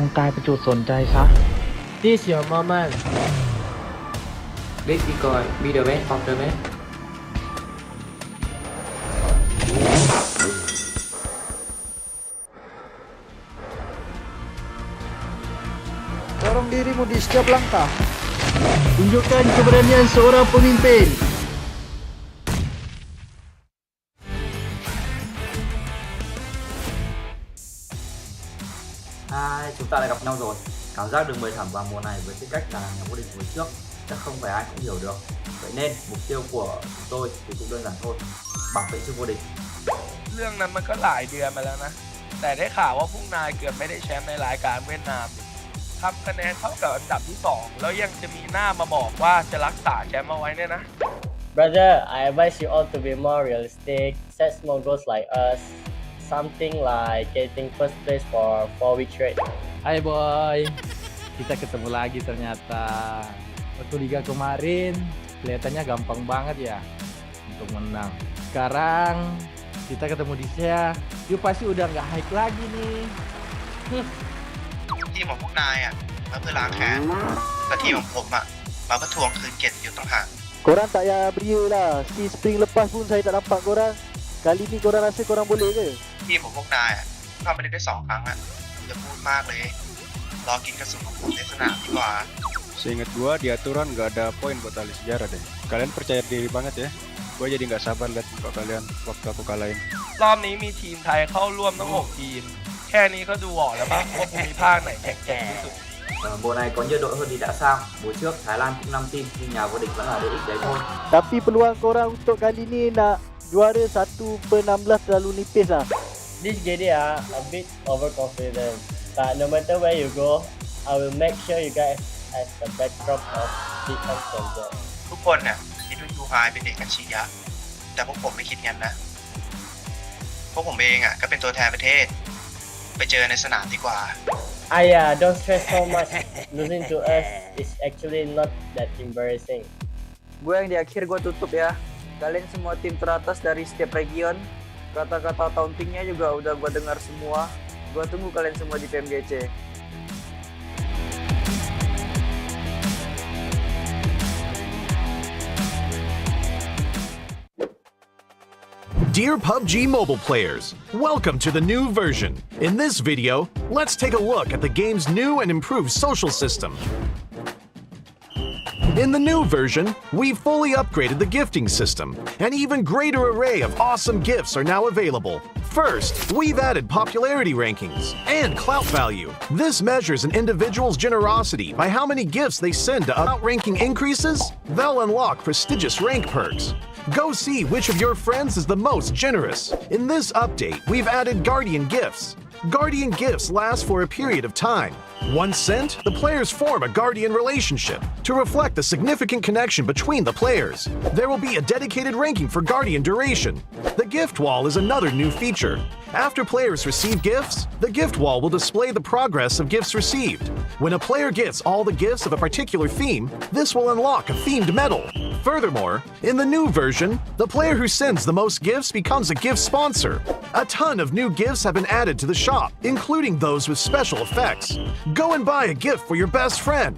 งกลายเป็นจุดสนใจซะ This your moment. Let it go, be the best of the best. Dorong dirimu di setiap langkah. Tunjukkan keberanian seorang pemimpin. Chúng ta lại gặp nhau rồi. Cảm giác được mời thẳng vào mùa này với tư cách là nhà vô địch mùa trước chắc không phải ai cũng hiểu được. Vậy nên mục tiêu của chúng tôi thì cũng đơn giản thôi, bảo vệ chức vô địch. เรื่องนั้นมันก็หลายเดือนมาแล้วนะแต่ได้ข่าวว่าพวกนายเกือบไม่ได้แชมป์ในรายการเวียดนามทำคะแนนเท่ากับอันดับที่2แล้วยังจะมีหน้ามาบอกว่าจะรักษาแชมป์เอาไว้เนี่ยนะ Brother, I advise you all to be more realistic. Set small goals like us. Something like getting first place for 4 weeks straight. Hai boy, kita ketemu lagi ternyata. Waktu liga kemarin kelihatannya gampang banget ya untuk menang. Sekarang kita ketemu di SEA, yuk pasti udah nggak high lagi nih. ทีมของพวกนายอ่ะมาเพื่อล้างแค้นแต่ทีมของผมอ่ะมาเพื่อทวงคืนเกียรติอยู่ต่างหาก Korang tak payah beria lah. Si spring lepas pun saya tak nampak korang. Kali ni korang rasa korang boleh ke? ทีมของพวกนายอ่ะเข้าไปได้2 ครั้งอ่ะอย่าพูดมากเลยรอกินกระสุนของผมในสนามดีกว่า Seingat gua di aturan nggak ada poin buat tali sejarah deh. Kalian percaya diri banget ya. Gua jadi nggak sabar lihat muka kalian waktu aku kalahin. รอบนี้มีทีมไทยเข้าร่วมทั้ง6 ทีมแค่นี้ก็ดูออกแล้วป่ะว่าภูมิภาคไหนแข็งแกร่งที่สุด Mùa này có nhiều đội hơn thì đã sao? Mùa trước Thái Lan cũng 5 team nhưng nhà vô địch vẫn là DX đấy thôi. Tapi peluang korang untuk kali ni nak juara 1/16 terlalu nipis lah. This GIDS a bit overconfident. But no matter where you go, I will make sure you guys has the backdrop of Geek Fam. ทุกคนเนี่ยคิดว่ายูไฮเป็นเด็กอัจฉริยะแต่พวกผมไม่คิดงั้นนะพวกผมเองอ่ะก็เป็นตัวแทนประเทศไปเจอในสนามดีกว่า Don't stress so much. Losing to us is actually not that embarrassing. Gue yang di akhir gue tutup ya. Kalian semua tim teratas dari setiap region. Kata-kata tauntingnya juga udah gue dengar semua. Gue tunggu kalian semua di PMGC. Dear PUBG mobile players, welcome to the new version. In this video, let's take a look at the game's new and improved social system. In the new version, we've fully upgraded the gifting system. An even greater array of awesome gifts are now available. First, we've added popularity rankings and clout value. This measures an individual's generosity by how many gifts they send to outranking increases. They'll unlock prestigious rank perks. Go see which of your friends is the most generous. In this update, we've added Guardian Gifts. Guardian Gifts last for a period of time. Once sent, the players form a Guardian relationship to reflect the significant connection between the players. There will be a dedicated ranking for Guardian duration. The gift wall is another new feature. After players receive gifts, the gift wall will display the progress of gifts received. When a player gets all the gifts of a particular theme, this will unlock a themed medal. Furthermore, in the new version, the player who sends the most gifts becomes a gift sponsor. A ton of new gifts have been added to the shop, including those with special effects. Go and buy a gift for your best friend.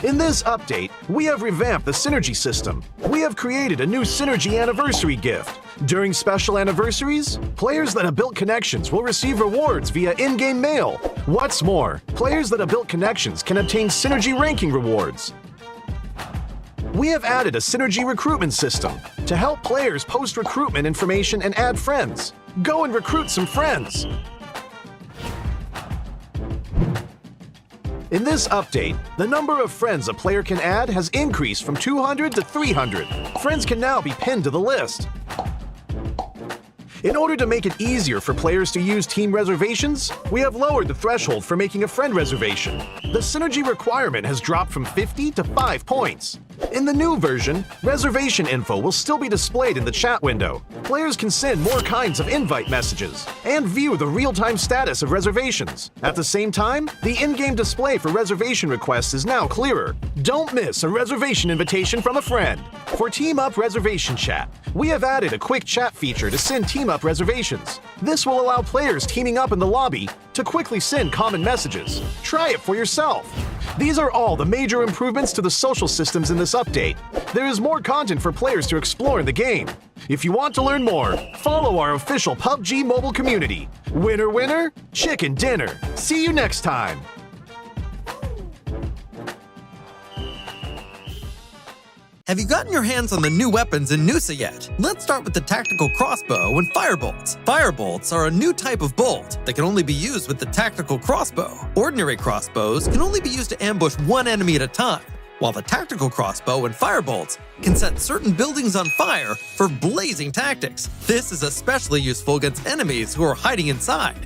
In this update, we have revamped the Synergy system. We have created a new Synergy Anniversary gift. During special anniversaries, players that have built connections will receive rewards via in-game mail. What's more, players that have built connections can obtain Synergy ranking rewards. We have added a Synergy recruitment system to help players post recruitment information and add friends. Go and recruit some friends. In this update, the number of friends a player can add has increased from 200 to 300. Friends can now be pinned to the list. In order to make it easier for players to use team reservations, we have lowered the threshold for making a friend reservation. The Synergy requirement has dropped from 50 to 5 points. In the new version, reservation info will still be displayed in the chat window. Players can send more kinds of invite messages and view the real-time status of reservations. At the same time, the in-game display for reservation requests is now clearer. Don't miss a reservation invitation from a friend. For Team Up reservation chat, we have added a quick chat feature to send team team-up reservations. This will allow players teaming up in the lobby to quickly send common messages. Try it for yourself. These are all the major improvements to the social systems in this update. There is more content for players to explore in the game. If you want to learn more, follow our official PUBG mobile community. Winner, winner, chicken dinner. See you next time. Have you gotten your hands on the new weapons in Nusa yet? Let's start with the tactical crossbow and firebolts. Firebolts are a new type of bolt that can only be used with the tactical crossbow. Ordinary crossbows can only be used to ambush one enemy at a time, while the tactical crossbow and firebolts can set certain buildings on fire for blazing tactics. This is especially useful against enemies who are hiding inside.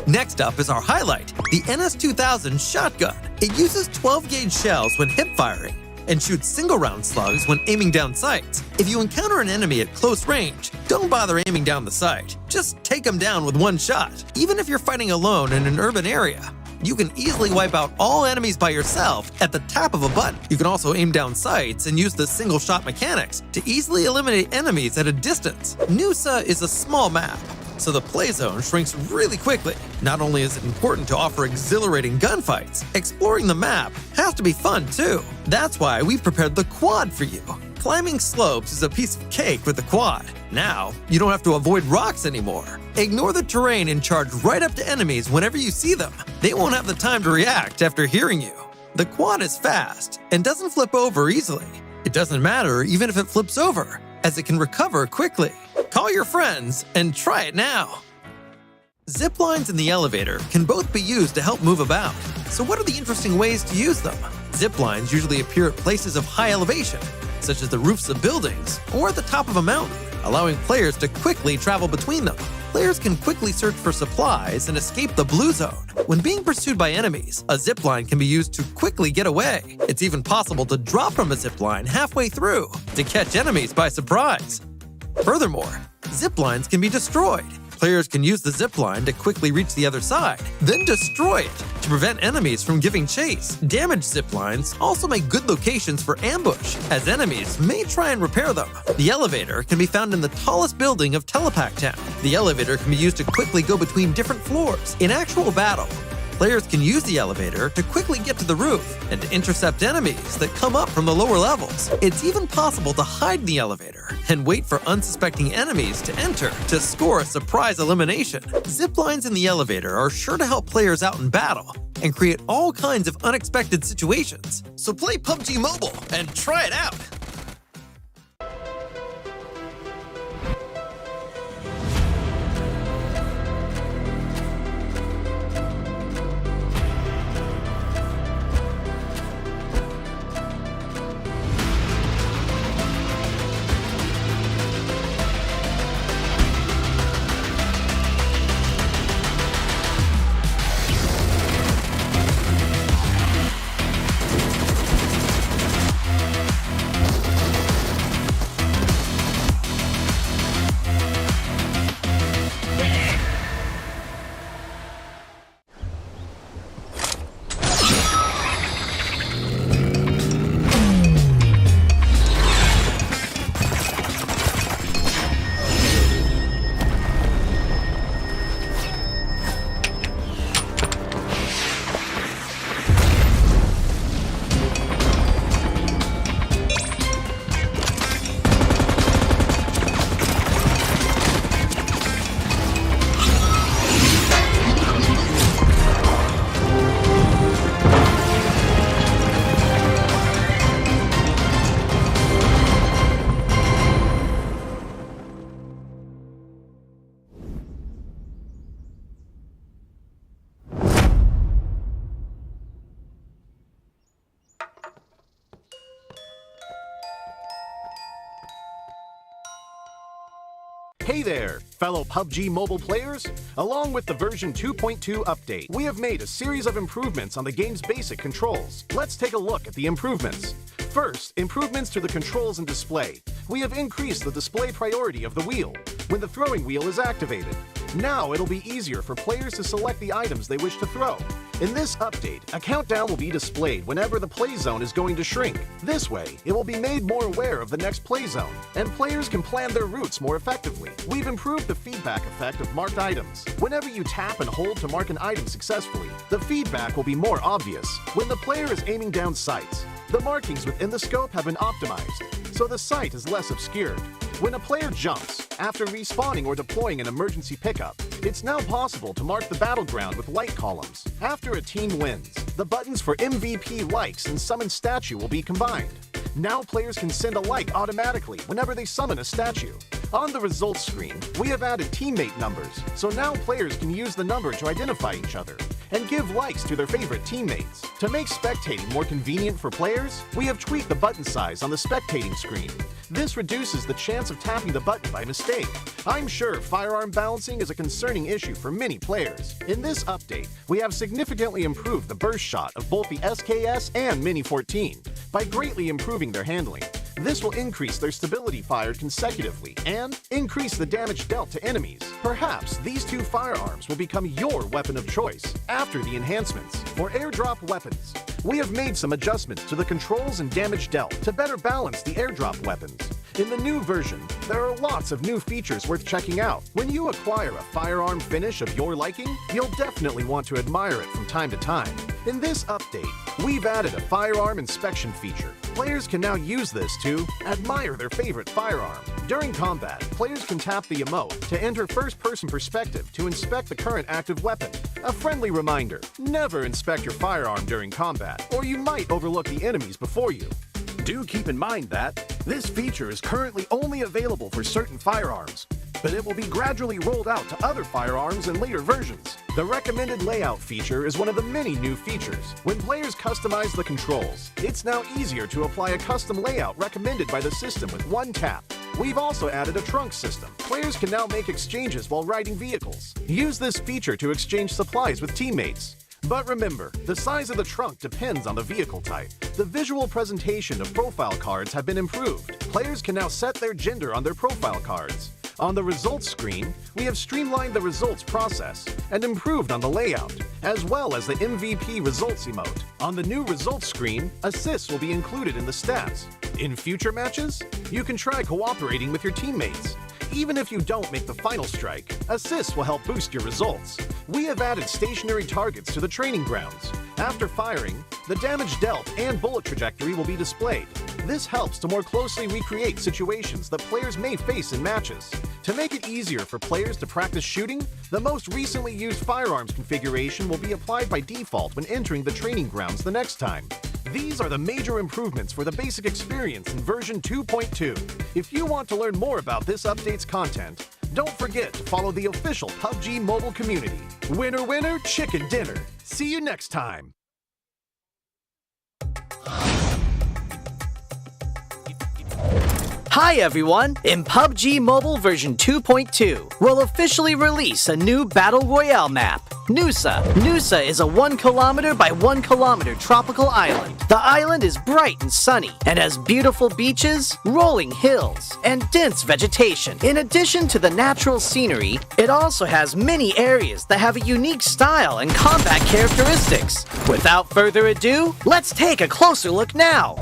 Next up is our highlight, the NS2000 shotgun. It uses 12-gauge shells when hip firing and shoots single-round slugs when aiming down sights. If you encounter an enemy at close range, don't bother aiming down the sight. Just take them down with one shot. Even if you're fighting alone in an urban area, you can easily wipe out all enemies by yourself at the tap of a button. You can also aim down sights and use the single-shot mechanics to easily eliminate enemies at a distance. Nusa is a small map, so the play zone shrinks really quickly. Not only is it important to offer exhilarating gunfights, exploring the map has to be fun too. That's why we've prepared the quad for you. Climbing slopes is a piece of cake with the quad. Now, you don't have to avoid rocks anymore. Ignore the terrain and charge right up to enemies whenever you see them. They won't have the time to react after hearing you. The quad is fast and doesn't flip over easily. It doesn't matter even if it flips over, as it can recover quickly. Call your friends and try it now. Zip lines in the elevator can both be used to help move about. So what are the interesting ways to use them? Zip lines usually appear at places of high elevation, such as the roofs of buildings or at the top of a mountain, allowing players to quickly travel between them. Players can quickly search for supplies and escape the blue zone. When being pursued by enemies, a zip line can be used to quickly get away. It's even possible to drop from a zip line halfway through to catch enemies by surprise. Furthermore, zip lines can be destroyed. Players can use the zip line to quickly reach the other side, then destroy it to prevent enemies from giving chase. Damaged zip lines also make good locations for ambush, as enemies may try and repair them. The elevator can be found in the tallest building of Telepack Town. The elevator can be used to quickly go between different floors. In actual battle, players can use the elevator to quickly get to the roof and to intercept enemies that come up from the lower levels. It's even possible to hide in the elevator and wait for unsuspecting enemies to enter to score a surprise elimination. Zip lines in the elevator are sure to help players out in battle and create all kinds of unexpected situations. So play PUBG Mobile and try it out. Hey there, fellow PUBG mobile players! Along with the version 2.2 update, we have made a series of improvements on the game's basic controls. Let's take a look at the improvements. First, improvements to the controls and display. We have increased the display priority of the wheel when the throwing wheel is activated. Now it'll be easier for players to select the items they wish to throw. In this update, a countdown will be displayed whenever the play zone is going to shrink. This way, it will be made more aware of the next play zone, and players can plan their routes more effectively. We've improved the feedback effect of marked items. Whenever you tap and hold to mark an item successfully, the feedback will be more obvious. When the player is aiming down sights, the markings within the scope have been optimized, so the sight is less obscured. When a player jumps, after respawning or deploying an emergency pickup, it's now possible to mark the battleground with light columns. After a team wins, the buttons for MVP likes and summon statue will be combined. Now players can send a like automatically whenever they summon a statue. On the results screen, we have added teammate numbers, so now players can use the number to identify each other and give likes to their favorite teammates. To make spectating more convenient for players, we have tweaked the button size on the spectating screen. This reduces the chance of tapping the button by mistake. I'm sure firearm balancing is a concerning issue for many players. In this update, we have significantly improved the burst shot of both the SKS and Mini 14 by greatly improving their handling. This will increase their stability fired consecutively and increase the damage dealt to enemies. Perhaps these two firearms will become your weapon of choice after the enhancements. For airdrop weapons, we have made some adjustments to the controls and damage dealt to better balance the airdrop weapons. In the new version, there are lots of new features worth checking out. When you acquire a firearm finish of your liking, you'll definitely want to admire it from time to time. In this update, we've added a firearm inspection feature. Players can now use this to admire their favorite firearm. During combat, players can tap the emote to enter first-person perspective to inspect the current active weapon. A friendly reminder, never inspect your firearm during combat, or you might overlook the enemies before you. Do keep in mind that this feature is currently only available for certain firearms, but it will be gradually rolled out to other firearms in later versions. The recommended layout feature is one of the many new features. When players customize the controls, it's now easier to apply a custom layout recommended by the system with one tap. We've also added a trunk system. Players can now make exchanges while riding vehicles. Use this feature to exchange supplies with teammates. But remember, the size of the trunk depends on the vehicle type. The visual presentation of profile cards have been improved. Players can now set their gender on their profile cards. On the results screen, we have streamlined the results process and improved on the layout, as well as the MVP results emote. On the new results screen, assists will be included in the stats. In future matches, you can try cooperating with your teammates. Even if you don't make the final strike, assists will help boost your results. We have added stationary targets to the training grounds. After firing, the damage dealt and bullet trajectory will be displayed. This helps to more closely recreate situations that players may face in matches. To make it easier for players to practice shooting, the most recently used firearms configuration will be applied by default when entering the training grounds the next time. These are the major improvements for the basic experience in version 2.2. If you want to learn more about this update's content, don't forget to follow the official PUBG mobile community. Winner, winner, chicken dinner. See you next time. Hi everyone! In PUBG Mobile version 2.2, we'll officially release a new Battle Royale map, Nusa. Nusa is a 1 kilometer by 1 kilometer tropical island. The island is bright and sunny and has beautiful beaches, rolling hills, and dense vegetation. In addition to the natural scenery, it also has many areas that have a unique style and combat characteristics. Without further ado, let's take a closer look now.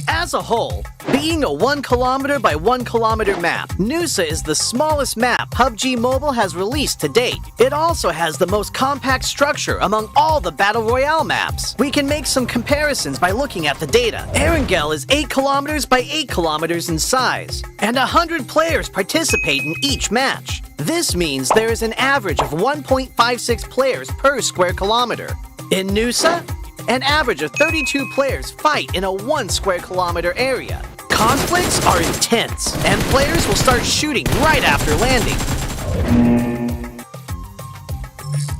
As a whole, being a 1 kilometer by 1 kilometer map, Nusa is the smallest map PUBG Mobile has released to date. It also has the most compact structure among all the Battle Royale maps. We can make some comparisons by looking at the data. Erangel is 8 kilometers by 8 kilometers in size, and 100 players participate in each match. This means there is an average of 1.56 players per square kilometer. In Nusa, an average of 32 players fight in a 1 square kilometer area. Conflicts are intense, and players will start shooting right after landing.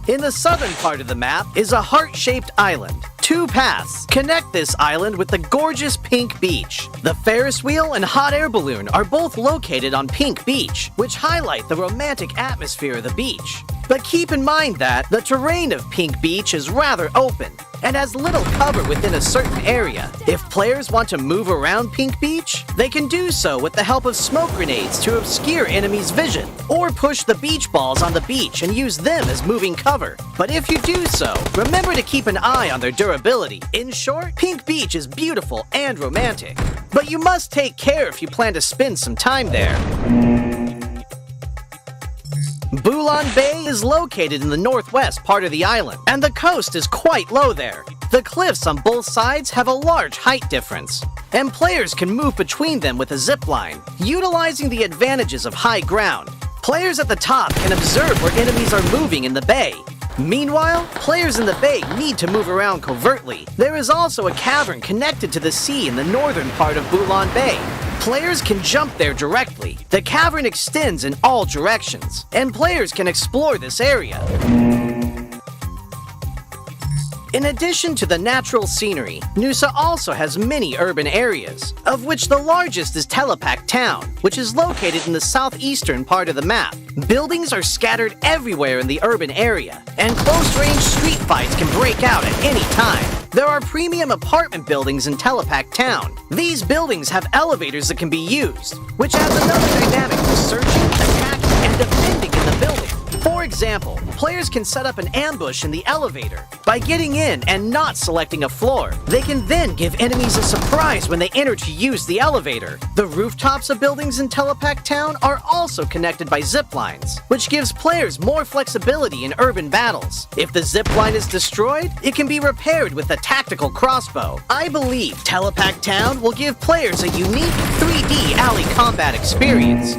In the southern part of the map is a heart-shaped island. 2 paths connect this island with the gorgeous Pink Beach. The Ferris wheel and hot air balloon are both located on Pink Beach, which highlight the romantic atmosphere of the beach. But keep in mind that the terrain of Pink Beach is rather open. and has little cover within a certain area. If players want to move around Pink Beach, they can do so with the help of smoke grenades to obscure enemies' vision, or push the beach balls on the beach and use them as moving cover. But if you do so, remember to keep an eye on their durability. In short, Pink Beach is beautiful and romantic, but you must take care if you plan to spend some time there. Bulan Bay is located in the northwest part of the island, and the coast is quite low there. The cliffs on both sides have a large height difference, and players can move between them with a zip line, utilizing the advantages of high ground. Players at the top can observe where enemies are moving in the bay. Meanwhile, players in the bay need to move around covertly. There is also a cavern connected to the sea in the northern part of Bulan Bay. Players can jump there directly. The cavern extends in all directions, and players can explore this area. In addition to the natural scenery, Nusa also has many urban areas, of which the largest is Telepak Town, which is located in the southeastern part of the map. Buildings are scattered everywhere in the urban area, and close-range street fights can break out at any time. There are premium apartment buildings in Telepak Town. These buildings have elevators that can be used, which adds another dynamic to searching, attacking, and defending in the building. For example, players can set up an ambush in the elevator by getting in and not selecting a floor. They can then give enemies a surprise when they enter to use the elevator. The rooftops of buildings in Telepak Town are also connected by zip lines, which gives players more flexibility in urban battles. If the zip line is destroyed, it can be repaired with a tactical crossbow. I believe Telepak Town will give players a unique 3D alley combat experience.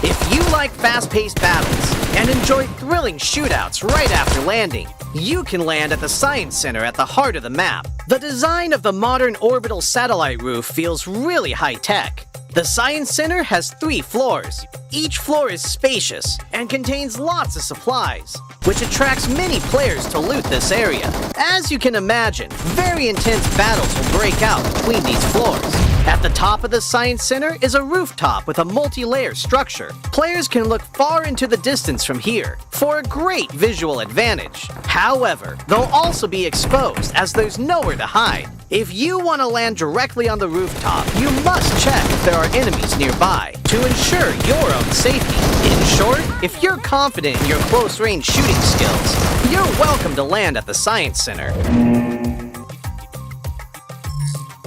If you like fast-paced battles and enjoy thrilling shootouts right after landing, you can land at the Science Center at the heart of the map. The design of the modern orbital satellite roof feels really high-tech. The Science Center has 3 floors. Each floor is spacious and contains lots of supplies, which attracts many players to loot this area. As you can imagine, very intense battles will break out between these floors. At the top of the Science Center is a rooftop with a multi-layer structure. Players can look far into the distance from here for a great visual advantage. However, they'll also be exposed as there's nowhere to hide. If you want to land directly on the rooftop, you must check if there are enemies nearby to ensure your own safety. In short, if you're confident in your close-range shooting skills, you're welcome to land at the Science Center.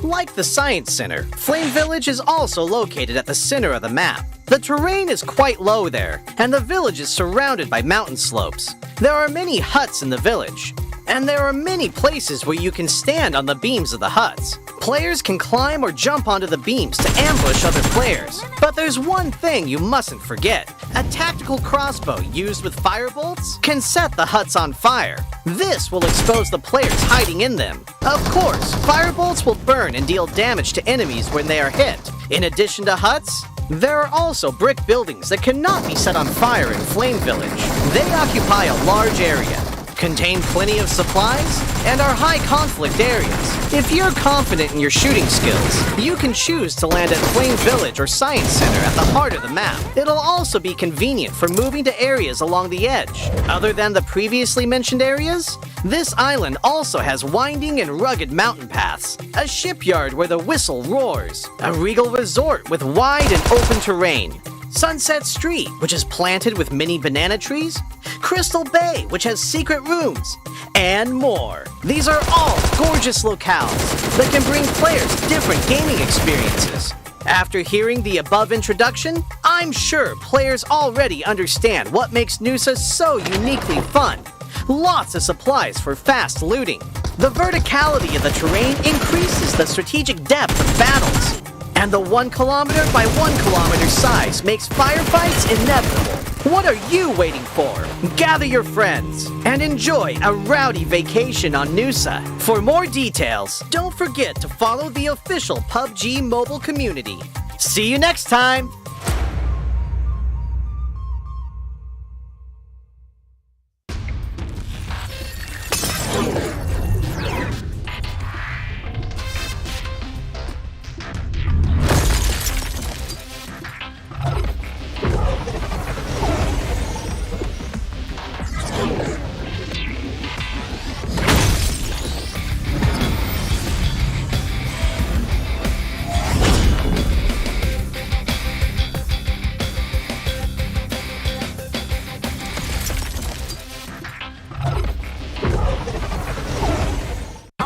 Like the Science Center, Flame Village is also located at the center of the map. The terrain is quite low there, and the village is surrounded by mountain slopes. There are many huts in the village, and there are many places where you can stand on the beams of the huts. Players can climb or jump onto the beams to ambush other players. But there's one thing you mustn't forget. A tactical crossbow used with firebolts can set the huts on fire. This will expose the players hiding in them. Of course, firebolts will burn and deal damage to enemies when they are hit. In addition to huts, there are also brick buildings that cannot be set on fire in Flame Village. They occupy a large area, contain plenty of supplies, and are high conflict areas. If you're confident in your shooting skills, you can choose to land at Flame Village or Science Center at the heart of the map. It'll also be convenient for moving to areas along the edge. Other than the previously mentioned areas, this island also has winding and rugged mountain paths, a shipyard where the whistle roars, a regal resort with wide and open terrain, Sunset Street, which is planted with many banana trees, Crystal Bay, which has secret rooms, and more. These are all gorgeous locales that can bring players different gaming experiences. After hearing the above introduction, I'm sure players already understand what makes Nusa so uniquely fun. Lots of supplies for fast looting. The verticality of the terrain increases the strategic depth of battles. And the 1 kilometer by 1 kilometer size makes firefights inevitable. What are you waiting for? Gather your friends and enjoy a rowdy vacation on Nusa. For more details, don't forget to follow the official PUBG mobile community. See you next time!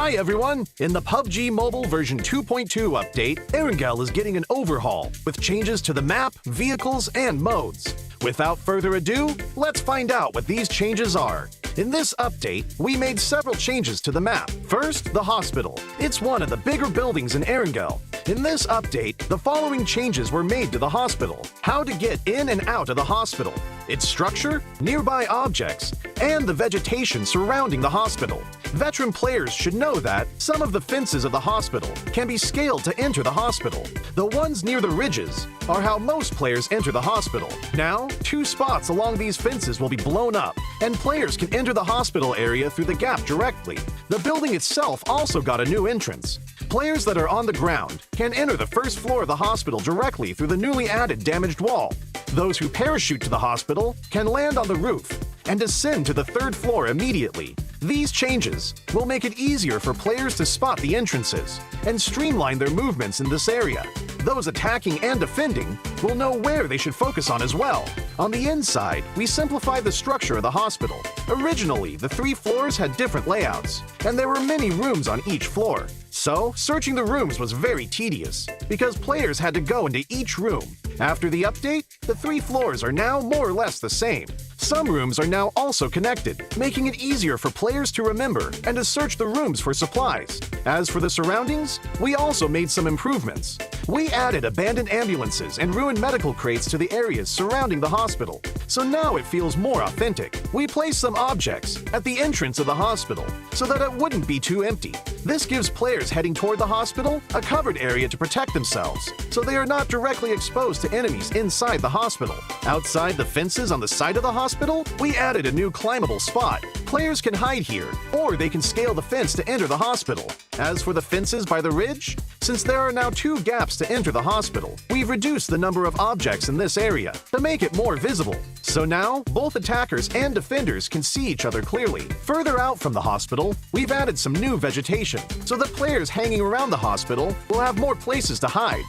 Hi everyone! In the PUBG Mobile version 2.2 update, Erangel is getting an overhaul with changes to the map, vehicles, and modes. Without further ado, let's find out what these changes are. In this update, we made several changes to the map. First, the hospital. It's one of the bigger buildings in Erangel. In this update, the following changes were made to the hospital. How to get in and out of the hospital, its structure, nearby objects, and the vegetation surrounding the hospital. Veteran players should know that some of the fences of the hospital can be scaled to enter the hospital. The ones near the ridges are how most players enter the hospital. Now, 2 spots along these fences will be blown up, and players can enter the hospital area through the gap directly. The building itself also got a new entrance. Players that are on the ground can enter the first floor of the hospital directly through the newly added damaged wall. Those who parachute to the hospital can land on the roof and descend to the 3rd floor immediately. These changes will make it easier for players to spot the entrances and streamline their movements in this area. Those attacking and defending will know where they should focus on as well. On the inside, we simplified the structure of the hospital. Originally, the 3 floors had different layouts, and there were many rooms on each floor. So, searching the rooms was very tedious, because players had to go into each room. After the update, the 3 floors are now more or less the same. Some rooms are now also connected, making it easier for players to remember and to search the rooms for supplies. As for the surroundings, we also made some improvements. We added abandoned ambulances and ruined medical crates to the areas surrounding the hospital, so now it feels more authentic. We placed some objects at the entrance of the hospital so that it wouldn't be too empty. This gives players heading toward the hospital a covered area to protect themselves, so they are not directly exposed to enemies inside the hospital. Outside the fences on the side of the hospital, we added a new climbable spot. Players can hide here, or they can scale the fence to enter the hospital. As for the fences by the ridge, since there are now 2 gaps to enter the hospital, we've reduced the number of objects in this area to make it more visible. So now, both attackers and defenders can see each other clearly. Further out from the hospital, we've added some new vegetation, so that players hanging around the hospital will have more places to hide.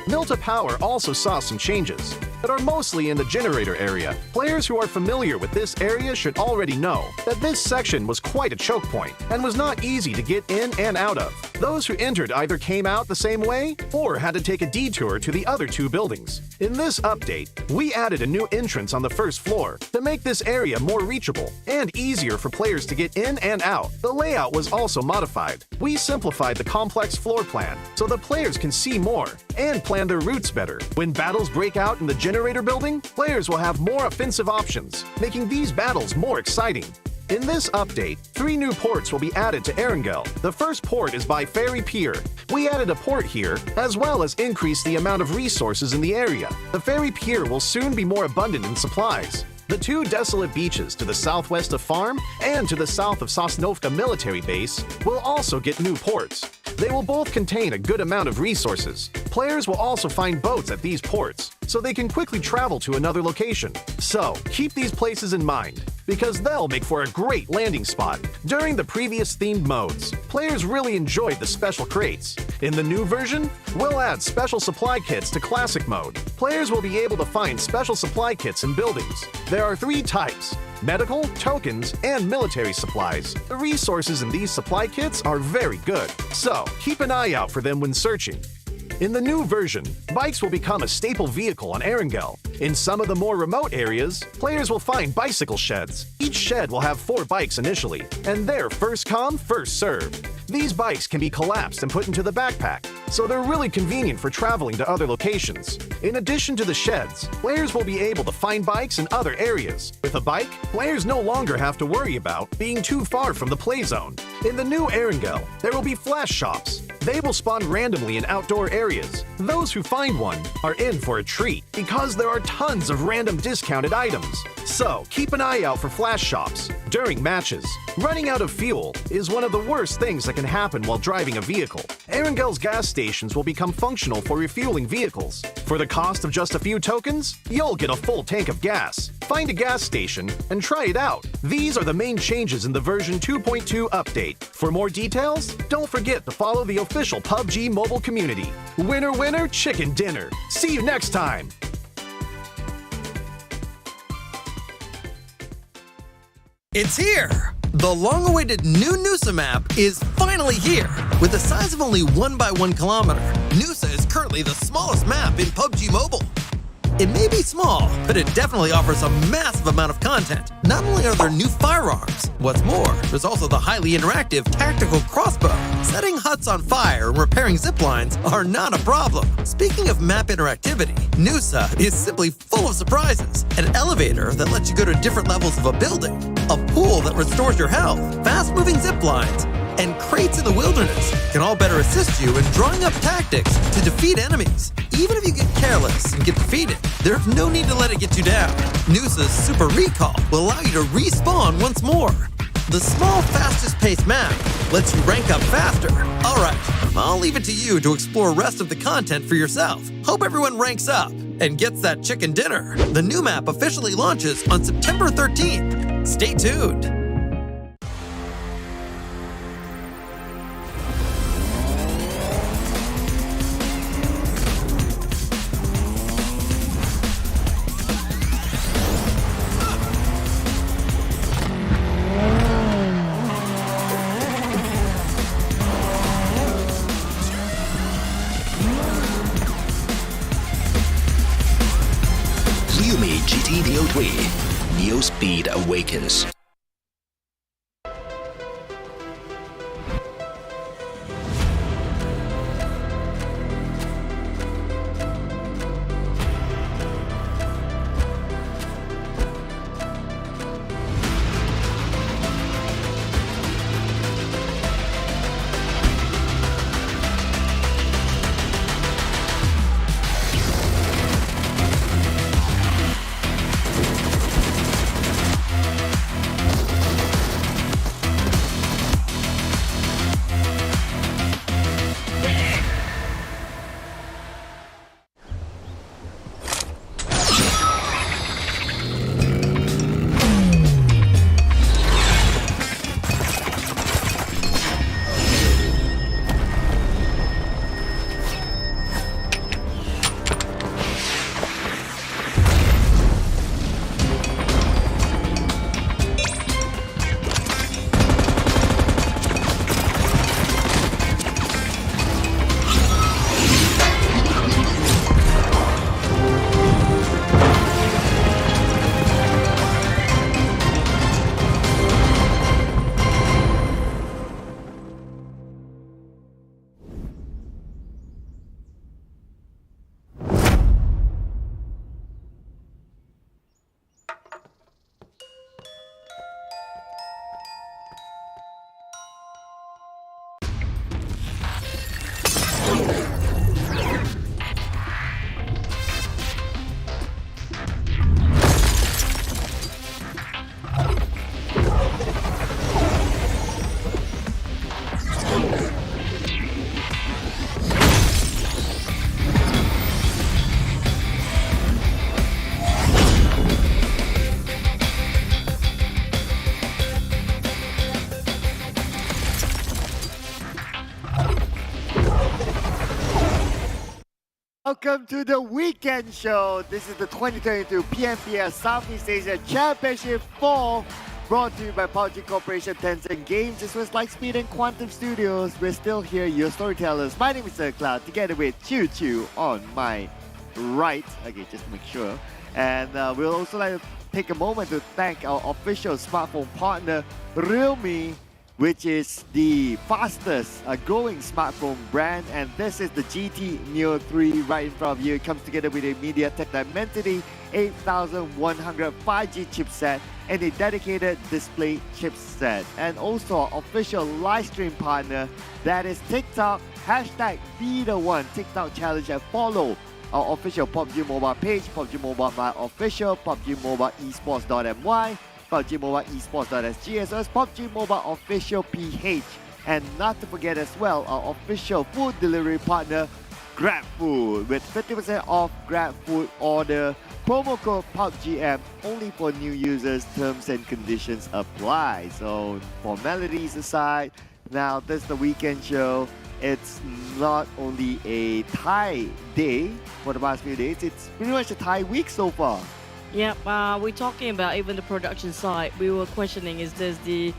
Milta Power also saw some changes that are mostly in the generator area. Players who are familiar with this area should already know that this section was quite a choke point and was not easy to get in and out of. Those who entered either came out the same way or had to take a detour to the other 2 buildings. In this update, we added a new entrance on the 1st floor to make this area more reachable and easier for players to get in and out. The layout was also modified. We simplified the complex floor plan so that players can see more and plan their routes better. When battles break out in the generator building, players will have more offensive options, making these battles more exciting. In this update, 3 new ports will be added to Erangel. The first port is by Ferry Pier. We added a port here, as well as increased the amount of resources in the area. The Ferry Pier will soon be more abundant in supplies. The 2 desolate beaches to the southwest of Farm and to the south of Sosnovka military base will also get new ports. They will both contain a good amount of resources. Players will also find boats at these ports, so they can quickly travel to another location. So, keep these places in mind, because they'll make for a great landing spot. During the previous themed modes, players really enjoyed the special crates. In the new version, we'll add special supply kits to classic mode. Players will be able to find special supply kits in buildings. There are 3 types: medical, tokens, and military supplies. The resources in these supply kits are very good, so keep an eye out for them when searching. In the new version, bikes will become a staple vehicle on Erangel. In some of the more remote areas, players will find bicycle sheds. Each shed will have 4 bikes initially, and they're first come, first served. These bikes can be collapsed and put into the backpack, so they're really convenient for traveling to other locations. In addition to the sheds, players will be able to find bikes in other areas. With a bike, players no longer have to worry about being too far from the play zone. In the new Erangel, there will be flash shops. They will spawn randomly in outdoor areas. Those who find one are in for a treat, because there are tons of random discounted items. So, keep an eye out for flash shops during matches. Running out of fuel is one of the worst things that can happen while driving a vehicle. Erangel's gas stations will become functional for refueling vehicles. For the cost of just a few tokens, you'll get a full tank of gas. Find a gas station and try it out. These are the main changes in the version 2.2 update. For more details, don't forget to follow the official PUBG mobile community. Winner, winner, chicken dinner. See you next time. It's here! The long-awaited new Nusa map is finally here. With a size of only 1 by 1 kilometer, Nusa is currently the smallest map in PUBG Mobile. It may be small, but it definitely offers a massive amount of content. Not only are there new firearms, what's more, there's also the highly interactive tactical crossbow. Setting huts on fire and repairing zip lines are not a problem. Speaking of map interactivity, Nusa is simply full of surprises. An elevator that lets you go to different levels of a building, a pool that restores your health, fast-moving zip lines, and crates in the wilderness can all better assist you in drawing up tactics to defeat enemies. Even if you get careless and get defeated, there's no need to let it get you down. Nusa's Super Recall will allow you to respawn once more. The small, fastest-paced map lets you rank up faster. Alright, I'll leave it to you to explore the rest of the content for yourself. Hope everyone ranks up and gets that chicken dinner. The new map officially launches on September 13th. Stay tuned. GT Neo 3, Neo Speed Awakens. Welcome to the weekend show. This is the 2022 PMPL Southeast Asia Championship Fall, brought to you by PUBG Corporation, Tencent Games, as well as Lightspeed and Quantum Studios. We're still here, your storytellers. My name is Sir Cloud, together with Choo Choo on my right. Okay, just to make sure. And we'll also like to take a moment to thank our official smartphone partner, Realme, which is the fastest growing smartphone brand, and this is the GT Neo 3 right in front of you. It comes together with a MediaTek Dimensity 8100 5G chipset and a dedicated display chipset. And also our official Livestream partner, that is TikTok, hashtag #BeTheOne TikTok challenge, and follow our official PUBG Mobile page, PUBG Mobile My Official, PUBG Mobile Esports.my, PUBG Mobile Esports.sg, as well as PUBG Mobile Official PH. And not to forget as well, our official food delivery partner, GrabFood, with 50% off GrabFood order. Promo code PUBGM only for new users. Terms and conditions apply. So formalities aside, now this is the weekend show. It's not only a Thai day for the past few days, it's pretty much a Thai week so far. Yep, we're talking about even the production side. We were questioning, is this the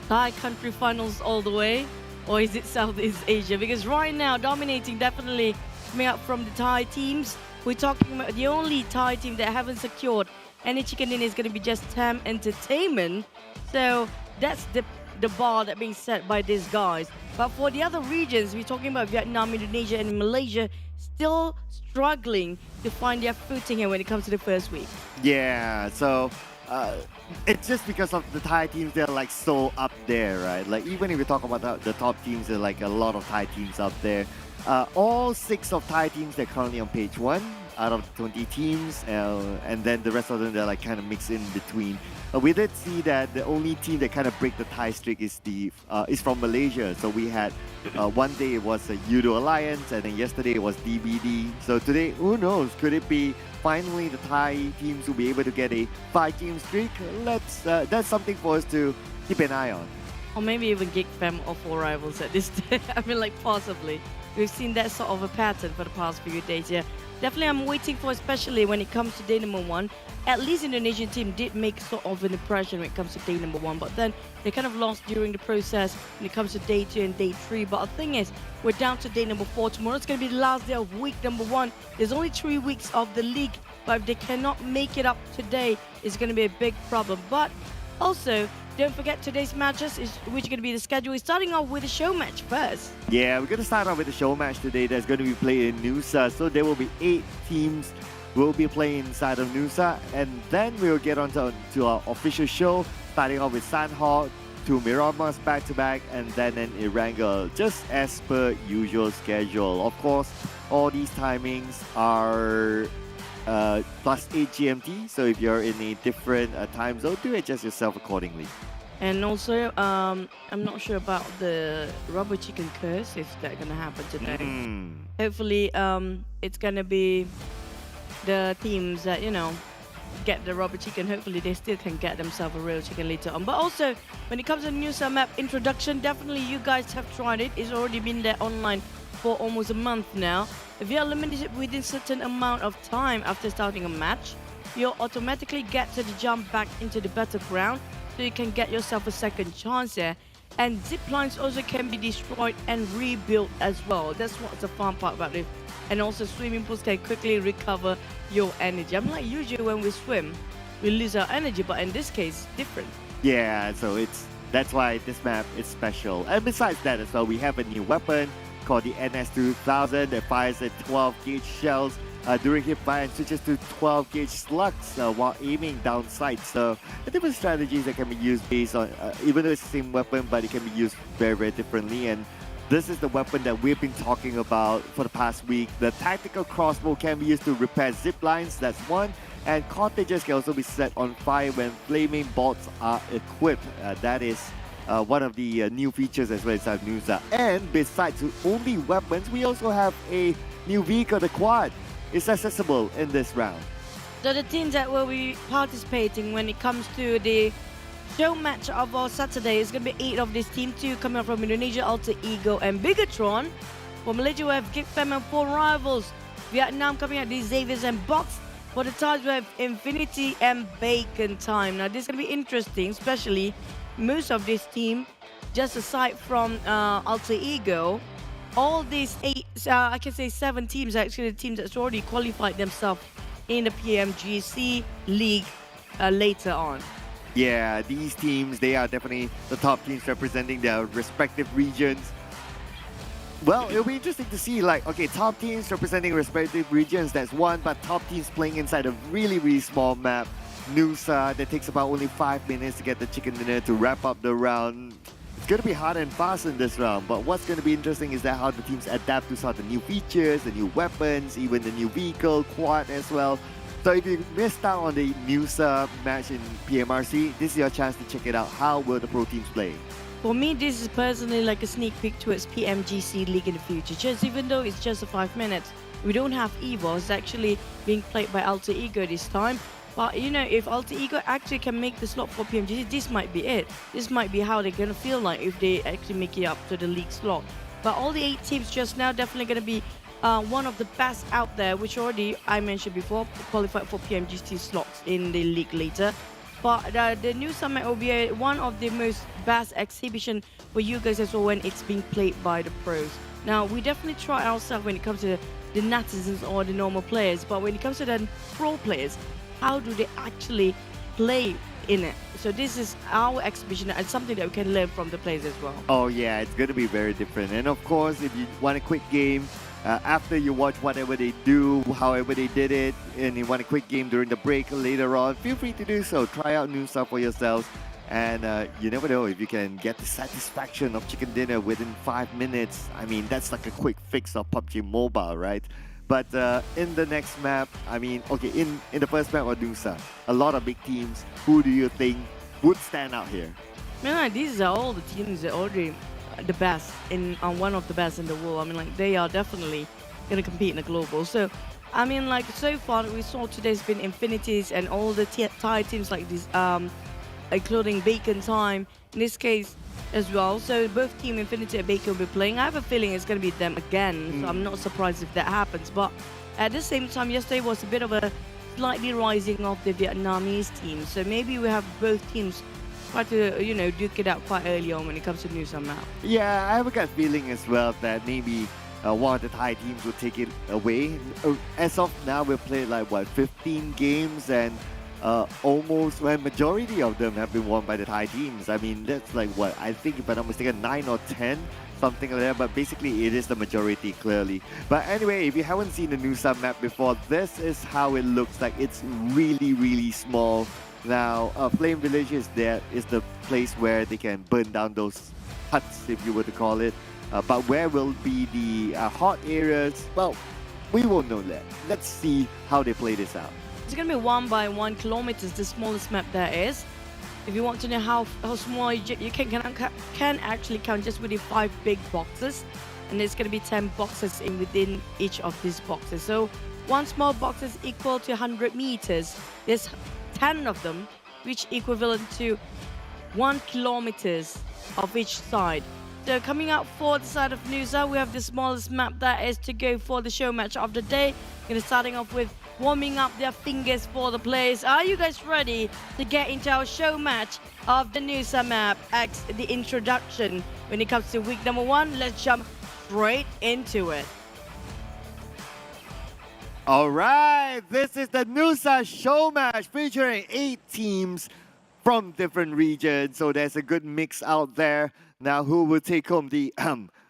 Thai country finals all the way, or is it Southeast Asia? Because right now, dominating definitely coming up from the Thai teams. We're talking about the only Thai team that haven't secured any chicken dinner is going to be just TEM Entertainment. So that's the bar that being set by these guys. But for the other regions, we're talking about Vietnam, Indonesia, and Malaysia, still struggling to find their footing here when it comes to the first week. Yeah, so it's just because of the Thai teams, they're like so up there, right? Like even if we talk about the top teams, there are like a lot of Thai teams up there. All 6 of Thai teams, they're currently on page 1 out of 20 teams, and then the rest of them, they're like kind of mixed in between. We did see that the only team that kind of break the Thai streak is from Malaysia. So we had one day it was a Yoodo Alliance, and then yesterday it was DBD. So today, who knows? Could it be finally the Thai teams will be able to get a 5-game streak? That's something for us to keep an eye on. Or maybe even Geek Fam or 4 rivals at this day. I mean, like possibly. We've seen that sort of a pattern for the past few days. Yeah, definitely I'm waiting for, especially when it comes to day number 1. At least Indonesian team did make sort of an impression when it comes to day number 1, but then they kind of lost during the process when it comes to day 2 and day 3. But the thing is, we're down to day number 4. Tomorrow's going to be the last day of week number 1. There's only 3 weeks of the league, but if they cannot make it up today, it's going to be a big problem. But also, don't forget today's matches, which are going to be the schedule. We're starting off with a show match first. Yeah, we're going to start off with a show match today that's going to be played in Nusa. So there will be 8 teams will be playing inside of Nusa, and then we'll get on to our official show, starting off with Sandhawk, 2 Miramas back-to-back, and then an Erangel, just as per usual schedule. Of course, all these timings are +8 GMT, so if you're in a different time zone, do adjust yourself accordingly. And also, I'm not sure about the rubber chicken curse, if that's going to happen today. Hopefully, it's going to be the teams that, you know, get the rubber chicken. Hopefully, they still can get themselves a real chicken later on. But also, when it comes to the Nusa map introduction, definitely you guys have tried it. It's already been there online for almost a month now. If you are limited within certain amount of time after starting a match, you'll automatically get to the jump back into the battleground, so you can get yourself a second chance there. And zip lines also can be destroyed and rebuilt as well. That's what's the fun part about it. And also swimming pools can quickly recover your energy. I'm like, usually when we swim, we lose our energy, but in this case, different. Yeah, so that's why this map is special. And besides that as well, we have a new weapon called the NS2000 that fires at 12 gauge shells during hipfire and switches to 12 gauge slugs while aiming down sights. So different strategies that can be used based on, even though it's the same weapon, but it can be used very, very differently. And this is the weapon that we've been talking about for the past week. The tactical crossbow can be used to repair zip lines, that's one. And cottages can also be set on fire when flaming bolts are equipped. That is one of the new features as well inside Nusa. And besides only weapons, we also have a new vehicle, the quad. It's accessible in this round. So the teams that will be participating when it comes to the show match of our Saturday is going to be 8 of this team, 2 coming up from Indonesia, Alter Ego and Bigatron. For Malaysia, we have Geek Fam and 4 rivals. Vietnam coming out, the Xaviers and Box. For the Thais, we have Infinity and Bacon Time. Now, this is going to be interesting, especially most of this team, just aside from Alter Ego, all these 8, I can say 7 teams are actually the teams that's already qualified themselves in the PMGC League later on. Yeah, these teams, they are definitely the top teams representing their respective regions. Well, it'll be interesting to see, like, okay, top teams representing respective regions, that's one, but top teams playing inside a really, really small map. Nusa, that takes about only 5 minutes to get the chicken dinner to wrap up the round. It's going to be hard and fast in this round, but what's going to be interesting is that how the teams adapt to some of the new features, the new weapons, even the new vehicle, quad as well. So if you missed out on the Nusa match in PMRC, this is your chance to check it out. How will the pro teams play? For me, this is personally like a sneak peek towards PMGC League in the future. Just even though it's just a 5 minutes, we don't have Evo. It's actually being played by Alter Ego this time. But you know, if Alter Ego actually can make the slot for PMGC, this might be it. This might be how they're gonna feel like if they actually make it up to the league slot. But all the 8 teams just now definitely gonna be one of the best out there, which already I mentioned before, qualified for PMGC slots in the league later. but the new summit will be one of the most best exhibition for you guys as well when it's being played by the pros. Now, we definitely try ourselves when it comes to the netizens or the normal players, but when it comes to the pro players, how do they actually play in it? So this is our exhibition and something that we can learn from the players as well. Oh yeah, it's going to be very different. And of course, if you want a quick game, after you watch whatever they do, however they did it, and you want a quick game during the break later on, feel free to do so. Try out Nusa for yourselves. And you never know if you can get the satisfaction of chicken dinner within 5 minutes. I mean, that's like a quick fix of PUBG Mobile, right? But in the next map, I mean, okay, in the first map of Nusa, a lot of big teams. Who do you think would stand out here? Man, these are all the teams that are already the best one of the best in the world. I mean, like, they are definitely gonna compete in the global. So, I mean, like, so far we saw today's been Infinities and all the Thai teams like this, including Bacon Time in this case as well. So both Team Infinity and Bacon will be playing. I have a feeling it's gonna be them again. So I'm not surprised if that happens. But at the same time, yesterday was a bit of a slightly rising of the Vietnamese team. So maybe we have both teams try to, you know, duke it out quite early on when it comes to Nusa now. Yeah, I have a gut feeling as well that maybe one of the Thai teams will take it away. As of now, we've played like, what, 15 games and almost, well, majority of them have been won by the Thai teams. I mean, that's like, what, I think if I'm not mistaken, 9 or 10, something like that. But basically, it is the majority, clearly. But anyway, if you haven't seen the Nusa map before, this is how it looks like. It's really, really small. Now, Flame Village is the place where they can burn down those huts, if you were to call it. But where will be the hot areas? Well, we won't know that. Let's see how they play this out. It's going to be 1 by 1 kilometers, the smallest map there is. If you want to know how small, you can actually count just within 5 big boxes. And there's going to be 10 boxes within each of these boxes. So one small box is equal to 100 meters. There's 10 of them, which equivalent to 1 kilometers of each side. So coming out for the side of Nusa, we have the smallest map that is to go for the show match of the day. Going to starting off with warming up their fingers for the players. Are you guys ready to get into our show match of the Nusa map? The introduction when it comes to week number 1. Let's jump straight into it. All right, this is the Nusa show match featuring 8 teams from different regions. So there's a good mix out there. Now, who will take home the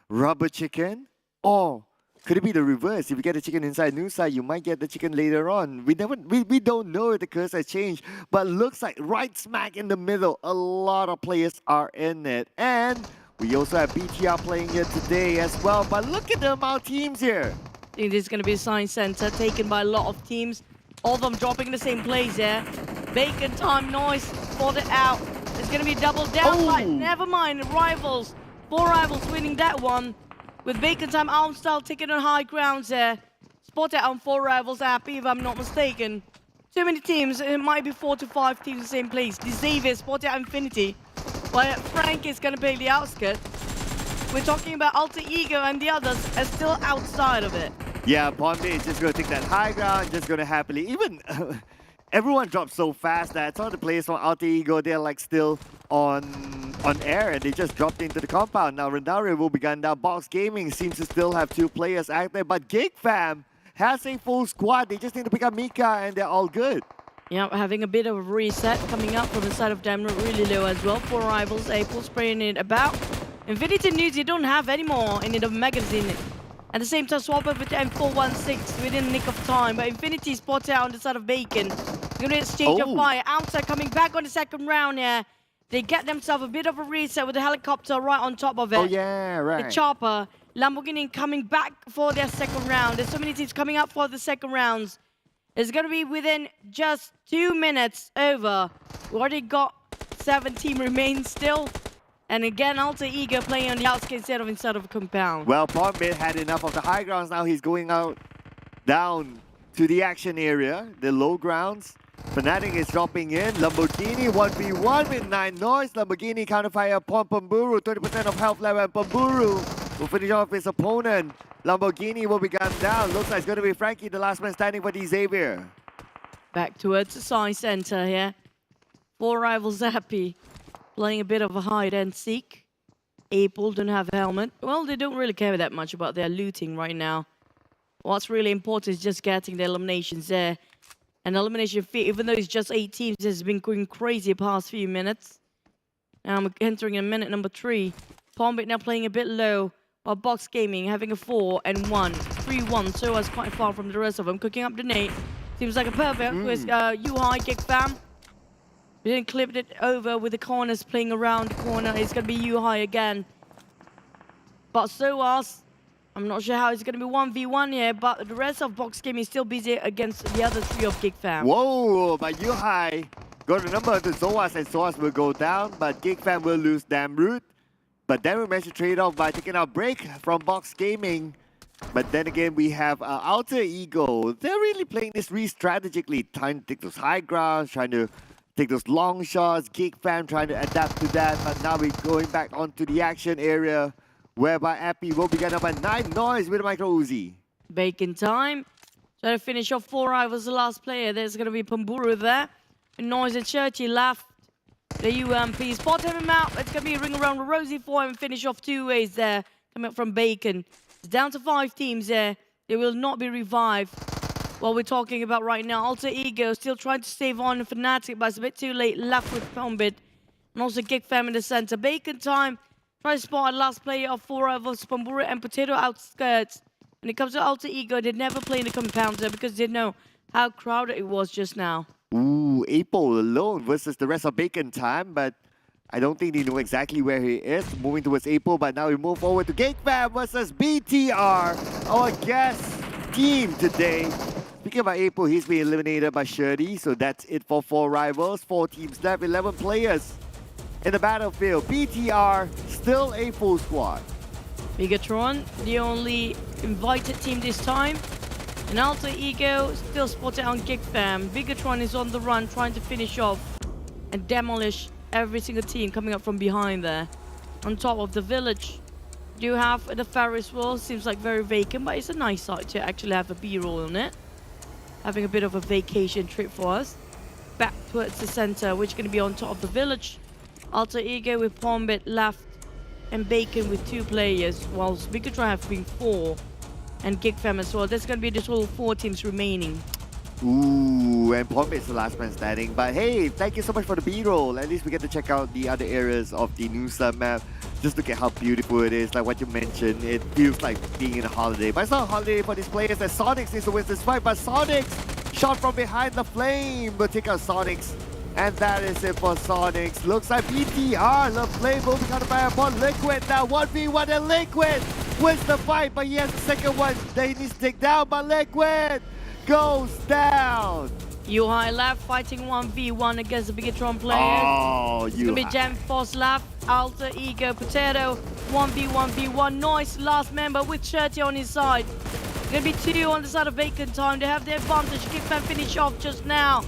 rubber chicken? Or could it be the reverse? If you get the chicken inside Nusa, you might get the chicken later on. We don't know if the curse has changed, but looks like right smack in the middle, a lot of players are in it. And we also have BTR playing here today as well. But look at the amount of teams here. I think this is going to be a science center taken by a lot of teams. All of them dropping in the same place here. Bacon Time Noise for the out. It's going to be double downside. Never mind. Rivals. 4 rivals winning that one. With Bacon Time Arm Style taking on high grounds there. Spotted on 4 rivals happy if I'm not mistaken. Too many teams. It might be 4 to 5 teams in the same place. The Xavier spotted at Infinity. While Frank is going to play the outskirt. We're talking about Alter Ego and the others are still outside of it. Yeah, Pombe is just going to take that high ground, just going to happily. Even everyone dropped so fast that some of the players from Alter Ego, they're like still on air and they just dropped into the compound. Now Rendario will be gunned down. Box Gaming seems to still have 2 players active, but Geek Fam has a full squad. They just need to pick up Mika and they're all good. Yeah, having a bit of a reset coming up from the side of Diamond, really low as well. 4 rivals, April spraying it about. Infinity News you don't have anymore in the magazine. At the same time, swap over to M416 within the nick of time. But Infinity spotted out on the side of Bacon. Going to exchange of fire. Outside coming back on the second round here. They get themselves a bit of a reset with the helicopter right on top of it. Oh, yeah, right. The chopper. Lamborghini coming back for their second round. There's so many teams coming up for the second rounds. It's going to be within just 2 minutes over. We already got 7 team remain still. And again, Alter Ego playing on the outskirts inside of a compound. Well, Pombe had enough of the high grounds. Now he's going out down to the action area, the low grounds. Fnatic is dropping in. Lamborghini 1v1 with 9 noise. Lamborghini counterfire upon Pamburu. 30% of health level and Pamburu will finish off his opponent. Lamborghini will be gunned down. Looks like it's going to be Frankie, the last man standing for the Xavier. Back towards the science center here. 4 rivals happy. Playing a bit of a hide and seek. April don't have a helmet. Well, they don't really care that much about their looting right now. What's really important is just getting the eliminations there. And elimination fee, even though it's just 8 teams, has been going crazy the past few minutes. Now I'm entering in minute number 3. Pombit now playing a bit low, while Box Gaming having a 4 and 1. 3-1, so as quite far from the rest of them. Cooking up the nade. Seems like a perfect with UI Geek Fam. We didn't clip it over with the corners playing around the corner. It's going to be UI again. But SOAS, I'm not sure how it's going to be 1v1 here, but the rest of Box Gaming is still busy against the other 3 of Geek Fam. Whoa, but Yuhai got a number of the SOAS, and SOAS will go down, but Geek Fam will lose damn root. But then we managed to trade off by taking our break from Box Gaming. But then again, we have Alter Ego. They're really playing this strategically, trying to take those high grounds, trying to take those long shots. Geek Fam trying to adapt to that, but now we're going back onto the action area, whereby Appy will begin up at 9 Noise with a micro Uzi. Bacon time. Trying to finish off 4 rivals, the last player. There's going to be Pamburu there. And Noise and Churchy left. The UMP spot him out. It's going to be a ring around Rosie for him and finish off 2 ways there. Coming up from Bacon. It's down to 5 teams there. They will not be revived. What we're talking about right now, Alter Ego still trying to save on Fnatic, but it's a bit too late. Left with Pombit. And also Geek Fam in the center. Bacon time. Try to spot a last player of 4 rivals, Pamburu and Potato outskirts. When it comes to Alter Ego, they never play in the compound there because they know how crowded it was just now. Ooh, April alone versus the rest of Bacon time, but I don't think they know exactly where he is. Moving towards April, but now we move forward to Geek Fam versus BTR, our guest team today. Speaking about April, he's been eliminated by Shirley, so that's it for 4 rivals. 4 teams left, 11 players in the battlefield. BTR, still a full squad. Bigatron, the only invited team this time. And Alter Ego still spotted on Geek Fam. Bigatron is on the run, trying to finish off and demolish every single team coming up from behind there. On top of the village, you have the Ferris wheel. Seems like very vacant, but it's a nice site to actually have a B-roll on it. Having a bit of a vacation trip for us. Back towards the center, which is going to be on top of the village. Alter Ego with Pombit left and Bacon with 2 players, whilst Bigatron have been 4. And Geek Fam as well. There's going to be the total 4 teams remaining. Ooh, and Pombit's the last man standing. But hey, thank you so much for the B-roll. At least we get to check out the other areas of the Nusa map. Just look at how beautiful it is. Like what you mentioned, it feels like being in a holiday. But it's not a holiday for these players, as Sonics needs to win this fight. But Sonics, shot from behind the flame, will take out Sonics. And that is it for Sonics. Looks like BTR, the flame moving on the fire upon Liquid. Now 1v1 and Liquid wins the fight, but he has the second one that he needs to take down, but Liquid goes down. UI left fighting 1v1 against the Bigatron players. Oh, it's gonna be Gem Force left, Alter Ego, Potato, 1v1v1. Noise, last member with Shirty on his side. Gonna be 2 on the side of Bacon time. They have the advantage. Geek Fam finish off just now.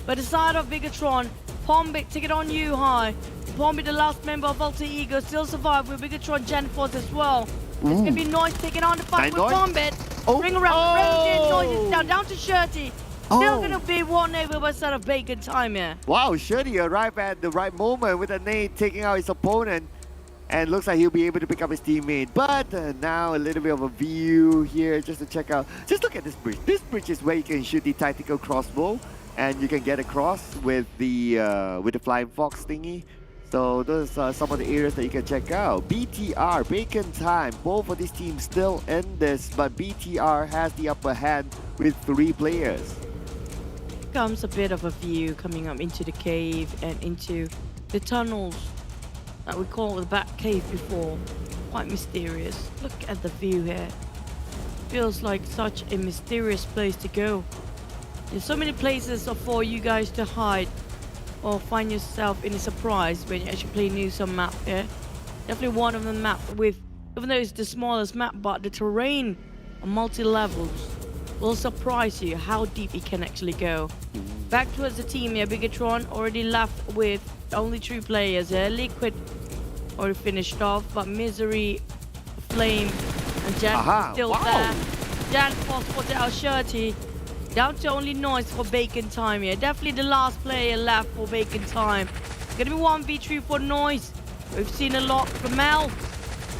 But the side of Bigatron, Pombit take it on you high. Pombit, the last member of Alter Ego, still survive with Bigatron Gen Force as well. It's gonna be Noise taking on the fight with Pombit. Ring around, Noise is down to Shirty. Still gonna be 1 over by side of Bacon time here. Wow, Shirty arrived at the right moment with a nade taking out his opponent. And looks like he'll be able to pick up his teammate. But now a little bit of a view here just to check out. Just look at this bridge. This bridge is where you can shoot the tactical crossbow. And you can get across with the flying fox thingy. So those are some of the areas that you can check out. BTR, Bacon time. Both of these teams still in this, but BTR has the upper hand with 3 players. Comes a bit of a view coming up into the cave and into the tunnels that we call the back cave before. Quite mysterious. Look at the view here. Feels like such a mysterious place to go. There's so many places for you guys to hide or find yourself in a surprise when you actually play Nusa map here. Definitely one of the map with, even though it's the smallest map, but the terrain on multi-levels will surprise you how deep it can actually go. Back towards the team here, Bigatron already left with only 3 players here. Liquid already finished off, but Misery, Flame, and Jan still there. Jan Foss put out Shirty. Down to only Noise for Bacon Time here. Definitely the last player left for Bacon Time. Gonna be 1v3 for Noise. We've seen a lot from Mel.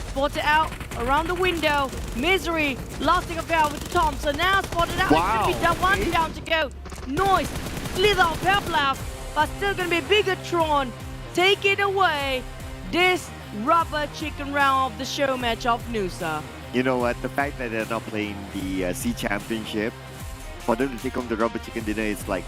Spotted out around the window. Misery, lasting affair with the Thompson. Now spotted out. Wow. It's gonna be one down to go. Noise, slither off help left, but still gonna be Bigatron. Take it away. This rubber chicken round of the show match of Nusa. You know what? The fact that they're not playing the SEA Championship, for them to take home the rubber chicken dinner, is like,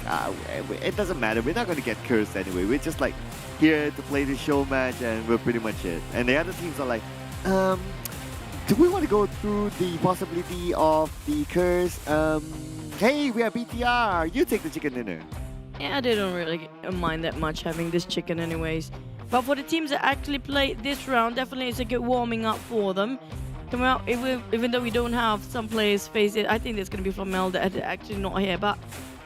it doesn't matter. We're not going to get cursed anyway. We're just like here to play the show match, and we're pretty much it. And the other teams are like, do we want to go through the possibility of the curse? Hey, we are BTR. You take the chicken dinner. Yeah, they don't really mind that much having this chicken anyways. But for the teams that actually play this round, definitely it's a good warming up for them. Coming out, even though we don't have some players face it, I think there's going to be Flamel that are actually not here. But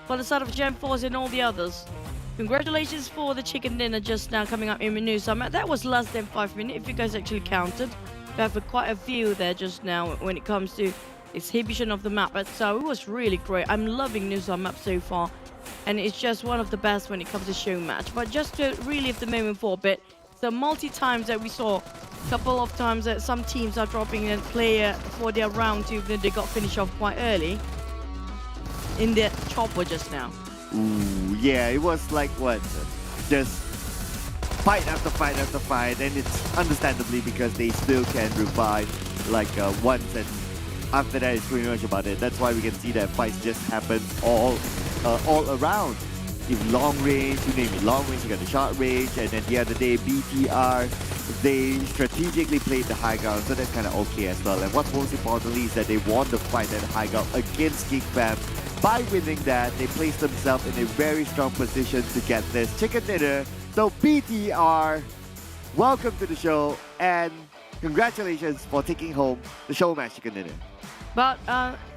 for the side of Gem Force and all the others, congratulations for the chicken dinner just now coming up in the news. That was less than 5 minutes if you guys actually counted. We have quite a few there just now when it comes to exhibition of the map. But so it was really great. I'm loving Nusa map so far. And it's just one of the best when it comes to show match. But just to relive the moment for a bit, the multi-times that we saw, a couple of times that some teams are dropping a player for their round two, then they got finished off quite early in their chopper just now. Ooh, yeah, it was like what? Just fight after fight after fight, and it's understandably because they still can revive like once, and after that it's pretty much about it. That's why we can see that fights just happen all around. If long range, you name it, long range, you got the short range, and then the other day, BTR, they strategically played the high ground, so that's kind of okay as well. And what's most importantly is that they won the fight at the high ground against Geek Fam. By winning that, they placed themselves in a very strong position to get this chicken dinner. So BTR, welcome to the show, and congratulations for taking home the show match chicken dinner. But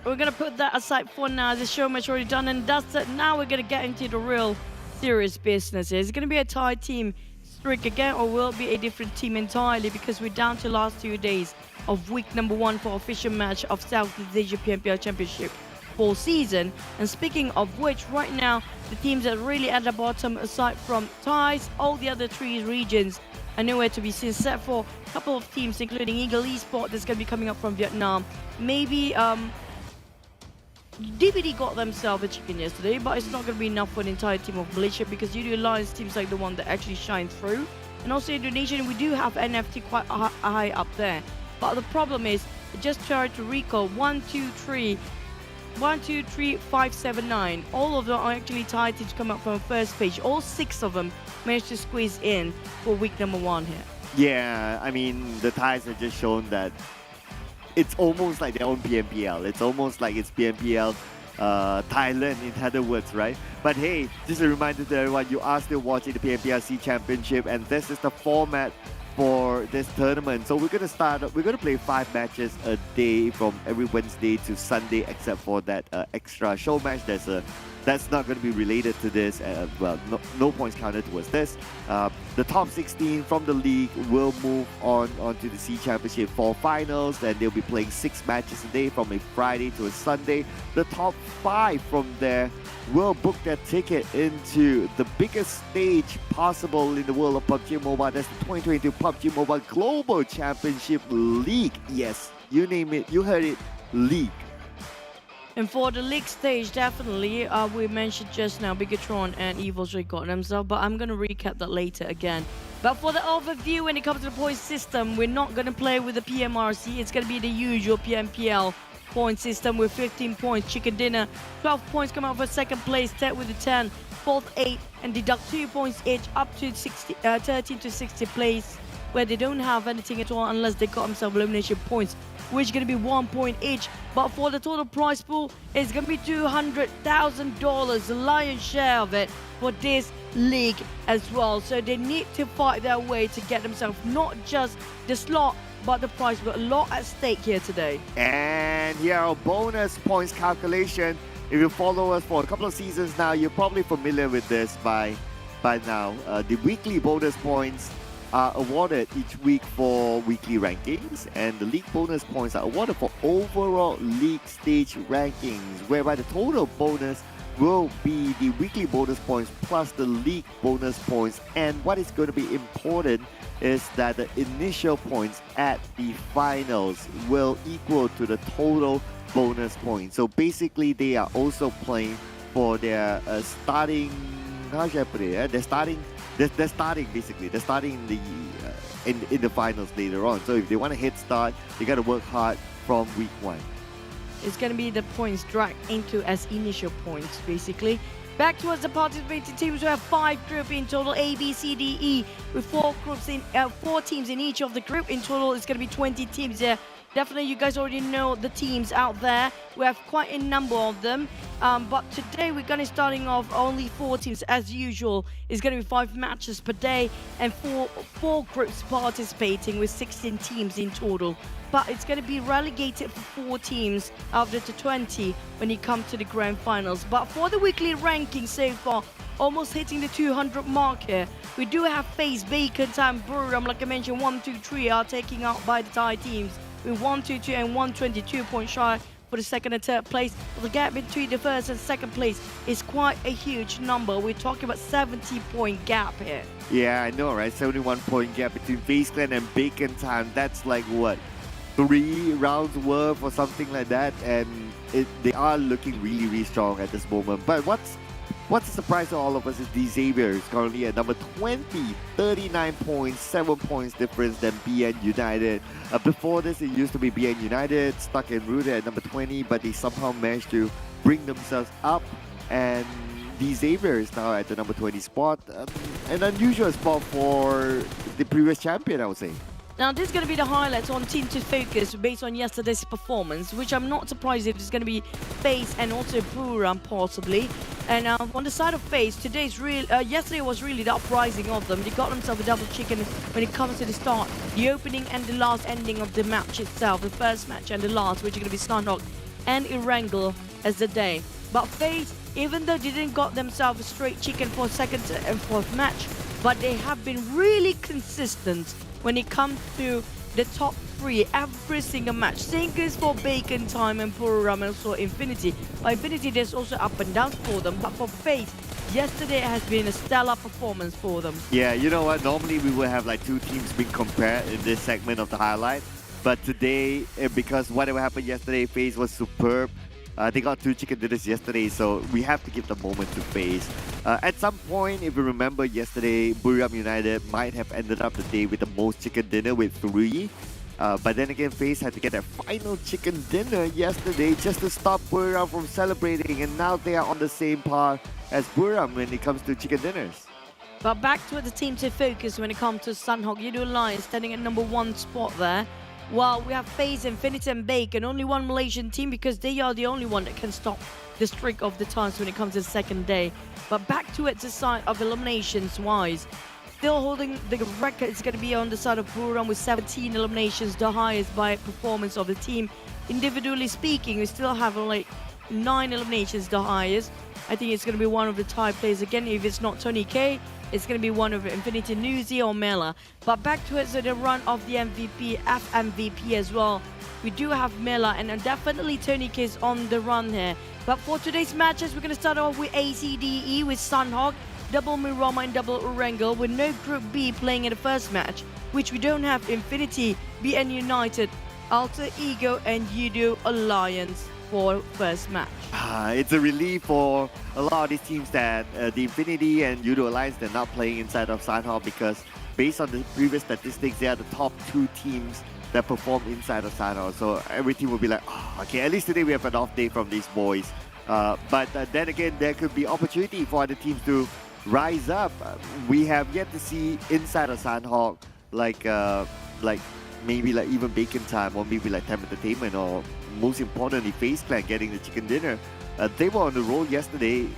we're going to put that aside for now. The show match already done and dusted. Now we're going to get into the real serious business. Is it going to be a tie team streak again, or will it be a different team entirely? Because we're down to the last 2 days of week number 1 for official match of Southeast Asia PMPL Championship Fall season. And speaking of which, right now, the teams that are really at the bottom, aside from ties, all the other 3 regions are nowhere to be seen, except for a couple of teams, including Ego Esports, that's going to be coming up from Vietnam. Maybe DVD got themselves a chicken yesterday, but it's not going to be enough for the entire team of Malaysia, because Yoodo Alliance seems like the one that actually shines through. And also Indonesia, we do have NFT quite high up there. But the problem is, just try to recall 1, 2, 3, 5, 7, 9. All of them are actually tied to come up from first page. All 6 of them managed to squeeze in for week number 1 here. Yeah, I mean, the ties have just shown that it's almost like their own PMPL. It's almost like it's PMPL Thailand, in other words, right? But hey, just a reminder to everyone, you are still watching the PMPL SEA Championship, and this is the format for this tournament. So we're going to play 5 matches a day from every Wednesday to Sunday, except for that extra show match. That's not going to be related to this. Well, no points counted towards this. The top 16 from the league will move on to the SEA Championship Fall finals, and they'll be playing 6 matches a day from a Friday to a Sunday. The top 5 from there will book their ticket into the biggest stage possible in the world of PUBG Mobile. That's the 2022 PUBG Mobile Global Championship League. Yes, you name it, you heard it, league. And for the league stage, definitely, we mentioned just now, Bigatron and Evil's got themselves, but I'm going to recap that later again. But for the overview, when it comes to the point system, we're not going to play with the PMRC. It's going to be the usual PMPL point system with 15 points, chicken dinner, 12 points come out for second place, third with the 10, fourth 8, and deduct 2 points each up to 13 to 60 place, where they don't have anything at all unless they got themselves elimination points, which is going to be 1 point each. But for the total prize pool, it's going to be $200,000, the lion's share of it for this league as well. So they need to fight their way to get themselves not just the slot, but the prize. We've got a lot at stake here today. And here are our bonus points calculation. If you follow us for a couple of seasons now, you're probably familiar with this by now. The weekly bonus points are awarded each week for weekly rankings, and the league bonus points are awarded for overall league stage rankings, whereby the total bonus will be the weekly bonus points plus the league bonus points. And what is going to be important is that the initial points at the finals will equal to the total bonus points. So basically, they are also playing for their starting. How should I put it? They're starting. They're starting basically. They're starting in the finals later on. So if they want a head start, they got to work hard from week 1. It's going to be the points dragged into as initial points, basically. Back towards the participating teams, we have 5 groups in total, A, B, C, D, E, with 4 teams in each of the group. In total, it's going to be 20 teams there. Definitely, you guys already know the teams out there. We have quite a number of them. But today, we're going to be starting off only 4 teams as usual. It's going to be 5 matches per day and 4 groups participating with 16 teams in total. But it's going to be relegated for 4 teams out of the 20 when you come to the grand finals. But for the weekly ranking so far, almost hitting the 200 mark here. We do have FaZe, Bacon Time, Buriram, like I mentioned, 1, 2, 3 are taking out by the Thai teams with 122 and 122 points shy for the second and third place. But the gap between the first and second place is quite a huge number. We're talking about 70-point gap here. Yeah, I know, right? 71-point gap between FaZe Clan and Bacon Time. That's like what? 3 rounds worth or something like that, and they are looking really, really strong at this moment. But what's a surprise to all of us is the Xavier is currently at number 20, 39 points, 7 points difference than BN United. Before this, it used to be BN United, stuck and rooted at number 20, but they somehow managed to bring themselves up, and the Xavier is now at the number 20 spot. An unusual spot for the previous champion, I would say. Now, this is going to be the highlights on Team to Focus based on yesterday's performance, which I'm not surprised if it's going to be FaZe and also Buriram possibly. And on the side of FaZe, yesterday was really the uprising of them. They got themselves a double chicken when it comes to the start, the opening and the last ending of the match itself, the first match and the last, which are going to be ShineLikeDiamond and Erangel as the day. But FaZe, even though they didn't got themselves a straight chicken for second and fourth match, but they have been really consistent when it comes to the top 3 every single match. Same goes for Bacon Time and Buriram and also Infinity. But Infinity, there's also up and downs for them. But for FaZe, yesterday has been a stellar performance for them. Yeah, you know what? Normally we would have like 2 teams being compared in this segment of the highlight. But today, because whatever happened yesterday, FaZe was superb. They got 2 chicken dinners yesterday, so we have to give the moment to FaZe. At some point, if you remember yesterday, Buriram United might have ended up the day with the most chicken dinner with 3. But then again, FaZe had to get their final chicken dinner yesterday just to stop Buriram from celebrating, and now they are on the same par as Buriram when it comes to chicken dinners. But back to the Team to Focus when it comes to Sunhawk, Yoodo Alliance standing at number 1 spot there. While we have FaZe, Infinity and Bacon, only 1 Malaysian team because they are the only one that can stop the streak of the times when it comes to the second day. But back to the side of eliminations wise, still holding the record is going to be on the side of Buriram with 17 eliminations, the highest by performance of the team. Individually speaking, we still have like 9 eliminations, the highest. I think it's going to be one of the Thai players again. If it's not Tony K, it's going to be one of Infinity, Nusa or Mela. But back to the run of the MVP, FMVP as well. We do have Mela and definitely Tony K is on the run here. But for today's matches, we're going to start off with ACDE with Sunhawk, double Mirama and double Erangel, with no Group B playing in the first match, which we don't have Infinity, BN United, Alter Ego and Yoodo Alliance for first match. It's a relief for a lot of these teams that the Infinity and Yoodo Alliance, they're not playing inside of Sunhawk, because based on the previous statistics, they are the top 2 teams that perform inside of Sunhawk. So every team will be like, oh, okay, at least today we have an off day from these boys. But then again, there could be opportunity for other teams to rise up. We have yet to see inside of Sunhawk like maybe like even Bacon Time, or maybe like TEM Entertainment, or most importantly FaZe Clan getting the chicken dinner. They were on the roll yesterday.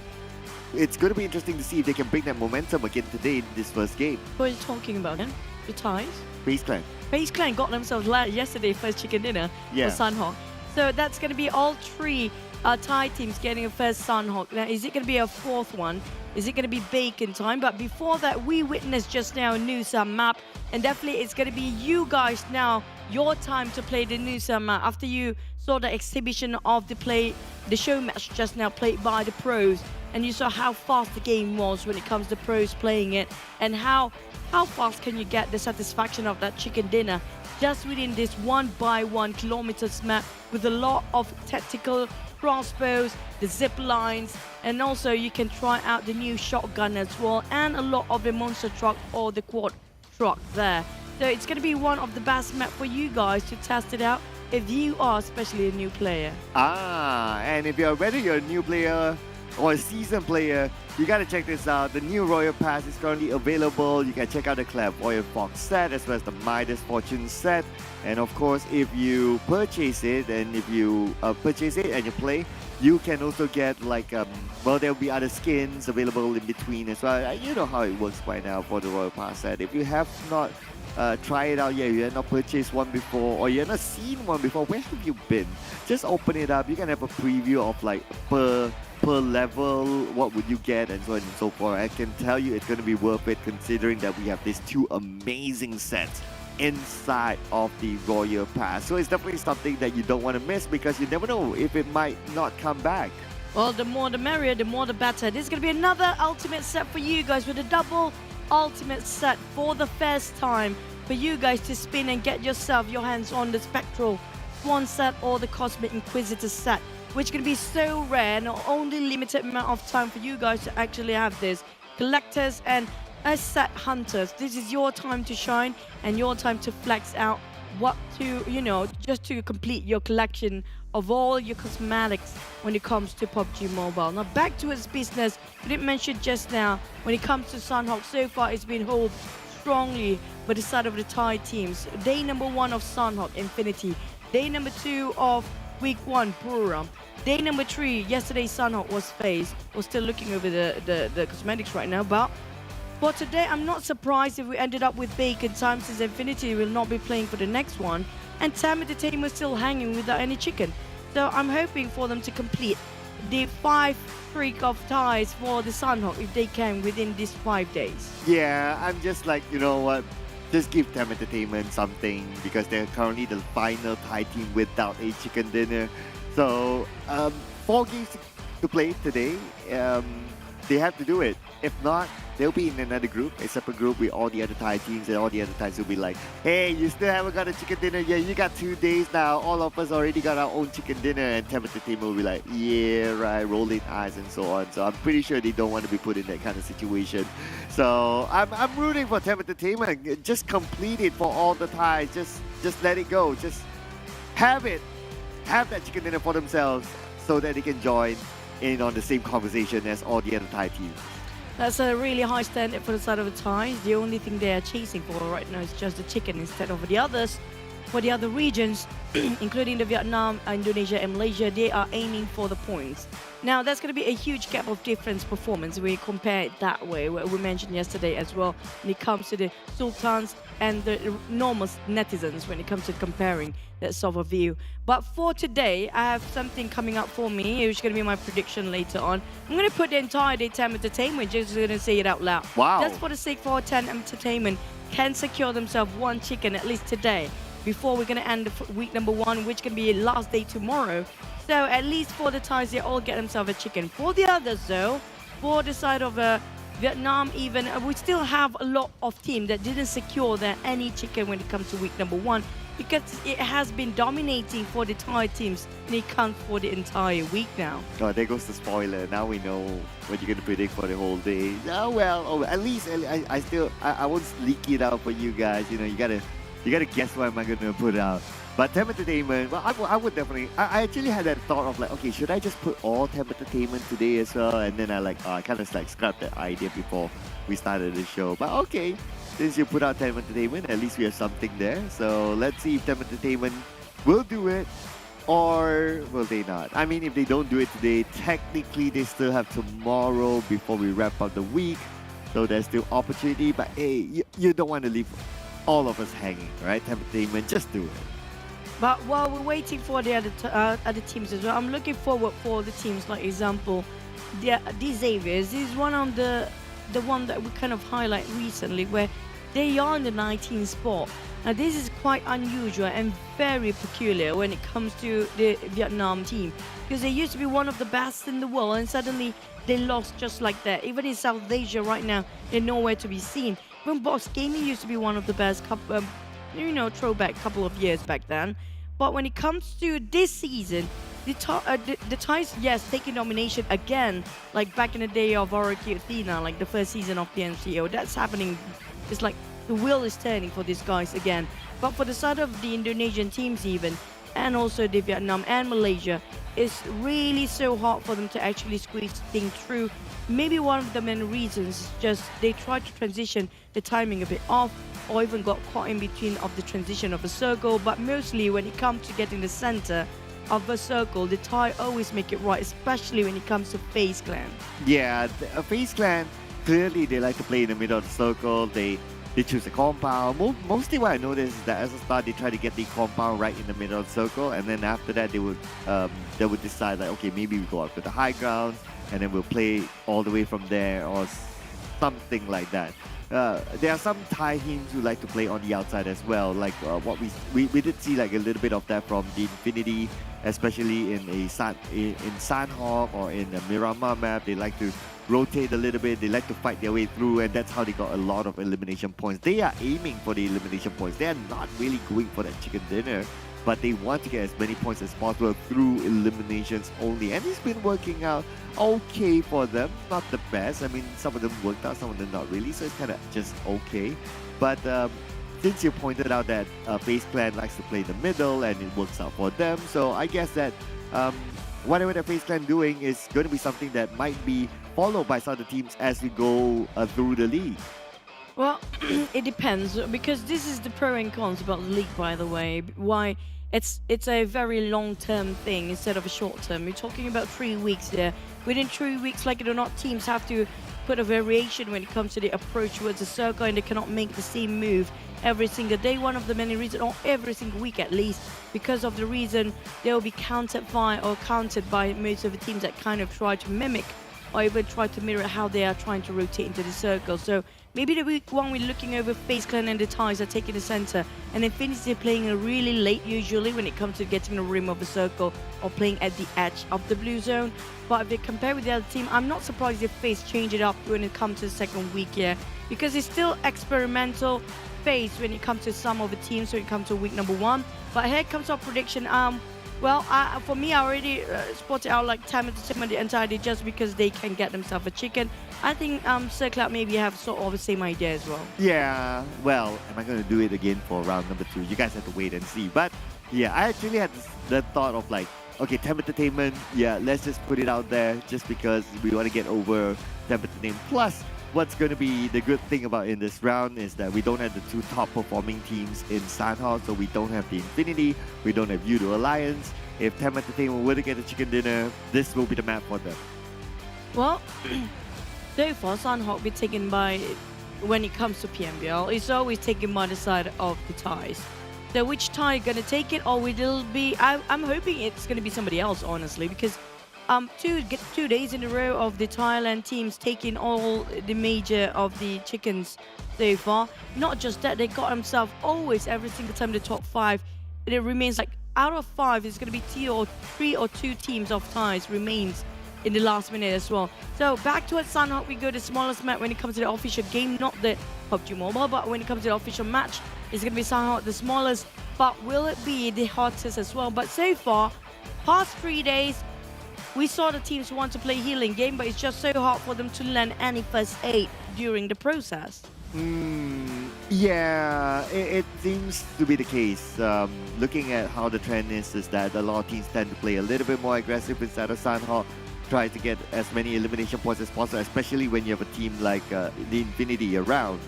It's going to be interesting to see if they can bring that momentum again today in this first game. What are you talking about then? The Thais? FaZe Clan. FaZe Clan got themselves yesterday first chicken dinner for Sunhawk. So that's going to be all 3 Thai teams getting a first Sunhawk. Now, is it going to be a fourth one? Is it going to be Bacon time? But before that, we witnessed just now a Nusa map. And definitely it's going to be you guys now, your time to play the Nusa map. After you saw the exhibition of the show match just now played by the pros. And you saw how fast the game was when it comes to pros playing it. And how fast can you get the satisfaction of that chicken dinner just within this 1x1 kilometers map with a lot of tactical crossbows, the zip lines, and also you can try out the new shotgun as well, and a lot of the monster truck or the quad truck there. So it's going to be one of the best map for you guys to test it out if you are especially a new player. And if whether you're a new player or a seasoned player, you gotta check this out. The new Royal Pass is currently available. You can check out the Clairvoyant Fox set as well as the Midas Fortune set. And of course, if you purchase it and if you and you play, you can also get like well, there'll be other skins available in between as well. You know how it works by now for the Royal Pass set. If you have not tried it out yet, you have not purchased one before, or you have not seen one before, where have you been? Just open it up. You can have a preview of like per level, what would you get, and so on and so forth. I can tell you it's going to be worth it considering that we have these two amazing sets inside of the Royal Pass. So it's definitely something that you don't want to miss because you never know if it might not come back. Well, the more the merrier, the more the better. This is going to be another ultimate set for you guys with a double ultimate set for the first time for you guys to spin and get your hands on the Spectral Swan set or the Cosmic Inquisitor set, which is going to be so rare, not only limited amount of time for you guys to actually have this. Collectors and set hunters, this is your time to shine and your time to flex out what to, just to complete your collection of all your cosmetics when it comes to PUBG Mobile. Now back to its business, we didn't mention just now, when it comes to Sunhawk, so far it's been held strongly by the side of the Thai teams. Day number 1 of Sunhawk, Infinity. Day number 2 of Week 1, Buriram. Day number 3, yesterday Sunhawk was FaZe. We're still looking over the cosmetics right now, but for today, I'm not surprised if we ended up with Bacon time, since Infinity will not be playing for the next one, and TEM Entertainment is still hanging without any chicken. So I'm hoping for them to complete the 5 streak of ties for the Sunhawk if they can within these 5 days. Yeah, I'm just like, you know what? Just give TEM Entertainment something because they're currently the final Thai team without a chicken dinner. So 4 games to play today. They have to do it. If not, they'll be in another group, a separate group with all the other Thai teams, and all the other Thais will be like, hey, you still haven't got a chicken dinner yet. You got 2 days now. All of us already got our own chicken dinner. And TEM Entertainment will be like, yeah, right, rolling eyes and so on. So I'm pretty sure they don't want to be put in that kind of situation. So I'm rooting for TEM Entertainment. Just complete it for all the Thais. Just let it go. Just have it. Have that chicken dinner for themselves so that they can join in on the same conversation as all the other Thai teams. That's a really high standard for the side of the Thais. The only thing they are chasing for right now is just the chicken instead of the others. For the other regions, including the Vietnam, Indonesia and Malaysia, they are aiming for the points. Now, that's going to be a huge gap of difference performance when you compare it that way, what we mentioned yesterday as well, when it comes to the Sultans and the normal netizens when it comes to comparing that sort of view. But for today, I have something coming up for me, which is going to be my prediction later on. I'm going to put the entire day TEM Entertainment, just going to say it out loud. Wow. Just for the sake for TEM Entertainment can secure themselves 1 chicken at least today, before we're going to end week number 1, which can be last day tomorrow. So at least for the Thais, they all get themselves a chicken. For the others though, for the side of Vietnam even, we still have a lot of teams that didn't secure any chicken when it comes to week number 1, because it has been dominating for the Thai teams and it counts for the entire week now. Oh, there goes the spoiler. Now we know what you're going to predict for the whole day. Oh, well, at least I won't leak it out for you guys. You know, you gotta guess what am I going to put out. But TEM Entertainment, well, I would definitely, I actually had that thought of like, okay, should I just put all TEM Entertainment today as well? And then I kind of like scrapped that idea before we started the show. But okay, since you put out TEM Entertainment, at least we have something there. So let's see if TEM Entertainment will do it or will they not. I mean, if they don't do it today, technically they still have tomorrow before we wrap up the week. So there's still opportunity, but hey, you don't want to leave all of us hanging, right? TEM Entertainment, just do it. But while we're waiting for the other teams as well, I'm looking forward for the teams like example, the Xavier's is one of the one that we kind of highlight recently where they are in the 19th spot. Now this is quite unusual and very peculiar when it comes to the Vietnam team because they used to be one of the best in the world and suddenly they lost just like that. Even in South Asia right now, they're nowhere to be seen. Even Box Gaming used to be one of the best, throwback couple of years back then. But when it comes to this season, the Thais, yes, taking nomination again, like back in the day of Oroki Athena, like the first season of PMCO. That's happening. It's like the wheel is turning for these guys again. But for the side of the Indonesian teams even, and also the Vietnam and Malaysia, it's really so hard for them to actually squeeze things through. Maybe one of the main reasons is just they tried to transition the timing a bit off, or even got caught in between of the transition of a circle. But mostly when it comes to getting the center of a circle, the Thai always make it right, especially when it comes to FaZe Clan. Yeah, FaZe Clan, clearly they like to play in the middle of the circle. They choose a compound. Mostly what I noticed is that as a start, they try to get the compound right in the middle of the circle, and then after that, they would decide like, okay, maybe we go up to the high ground, and then we'll play all the way from there, or something like that. There are some Thai teams who like to play on the outside as well, like what we did see like a little bit of that from the Infinity, especially in Sandhawk or in the Miramar map. They like to rotate a little bit, they like to fight their way through, and that's how they got a lot of elimination points. They are aiming for the elimination points. They are not really going for that chicken dinner, but they want to get as many points as possible through eliminations only. And it's been working out okay for them. Not the best. I mean, some of them worked out, some of them not really, so it's kind of just okay. But since you pointed out that FaZe Clan likes to play the middle and it works out for them, so I guess that whatever the FaZe Clan doing is going to be something that might be followed by some other teams as we go through the league. Well, it depends, because this is the pro and cons about the league, by the way. Why it's a very long-term thing instead of a short-term. We're talking about 3 weeks there. Within 3 weeks, like it or not, teams have to put a variation when it comes to the approach towards the circle, and they cannot make the same move every single day. One of the many reasons, or every single week at least, because of the reason they will be countered by most of the teams that kind of try to mimic or even try to mirror how they are trying to rotate into the circle. So maybe the week one we're looking over FaZe Clan and the Thais are taking the center, and Infinity are playing really late usually when it comes to getting the rim of a circle or playing at the edge of the blue zone. But if they compare with the other team, I'm not surprised if FaZe change it up when it comes to the second week here, because it's still experimental phase when it comes to some of the teams when it comes to week number 1. But here comes our prediction. For me, I already spotted out like TEM Entertainment the entire day just because they can get themselves a chicken. I think Circloud maybe have sort of the same idea as well. Yeah, well, am I going to do it again for round number 2? You guys have to wait and see. But yeah, I actually had the thought of like, okay, TEM Entertainment, yeah, let's just put it out there just because we want to get over TEM Entertainment. Plus, what's going to be the good thing about in this round is that we don't have the 2 top performing teams in Sandhawk, so we don't have the Infinity, we don't have Yoodo Alliance. If TEM Entertainment were to get a chicken dinner, this will be the map for them. Well, so far Sandhawk be taken by, when it comes to PMPL, it's always taken by the side of the Thais. So which Thai gonna take it, or will it be, I'm hoping it's gonna be somebody else, honestly, because 2 days in a row of the Thailand teams taking all the major of the chickens so far. Not just that, they got themselves always every single time the top 5. It remains like out of 5, it's going to be 3 or 2 teams of Thais remains in the last minute as well. So back towards Sandhawk, we go the smallest map when it comes to the official game, not the PUBG Mobile, but when it comes to the official match, it's going to be Sandhawk the smallest. But will it be the hottest as well? But so far, past 3 days, we saw the teams want to play healing game, but it's just so hard for them to learn any first aid during the process. Yeah, it seems to be the case. Looking at how the trend is that a lot of teams tend to play a little bit more aggressive instead of Sandhawk, try to get as many elimination points as possible, especially when you have a team like the Infinity around.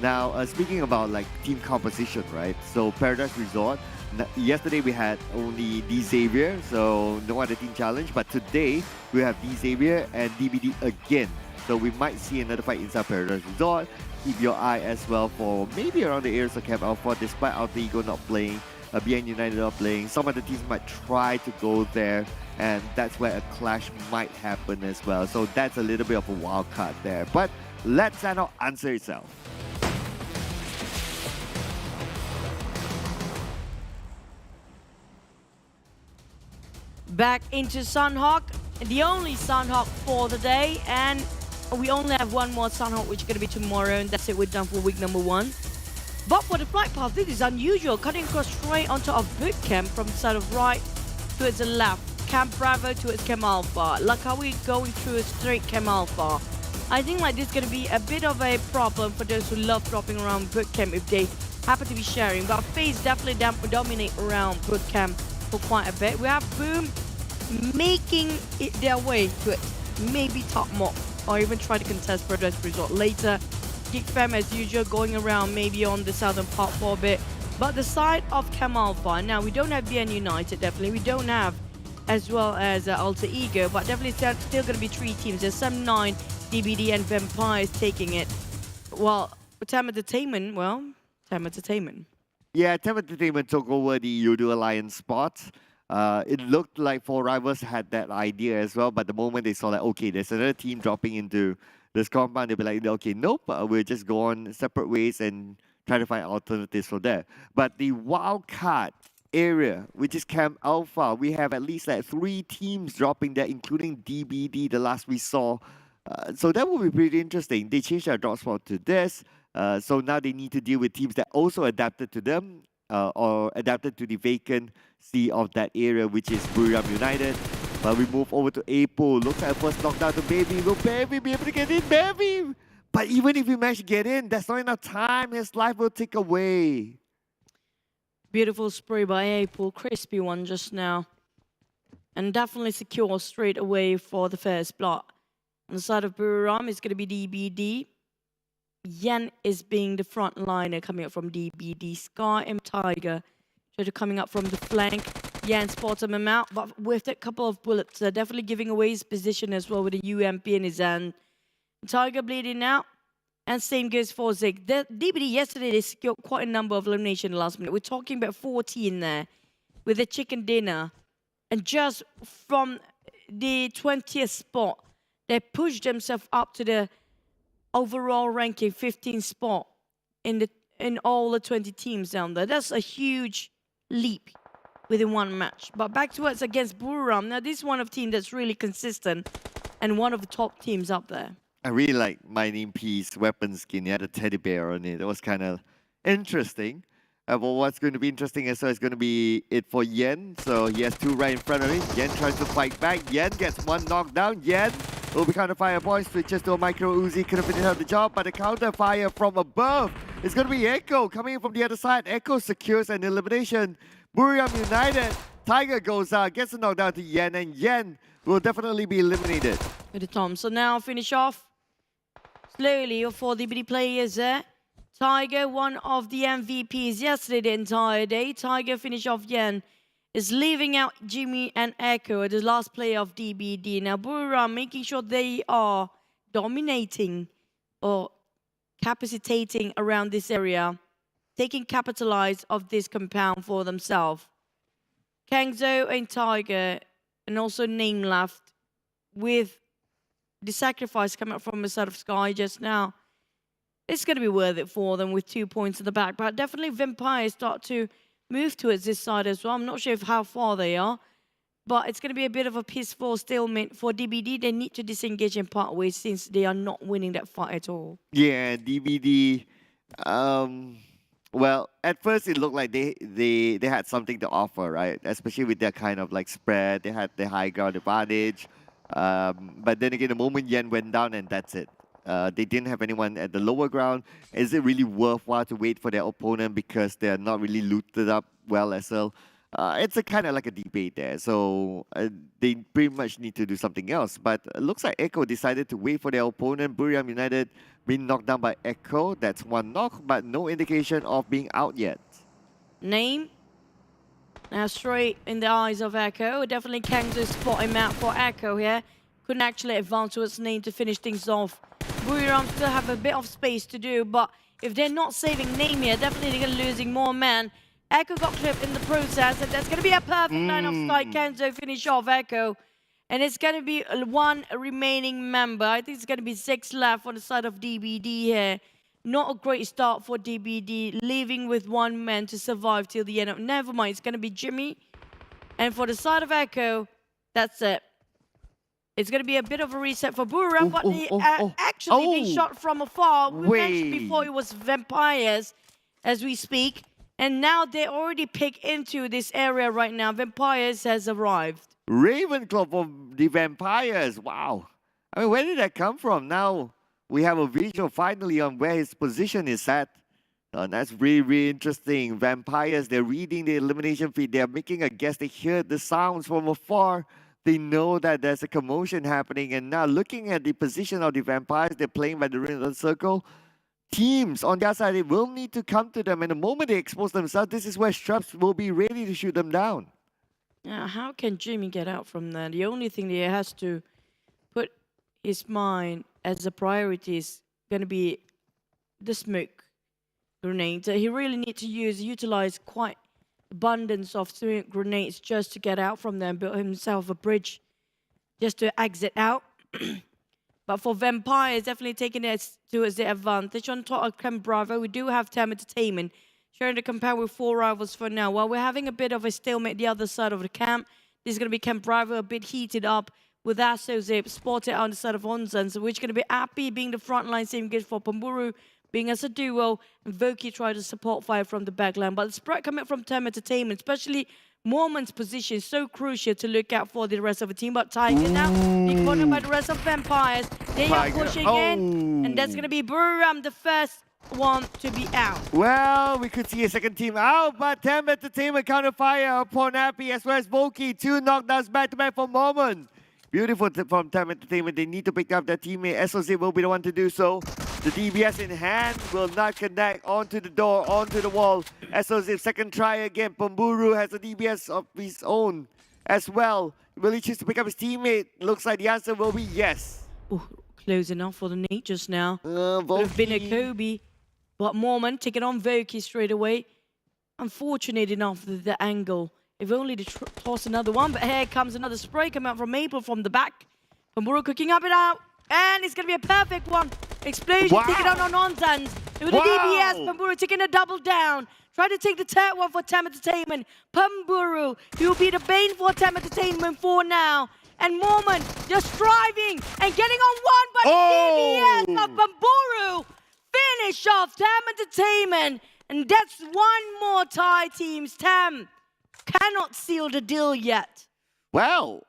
Now, speaking about like team composition, right? So Paradise Resort, yesterday we had only D Xavier, so no other team challenge, but today we have D Xavier and DBD again. So we might see another fight inside Paradise Resort. Keep your eye as well for maybe around the areas of Camp Alpha, despite Alter Ego not playing. BN United are playing. Some of the teams might try to go there, and that's where a clash might happen as well. So that's a little bit of a wild card there. But let Sanhok answer itself. Back into Sanhok, the only Sanhok for the day, and we only have one more Sanhok, which is going to be tomorrow, and that's it. We're done for week number 1. But for the flight path, this is unusual, cutting across straight onto our boot camp from the side of right towards the left. Camp Bravo towards Camp Alpha. Like how we're going through a straight Camp Alpha. I think like this is going to be a bit of a problem for those who love dropping around boot camp if they happen to be sharing. But FaZe definitely dominate around boot camp for quite a bit. We have Boom making it their way to it. Maybe top mock or even try to contest for this result later. Geek Fam as usual going around maybe on the southern part for a bit. But the side of Camp Alpha, now we don't have BN United definitely. We don't have as well as Alter Ego, but definitely still going to be 3 teams. There's some 9, DBD and Vampires taking it. Well, TEM Entertainment, TEM Entertainment. Yeah, TEM Entertainment took over the Yoodo Alliance spot. It looked like 4 Rivals had that idea as well, but the moment they saw like, okay, there's another team dropping into this compound, they'll be like, okay, nope, we'll just go on separate ways and try to find alternatives for that. But the wildcard area, which is Camp Alpha, we have at least like 3 teams dropping there, including DBD, the last we saw. So that will be pretty interesting. They changed their drop spot to this, so now they need to deal with teams that also adapted to them, or adapted to the vacancy of that area, which is Buriram United. But we move over to Apo. Looks like a first knockdown to Baby. Will Baby be able to get in? Baby! But even if he managed to get in, that's not enough time. His life will tick away. Beautiful spray by Apo. Crispy one just now. And definitely secure straight away for the first block. On the side of Buriram, it's going to be DBD. Yen is being the front liner coming up from DBD. Sky and Tiger coming up from the flank. Yen spots him out, but with a couple of bullets, definitely giving away his position as well with the UMP in his hand. Tiger bleeding out, and same goes for Zig. The DBD yesterday, they secured quite a number of elimination last minute. We're talking about 14 there with a chicken dinner. And just from the 20th spot, they pushed themselves up to the overall ranking 15th spot in all the 20 teams down there. That's a huge leap within one match. But back to us against Buriram. Now, this is one of the teams that's really consistent and one of the top teams up there. I really like My Name Peace weapon skin. He had a teddy bear on it. It was kind of interesting. But what's going to be interesting as well is going to be it for Yen. So he has 2 right in front of him. Yen tries to fight back. Yen gets 1 knockdown. Yen will be counter fire, boys. Switches to a micro Uzi. Couldn't finish out the job, but the counter fire from above is going to be Echo coming in from the other side. Echo secures an elimination. Buriram United. Tiger goes out, gets a knockdown to Yen, and Yen will definitely be eliminated. With the Tom. So now finish off slowly for the BD players there. Tiger, one of the MVPs yesterday the entire day. Tiger finish off Yen. Is leaving out Jimmy and Echo, the last player of DBD. Now Buriram making sure they are dominating or capacitating around this area, taking capitalize of this compound for themselves. Kangzo and Tiger, and also Name left with the sacrifice coming up from the side of Sky just now. It's going to be worth it for them with 2 points in the back, but definitely Vampires start to move towards this side as well. I'm not sure how far they are, but it's going to be a bit of a peaceful stalemate for DBD. They need to disengage in part ways since they are not winning that fight at all. Yeah, DBD. Well, at first it looked like they had something to offer, right? Especially with their kind of like spread. They had the high ground advantage. But then again, the moment Yen went down, and that's it. They didn't have anyone at the lower ground. Is it really worthwhile to wait for their opponent because they're not really looted up well as well? It's a kind of like a debate there. So they pretty much need to do something else. But it looks like Echo decided to wait for their opponent. Buriram United being knocked down by Echo. That's 1 knock, but no indication of being out yet. Name. Now straight in the eyes of Echo. Definitely Kangzo spot him out for Echo here. Couldn't actually advance towards Name to finish things off. Buriram still have a bit of space to do, but if they're not saving Name here, definitely they're losing more men Echo got clipped in the process, and that's going to be a perfect line of sight. Kenzo finish off Echo. And it's going to be one remaining member. I think it's going to be 6 left on the side of DBD here. Not a great start for DBD, leaving with 1 man to survive till the end of... Never mind, it's going to be Jimmy. And for the side of Echo, that's it. It's going to be a bit of a reset for Buriram, but they shot from afar. We mentioned before it was Vampires as we speak. And now they already pick into this area right now. Vampires has arrived. Ravenclaw from the Vampires. Wow. I mean, where did that come from? Now we have a visual finally on where his position is at. That's really, really interesting. Vampires, they're reading the elimination feed. They're making a guess. They hear the sounds from afar. They know that there's a commotion happening. And now looking at the position of the Vampires, they're playing by the ring of the circle. Teams on their side, they will need to come to them. And the moment they expose themselves, this is where Straps will be ready to shoot them down. Now, how can Jimmy get out from there? The only thing that he has to put his mind as a priority is going to be the smoke grenades. He really needs to utilize quite abundance of smoke grenades just to get out from there and build himself a bridge just to exit out. But for Vampires, definitely taking it towards the advantage. On top of Camp Bravo, we do have TEM Entertainment trying to compare with 4 rivals for now. While we're having a bit of a stalemate the other side of the camp, this is going to be Camp Bravo a bit heated up with Asozip spotted on the side of Onzan. So we're going to be Appy being the front line, same goes for Pamburu being as a duo, and Voki trying to support fire from the backline. But the spread coming from TEM Entertainment, especially Mormon's position, so crucial to look out for the rest of the team. But Tiger now being cornered by the rest of Vampires. They are pushing in, and that's going to be Buriram, the first one to be out. Well, we could see a second team out, but TEM Entertainment counter fire upon Appy as well as Voki. 2 knockdowns back-to-back for Mormon. Beautiful from TEM Entertainment. They need to pick up their teammate. SOC will be the one to do so. The DBS in hand will not connect onto the door, onto the wall. SOC second try again. Pamburu has a DBS of his own as well. Will he choose to pick up his teammate? Looks like the answer will be yes. Ooh, close enough for the Nate just now. Would have been a Kobe. But Mormon taking on Voki straight away. Unfortunate enough the angle. If only to toss another one, but here comes another spray coming out from Maple from the back. Pamburu cooking up it out, and it's going to be a perfect one. Explosion taking on Onzans. With the DBS, Pamburu taking a double down. Try to take the third one for TEM Entertainment. Pamburu, he will be the bane for TEM Entertainment for now. And Mormon just striving and getting on one, but the DBS of Pamburu finish off TEM Entertainment. And that's one more tie teams. TEM cannot seal the deal yet. Well,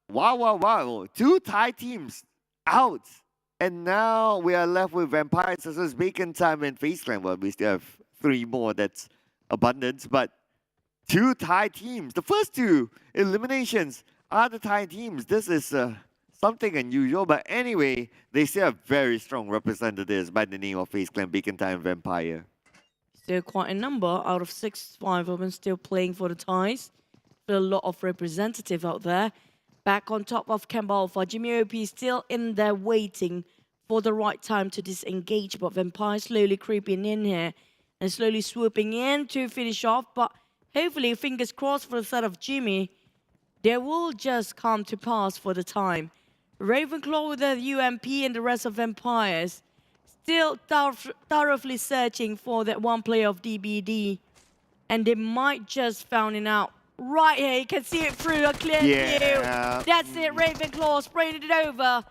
wow. 2 Thai teams out. And now we are left with Vampires as well as Bacon Time and FaZe Clan. Well, we still have 3 more. That's abundance. But 2 Thai teams. The first 2 eliminations are the Thai teams. This is something unusual. But anyway, they still have very strong representatives by the name of FaZe Clan, Bacon Time, and Vampire. Still quite a number out of 6, 5 of them still playing for the Thais. Still a lot of representative out there. Back on top of Camp Alpha, Jimmy OP still in there waiting for the right time to disengage. But Vampire slowly creeping in here and slowly swooping in to finish off. But hopefully, fingers crossed for the side of Jimmy, they will just come to pass for the time. Ravenclaw with the UMP and the rest of Vampires still thoroughly searching for that one player of DBD. And they might just found it out right here. You can see it through a clear view. That's it, Ravenclaw spraying it over.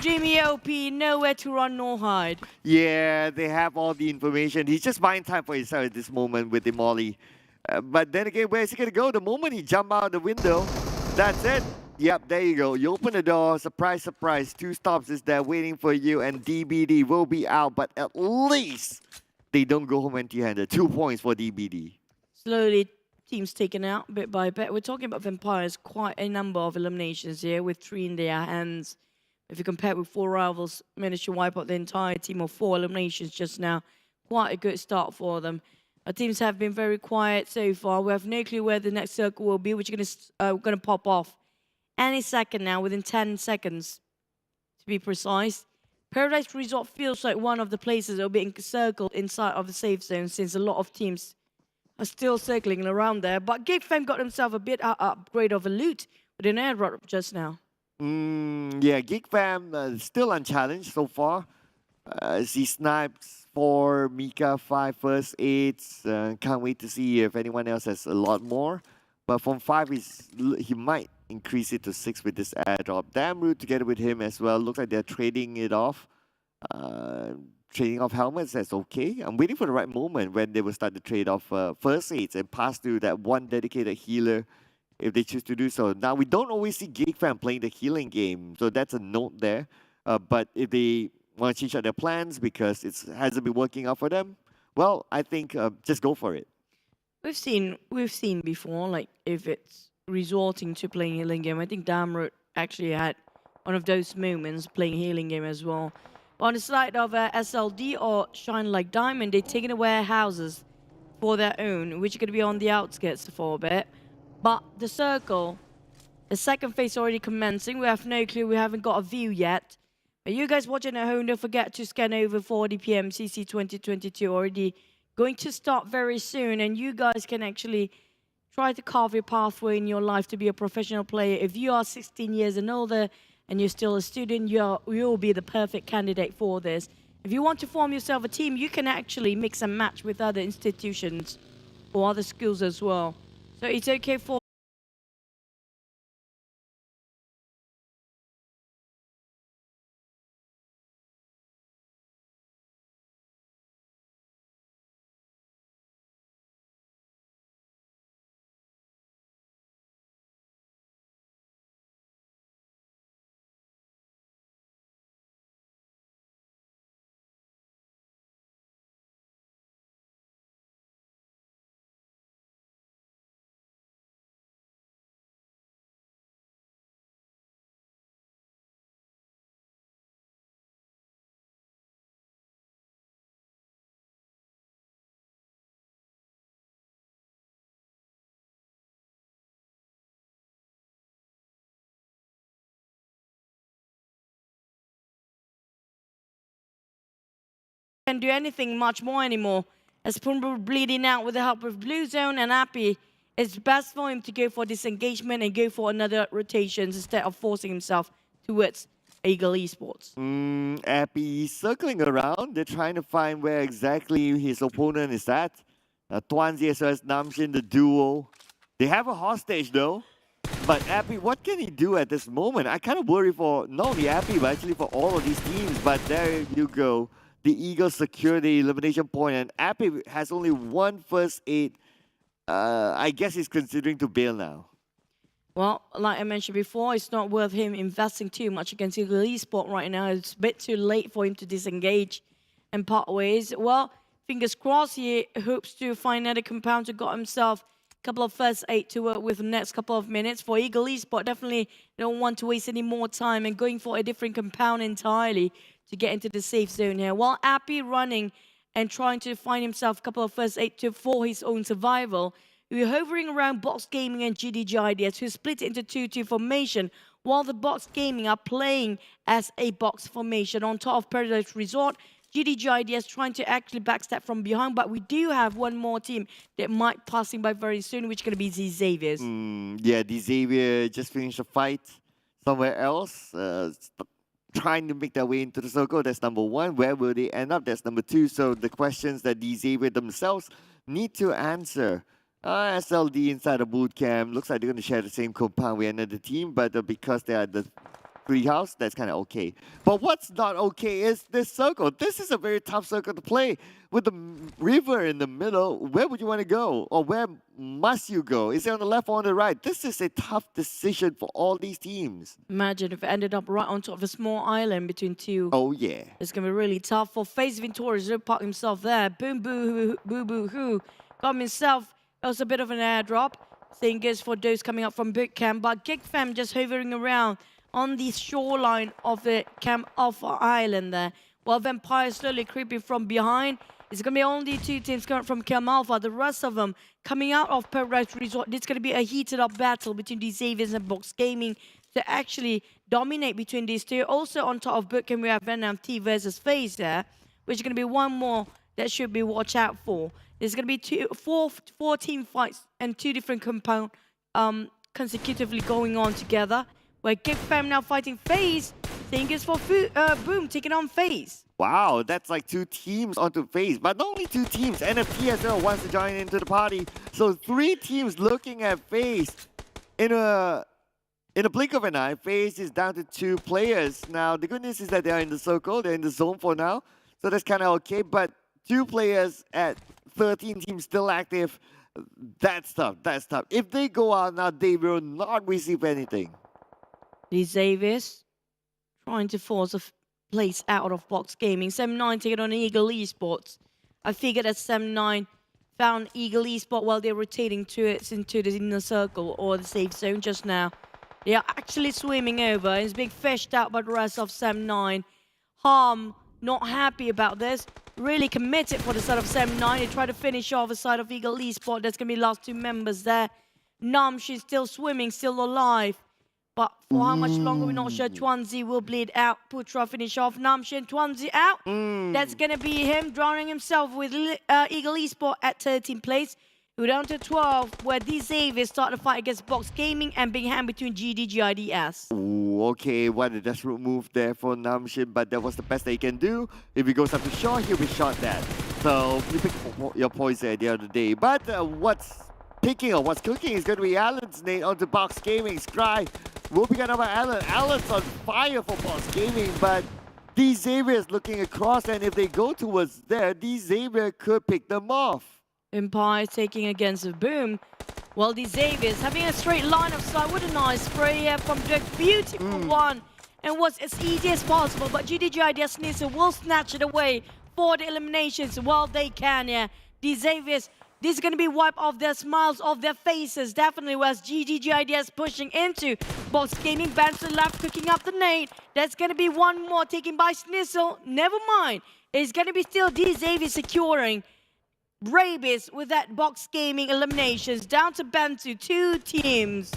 Jimmy OP, nowhere to run nor hide. Yeah, they have all the information. He's just buying time for himself at this moment with the Molly. But then again, where's he going to go? The moment he jump out the window, that's it. Yep, there you go. You open the door, surprise, surprise. 2 stops is there waiting for you, and DBD will be out. But at least they don't go home empty-handed. 2 points for DBD. Slowly, teams taken out bit by bit. We're talking about Vampires, quite a number of eliminations here with 3 in their hands. If you compare it with 4 rivals, managed to wipe out the entire team of 4 eliminations just now. Quite a good start for them. Our teams have been very quiet so far. We have no clue where the next circle will be, which is going to pop off any second now, within 10 seconds, to be precise. Paradise Resort feels like one of the places that will be encircled inside of the safe zone, since a lot of teams are still circling around there. But Geek Fam got himself a bit upgrade of a loot with an airdrop just now. Yeah, Geek Fam still unchallenged so far. He snipes 4, Mika 5 first aids. Can't wait to see if anyone else has a lot more. But from 5, he might increase it to 6 with this airdrop. Damn Rude together with him as well. Looks like they're trading it off. Trading off helmets, that's okay. I'm waiting for the right moment when they will start to trade off first aids and pass to that one dedicated healer if they choose to do so. Now, we don't always see Geek Fam playing the healing game, so that's a note there. But if they want to change out their plans because it hasn't been working out for them, well, I think just go for it. We've seen before, like if it's resorting to playing healing game. I think Damrut actually had one of those moments playing healing game as well. On the side of SLD or ShineLikeDiamond, they're taking the warehouses for their own, which are going to be on the outskirts for a bit. But the circle, the second phase already commencing. We have no clue. We haven't got a view yet. But you guys watching at home, don't forget to scan over for the PMCC 2022 already going to start very soon. And you guys can actually try to carve your pathway in your life to be a professional player. If you are 16 years and older and you're still a student, you'll be the perfect candidate for this. If you want to form yourself a team, you can actually mix and match with other institutions or other schools as well. So it's okay for can do anything much more anymore. As Pumbu bleeding out with the help of Blue Zone and Appy, it's best for him to go for disengagement and go for another rotations instead of forcing himself towards Ego Esports. Appy circling around. They're trying to find where exactly his opponent is at. Twanzi as well as Namshin, the duo. They have a hostage though. But Appy, what can he do at this moment? I kind of worry for not only Appy, but actually for all of these teams. But there you go. The Eagles secure the elimination point, and Appy has only one first aid. I guess he's considering to bail now. Well, like I mentioned before, it's not worth him investing too much against Ego Esports right now. It's a bit too late for him to disengage and part ways. Well, fingers crossed, he hopes to find another compound to got himself a couple of first aid to work with the next couple of minutes. For Ego Esports, definitely don't want to waste any more time and going for a different compound entirely to get into the safe zone here. While Appy running and trying to find himself a couple of first aid for his own survival, we're hovering around Box Gaming and GIDS, who split into 2-2 formation, while the Box Gaming are playing as a box formation. On top of Paradise Resort, GIDS trying to actually backstep from behind, but we do have one more team that might passing by very soon, which is going to be the Xaviers. Yeah, the Xavier just finished a fight somewhere else. Trying to make their way into the circle, that's number one. Where will they end up? That's number two. So the questions that the Xavier themselves need to answer. SLD inside the boot camp. Looks like they're going to share the same compound with another team, but because they are the free house, that's kind of okay. But what's not okay is this circle. This is a very tough circle to play. With the river in the middle, where would you want to go? Or where must you go? Is it on the left or on the right? This is a tough decision for all these teams. Imagine if it ended up right on top of a small island between two. Oh, yeah. It's going to be really tough for FaZe Ventura to park himself there. Boom, boo, boo, boo, hoo. Got himself. It was a bit of an airdrop. Same goes for those coming up from boot camp. But Geek Fam just hovering around on the shoreline of the Camp Alpha Island there. While Vampire slowly creeping from behind. It's going to be only two teams coming from Camp Alpha. The rest of them coming out of Paradise Resort. It's going to be a heated up battle between the Xaviers and Box Gaming to actually dominate between these two. Also on top of bootcamp, we have NFT versus FaZe there, which is going to be one more that should be watched out for. There's going to be four team fights and 2 different compound consecutively going on together. Where Geek Fam now fighting FaZe. Same goes for Boom taking on FaZe. Wow, that's like 2 teams onto FaZe. But not only 2 teams, NFT as well wants to join into the party. So 3 teams looking at FaZe. In a blink of an eye, FaZe is down to 2 players. Now, the good news is that they are in the circle. They're in the zone for now. So that's kind of okay. But 2 players at 13 teams still active. That's tough. That's tough. If they go out now, they will not receive anything. Xaviers trying to force a place out of box gaming. Sem9 taking on Ego Esports. I figured that Sem9 found Ego Esports while they're rotating into the inner circle or the safe zone just now. They are actually swimming over. It's being fished out by the rest of Sem9. Harm not happy about this. Really committed for the side of Sem9. They try to finish off the side of Ego Esports. There's going to be last 2 members there. Nam, she's still swimming, still alive. But for how much longer, we're not sure. Twanzi will bleed out. Putra finish off. Namshin, Twanzi out. That's going to be him drowning himself with Eagle Esports at 13th place. We're down to 12, where these Xaviers start to fight against Box Gaming and being hand between GIDS. Ooh, okay, what a desperate move there for Namshin, but that was the best that he can do. If he goes up to shot, he'll be shot that. So you pick your poison at the end of the day. But what's cooking is going to be Alan's nade onto Box Gaming. Scry will be got by Alan. Alan's on fire for Box Gaming, but these Xaviers looking across, and if they go towards there, these Xavier could pick them off. Empire taking against the Boom. Well, these Xaviers having a straight line of sight with a nice spray here from the beautiful one. And was as easy as possible, but GIDS Nusa will snatch it away for the eliminations while they can here. These Xaviers, this is going to be wipe off their smiles off their faces. Definitely was GIDS pushing into Box Gaming. Bans to the left, cooking up the nade. There's going to be one more taken by Snizzle. Never mind. It's going to be still these Xaviers securing Rabies with that Box Gaming eliminations. Down to Bantu, 2 teams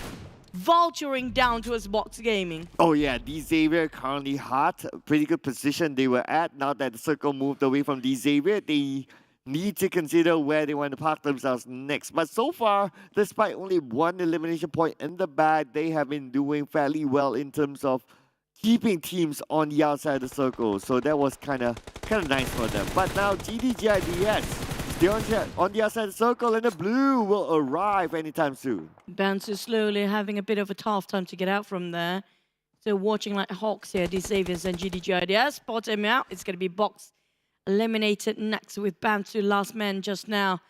vulturing down towards Box Gaming. Oh yeah, these Xavier currently hot. Pretty good position they were at. Now that the circle moved away from these Xavier, they need to consider where they want to park themselves next. But so far, despite only 1 elimination point in the bag, they have been doing fairly well in terms of keeping teams on the outside of the circle. So that was kind of nice for them. But now GIDS, they're on the outside of the circle, and the blue will arrive anytime soon. Bantu slowly having a bit of a tough time to get out from there. So watching like hawks here, these Xaviers and GIDS spot him out. It's going to be Box eliminated next with Bantu last man just now.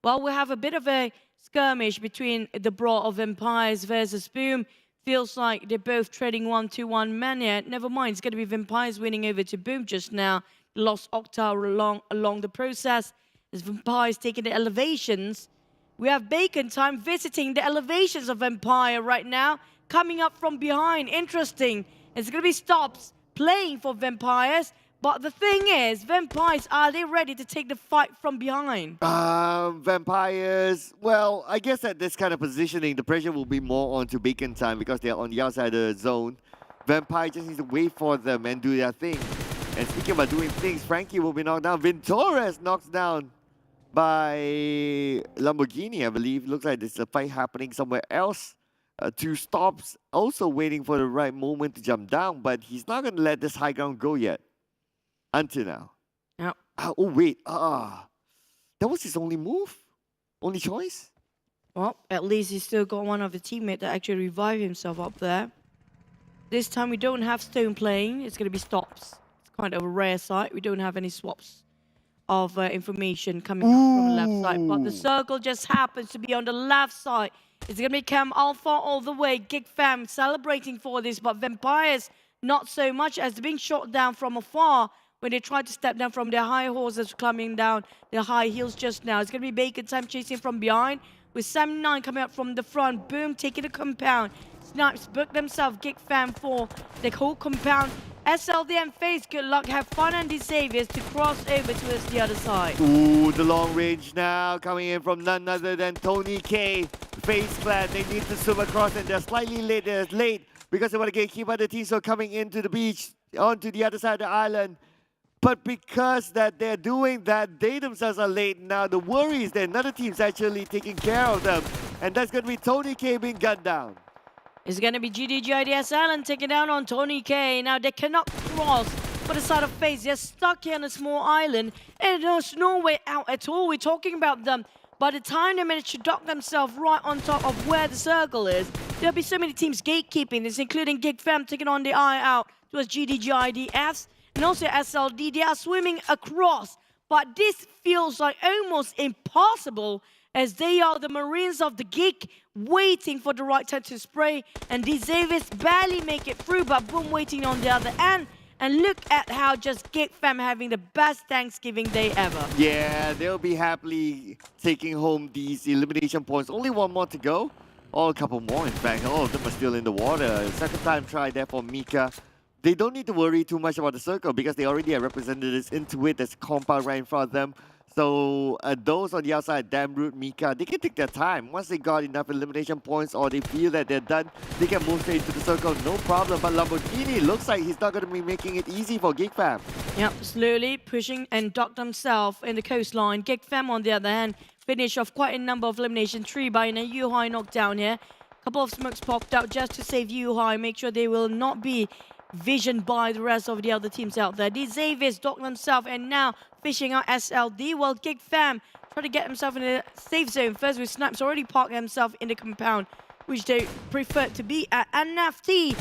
Well, we have a bit of a skirmish between the brawl of Vampires versus Boom. Feels like they're both trading 1-2-1 man here. Never mind, it's going to be Vampires winning over to Boom just now. Lost Octa along the process. As Vampires taking the elevations. We have Bacon Time visiting the elevations of Vampire right now. Coming up from behind. Interesting. It's going to be Stops playing for Vampires. But the thing is, Vampires, are they ready to take the fight from behind? Vampires, well, I guess at this kind of positioning, the pressure will be more onto Bacon Time because they're on the outside of the zone. Vampire just needs to wait for them and do their thing. And speaking about doing things, Frankie will be knocked down. Vintores knocks down by Lamborghini, I believe. Looks like there's a fight happening somewhere else. 2 Stops also waiting for the right moment to jump down, but he's not going to let this high ground go yet. Until now. Yep. Oh, wait. That was his only move? Only choice? Well, at least he's still got one of the teammates that actually revived himself up there. This time we don't have Stone playing. It's going to be Stops. It's kind of a rare sight. We don't have any swaps of information coming up from the left side. But the circle just happens to be on the left side. It's going to be Cam Alpha all the way. Geek Fam celebrating for this, but Vampires not so much as being shot down from afar when they try to step down from their high horses, climbing down their high heels just now. It's going to be Bacon Time chasing from behind with Sam9 coming up from the front. Boom, taking the compound. Snipes book themselves. Geek Fam for the whole compound. SLD and FaZe, good luck, have fun, and these Xaviers to cross over towards the other side. Ooh, the long range now coming in from none other than Tony K. FaZe Clan, they need to swim across, and they're slightly late. They're late because they want to keep other teams. So coming into the beach, onto the other side of the island. But because that they're doing that, they themselves are late now. The worry is that another team's actually taking care of them. And that's going to be Tony K being gunned down. It's going to be GIDS Island taking down on Tony K. Now they cannot cross for the side of FaZe. They're stuck here on a small island and there's no way out at all. We're talking about them. By the time they manage to dock themselves right on top of where the circle is, there'll be so many teams gatekeeping this, including Geek Fam taking on the eye out towards GIDS. And also SLD, they are swimming across. But this feels like almost impossible as they are the Marines of the Geek waiting for the right time to spray. And these Xaviers barely make it through, but Boom waiting on the other end. And look at how just Geek Fam having the best Thanksgiving day ever. Yeah, they'll be happily taking home these elimination points. Only one more to go. Or a couple more, in fact. All of them are still in the water. Second time try there for Mika. They don't need to worry too much about the circle because they already have representatives into it. There's a compound right in front of them. So those on the outside, Damroot, Mika, they can take their time. Once they got enough elimination points or they feel that they're done, they can move straight into the circle, no problem. But Lamborghini looks like he's not going to be making it easy for Geek Fam. Yep, slowly pushing and docked himself in the coastline. Geek Fam, on the other hand, finished off quite a number of elimination. 3 by a Yuhai knockdown here. Couple of smokes popped out just to save Yuhai, make sure they will not be visioned by the rest of the other teams out there. These Xaviers docked themselves and now fishing out SLD. Well, Geek Fam try to get himself in a safe zone first with Snipes already parked himself in the compound, which they prefer to be at. NFT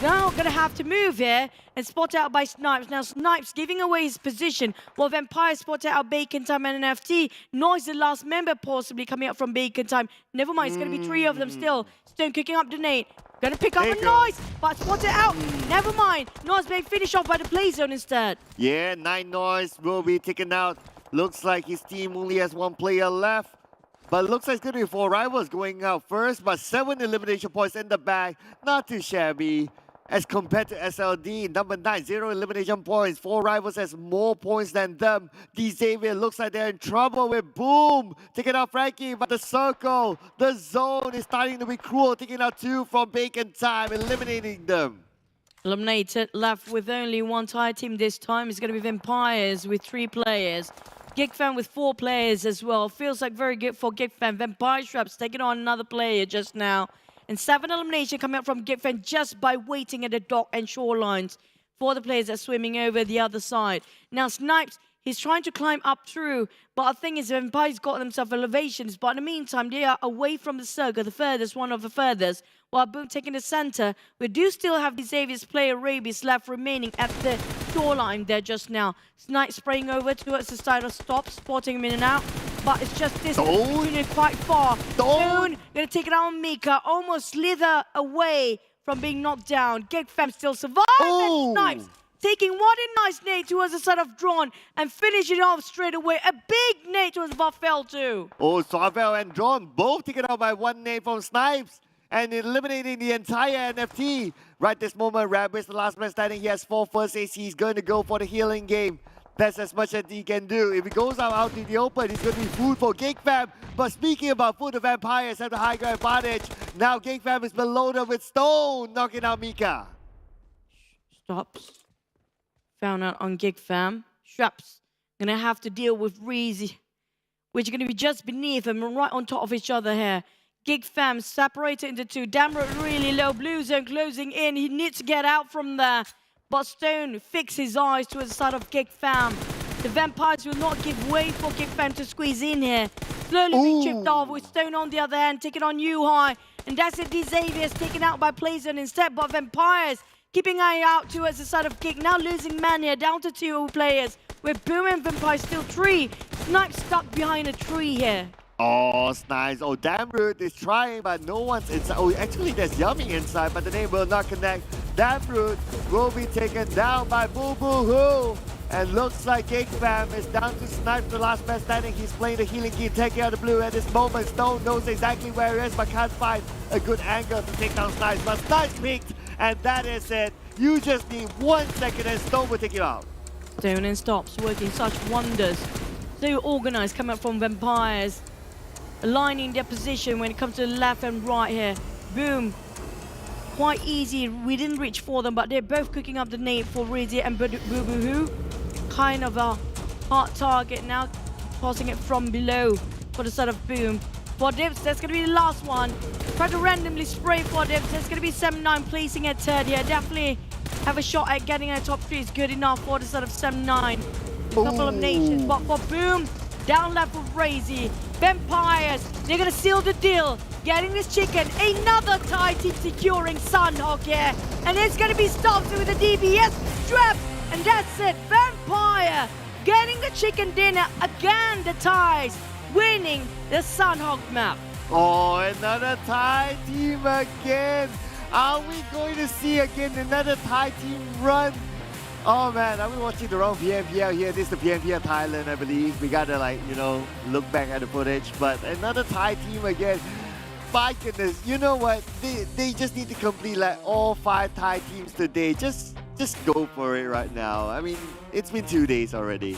now gonna have to move here and spot out by Snipes. Now Snipes giving away his position while Vampire spotted out Bacon Time and NFT. Noise, the last member possibly coming up from Bacon Time. Never mind, it's gonna be 3 of them still. Stone kicking up the nade. Gonna pick up a Noise, but spot it out. Never mind. Noise being finished off by the play zone instead. Yeah, 9 Noise will be taken out. Looks like his team only has 1 player left. But looks like it's going to be 4 rivals going out first. But 7 elimination points in the bag. Not too shabby. As compared to SLD, number 9, 0 elimination points. 4 rivals has more points than them. D Xavier looks like they're in trouble with Boom. Taking out Frankie, but the circle, the zone is starting to be cruel. Taking out 2 from Bacon Time, eliminating them. Eliminated, left with only 1 tie team this time. It's going to be Vampires with 3 players. Geek Fam with 4 players as well. Feels like very good for Geek Fam. Vampire Traps taking on another player just now. And 7 elimination coming up from Geek Fam just by waiting at the dock and shorelines for the players that are swimming over the other side. Now Snipes, he's trying to climb up through, but the thing is, Vampire's got themselves elevations, but in the meantime, they are away from the circle, the furthest, one of the furthest, while Boom taking the center. We do still have the Xavier's player Rabies left remaining at the shoreline there just now. Snipes spraying over towards the side of Stop, spotting him in and out. But it's just this unit quite far. Stone gonna take it out on Mika. Almost slither away from being knocked down. Geek Fam still survives. And Snipes taking one nice nade towards the side of Drawn and finishing off straight away. A big nade towards Buffel too. Oh, Sarvel and Drawn both taken out by 1 nade from Snipes. And eliminating the entire NFT. Right this moment, Rabbit's the last man standing. He has 4 first AC. He's going to go for the healing game. That's as much as he can do. If he goes out to the open, it's going to be food for Geek Fam. But speaking about food, the Vampires have the high ground advantage. Now Geek Fam is below them with Stone, knocking out Mika. Stops. Found out on Geek Fam. Straps gonna have to deal with Reezy, which are gonna be just beneath him and right on top of each other here. Geek Fam separated into 2. Damroot really low. Blue zone closing in. He needs to get out from there. But Stone fixed his eyes towards the side of Geek Fam. The Vampires will not give way for Geek Fam to squeeze in here. Slowly being chipped off with Stone on the other hand, taking on Yuhai. And that's it, D Xavier's taken out by Playzone instead. But Vampires keeping eye out towards the side of Geek. Now losing man here, down to 2 players. With Boom and Vampire still 3. Snipe stuck behind a tree here. Oh, Snipes. Oh, Damroot is trying, but no one's inside. Oh, actually, there's Yummy inside, but the name will not connect. Damroot will be taken down by Boo Boo Hoo. And looks like Geek Fam is down to Snipes, the last man standing. He's playing the healing key, taking out the blue at this moment. Stone knows exactly where he is, but can't find a good angle to take down Snipes. But Snipes peaked, and that is it. You just need 1 second and Stone will take you out. Stone and Stops working such wonders. So organized coming up from Vampires. Aligning their position when it comes to the left and right here. Boom. Quite easy. We didn't reach for them, but they're both cooking up the nade for Rizzy and Boo Boo Hoo. kind of a hard target now, tossing it from below for the side of Boom. For Dips, that's going to be the last one. Try to randomly spray for Dips. That's going to be 7-9 placing at third here. Definitely have a shot at getting a top 3 is good enough for the side of 7-9. Couple of nations, but for Boom, down left with Razy. Vampires, they're going to seal the deal. Getting this chicken, another Thai team securing Sunhawk here. And it's going to be stopped with a DBS strap. And that's it, Vampire getting the chicken dinner again, the Thais winning the Sunhawk map. Oh, another Thai team again. Are we going to see again another Thai team run? Oh man, are we watching the wrong PMPL here? This is the PMPL Thailand, I believe. We gotta look back at the footage. But another Thai team again. My goodness, you know what? They just need to complete all 5 Thai teams today. Just go for it right now. I mean, it's been 2 days already.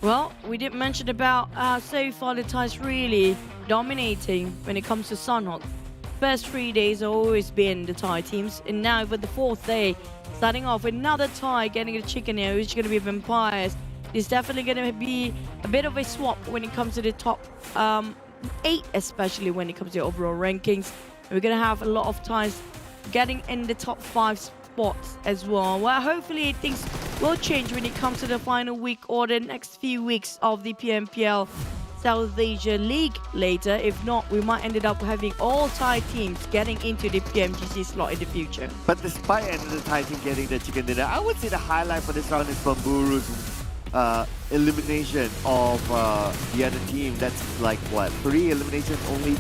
Well, we did mention about so far the Thais really dominating when it comes to Sunhawk. First 3 days have always been the Thai teams, and now with the 4th day, starting off with another Thai getting a chicken here, which is going to be Vampires. It's definitely going to be a bit of a swap when it comes to the top 8, especially when it comes to overall rankings. And we're going to have a lot of Thais getting in the top 5 spots as well. Well, hopefully things will change when it comes to the final week or the next few weeks of the PMPL South Asia League later. If not, we might end up having all Thai teams getting into the PMGC slot in the future. But despite another Thai team getting the chicken dinner, I would say the highlight for this round is Bamburu's elimination of the other team. That's 3 eliminations only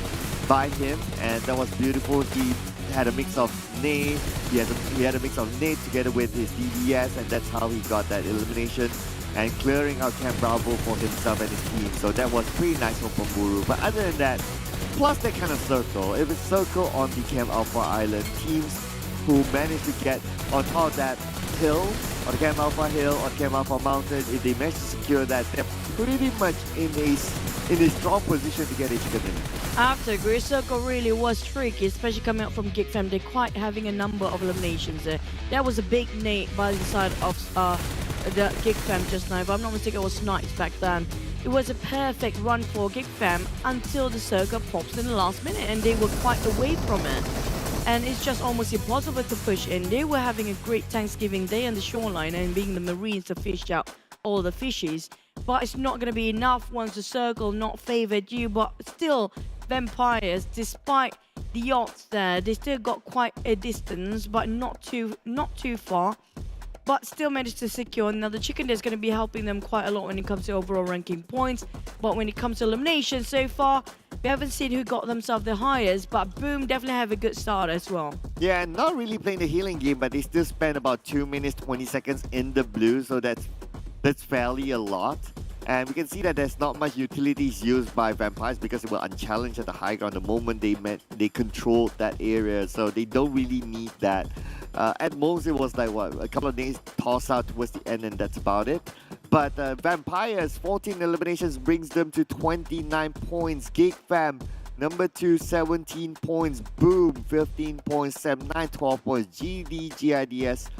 by him, and that was beautiful. He had a mix of nade, he had a mix of nade together with his DBS, and that's how he got that elimination and clearing out Camp Bravo for himself and his team. So that was pretty nice from Bamburu. But other than that, plus that kind of circle, if it's circle on the Camp Alpha Island, teams who managed to get on top of that hill, on Camp Alpha Hill, on Camp Alpha Mountain, if they manage to secure that, they're pretty much in a strong position to get a chicken dinner. After Great Circle really was tricky, especially coming out from Geek Fam. They're quite having a number of eliminations there. That was a big nade by the side of the Geek Fam just now. If I'm not mistaken, it was Snipes back then. It was a perfect run for Geek Fam until the circle pops in the last minute, and they were quite away from it. And it's just almost impossible to push in. They were having a great Thanksgiving Day on the shoreline and being the Marines to fish out all the fishies. But it's not going to be enough once the circle not favored you. But still, Vampires, despite the odds there, they still got quite a distance, but not too far. But still managed to secure. Now the chicken is going to be helping them quite a lot when it comes to overall ranking points. But when it comes to elimination so far, we haven't seen who got themselves the highest, but Boom definitely have a good start as well. Yeah, not really playing the healing game, but they still spend about 2 minutes 20 seconds in the blue, so that's fairly a lot. And we can see that there's not much utilities used by Vampires because they were unchallenged at the high ground the moment they controlled that area, so they don't really need that. At most, it was a couple of days toss out towards the end, and that's about it. But Vampires, 14 eliminations brings them to 29 points. Geek Fam, number 2, 17 points. Boom, 15 points. 7-9, 12 points. GIDS,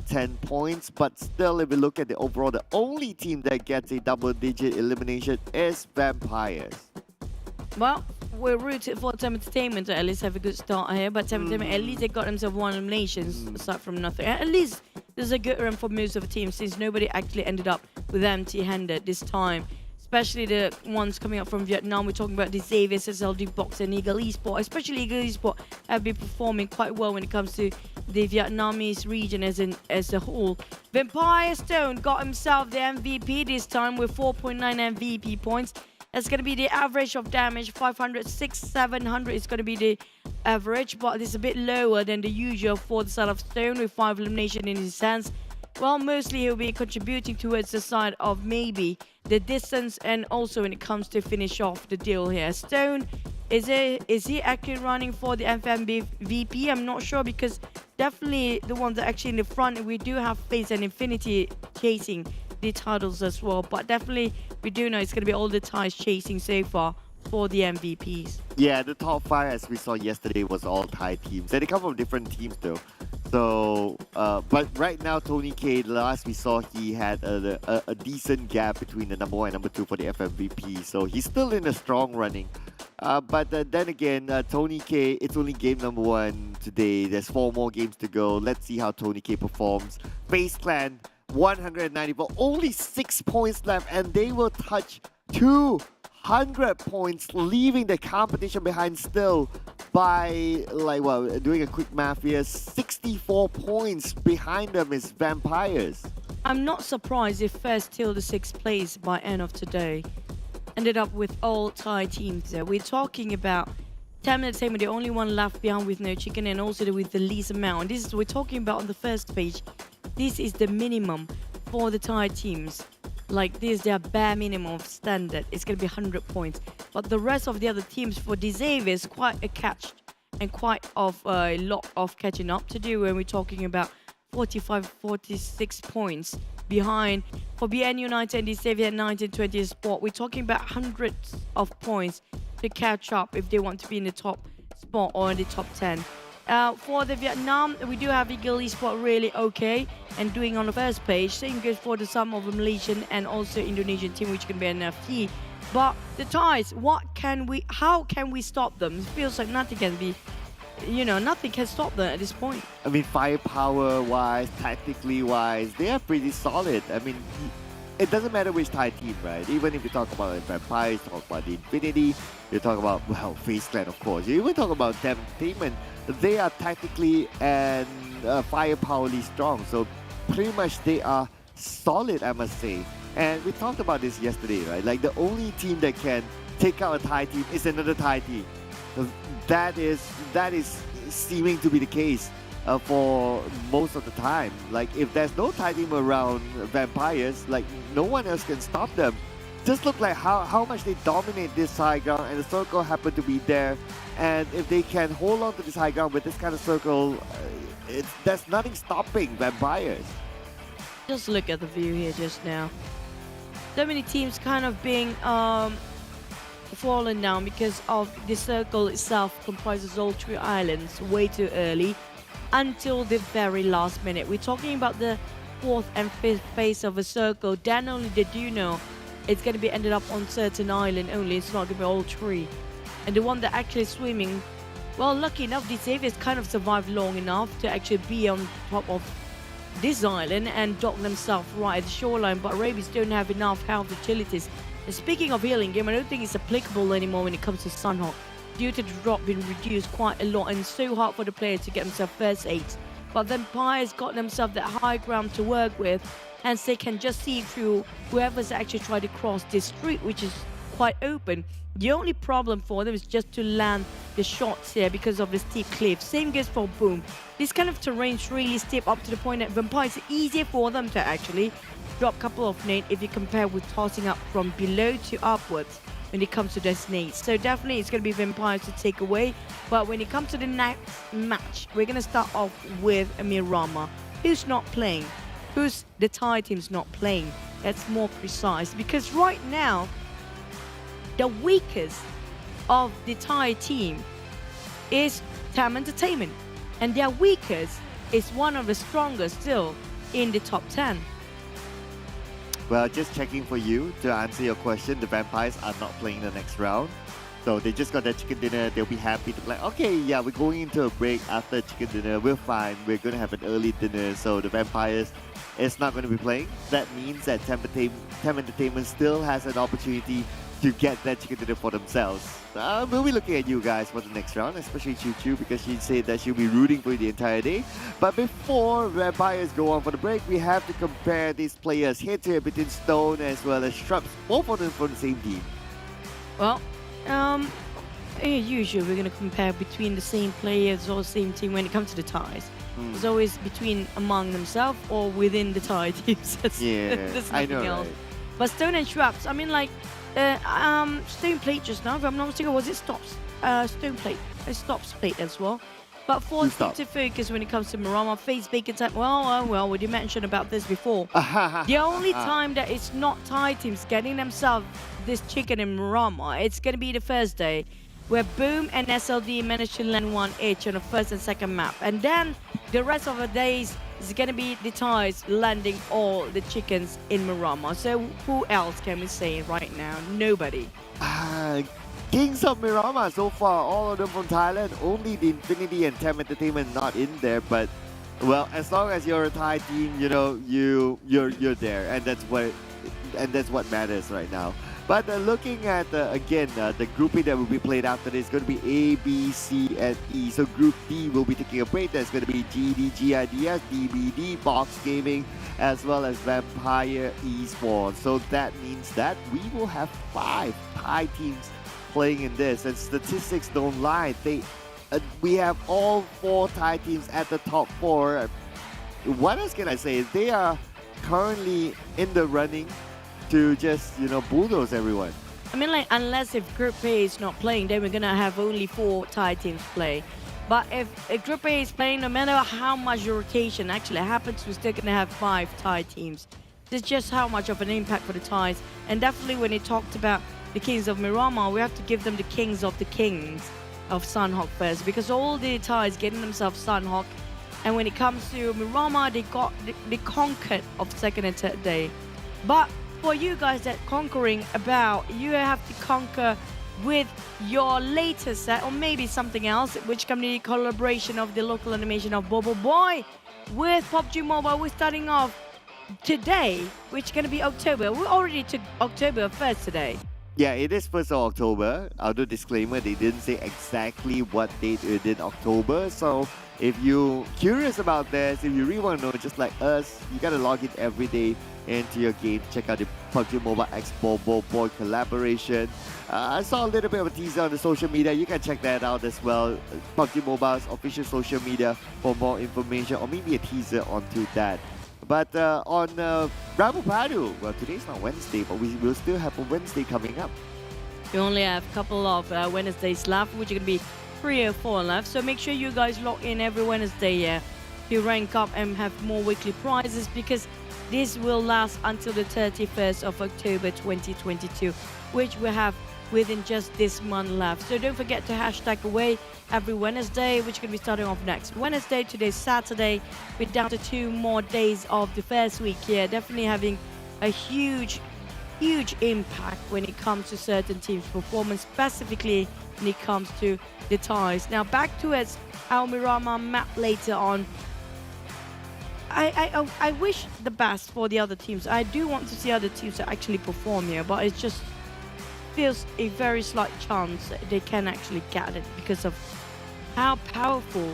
10 points. But still, if we look at the overall, the only team that gets a double-digit elimination is Vampires. Well, we're rooted for TEM Entertainment to at least have a good start here, but TEM Entertainment, at least they got themselves 1 elimination aside from nothing. At least there's a good run for most of the teams since nobody actually ended up with empty-handed this time. Especially the ones coming up from Vietnam. We're talking about the Xavier, SSLD Box and Ego Esports. Especially Ego Esports have been performing quite well when it comes to the Vietnamese region as a whole. Vampire Stone got himself the MVP this time with 4.9 MVP points. That's going to be the average of damage, 500, 600, 700 is going to be the average, but it's a bit lower than the usual for the side of Stone with 5 elimination in his hands. Well, mostly he'll be contributing towards the side of maybe the distance and also when it comes to finish off the deal here. Stone, is he actually running for the MVP? I'm not sure because definitely the ones that are actually in the front, we do have FaZe and Infinity chasing the titles as well, but definitely we do know it's going to be all the Thais chasing so far for the MVPs. Yeah, the top 5 as we saw yesterday was all Thai teams. They come from different teams though. So, but right now, Tony K, last we saw, he had a decent gap between the number 1 and number 2 for the FMVP. So he's still in a strong running. But then again, Tony K, it's only game number 1 today. There's 4 more games to go. Let's see how Tony K performs. FaZe Clan, 194, only 6 points left, and they will touch 200 points, leaving the competition behind still by, like, well, doing a quick math here, 64 points behind them is Vampires. I'm not surprised if first till the 6th place by end of today ended up with all Thai teams there. We're talking about TEM Entertainment, the only one left behind with no chicken, and also with the least amount. And this is we're talking about on the first page. This is the minimum for the Thai teams. Like this, their bare minimum of standard. It's going to be 100 points. But the rest of the other teams for Disave is quite a catch and quite of a lot of catching up to do when we're talking about 45, 46 points behind. For BN United and Disave at 1920 spot, we're talking about hundreds of points to catch up if they want to be in the top spot or in the top 10. For the Vietnam, we do have Ego Esports really okay and doing on the first page. Same goes for the some of the Malaysian and also Indonesian team, which can be NFT. But the Thais, how can we stop them? It feels like nothing can be, nothing can stop them at this point. I mean, firepower-wise, tactically-wise, they are pretty solid. I mean, it doesn't matter which Thai team, right? Even if you talk about the Vampires, talk about the Infinity, you talk about, well, FaZe Clan, of course. You even talk about TEM Entertainment. They are tactically and firepowerly strong. So pretty much they are solid, I must say. And we talked about this yesterday, right? Like the only team that can take out a Thai team is another Thai team. That is seeming to be the case for most of the time. Like if there's no Thai team around Vampires, like no one else can stop them. Just look like how much they dominate this high ground, and the circle happened to be there. And if they can hold on to this high ground with this kind of circle, there's nothing stopping Vampires. Just look at the view here just now. So many teams kind of being fallen down because of the circle itself comprises all 3 islands way too early until the very last minute. We're talking about the 4th and 5th phase of a circle. Then only did you know it's going to be ended up on certain island only. It's not going to be all 3. And the one that actually swimming, well, lucky enough, the Xavier's kind of survived long enough to actually be on top of this island and dock themselves right at the shoreline. But Rabies don't have enough health utilities. And speaking of healing game, I don't think it's applicable anymore when it comes to Sunhawk, due to the drop being reduced quite a lot, and it's so hard for the players to get themselves first aids. But Vampires got themselves that high ground to work with, and they can just see through whoever's actually tried to cross this street, which is quite open. The only problem for them is just to land the shots here because of the steep cliff. Same goes for Boom. This kind of terrain is really steep up to the point that Vampires is easier for them to actually drop a couple of nades if you compare with tossing up from below to upwards when it comes to their nades. So definitely it's going to be Vampires to take away. But when it comes to the next match, we're going to start off with Mirama, who's not playing. Who's the Thai team's not playing? That's more precise, because right now the weakest of the Thai team is TEM Entertainment, and their weakest is one of the strongest still in the top 10. Well, just checking for you to answer your question, the Vampires are not playing the next round. So they just got their chicken dinner. They'll be happy to play. Okay, yeah, we're going into a break after chicken dinner. We're fine. We're going to have an early dinner. So the Vampires is not going to be playing. That means that TEM Entertainment still has an opportunity to get that chicken dinner for themselves. We'll be looking at you guys for the next round, especially Choo Choo, because she said that she'll be rooting for you the entire day. But before Vampires go on for the break, we have to compare these players head-to-head between Stone as well as Shrubs, both of them from the same team. Well, usually we're going to compare between the same players or same team when it comes to the ties. It's always between among themselves or within the Thai teams. There's nothing else. Right? But Stone and Shrubs, I mean, like, Stone Plate just now, if I'm not mistaken, was it Stops? Stone Plate. It Stops Plate as well. But for team to focus when it comes to Mirama, FaZe Bacon time, well, we did mention about this before. The only time that it's not Thai teams getting themselves this chicken in Mirama, it's going to be the first day, where Boom and SLD managed to land one each on the first and second map. And then the rest of the days is gonna be the Thais landing all the chickens in Buriram. So who else can we say right now? Nobody. Kings of Buriram so far, all of them from Thailand. Only the Infinity and TEM Entertainment not in there, but well, as long as you're a Thai team, you know you're there, and that's what matters right now. But looking at again the grouping that will be played after this is going to be A, B, C, and E. So Group D will be taking a break. That's going to be GD, GIDS, DBD, Box Gaming, as well as Vampire Esports. So that means that we will have 5 Thai teams playing in this, and statistics don't lie. We have all 4 Thai teams at the top 4. What else can I say? They are currently in the running to just, bulldoze everyone. I mean, like, unless if Group A is not playing, then we're gonna have only 4 Thai teams play. But if Group A is playing, no matter how much rotation actually happens, we're still gonna have 5 Thai teams. It's just how much of an impact for the Thais. And definitely when he talked about the Kings of Buriram, we have to give them the Kings of the Kings of Sunhawk first, because all the Thais getting themselves Sunhawk, and when it comes to Buriram, they conquered of second and third day. But for you guys that conquering about, you have to conquer with your latest set, or maybe something else, which can be collaboration of the local animation of Bobo Boy with PUBG Mobile. We're starting off today, which is going to be October. We already took October 1st today. Yeah, it is 1st of October. I'll do disclaimer, they didn't say exactly what date it is in October. So if you're curious about this, if you really want to know, just like us, you gotta log in every day into your game. Check out the PUBG Mobile X Bobo Boy collaboration. I saw a little bit of a teaser on the social media. You can check that out as well. PUBG Mobile's official social media for more information, or maybe a teaser onto that. But on Rabu Padu, well, today's not Wednesday, but we will still have a Wednesday coming up. We only have a couple of Wednesdays left, which are going to be 3 or 4 left. So make sure you guys log in every Wednesday to rank up and have more weekly prizes, because this will last until the 31st of October 2022, which we have within just this month left. So don't forget to hashtag away every Wednesday, which is going to be starting off next Wednesday. Today's Saturday. We're down to 2 more days of the first week here. Definitely having a huge impact when it comes to certain teams' performance, specifically when it comes to the Thais. Now back to our Buriram map later on. I wish the best for the other teams. I do want to see other teams that actually perform here, but it just feels a very slight chance that they can actually get it because of how powerful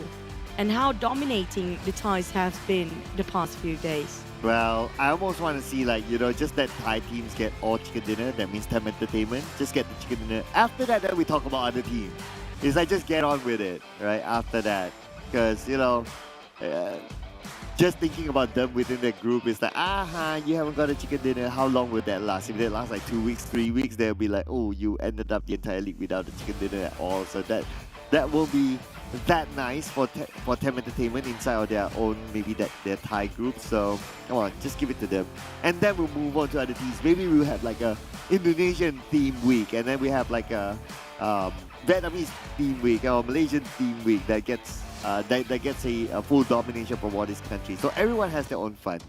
and how dominating the Thais have been the past few days. Well, I almost want to see, just that Thai teams get all chicken dinner. That means TEM Entertainment. Just get the chicken dinner. After that, then we talk about other teams. It's like, just get on with it, right? After that. Because, just thinking about them within the group is like, you haven't got a chicken dinner. How long will that last? If it lasts like 2 weeks, 3 weeks, they'll be like, oh, you ended up the entire league without a chicken dinner at all. So that will be that nice for TEM Entertainment inside of their own, maybe their Thai group. So come on, just give it to them. And then we'll move on to other teams. Maybe we'll have like a Indonesian theme week, and then we have like a Vietnamese theme week or Malaysian theme week that gets a full domination from all these countries. So everyone has their own fun.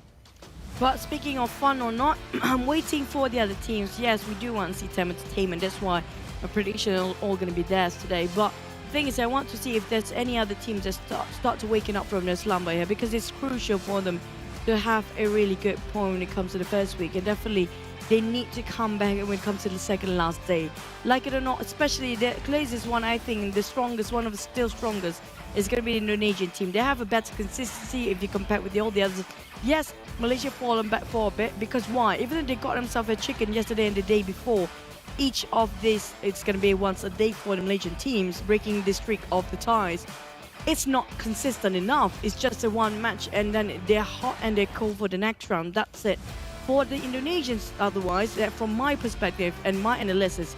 But speaking of fun or not, I'm waiting for the other teams. Yes, we do want to see TEM Entertainment. That's why my prediction are all going to be theirs today. But the thing is, I want to see if there's any other teams that start to waking up from their slumber here, because it's crucial for them to have a really good point when it comes to the first week. And definitely, they need to come back when it comes to the second and last day. Like it or not, especially the closest one, I think, the strongest, one of the still strongest, is going to be the Indonesian team. They have a better consistency if you compare with all the others. Yes, Malaysia fallen back for a bit, because why? Even though they got themselves a chicken yesterday and the day before, each of these, it's going to be once a day for the Malaysian teams, breaking the streak of the Thais. It's not consistent enough. It's just a one match, and then they're hot and they're cold for the next round. That's it. For the Indonesians, otherwise, from my perspective and my analysis,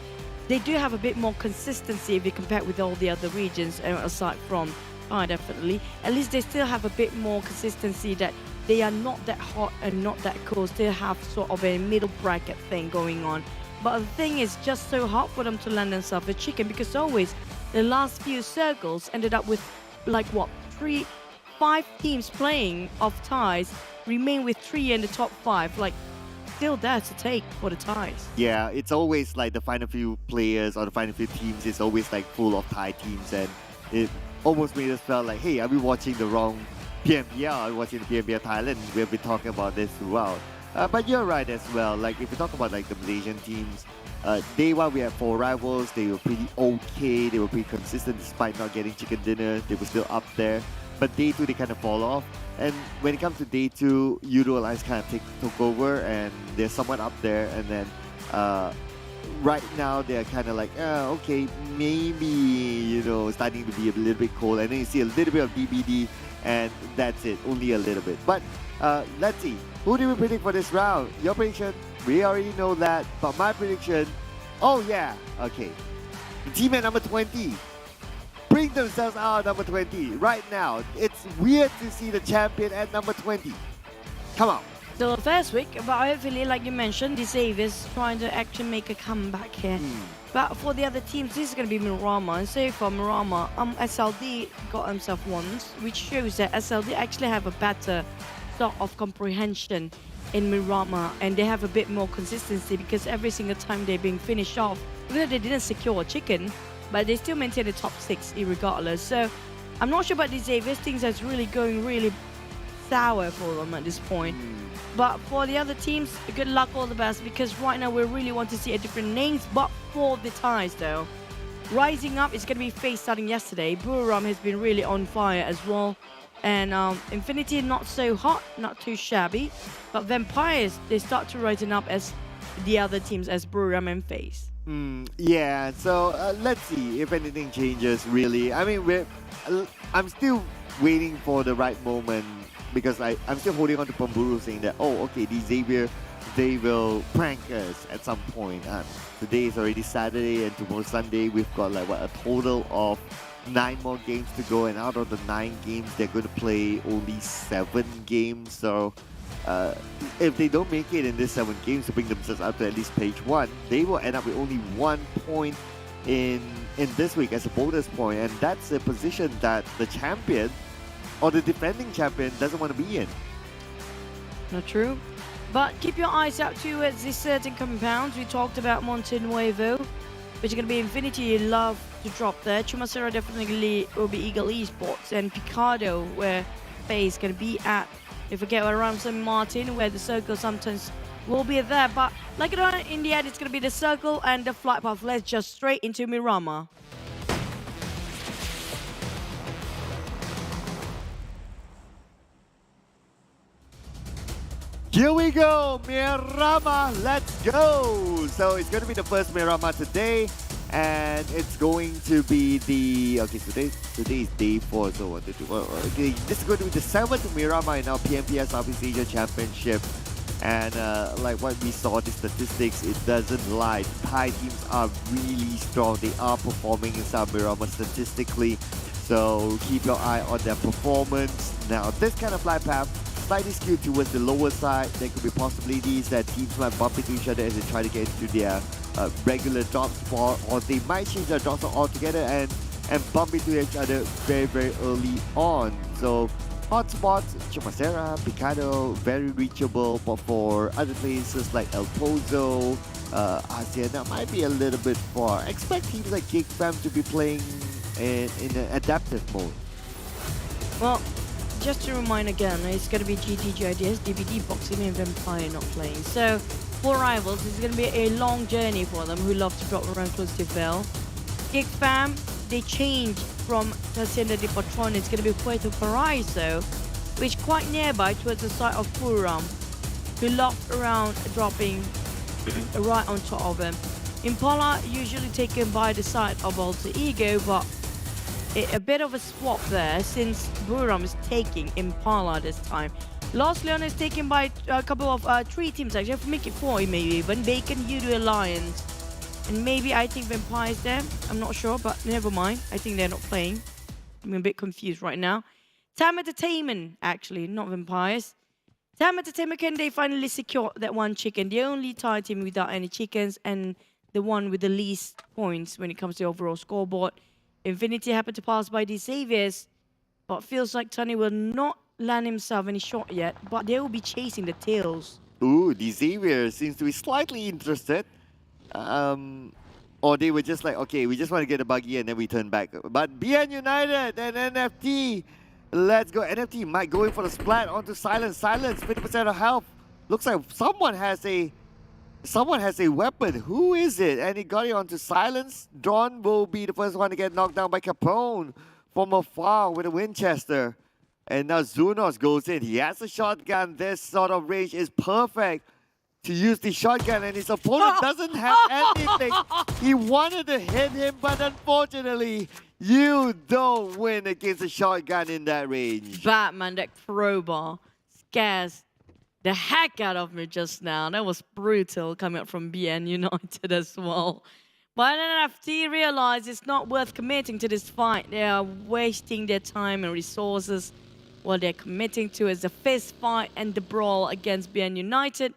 they do have a bit more consistency if you compare with all the other regions, aside from definitely. At least they still have a bit more consistency, that they are not that hot and not that cold. Still have sort of a middle bracket thing going on. But the thing is, just so hard for them to land themselves a chicken, because always the last few circles ended up with like what, 5 teams playing of ties remain with 3 in the top 5. Like, still there to take for the ties. Yeah, it's always like the final few players or the final few teams is always like full of Thai teams, and it almost made us feel like, hey, are we watching the wrong PMPL? Are we watching the PMPL Thailand? We've been talking about this throughout. But you're right as well. Like if you talk about like the Malaysian teams, day one we had 4 rivals. They were pretty okay. They were pretty consistent despite not getting chicken dinner. They were still up there. But day 2 they kind of fall off. And when it comes to day 2, Yoodo Alliance kind of took over and they're somewhat up there. And then right now they're kind of like, okay, maybe, you know, starting to be a little bit cold. And then you see a little bit of DBD and that's it, only a little bit. But let's see. Who do we predict for this round? Your prediction, we already know that. But my prediction, oh yeah, okay. The team at number 20 bring themselves out at number 20 right now. It's weird to see the champion at number 20. Come on. So first week, but hopefully, like you mentioned, the Xavier's trying to actually make a comeback here. But for the other teams, this is going to be Miramar. And so for Miramar, SLD got himself once, which shows that SLD actually have a better sort of comprehension in Miramar, and they have a bit more consistency because every single time they're being finished off, even though they didn't secure a chicken, but they still maintain the top 6 irregardless. So I'm not sure about the Xavier's. Things that's really going really sour for them at this point. But for the other teams, good luck, all the best, because right now we really want to see a different names. But for the ties though, rising up is going to be FaZe starting yesterday. Buriram has been really on fire as well. And Infinity not so hot, not too shabby. But Vampires, they start to rising up as the other teams as Buriram and FaZe. Yeah, so let's see if anything changes really. I mean, I'm still waiting for the right moment because I'm still holding on to Pemburu saying that, oh, okay, these Xavier, they will prank us at some point. Today is already Saturday and tomorrow Sunday. We've got like what, a total of 9 more games to go, and out of the 9 games, they're going to play only 7 games. So if they don't make it in these 7 games to bring themselves up to at least page 1, they will end up with only 1 point in this week as a bonus point, and that's a position that the champion or the defending champion doesn't want to be in. Not true. But keep your eyes out towards these certain compounds. We talked about Monte Nuevo, which is going to be Infinity love to drop there. Chumasera definitely will be Ego Esports, and Picado, where FaZe is going to be at. Don't forget around San Martin, where the circle sometimes will be there. But like it or not, in the end, it's going to be the circle and the flight path. Let's just straight into Miramar. Here we go, Miramar, let's go! So it's going to be the first Miramar today, and it's going to be the, okay, today is day 4, so 1, 2, 3, okay, this is going to be the 7th Miramar in our PMPL SEA Championship. And like what we saw, the statistics, it doesn't lie. Thai teams are really strong. They are performing in South Miramar statistically, so keep your eye on their performance. Now, this kind of flight path, slightly skewed towards the lower side. There could be possibilities that teams might bump into each other as they try to get into their regular drop spot, or they might change their drop spot altogether and bump into each other very, very early on. So hotspots, Chumasera, Picado, very reachable, but for other places like El Pozo, Asiana might be a little bit far. Expect teams like Geek Fam to be playing in an adaptive mode. Well, just to remind again, it's going to be GT, GIDS, DVD, Boxing, and Vampire not playing. So, for rivals, it's going to be a long journey for them who love to drop around close to Bell. Geek Fam, they changed from Hacienda de Patron. It's going to be Puerto Paraiso, which quite nearby towards the site of Buriram, who love around dropping right on top of them. Impala usually taken by the side of Alter Ego, but a bit of a swap there since Buriram is taking Impala this time. Los Leon is taken by a couple of 3 teams actually. If we make it 4 maybe even. Bacon, Yoodo Alliance, and maybe I think Vampires there. I'm not sure, but never mind. I think they're not playing. I'm a bit confused right now. TEM Entertainment, actually, not Vampires. TEM Entertainment, can they finally secure that 1 chicken? The only Thai team without any chickens and the one with the least points when it comes to the overall scoreboard. Infinity happened to pass by the Xaviers, but feels like Tony will not land himself any shot yet, but they will be chasing the tails. Ooh, the Xavier seems to be slightly interested. Or they were just like, okay, we just want to get a buggy and then we turn back. But BN United and NFT, let's go. NFT might go in for the splat onto Silence. Silence, 50% of health. Looks like someone has a weapon. Who is it? And he got it onto Silence. Dawn will be the first one to get knocked down by Capone from afar with a Winchester. And now Zunos goes in. He has a shotgun. This sort of range is perfect to use the shotgun, and his opponent doesn't have anything. He wanted to hit him, but unfortunately, you don't win against a shotgun in that range. Batman, that crowbar scares the heck out of me just now. That was brutal coming up from BN United as well. But NFT realized it's not worth committing to this fight. They are wasting their time and resources. What they're committing to is the fist fight and the brawl against BN United.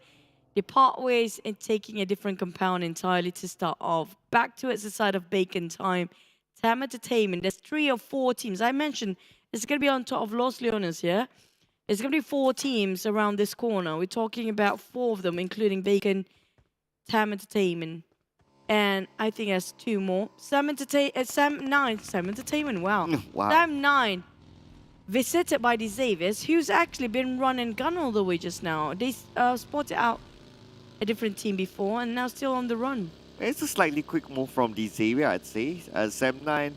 They part ways in taking a different compound entirely to start off. Back to it's the side of Bacon Time. TEM Entertainment, there's 3 or 4 teams. I mentioned it's going to be on top of Los Leones here. It's going to be 4 teams around this corner. We're talking about 4 of them, including Bacon, TEM Entertainment. And I think there's 2 more. SEM Entertainment, wow. Wow. SEM 9. Visited by the Xaviers, who's actually been run and gun all the way just now. They spotted out a different team before and now still on the run. It's a slightly quick move from the Xavier, I'd say. SEM9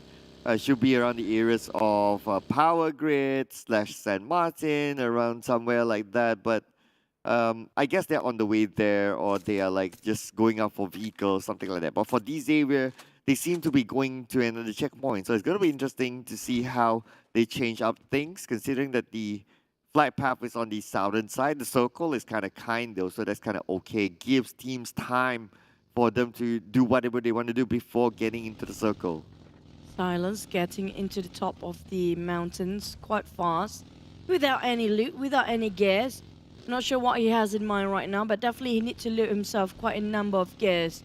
should be around the areas of Power Grid / San Martin, around somewhere like that. But I guess they're on the way there, or they are like just going out for vehicles, something like that. But for the Xavier, they seem to be going to another checkpoint. So it's going to be interesting to see how they change up things, considering that the flight path is on the southern side. The circle is kind of kind though, so that's kind of okay. Gives teams time for them to do whatever they want to do before getting into the circle. Silence getting into the top of the mountains quite fast, without any loot, without any gears. Not sure what he has in mind right now, but definitely he needs to loot himself quite a number of gears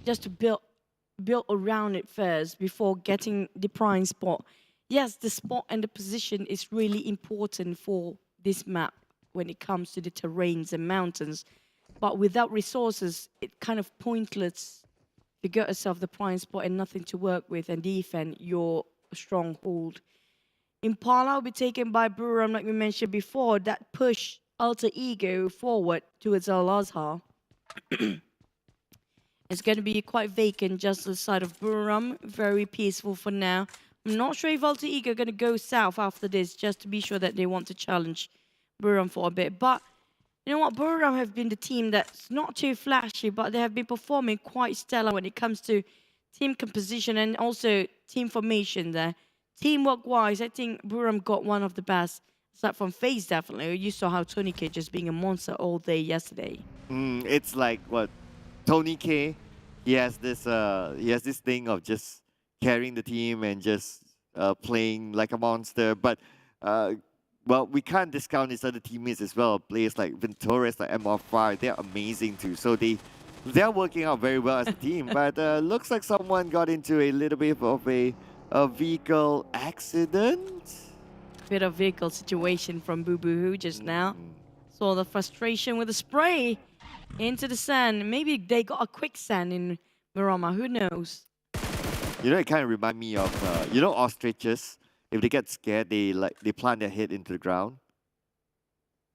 just to build around it first before getting the prime spot. Yes, the spot and the position is really important for this map when it comes to the terrains and mountains. But without resources, it's kind of pointless to get yourself the prime spot and nothing to work with and defend your stronghold. Impala will be taken by Buriram, like we mentioned before. That push Alter Ego forward towards Al-Azhar. It's going to be quite vacant just the side of Buriram. Very peaceful for now. I'm not sure if Alter Ego are going to go south after this, just to be sure that they want to challenge Buriram for a bit. But you know what? Buriram have been the team that's not too flashy, but they have been performing quite stellar when it comes to team composition and also team formation there. Teamwork-wise, I think Buriram got one of the best. Aside from FaZe, definitely. You saw how Tony K just being a monster all day yesterday. It's like, what? Tony K, he has this thing of just carrying the team and just playing like a monster. But, well, we can't discount his other teammates as well. Players like Ventores, like MR5, they're amazing too. So they're working out very well as a team. But looks like someone got into a little bit of a vehicle accident. Bit of vehicle situation from Boo Boo Hoo just now. Saw the frustration with the spray into the sand. Maybe they got a quicksand in Marama, who knows? You know, it kind of remind me of, you know, ostriches. If they get scared, they plant their head into the ground.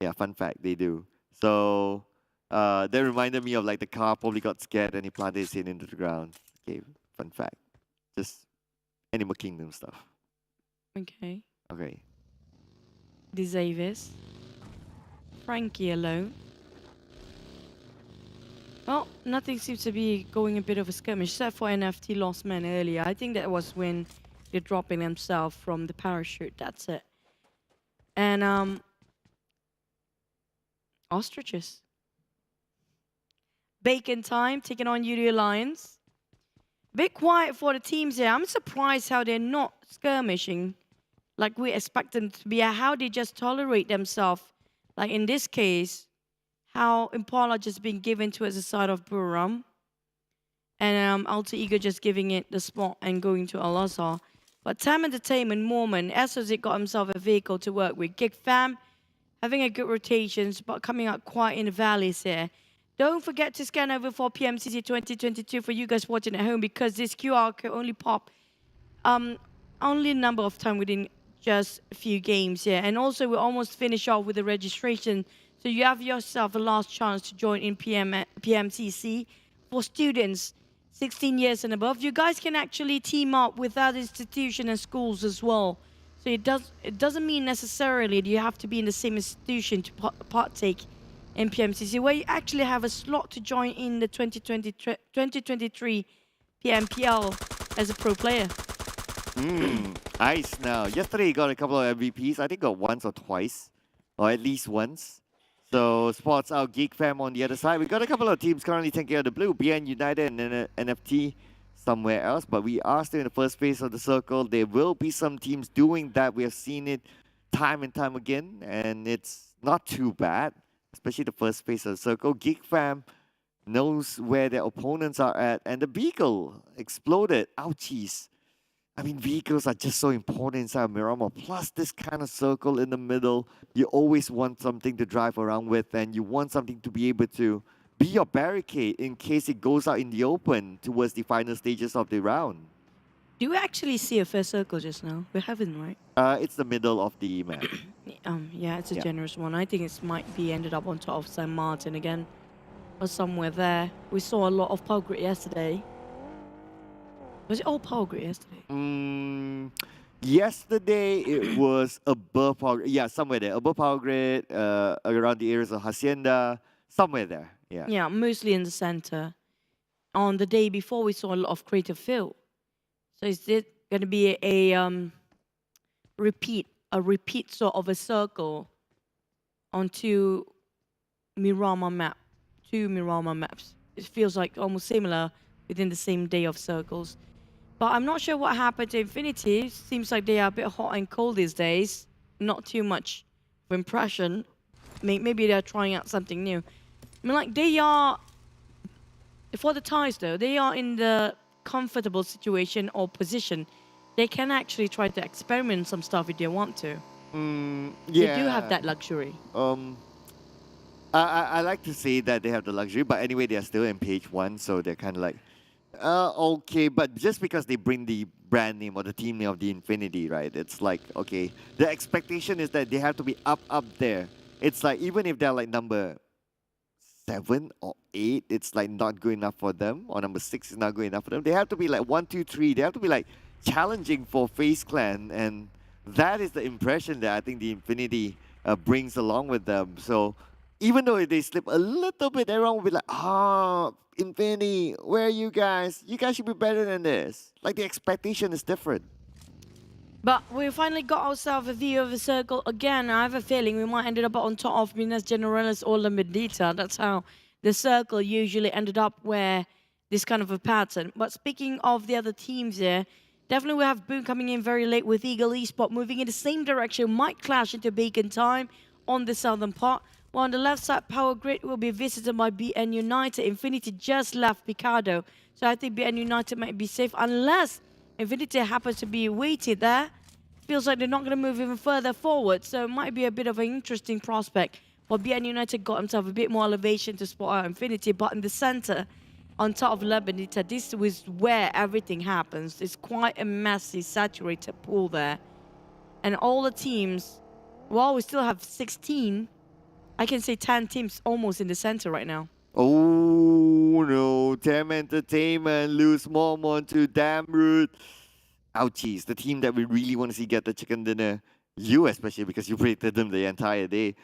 Yeah, fun fact, they do. So that reminded me of like the car probably got scared and he planted his head into the ground. Okay, fun fact. Just Animal Kingdom stuff. Okay. Okay. The Xaviers. Frankie alone. Well, nothing seems to be going a bit of a skirmish, except for NFT lost man earlier. I think that was when they're dropping themselves from the parachute. That's it. And ostriches. Bacon Time taking on Yoodo Alliance. Bit quiet for the teams here. I'm surprised how they're not skirmishing like we expect them to be. How they just tolerate themselves. Like in this case, how Impala just being given to as a side of Buriram. And Alter Ego just giving it the spot and going to Al-Azhar. For TEM Entertainment, Mormon, Essozic got himself a vehicle to work with. Geek Fam, having a good rotations, but coming out quite in the valleys here. Don't forget to scan over for PMCC 2022 for you guys watching at home, because this QR code only pop only a number of times within just a few games here. And also, we almost finish off with the registration, so you have yourself a last chance to join in PMCC for students 16 years and above. You guys can actually team up with other institutions and schools as well. So it doesn't mean necessarily that you have to be in the same institution to partake in PMCC, where you actually have a slot to join in the 2023 PMPL as a pro player. Nice. Now, yesterday he got a couple of MVPs. I think got once or twice, or at least once. So spots out Geek Fam on the other side. We got a couple of teams currently taking out the blue. BN United and NFT somewhere else. But we are still in the first phase of the circle. There will be some teams doing that. We have seen it time and time again. And it's not too bad, especially the first phase of the circle. Geek Fam knows where their opponents are at. And the Beagle exploded. Ouchies. I mean, vehicles are just so important inside Miramar. Plus this kind of circle in the middle, you always want something to drive around with, and you want something to be able to be your barricade in case it goes out in the open towards the final stages of the round. Do we actually see a first circle just now? We haven't, right? It's the middle of the map. Yeah, it's a generous one. I think it might be ended up on top of San Martin again, or somewhere there. We saw a lot of Power Grid yesterday. Was it all Power Grid yesterday? Yesterday it was above Power Grid. Yeah, somewhere there. Above Power Grid, around the areas of Hacienda, somewhere there. Yeah. Yeah, mostly in the center. On the day before, we saw a lot of Creative Field. So is it going to be a repeat sort of a circle on two Miramar maps? It feels like almost similar within the same day of circles. But I'm not sure what happened to Infinity. Seems like they are a bit hot and cold these days. Not too much of impression. Maybe they're trying out something new. I mean, like, they are, for the ties though, they are in the comfortable situation or position. They can actually try to experiment some stuff if they want to. Yeah. They do have that luxury. I like to say that they have the luxury, but anyway, they are still in page 1, so they're kind of like, okay, but just because they bring the brand name or the team name of the Infinity, right? It's like, okay, the expectation is that they have to be up there. It's like, even if they're like number 7 or 8, it's like not good enough for them, or number 6 is not good enough for them. They have to be like 1, 2, 3. They have to be like challenging for FaZe Clan, and that is the impression that I think the Infinity brings along with them. So even though if they slip a little bit, everyone will be like, Infinity, where are you guys? You guys should be better than this. Like, the expectation is different. But we finally got ourselves a view of the circle again. I have a feeling we might end up on top of Minas Generalis or La Medita. That's how the circle usually ended up, where this kind of a pattern. But speaking of the other teams here, definitely we have Boom coming in very late with Ego Esports moving in the same direction. Might clash into Beacon Time on the southern part. While on the left side, Power Grid will be visited by BN United. Infinity just left Picado. So I think BN United might be safe unless Infinity happens to be waited there. Feels like they're not going to move even further forward. So it might be a bit of an interesting prospect. But BN United got himself a bit more elevation to spot out Infinity. But in the center, on top of La Benita, this is where everything happens. It's quite a messy, saturated pool there. And all the teams, while we still have 16, I can say 10 teams almost in the center right now. Oh no, TEM Entertainment lose Mormon to Damroot. Ouchies, the team that we really want to see get the chicken dinner. You especially, because you predicted them the entire day.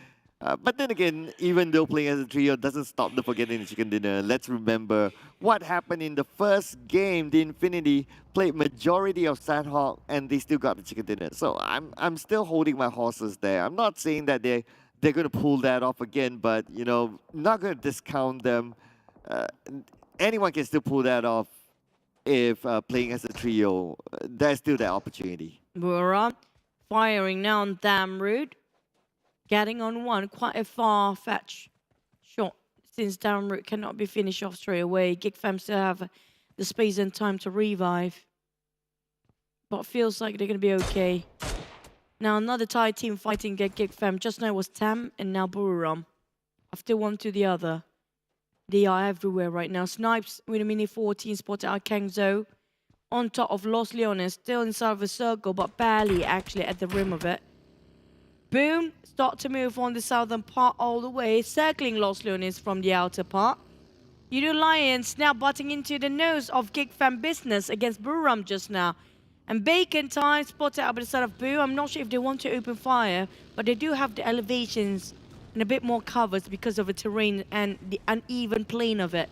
But then again, even though playing as a trio doesn't stop them from getting the chicken dinner, let's remember what happened in the first game. The Infinity played majority of Sandhawk and they still got the chicken dinner. So I'm still holding my horses there. I'm not saying that they're going to pull that off again, but, you know, not going to discount them. Anyone can still pull that off if playing as a trio. There's still that opportunity. Buriram firing now on Damroot. Getting on one, quite a far-fetched shot, since Damroot cannot be finished off straight away. Geek Fam still have the space and time to revive. but feels like they're gonna be okay. Now another Thai team fighting Geek Fam. Just now it was TEM and now Buriram. After one to the other. They are everywhere right now. Snipes with a mini 14 spotted out Kangzo. On top of Los Leones, still inside of the circle, but barely actually at the rim of it. Boom, start to move on the southern part all the way, circling Los Leones from the outer part. Yoodo Alliance now butting into the nose of Geek Fam business against Buriram just now. And Bacon Time spotted out by the side of Boom. I'm not sure if they want to open fire, but they do have the elevations and a bit more covers because of the terrain and the uneven plane of it.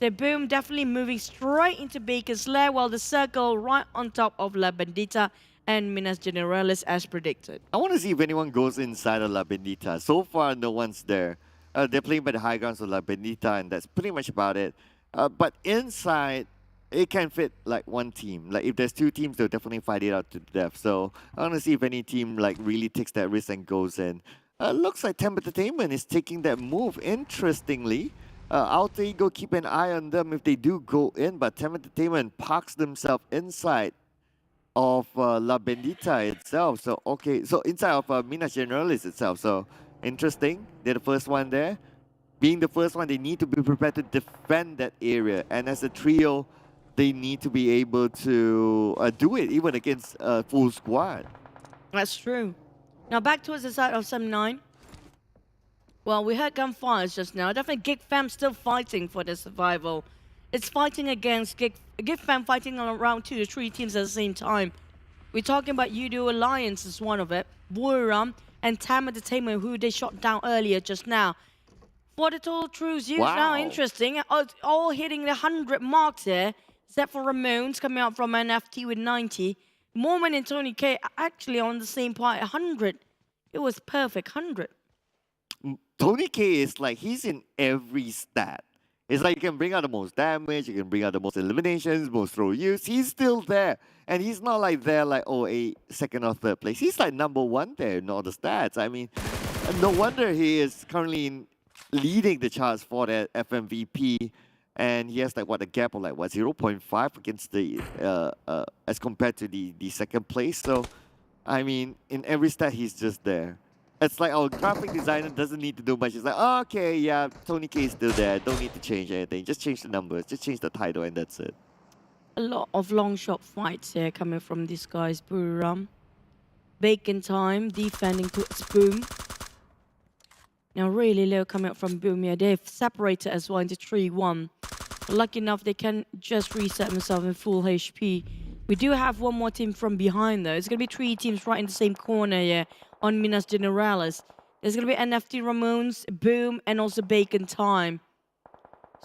So Boom definitely moving straight into Bacon's lair, while the circle right on top of La Bandita and Minas Generalis as predicted. I want to see if anyone goes inside of La Bendita. So far, no one's there. They're playing by the high grounds of La Bendita, and that's pretty much about it. But inside, it can fit like one team. Like if there's two teams, they'll definitely fight it out to death. So I want to see if any team like really takes that risk and goes in. Looks like TEM Entertainment is taking that move. Interestingly, Alter Ego keep an eye on them if they do go in, but TEM Entertainment parks themselves inside of La Bendita itself. So okay, so inside of Minas Generalis itself. So interesting. They're the first one there. Being the first one, they need to be prepared to defend that area. And as a trio, they need to be able to do it even against a full squad. That's true. Now back towards the side of 7-9. Well, we heard gunfires just now. Definitely Geek Fam still fighting for the survival. It's fighting against Geek Fam fighting around 2 to 3 teams at the same time. We're talking about Yoodo Alliance is one of it. Buriram and TEM Entertainment, who they shot down earlier just now. For the total truths used now, interesting. All hitting the 100 marks here. Except for Ramones coming out from NFT with 90. Mormon and Tony K actually on the same part, 100. It was perfect, 100. Tony K is like, he's in every stat. It's like you can bring out the most damage, you can bring out the most eliminations, most throw use. He's still there. And he's not like there like, oh, a second or third place. He's like #1 there in all the stats. I mean, no wonder he is currently leading the charts for that FMVP. And he has like what, a gap of like what, 0.5 against the as compared to the second place. So I mean, in every stat he's just there. It's like our graphic designer doesn't need to do much. It's like, oh, okay, yeah, Tony K is still there. Don't need to change anything. Just change the numbers. Just change the title, and that's it. A lot of long shot fights here coming from these guys. Buriram. Bacon Time defending towards Boom. Now really low coming up from Boom here. They've separated as well into 3-1. Lucky enough, they can just reset themselves in full HP. We do have one more team from behind though. It's going to be 3 teams right in the same corner here on Minas Generalis. There's going to be NFT Ramones, Boom, and also Bacon Time.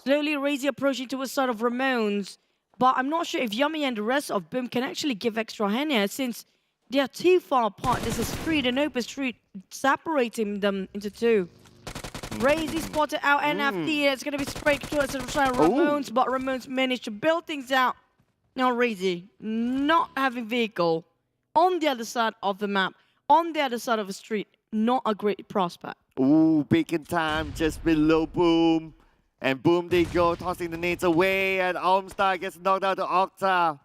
Slowly Razy approaching towards side of Ramones. But I'm not sure if Yummy and the rest of Boom can actually give extra hand here since they are too far apart. This is street and open street separating them into 2. Razy spotted out NFT. It's going to be straight towards the side of Ramones, but Ramones managed to build things out. Now Razy not having vehicle on the other side of the map, on the other side of the street. Not a great prospect. Ooh, Bacon Time just below Boom. And Boom they go, tossing the nades away, and Almstar gets knocked out to Octa.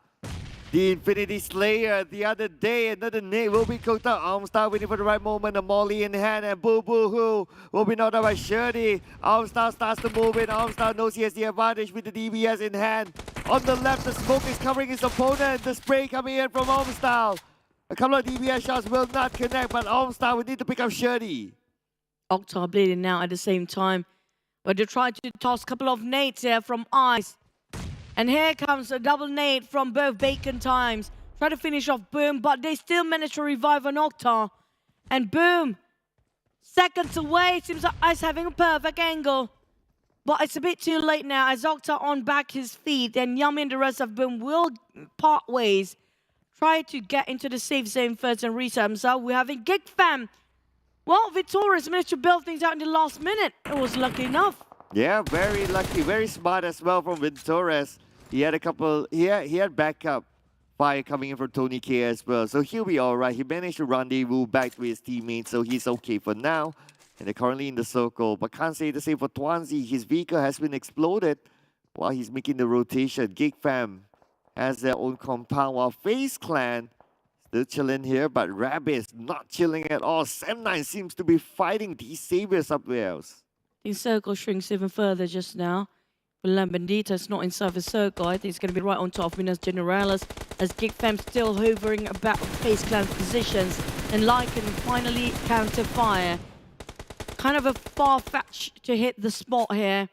The Infinity Slayer the other day, another nade will be cooked out. Almstar waiting for the right moment, a molly in hand, and Boo Boo Hoo will be knocked out by Shirley. Almstar starts to move in. Almstar knows he has the advantage with the DBS in hand. On the left, the smoke is covering his opponent. The spray coming in from Almstar. A couple of DBS shots will not connect, but Almstar will need to pick up Shirley. Octa bleeding now at the same time. But they try to toss a couple of nades here from Ice. And here comes a double nade from both Bacon Times. Try to finish off Boom, but they still manage to revive an Octa. And Boom, seconds away. Seems like Ice having a perfect angle. But it's a bit too late now as Octa on back his feet. And Yummy and the rest of Boom will part ways. Try to get into the safe zone first and reset himself. We're having Geek Fam. Well, Victorious managed to build things out in the last minute. It was lucky enough. Yeah, very lucky, very smart as well from Ventores. He had a couple, he had backup fire coming in from Tony K as well. So he'll be all right. He managed to rendezvous back to his teammates, so he's okay for now. And they're currently in the circle, but can't say the same for Twanzi. His vehicle has been exploded while he's making the rotation. Geek Fam has their own compound, while FaZe Clan still chilling here, but Rabbit's not chilling at all. Sam9 seems to be fighting these saviors up there. The circle shrinks even further just now. Bandita's not inside the circle. I think it's going to be right on top of Minas Generalis as Geek Fam still hovering about FaZe Clan's positions. And Lycan finally counter fire. Kind of a far-fetched to hit the spot here.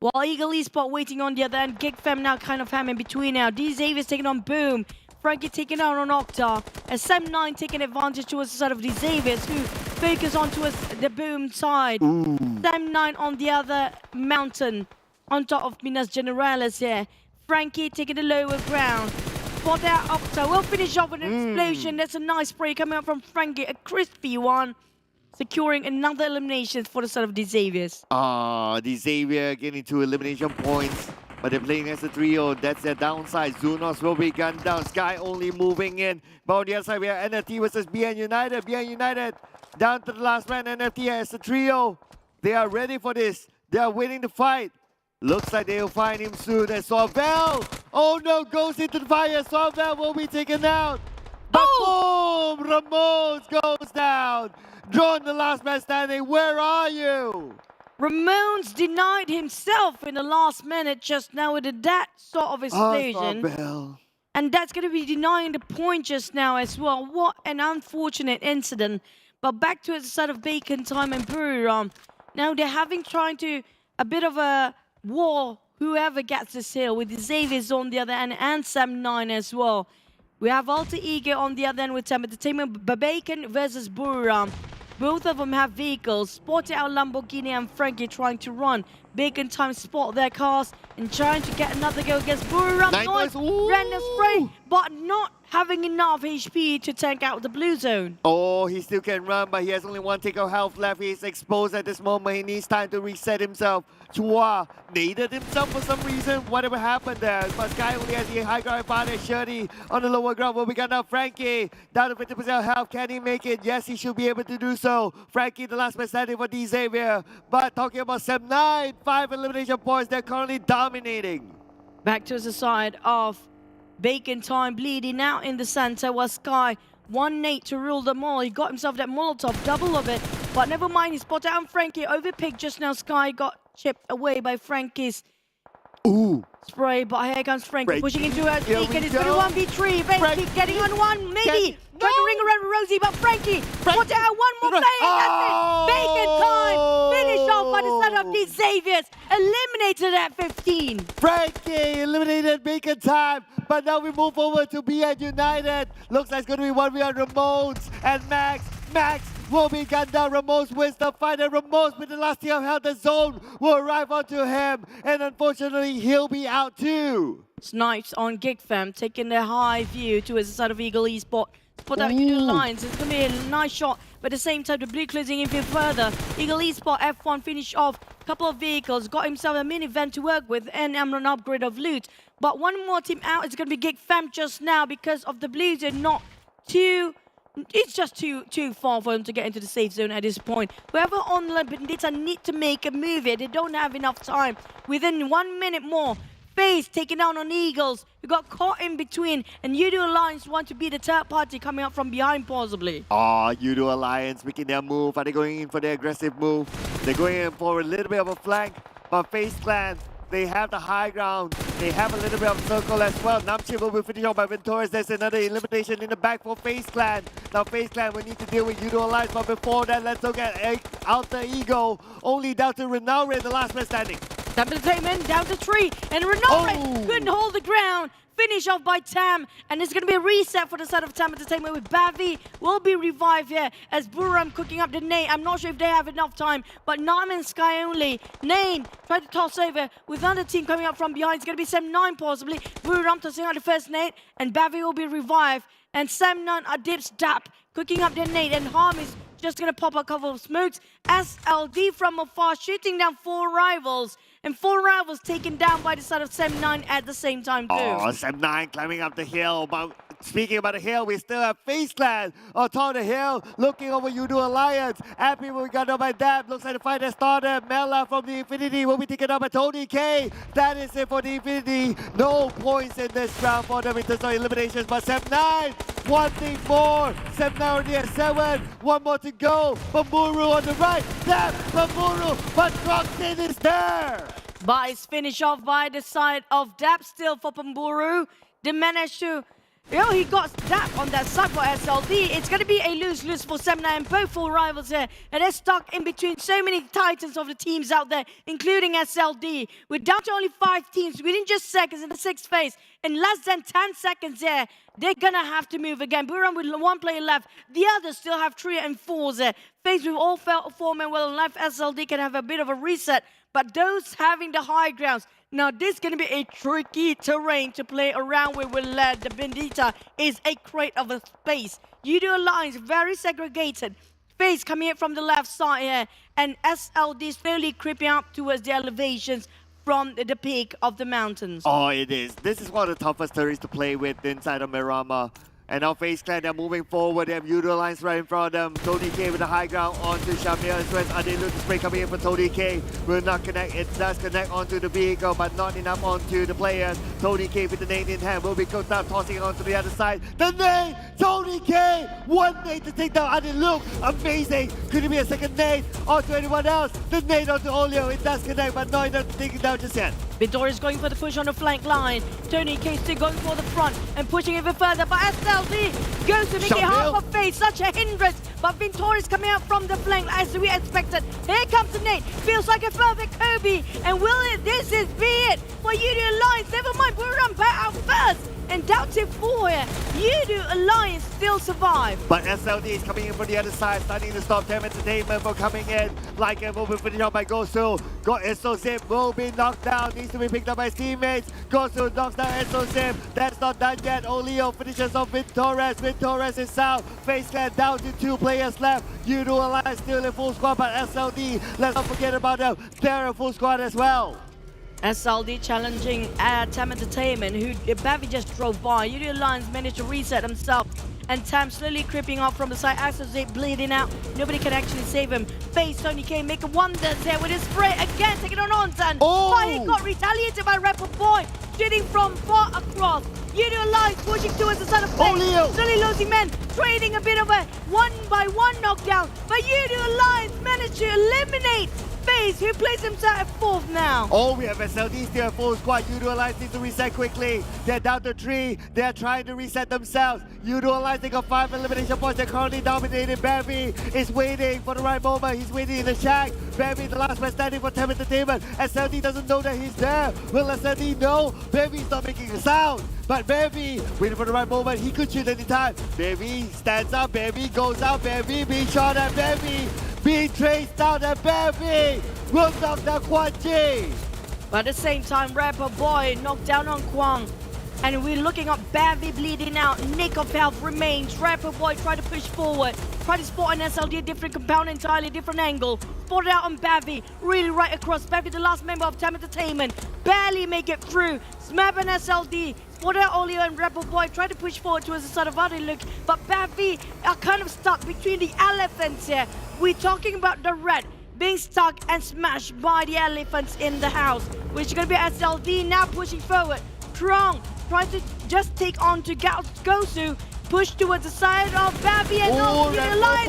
While Ego Esports waiting on the other end, Geek Fam now kind of hammering between now. Xavier's taking on Boom. Frankie taking out on Octa. As Sam9 taking advantage towards the side of Xavier's who focus on towards the Boom side. Sam9 on the other mountain. On top of Minas Generalis here. Frankie taking the lower ground. Spot out Octa. We'll finish off with an explosion. That's a nice spray coming up from Frankie. A crispy one. Securing another elimination for the side of the Xaviers. The Xavier getting 2 elimination points. But they're playing as a trio. That's their downside. Zunos will be gunned down. Sky only moving in. But on the other side, we have NFT versus BN United. BN United down to the last man. NFT as a trio. They are ready for this. They are waiting to fight. Looks like they'll find him soon. And Sorvel, oh no, goes into the fire. Sorvel will be taken out. But boom, Ramos goes down. John, the last man standing, where are you? Ramones denied himself in the last minute just now with that sort of explosion. And that's going to be denying the point just now as well. What an unfortunate incident. But back to the side of Bacon Time and Buriram. Now they're trying to, a bit of a war, whoever gets this hill, with Xavier's on the other end and Sam9 as well. We have Alter Ego on the other end with TEM Entertainment, Bacon versus Buriram. Both of them have vehicles. Spotted out Lamborghini and Frankie trying to run. Bacon Time spot their cars and trying to get another go against Buriram. Nice random spray, but not having enough HP to tank out the blue zone. Oh, he still can run, but he has only 1 tick of health left. He's exposed at this moment. He needs time to reset himself. Chua needed himself for some reason. Whatever happened there. But Sky only has the high ground advantage. Shirley on the lower ground. Well, we got now Frankie down to 50% health. Can he make it? Yes, he should be able to do so. Frankie, the last man standing for D Xavier. But talking about Sam9, 5 elimination points. They're currently dominating. Back to the side of Bacon Time bleeding out in the center while Sky 1 nade to rule them all. He got himself that Molotov, double of it. But never mind, he spotted out Frankie. Overpicked just now. Sky got chipped away by Frankie's spray. But here comes Frankie pushing into a Bacon. It's going to 1v3. Frankie getting on one, maybe. Trying to ring around Rosie, but Frankie spotted out one more player. That's it. Bacon Time finished off by the side of the Xaviers. Eliminated at 15. Frankie eliminated Bacon Time. But now we move over to BN United. Looks like it's going to be 1v1 Ramones and Max. Max will be gunned down. Ramones wins the fight. And Ramones with the last team held the zone will arrive onto him. And unfortunately, he'll be out too. Snipes on Geek Fam taking their high view towards the side of Ego Esports. Spot out Yoodo Alliance. It's going to be a nice shot. But at the same time, the blue closing in further. Ego Esports F1 finished off a couple of vehicles. Got himself a minivan to work with and an upgrade of loot. But one more team out is going to be Geek Fam just now because of the blues are not too... It's just too far for them to get into the safe zone at this point. Whoever on Bandita need to make a move here. They don't have enough time. Within 1 minute more, FaZe taking down on Eagles, who got caught in between, and Yoodo Alliance want to be the third party coming up from behind possibly. Yoodo Alliance making their move. Are they going in for their aggressive move? They're going in for a little bit of a flank, but FaZe Clan, they have the high ground. They have a little bit of circle as well. Namchi will be finished off by Venturas. There's another elimination in the back for FaZe Clan. Now FaZe Clan will need to deal with Yoodo Alliance, but before that, let's look at Alter Ego. Only down to Renaure, the last man standing. TEM Entertainment down to 3, and Renaure couldn't hold the ground. Finish off by TEM, and it's going to be a reset for the side of TEM Entertainment with Bavi will be revived here as Buriram cooking up the nade. I'm not sure if they have enough time, but Nam and Sky only. Nade tried to toss over with another team coming up from behind. It's going to be Sam9 possibly. Buriram tossing out the first nade, and Bavi will be revived. And Sam9 are dips dap, cooking up their nade, and Harm is just going to pop a couple of smokes. SLD from afar shooting down 4 rivals. And 4 rivals taken down by the side of Sem9 at the same time too. Oh, Sem9 climbing up the hill. But speaking about the hill, we still have FaZe Clan on top of the hill, looking over Yoodo Alliance. Happy we got up by Dab. Looks like the fight has started. Mela from the Infinity will be taken up by Tony K. That is it for the Infinity. No points in this round for them in terms of eliminations. But Sem9 wanting more. Sem9 already at 7. One more to go. Bamburu on the right. Dab, Bamburu, but Roxin is there. But it's finished off by the side of Dap still for Pamburu. They managed to, he got Dap on that side for SLD. It's going to be a lose-lose for Sem9 and both full rivals here. And they're stuck in between so many titans of the teams out there, including SLD. We're down to only 5 teams within just seconds in the 6th phase. In less than 10 seconds here, they're going to have to move again. Buriram with 1 player left. The others still have 3 and 4s there. FaZe with all 4 men well left. SLD can have a bit of a reset. But those having the high grounds, now this is going to be a tricky terrain to play around with lead. The Bendita is a crate of a space. Yoodo Alliance very segregated. FaZe coming in from the left side here. And SLD slowly creeping up towards the elevations from the peak of the mountains. Oh, it is. This is one of the toughest terrains to play with inside of Buriram. And now FaZe Clan, they're moving forward. They have Yoodo Alliance right in front of them. Tony K with the high ground onto Shamir as well as Adelu. The spray coming in for Tony K. Will not connect. It does connect onto the vehicle, but not enough onto the players. Tony K with the nade in hand. Will be goes down, tossing it onto the other side. The nade! Tony K! 1 nade to take down Adelu. Amazing! Could it be a second nade onto anyone else? The nade onto Olio. It does connect, but not enough to take it down just yet. Vidor is going for the push on the flank line. Tony K still going for the front and pushing even further. But SLD goes to make it hard for FaZe. Such a hindrance. But Vintor is coming out from the flank as we expected. Here comes the nade. Feels like a perfect Kobe. And will it? This is be it for Yoodo Alliance. Never mind, Buriram back out first. And down to 4 here. Yoodo Alliance still survive. But SLD is coming in from the other side, starting to stop TEM Entertainment from coming in. Like a movement finished off by Gosu. Got Zip will be knocked down. Needs to be picked up by his teammates. Gosu knocks down Zip. That's not done yet. Olio finishes off with Torres. With Torres is out. FaZe Clan down to 2 players left. Yoodo Alliance still in full squad, but SLD, let's not forget about them. They're in full squad as well. SLD challenging TEM Entertainment, who Bavi just drove by. Yoodo Alliance managed to reset himself. And TEM slowly creeping up from the side. Zip bleeding out. Nobody can actually save him. FaZe Tony K making wonders there with his spray. Again, taking on Onsan. But he got retaliated by Rapper Boy. Shooting from far across. Yoodo Alliance pushing towards the side of FaZe. Slowly losing men. Trading a bit of a 1-by-1 knockdown. But Yoodo Alliance managed to eliminate FaZe, who placed himself at 4th now. Oh, we have SLD still at full squad. Yoodo Alliance needs to reset quickly. They're down to 3. They're trying to reset themselves. Yoodo Alliance, they got 5 elimination points. They're currently dominated. Bevy is waiting for the right moment. He's waiting in the shack. Bevy, the last man standing for TEM Entertainment. SLD doesn't know that he's there. Will SLD know? Bevy's not making a sound. But Bevy, waiting for the right moment. He could shoot anytime. Bevy stands up. Bevy goes out. Bevy being shot at. Bevy being traced down at Bevy. Will knock down Quan Chi. But at the same time, Rapper Boy knocked down on Kwang. And we're looking at Bevy bleeding out. Nick of health remains. Rapper Boy try to push forward. Try to spot an SLD, a different compound, entirely different angle. Spotted out on Bevy. Really right across. Bevy, the last member of TEM Entertainment. Barely make it through. Smab and SLD. Spotted out Olio and Rapper Boy. Try to push forward towards the side of Look. But Bevy are kind of stuck between the elephants here. We're talking about the red being stuck and smashed by the elephants in the house. Which is going to be SLD now pushing forward. Trong tries to just take on to Gosu. Push towards the side of Bevy and Yoodo Alliance.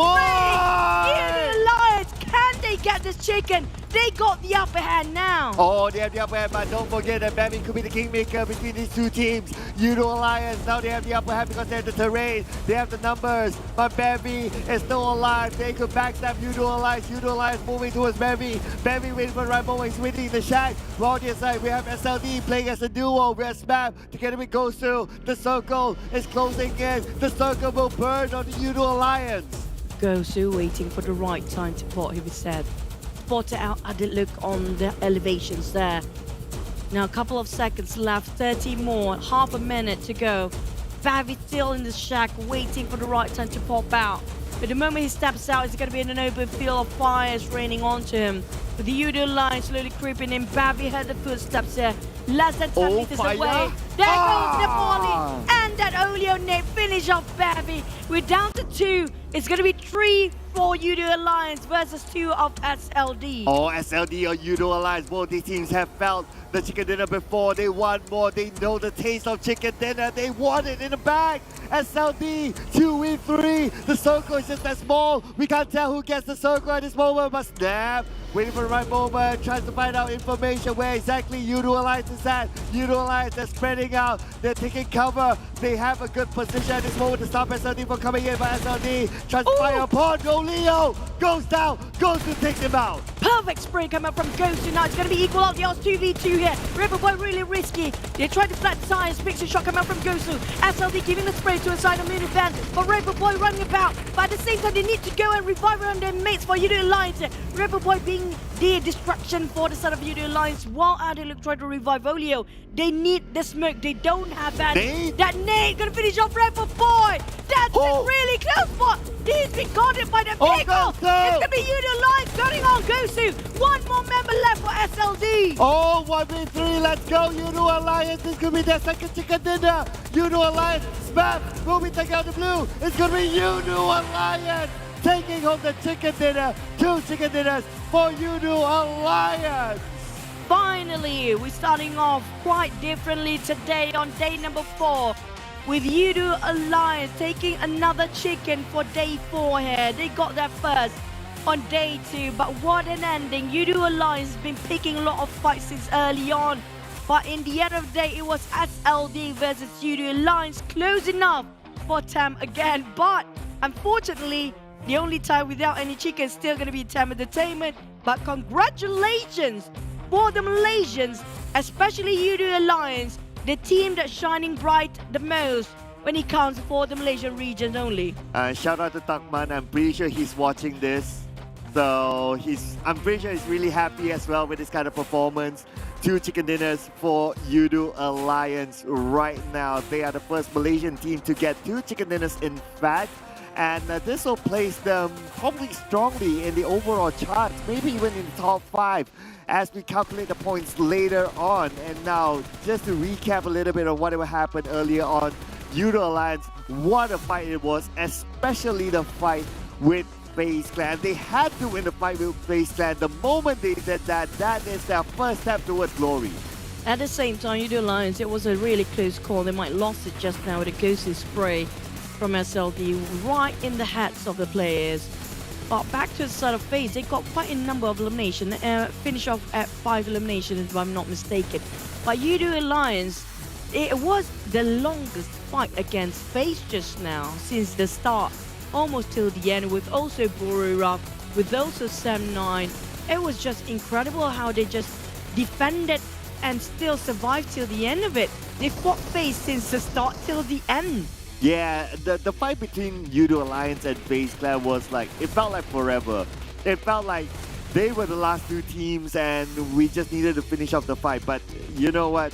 Yoodo Alliance, can they get this chicken? They got the upper hand now. Oh, they have the upper hand, but don't forget that Bevy could be the kingmaker between these 2 teams. Yoodo Alliance, now they have the upper hand because they have the terrain. They have the numbers, but Bevy is still alive. They could backstab Yoodo Alliance. Yoodo Alliance moving towards Bevy. Bevy waiting for the right moment. He's waiting in the shack. Well, on the other side, we have SLD playing as a duo. We have Smab together with Gosu. The circle is closing in. The circle will burn on the Yoodo Alliance. Gosu waiting for the right time to put him said. Spotted out Look on the elevations there. Now a couple of seconds left, 30 more, half a minute to go. Bevy still in the shack, waiting for the right time to pop out. But the moment he steps out, it's going to be in an open field of fires raining onto him. With the Yoodo Alliance slowly creeping in. Bavi heard the footsteps there. Less than 10 meters fire. away. There goes the volley. And that Olio net finish off Bavi. We're down to 2. It's going to be 3 for Yoodo Alliance versus 2 of SLD. Oh, SLD or Yoodo Alliance, both these teams have felt the chicken dinner before. They want more. They know the taste of chicken dinner. They want it in the bag. SLD, 2v3. The circle is just that small. We can't tell who gets the circle at this moment, but Snap, waiting for the right moment, tries to find out information where exactly Yoodo Alliance is at. Yoodo Alliance, they're spreading out. They're taking cover. They have a good position at this moment to stop SLD from coming in, but SLD tries to fire upon Leo. Goes down, Gosu takes him out. Perfect spray coming from Gosu. Now it's going to be equal out the odds 2v2 here. Riverboy really risky. They tried to flat tires. Picks a shot coming out from Gosu. SLD giving the spray to a side of minivan. But Riverboy running about. But at the same time, they need to go and revive around their mates for Yoodo Alliance. Riverboy being the distraction for the side of Yoodo Alliance while Adeluke try to revive Olio. They need the smoke. They don't have that. That nade going to finish off Riverboy. That's really close, but he's been guarded by the vehicle. It's going to be Yoodo Alliance going on Gosu. One more member left for SLD. Oh, 1v3, let's go. Yoodo Alliance, this could be their second chicken dinner. Yoodo Alliance, Smap will be taking out the blue. It's going to be Yoodo Alliance taking home the chicken dinner. 2 chicken dinners for Yoodo Alliance. Finally, we're starting off quite differently today on day number 4. With Yoodo Alliance taking another chicken for day 4 here. They got that first on day 2, but what an ending. Yoodo Alliance has been picking a lot of fights since early on. But in the end of the day, it was SLD versus Yoodo Alliance. Close enough for TEM again. But unfortunately, the only tie without any chicken is still going to be TEM Entertainment. But congratulations for the Malaysians, especially Yoodo Alliance, the team that's shining bright the most when it counts for the Malaysian region only. Shout out to Dogma. I'm pretty sure he's watching this. So I'm pretty sure he's really happy as well with this kind of performance. 2 chicken dinners for Yoodo Alliance right now. They are the first Malaysian team to get 2 chicken dinners in fact. And this will place them probably strongly in the overall charts, maybe even in the top 5 as we calculate the points later on. And now, just to recap a little bit of whatever happened earlier on, Yoodo Alliance, what a fight it was, especially the fight with FaZe Clan. They had to win the fight with FaZe Clan. The moment they did that, that is their first step towards glory. At the same time, Yoodo Alliance, it was a really close call. They might lost it just now with a ghostly spray from SLD right in the heads of the players. But back to the side of FaZe, they got quite a number of eliminations. Finish off at 5 eliminations if I'm not mistaken. But Yoodo Alliance, it was the longest fight against FaZe just now since the start, almost till the end, with also Buriram, with also Sam9. It was just incredible how they just defended and still survived till the end of it. They fought FaZe since the start till the end. Yeah, the fight between Yoodo Alliance and FaZe Clan was like, it felt like forever. It felt like they were the last 2 teams and we just needed to finish off the fight. But you know what?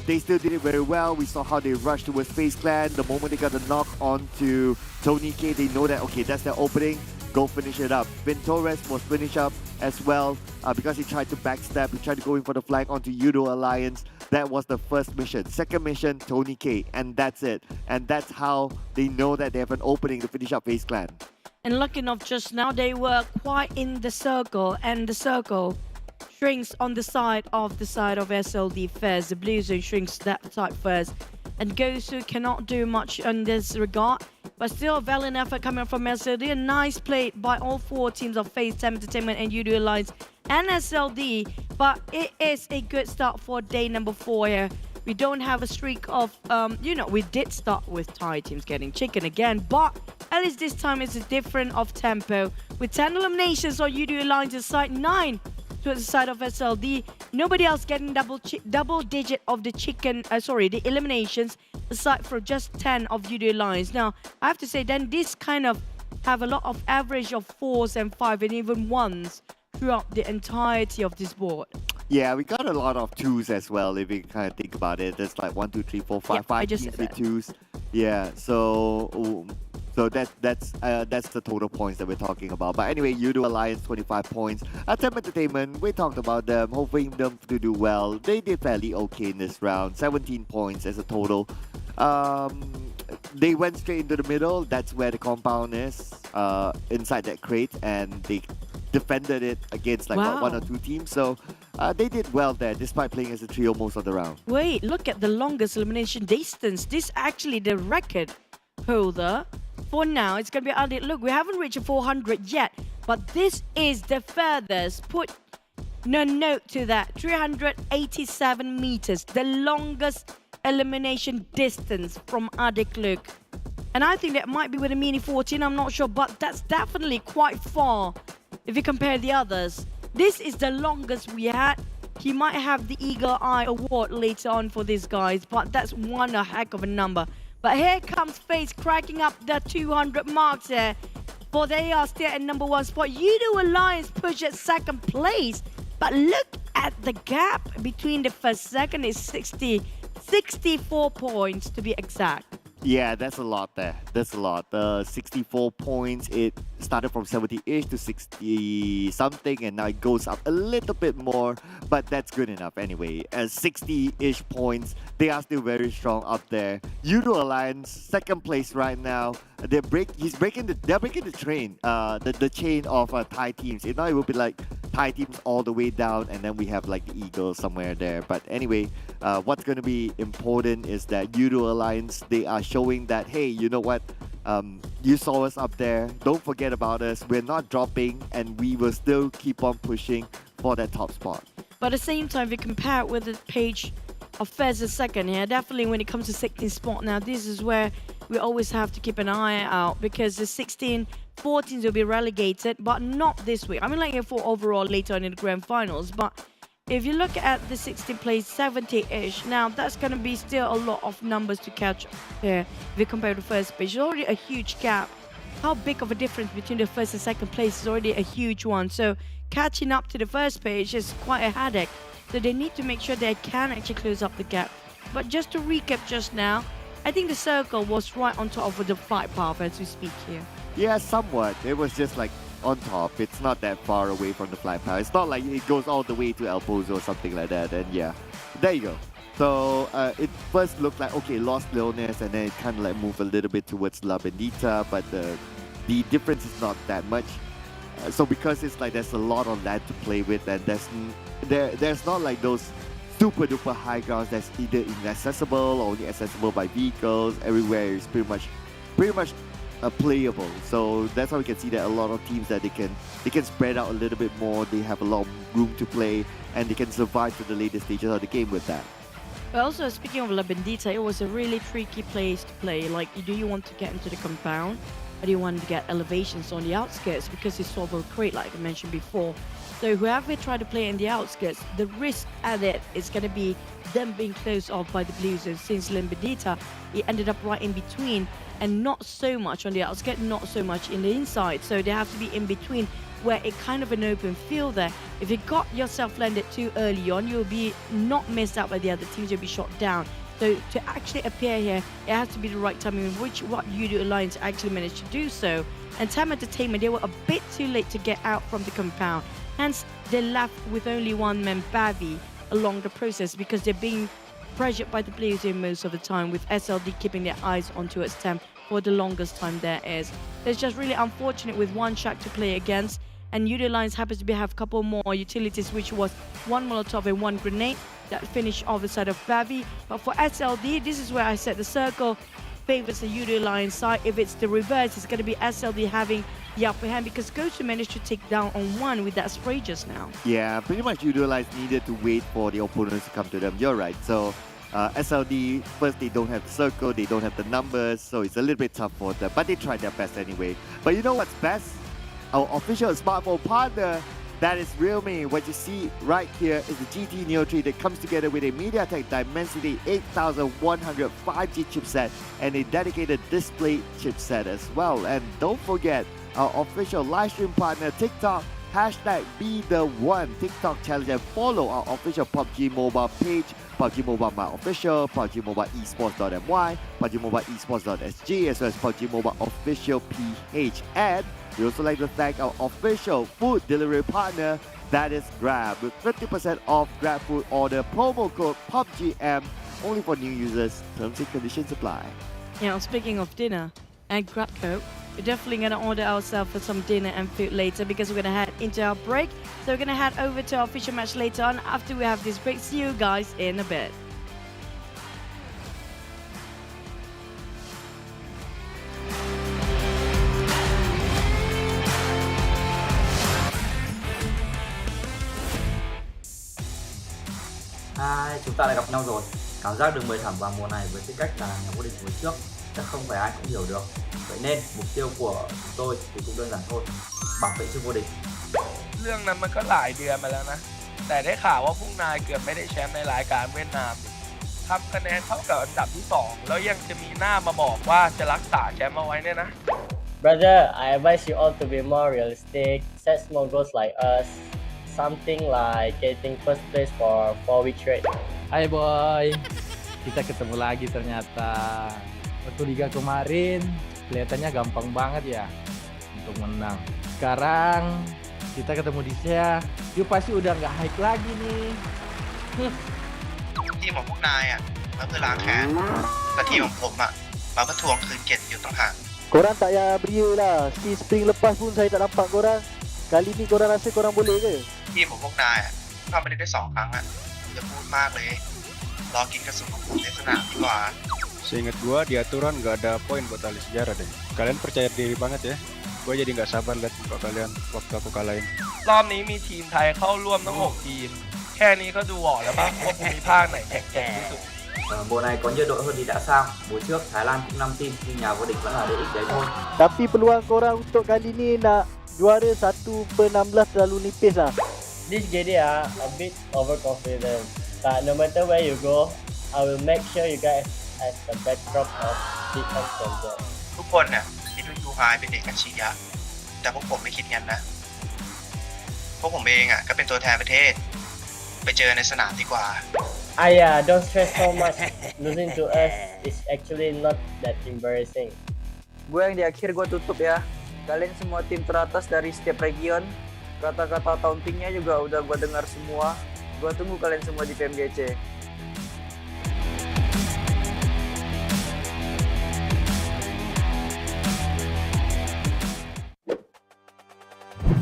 They still did it very well. We saw how they rushed towards FaZe Clan. The moment they got the knock onto Tony K, they know that, okay, that's their opening. Go finish it up. Vin Torres was finished up as well because he tried to backstab. He tried to go in for the flag onto Yoodo Alliance. That was the first mission. Second mission, Tony K. And that's it. And that's how they know that they have an opening to finish up FaZe Clan. And lucky enough, just now they were quite in the circle. And the circle shrinks on the side of SLD first. The blue zone shrinks that side first. And Gosu cannot do much in this regard. But still a valiant effort coming from SLD. A nice play by all 4 teams of FaZe, TEM Entertainment and Yoodo Alliance and SLD. But it is a good start for day number 4 here. We don't have a streak of, we did start with Thai teams getting chicken again. But at least this time it's a different of tempo. With 10 eliminations on Yoodo Alliance's side, 9 to the side of SLD. Nobody else getting double digit of the the eliminations, aside from just 10 of Yoodo Alliance. Now, I have to say, then this kind of have a lot of average of 4s and 5 and even 1s throughout the entirety of this board. Yeah, we got a lot of 2s as well, if you kind of think about it. There's like 1, 2, 3, 4, 5, 5 teams with 2s. Yeah, so So that's the total points that we're talking about. But anyway, Yoodo Alliance 25 points. TEM Entertainment, we talked about them, hoping them to do well. They did fairly okay in this round, 17 points as a total. They went straight into the middle. That's where the compound is, inside that crate, and they defended it against like Wow. one or two teams. So they did well there, despite playing as a trio most of the round. Wait, look at the longest elimination distance. This actually the record holder. For now, it's going to be out there. Look, we haven't reached 400 yet, but this is the furthest. Put no note to that. 387 meters, the longest elimination distance from Adik Luke. And I think that might be with a Mini 14, I'm not sure, but that's definitely quite far if you compare the others. This is the longest we had. He might have the Eagle Eye Award later on for these guys, but that's one a heck of a number. But here comes FaZe cracking up the 200 marks there. For they are still at number 1 spot. Yoodo Alliance push at second place. But look at the gap between the first second is 64 points to be exact. Yeah, that's a lot there. That's a lot. 64 points. It started from 70-ish to 60-something, and now it goes up a little bit more, but that's good enough anyway. 60-ish points. They are still very strong up there. Yoodo Alliance, second place right now. They're breaking the train, the chain of Thai teams. If not, it will be like Thai teams all the way down, and then we have like the Eagles somewhere there. But anyway, what's going to be important is that Yoodo Alliance, they are showing that, hey, you know what? You saw us up there. Don't forget about us. We're not dropping, and we will still keep on pushing for that top spot. But at the same time, if you compare it with the page of FaZe second here, definitely when it comes to 16th spot now, this is where we always have to keep an eye out, because the 16, 14s will be relegated, but not this week. I mean, like for overall later on in the grand finals, but if you look at the 16th place, 70-ish, now that's going to be still a lot of numbers to catch here if you compare to first page. It's already a huge gap. How big of a difference between the first and second place is already a huge one. So catching up to the first page is quite a headache. So they need to make sure they can actually close up the gap. But just to recap just now, I think the circle was right on top of the flight path as we speak here. Yeah, somewhat. It was just like on top. It's not that far away from the flight path. It's not like it goes all the way to El Pozo or something like that. And yeah, there you go. So it first looked like, okay, lost Leones, and then it kind of like moved a little bit towards La Bendita, but the difference is not that much. So because it's like there's a lot of land to play with, and there's not like those super duper high grounds that's either inaccessible or only accessible by vehicles. Everywhere is pretty much playable. So that's how we can see that a lot of teams that they can spread out a little bit more. They have a lot of room to play, and they can survive to the later stages of the game with that. But also, speaking of La Bendita, it was a really tricky place to play. Like, do you want to get into the compound, or do you want to get elevations on the outskirts, because it's sort of a crate, like I mentioned before. So whoever try to play in the outskirts, the risk at it is going to be them being closed off by the Blues. And since La Bendita, it ended up right in between, and not so much on the outskirts, not so much in the inside. So they have to be in between, where it kind of an open field there. If you got yourself landed too early on, you'll be not missed out by the other teams, you'll be shot down. So to actually appear here, it has to be the right timing, which what Yoodo Alliance actually managed to do so. And TEM Entertainment, they were a bit too late to get out from the compound. Hence, they left with only one man, Bavi, along the process, because they're being pressured by the Blues here most of the time, with SLD keeping their eyes on towards TEM for the longest time there is. It's just really unfortunate with one Shack to play against, and Yoodo Alliance happens to have a couple more utilities, which was one Molotov and one grenade that finished off the side of Bavi. But for SLD, this is where I said the circle favors the Yoodo Alliance side. If it's the reverse, it's going to be SLD having the upper hand, because Ghost managed to take down on one with that spray just now. Yeah, pretty much Yoodo Alliance needed to wait for the opponents to come to them. You're right. So SLD, first, they don't have the circle, they don't have the numbers, so it's a little bit tough for them, but they tried their best anyway. But you know what's best? Our official smartphone partner, that is Realme. What you see right here is the GT Neo 3 that comes together with a MediaTek Dimensity 8100 5G chipset and a dedicated display chipset as well. And don't forget, our official live stream partner TikTok hashtag #BeTheOne TikTok challenge and follow our official PUBG Mobile page, PUBG Mobile My Official, PUBG Mobile Esports.my, PUBG Mobile Esports.sg, as well as PUBG Mobile Official PH. And we also like to thank our official food delivery partner, that is Grab, with 50% off Grab food order, promo code PUBGM, only for new users. Terms and conditions apply. Speaking of dinner and Grab code, we're definitely going to order ourselves for some dinner and food later because we're going to head into our break. So we're going to head over to our official match later on after we have this break. See you guys in a bit. Chúng ta lại gặp nhau rồi. Cảm giác được mời thẳng vào mùa này với tư cách là nhà vô địch mùa trước chắc không phải ai cũng hiểu được. Vậy nên mục tiêu của chúng tôi thì cũng đơn giản thôi, bảo vệ chức vô địch. เรื่องนั้นมันก็หลายเดือนมาแล้วนะ แต่ได้ข่าวว่าพวกนายเกือบไม่ได้แชมป์ในรายการเวียดนามทำคะแนนเท่ากับอันดับที่ 2 แล้วยังจะมีหน้ามาบอกว่าจะรักษาแชมป์เอาไว้เนี่ยนะ Brother, I advise you all to be more realistic, set small goals like us, something like getting first place for 4 weeks straight. Hai boy, kita ketemu lagi ternyata. Waktu liga kemarin kelihatannya gampang banget ya untuk menang. Sekarang kita ketemu di SEA, yuk pasti udah nggak hype lagi nih. ทีมของพวกนายอ่ะมาเพื่อล้างแค้นแต่ทีมของผมอ่ะมาเพื่อทวงคืนเกียรติอยู่ต่างหาก Korang tak payah beria lah. Si spring lepas pun saya tak nampak korang. Kali ni korang rasa korang boleh ke? ทีมของพวกนายอ่ะเข้ามาได้2 ครั้งอ่ะอย่าพูดมากเลย รอกินกระสุนของผมในสนามดีกว่า Seingat gua di aturan nggak ada poin buat tali sejarah deh. Kalian percaya diri banget ya. Gua jadi nggak sabar lihat muka kalian waktu aku kalahin. รอบนี้มีทีมไทยเข้าร่วมทั้ง 6 ทีม แค่นี้ก็ดูออกแล้วป่ะว่าภูมิภาคไหนแข็งแกร่งที่สุด Mùa này có nhiều đội hơn thì đã sao? Mùa trước Thái Lan cũng 5 team nhưng nhà vô địch vẫn là DX đấy thôi. Tapi peluang korang untuk kali ni nak juara 1/16 terlalu nipis lah. This GIDS are a bit overconfident, but no matter where you go, I will make sure you guys as the backdrop of Geek Fam. ทุกคนน่ะคิดว่ายูไฮเป็นเด็กอัจฉริยะแต่พวกผมไม่คิดงั้นนะพวกผมเองอ่ะก็เป็นตัวแทนประเทศไปเจอในสนามดีกว่า Don't stress so much. Losing to us is actually not that embarrassing. Gue yang di akhir gue tutup ya. Kalian semua tim teratas dari setiap region. Kata-kata tauntingnya juga udah gue dengar semua. Gue tunggu kalian semua di PMGC.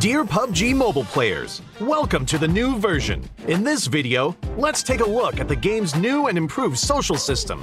Dear PUBG mobile players, welcome to the new version. In this video, let's take a look at the game's new and improved social system.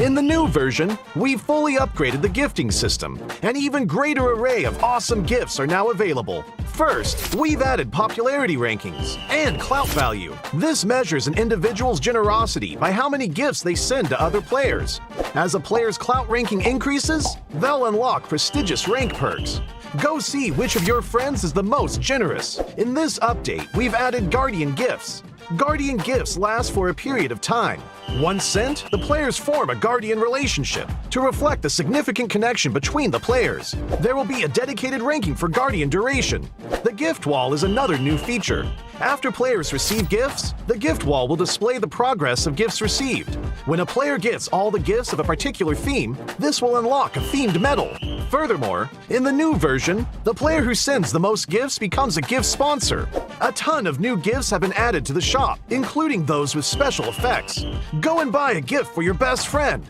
In the new version, we've fully upgraded the gifting system. An even greater array of awesome gifts are now available. First, we've added popularity rankings and clout value. This measures an individual's generosity by how many gifts they send to other players. As a player's clout ranking increases, they'll unlock prestigious rank perks. Go see which of your friends is the most generous. In this update, we've added Guardian Gifts. Guardian Gifts last for a period of time. Once sent, the players form a Guardian relationship to reflect the significant connection between the players. There will be a dedicated ranking for Guardian duration. The gift wall is another new feature. After players receive gifts, the gift wall will display the progress of gifts received. When a player gets all the gifts of a particular theme, this will unlock a themed medal. Furthermore, in the new version, the player who sends the most gifts becomes a gift sponsor. A ton of new gifts have been added to the shop, including those with special effects. Go and buy a gift for your best friend.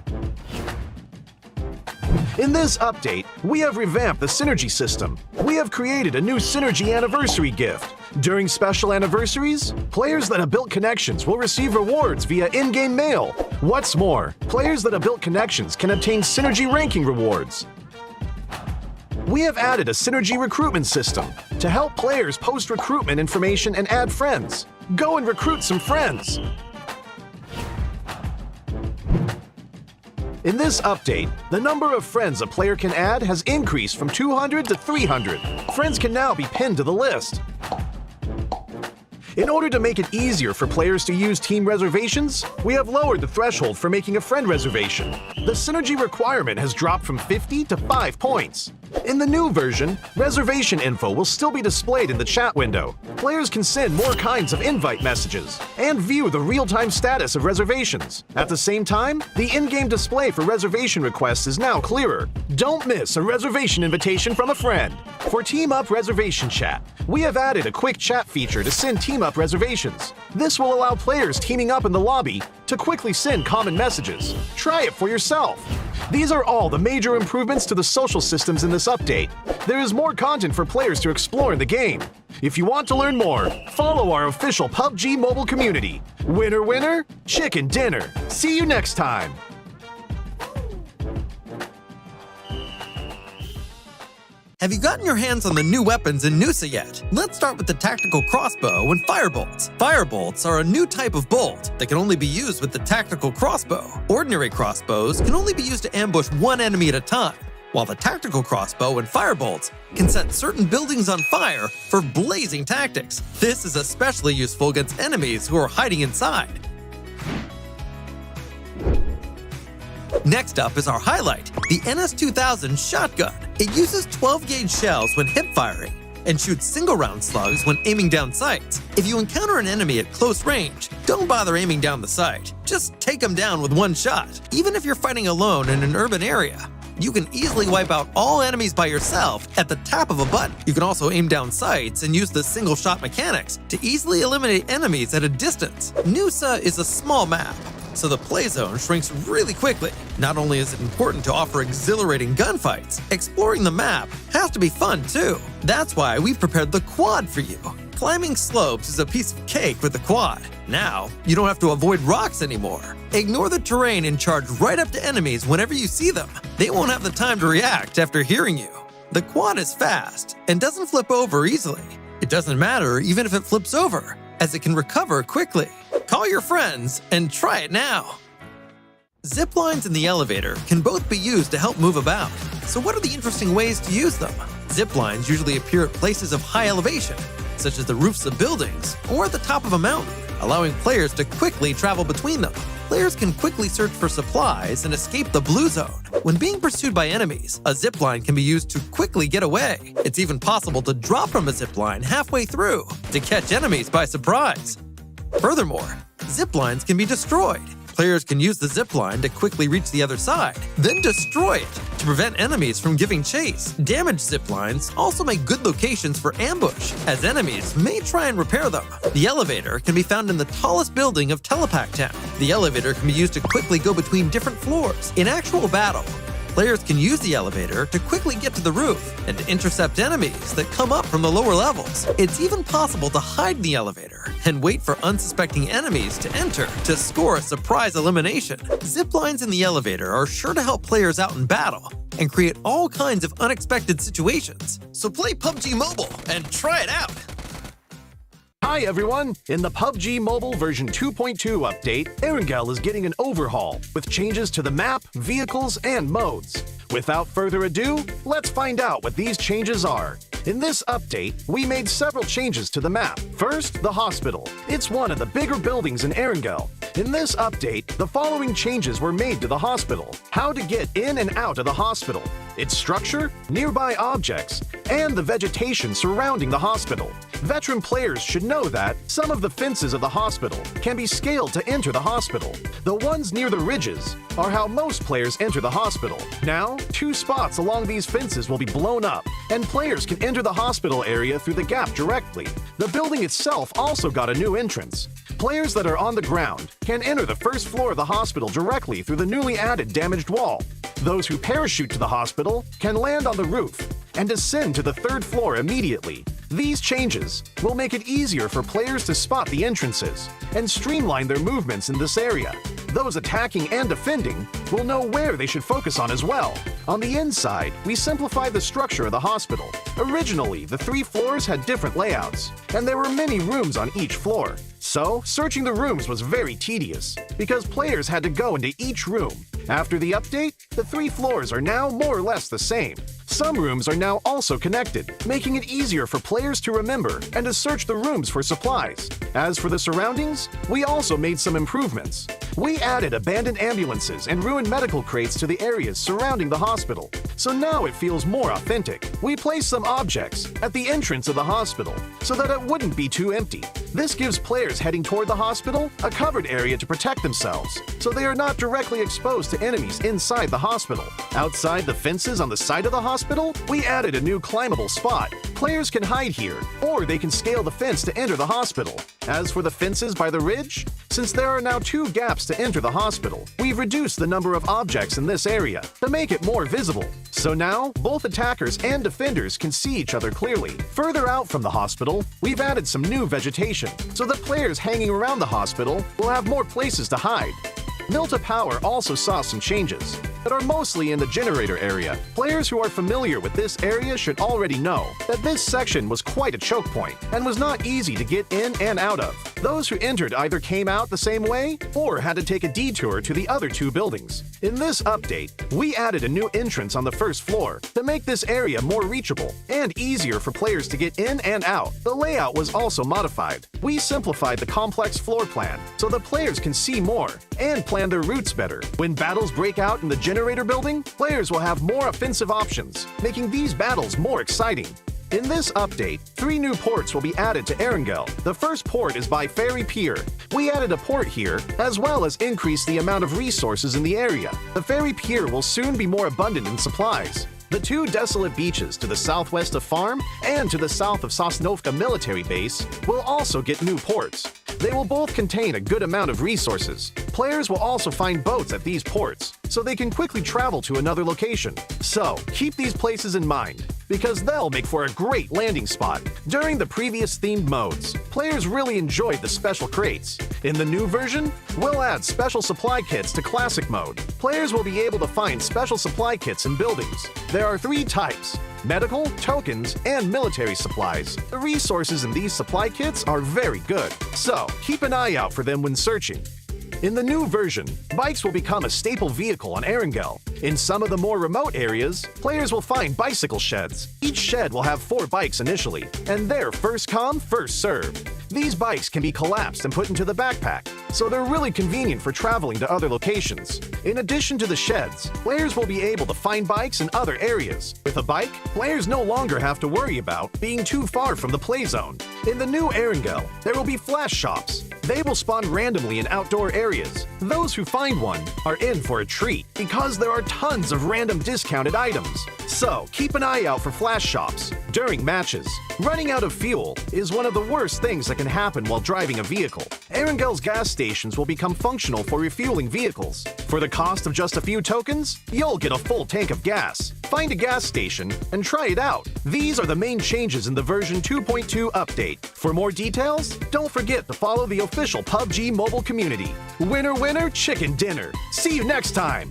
In this update, we have revamped the Synergy system. We have created a new Synergy Anniversary gift. During special anniversaries, players that have built connections will receive rewards via in-game mail. What's more, players that have built connections can obtain Synergy ranking rewards. We have added a Synergy recruitment system to help players post recruitment information and add friends. Go and recruit some friends. In this update, the number of friends a player can add has increased from 200 to 300. Friends can now be pinned to the list. In order to make it easier for players to use team reservations, we have lowered the threshold for making a friend reservation. The synergy requirement has dropped from 50 to 5 points. In the new version, reservation info will still be displayed in the chat window. Players can send more kinds of invite messages and view the real-time status of reservations. At the same time, the in-game display for reservation requests is now clearer. Don't miss a reservation invitation from a friend. For Team Up Reservation Chat, we have added a quick chat feature to send Team Up reservations. This will allow players teaming up in the lobby to quickly send common messages. Try it for yourself. These are all the major improvements to the social systems in this update. There is more content for players to explore in the game. If you want to learn more, follow our official PUBG mobile community. Winner, winner, chicken dinner. See you next time. Have you gotten your hands on the new weapons in Nusa yet? Let's start with the tactical crossbow and firebolts. Firebolts are a new type of bolt that can only be used with the tactical crossbow. Ordinary crossbows can only be used to ambush one enemy at a time, while the tactical crossbow and firebolts can set certain buildings on fire for blazing tactics. This is especially useful against enemies who are hiding inside. Next up is our highlight, the NS2000 shotgun. It uses 12-gauge shells when hip firing and shoots single-round slugs when aiming down sights. If you encounter an enemy at close range, don't bother aiming down the sight. Just take them down with one shot. Even if you're fighting alone in an urban area, you can easily wipe out all enemies by yourself at the tap of a button. You can also aim down sights and use the single-shot mechanics to easily eliminate enemies at a distance. Nusa is a small map, so the play zone shrinks really quickly. Not only is it important to offer exhilarating gunfights, exploring the map has to be fun too. That's why we've prepared the quad for you. Climbing slopes is a piece of cake with the quad. Now, you don't have to avoid rocks anymore. Ignore the terrain and charge right up to enemies whenever you see them. They won't have the time to react after hearing you. The quad is fast and doesn't flip over easily. It doesn't matter even if it flips over, as it can recover quickly. Call your friends and try it now. Zip lines in the elevator can both be used to help move about. So what are the interesting ways to use them? Zip lines usually appear at places of high elevation, such as the roofs of buildings or at the top of a mountain, allowing players to quickly travel between them. Players can quickly search for supplies and escape the blue zone. When being pursued by enemies, a zipline can be used to quickly get away. It's even possible to drop from a zipline halfway through to catch enemies by surprise. Furthermore, ziplines can be destroyed. Players can use the zipline to quickly reach the other side, then destroy it to prevent enemies from giving chase. Damaged ziplines also make good locations for ambush, as enemies may try and repair them. The elevator can be found in the tallest building of Telepack Town. The elevator can be used to quickly go between different floors. In actual battle, players can use the elevator to quickly get to the roof and to intercept enemies that come up from the lower levels. It's even possible to hide in the elevator and wait for unsuspecting enemies to enter to score a surprise elimination. Ziplines in the elevator are sure to help players out in battle and create all kinds of unexpected situations. So play PUBG Mobile and try it out! Hi everyone! In the PUBG Mobile version 2.2 update, Erangel is getting an overhaul with changes to the map, vehicles, and modes. Without further ado, let's find out what these changes are. In this update, we made several changes to the map. First, the hospital. It's one of the bigger buildings in Erangel. In this update, the following changes were made to the hospital. How to get in and out of the hospital, its structure, nearby objects, and the vegetation surrounding the hospital. Veteran players should know that some of the fences of the hospital can be scaled to enter the hospital. The ones near the ridges are how most players enter the hospital. Now, 2 spots along these fences will be blown up, and players can enter the hospital area through the gap directly. The building itself also got a new entrance. Players that are on the ground can enter the first floor of the hospital directly through the newly added damaged wall. Those who parachute to the hospital can land on the roof and descend to the 3rd floor immediately. These changes will make it easier for players to spot the entrances and streamline their movements in this area. Those attacking and defending will know where they should focus on as well. On the inside, we simplified the structure of the hospital. Originally, the 3 floors had different layouts, and there were many rooms on each floor. So, searching the rooms was very tedious, because players had to go into each room. After the update, the 3 floors are now more or less the same. Some rooms are now also connected, making it easier for players to remember and to search the rooms for supplies. As for the surroundings, we also made some improvements. We added abandoned ambulances and ruined medical crates to the areas surrounding the hospital, so now it feels more authentic. We placed some objects at the entrance of the hospital so that it wouldn't be too empty. This gives players heading toward the hospital a covered area to protect themselves, so they are not directly exposed to enemies inside the hospital. Outside the fences on the side of the hospital, we added a new climbable spot. Players can hide here, or they can scale the fence to enter the hospital. As for the fences by the ridge, since there are now 2 gaps to enter the hospital, we've reduced the number of objects in this area to make it more visible. So now, both attackers and defenders can see each other clearly. Further out from the hospital, we've added some new vegetation, so that players hanging around the hospital will have more places to hide. Milta Power also saw some changes that are mostly in the generator area. Players who are familiar with this area should already know that this section was quite a choke point and was not easy to get in and out of. Those who entered either came out the same way or had to take a detour to the other 2 buildings. In this update, we added a new entrance on the first floor to make this area more reachable and easier for players to get in and out. The layout was also modified. We simplified the complex floor plan so that players can see more and plan their routes better. When battles break out in the generator building, players will have more offensive options, making these battles more exciting. In this update, 3 new ports will be added to Erangel. The first port is by Ferry Pier. We added a port here, as well as increased the amount of resources in the area. The Ferry Pier will soon be more abundant in supplies. The 2 desolate beaches to the southwest of Farm and to the south of Sosnovka military base will also get new ports. They will both contain a good amount of resources. Players will also find boats at these ports, so they can quickly travel to another location. So, keep these places in mind, because they'll make for a great landing spot. During the previous themed modes, players really enjoyed the special crates. In the new version, we'll add special supply kits to classic mode. Players will be able to find special supply kits in buildings. There are 3 types: medical, tokens, and military supplies. The resources in these supply kits are very good, so keep an eye out for them when searching. In the new version, bikes will become a staple vehicle on Erangel. In some of the more remote areas, players will find bicycle sheds. Each shed will have 4 bikes initially, and they're first come, first served. These bikes can be collapsed and put into the backpack, so they're really convenient for traveling to other locations. In addition to the sheds, players will be able to find bikes in other areas. With a bike, players no longer have to worry about being too far from the play zone. In the new Erangel, there will be flash shops. They will spawn randomly in outdoor areas. Those who find one are in for a treat because there are tons of random discounted items. So keep an eye out for flash shops during matches. Running out of fuel is one of the worst things that can happen while driving a vehicle. Erangel's gas stations will become functional for refueling vehicles. For the cost of just a few tokens, you'll get a full tank of gas. Find a gas station and try it out. These are the main changes in the version 2.2 update. For more details, don't forget to follow the official PUBG mobile community. Winner, winner, chicken dinner. See you next time.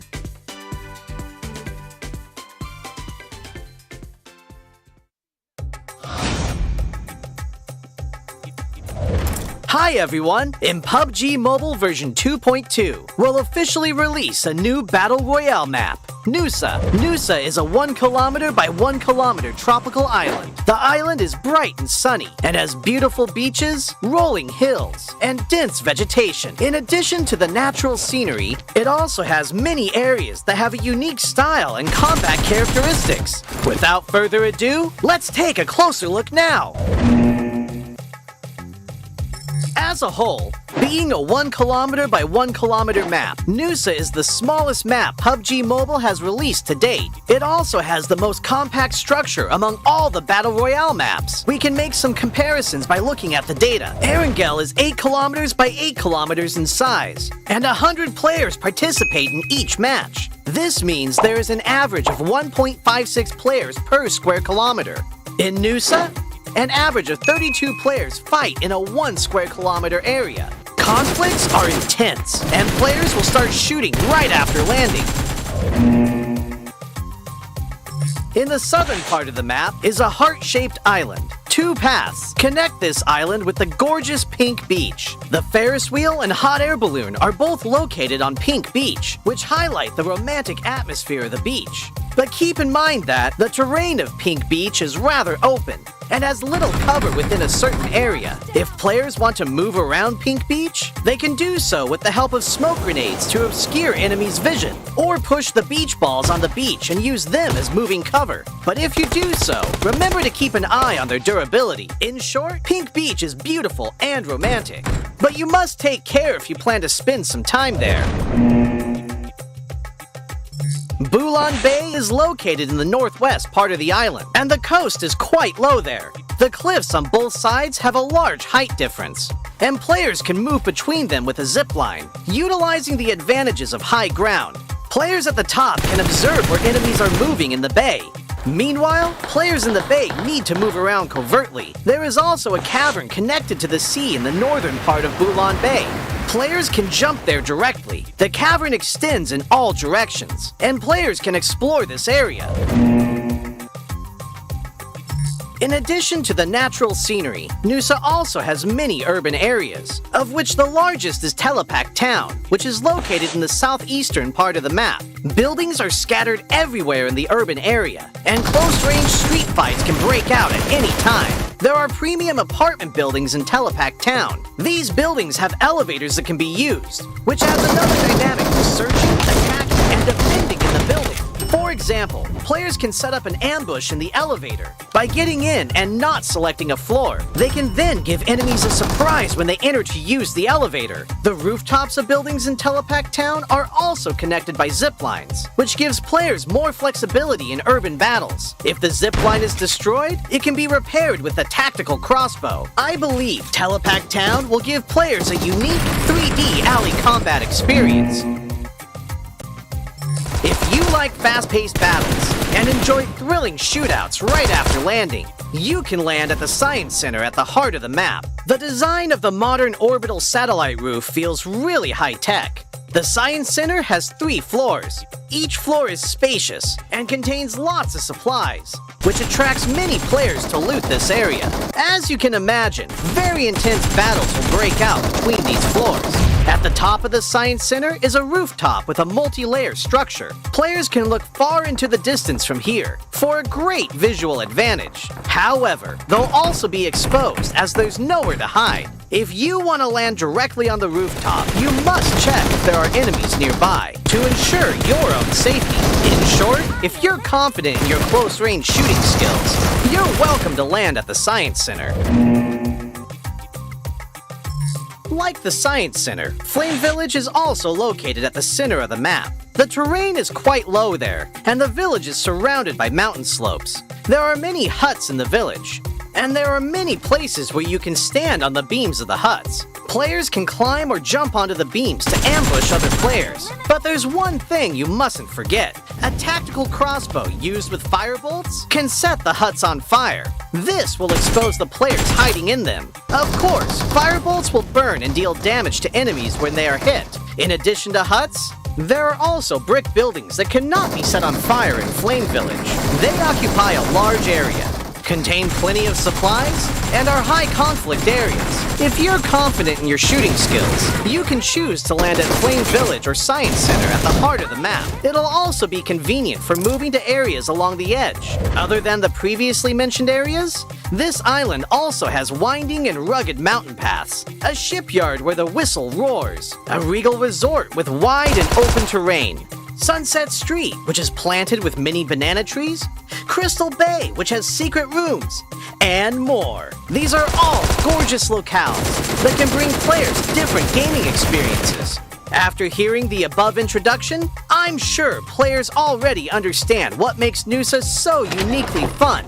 Hi everyone! In PUBG Mobile version 2.2, we'll officially release a new Battle Royale map, Nusa. Nusa is a 1 kilometer by 1 kilometer tropical island. The island is bright and sunny and has beautiful beaches, rolling hills, and dense vegetation. In addition to the natural scenery, it also has many areas that have a unique style and combat characteristics. Without further ado, let's take a closer look now. As a whole, being a 1 kilometer by 1 kilometer map, Nusa is the smallest map PUBG Mobile has released to date. It also has the most compact structure among all the Battle Royale maps. We can make some comparisons by looking at the data. Erangel is 8 kilometers by 8 kilometers in size, and 100 players participate in each match. This means there is an average of 1.56 players per square kilometer. In Nusa, an average of 32 players fight in a 1 square kilometer area. Conflicts are intense, and players will start shooting right after landing. In the southern part of the map is a heart-shaped island. Two paths connect this island with the gorgeous Pink Beach. The Ferris wheel and hot air balloon are both located on Pink Beach, which highlight the romantic atmosphere of the beach. But keep in mind that the terrain of Pink Beach is rather open and has little cover within a certain area. If players want to move around Pink Beach, they can do so with the help of smoke grenades to obscure enemies' vision, or push the beach balls on the beach and use them as moving cover. But if you do so, remember to keep an eye on their durability. In short, Pink Beach is beautiful and romantic, but you must take care if you plan to spend some time there. Bulan Bay is located in the northwest part of the island, and the coast is quite low there. The cliffs on both sides have a large height difference, and players can move between them with a zip line, utilizing the advantages of high ground. Players at the top can observe where enemies are moving in the bay. Meanwhile, players in the bay need to move around covertly. There is also a cavern connected to the sea in the northern part of Bulan Bay. Players can jump there directly. The cavern extends in all directions, and players can explore this area. In addition to the natural scenery, Nusa also has many urban areas, of which the largest is Telepak Town, which is located in the southeastern part of the map. Buildings are scattered everywhere in the urban area, and close-range street fights can break out at any time. There are premium apartment buildings in Telepak Town. These buildings have elevators that can be used, which adds another dynamic to searching, attacking, and defending in the building. For example, players can set up an ambush in the elevator. By getting in and not selecting a floor, they can then give enemies a surprise when they enter to use the elevator. The rooftops of buildings in Telepak Town are also connected by zip lines, which gives players more flexibility in urban battles. If the zip line is destroyed, it can be repaired with a tactical crossbow. I believe Telepak Town will give players a unique 3D alley combat experience. If you like fast-paced battles and enjoy thrilling shootouts right after landing, you can land at the Science Center at the heart of the map. The design of the modern orbital satellite roof feels really high-tech. The Science Center has 3 floors. Each floor is spacious and contains lots of supplies, which attracts many players to loot this area. As you can imagine, very intense battles will break out between these floors. At the top of the Science Center is a rooftop with a multi-layer structure. Players can look far into the distance from here for a great visual advantage. However, they'll also be exposed as there's nowhere to hide. If you want to land directly on the rooftop, you must check if there are enemies nearby to ensure your own safety. In short, if you're confident in your close-range shooting skills, you're welcome to land at the Science Center. Like the Science Center, Flame Village is also located at the center of the map. The terrain is quite low there, and the village is surrounded by mountain slopes. There are many huts in the village, and there are many places where you can stand on the beams of the huts. Players can climb or jump onto the beams to ambush other players. But there's one thing you mustn't forget. A tactical crossbow used with firebolts can set the huts on fire. This will expose the players hiding in them. Of course, firebolts will burn and deal damage to enemies when they are hit. In addition to huts, there are also brick buildings that cannot be set on fire in Flame Village. They occupy a large area, contain plenty of supplies, and are high conflict areas. If you're confident in your shooting skills, you can choose to land at Flame Village or Science Center at the heart of the map. It'll also be convenient for moving to areas along the edge. Other than the previously mentioned areas, this island also has winding and rugged mountain paths, a shipyard where the whistle roars, a regal resort with wide and open terrain, Sunset Street, which is planted with many banana trees, Crystal Bay, which has secret rooms, and more. These are all gorgeous locales that can bring players different gaming experiences. After hearing the above introduction, I'm sure players already understand what makes Nusa so uniquely fun.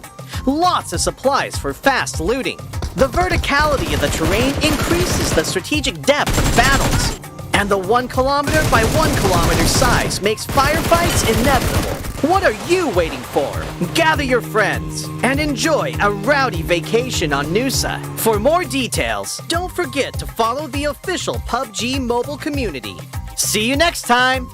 Lots of supplies for fast looting. The verticality of the terrain increases the strategic depth of battles. And the 1 kilometer by 1 kilometer size makes firefights inevitable. What are you waiting for? Gather your friends and enjoy a rowdy vacation on Nusa. For more details, don't forget to follow the official PUBG mobile community. See you next time!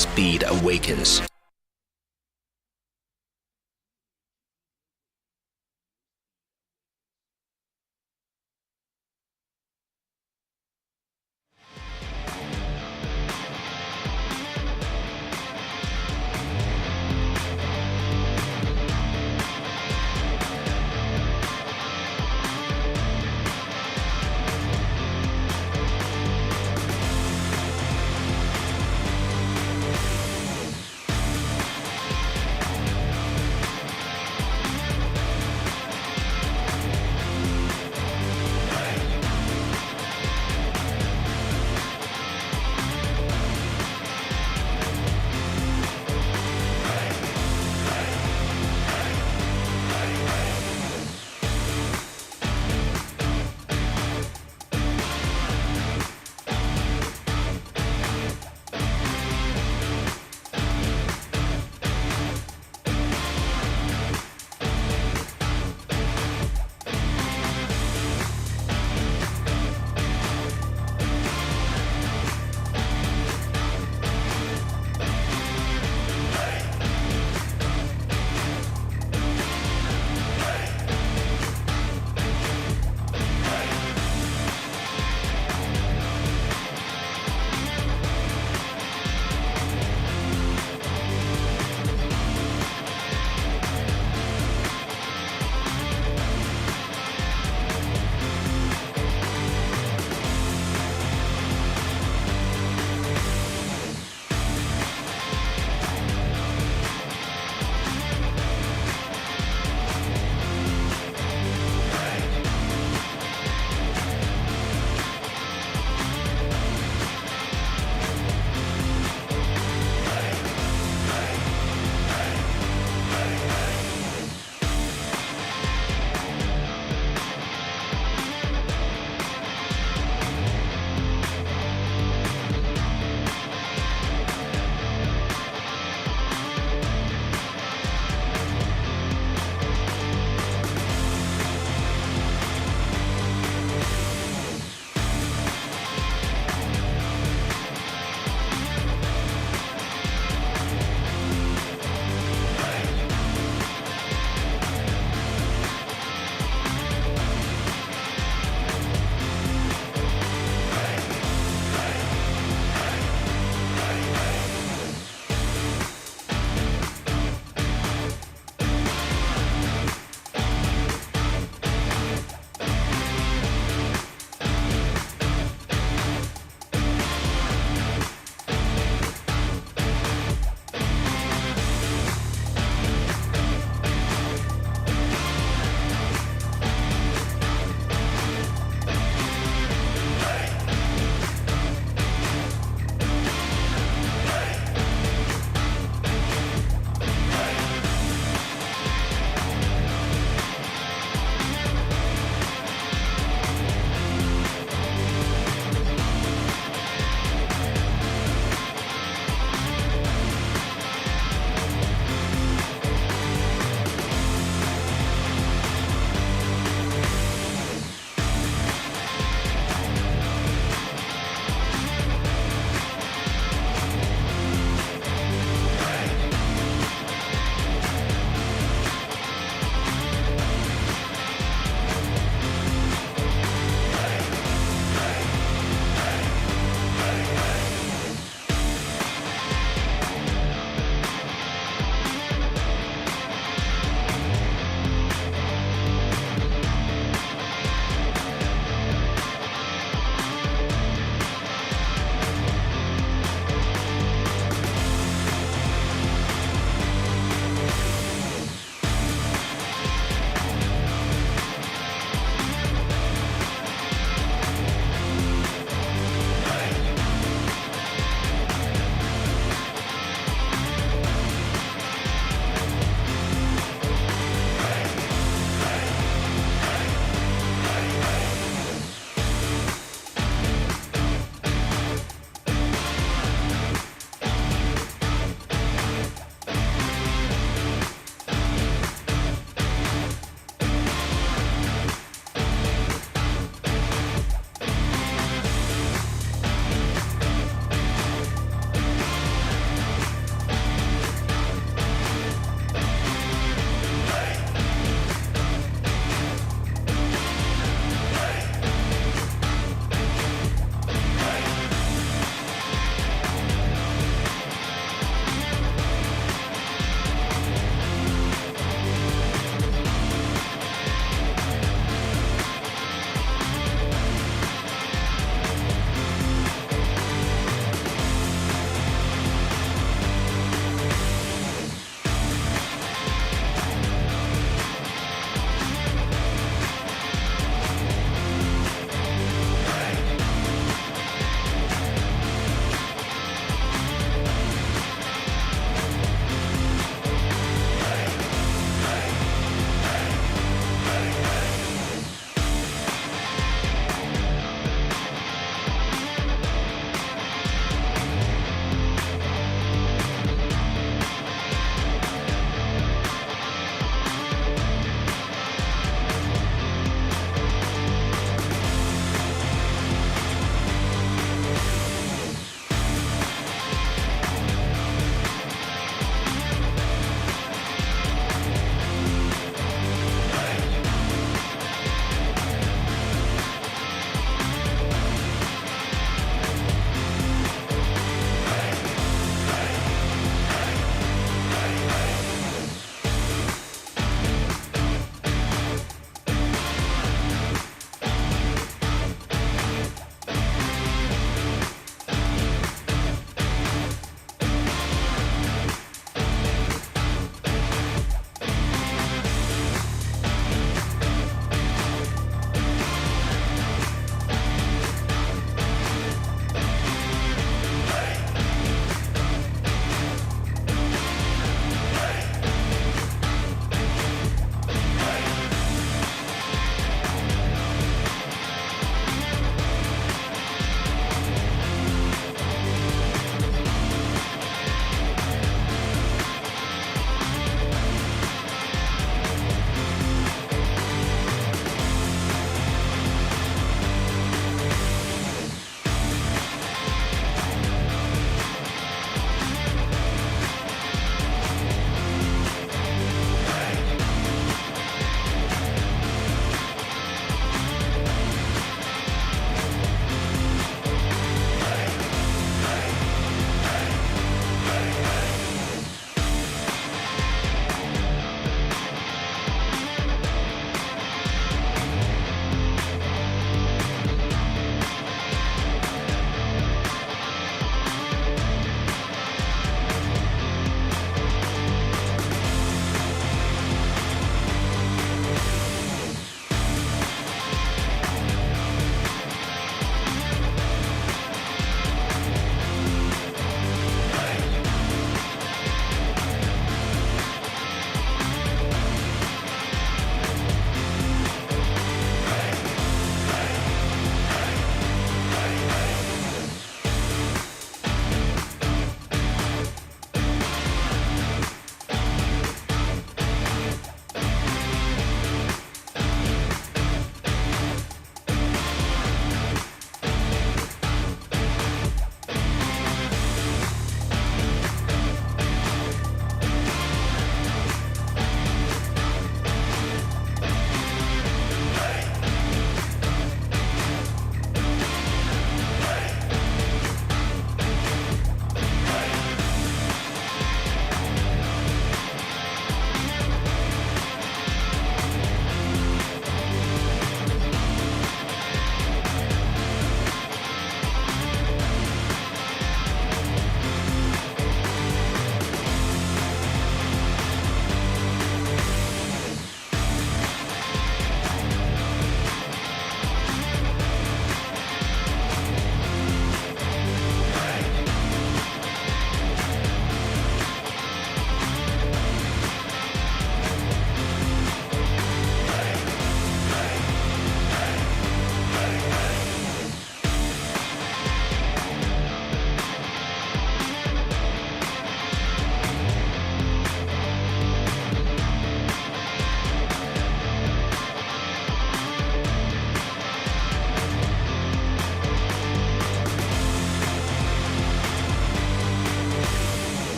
speed awakens.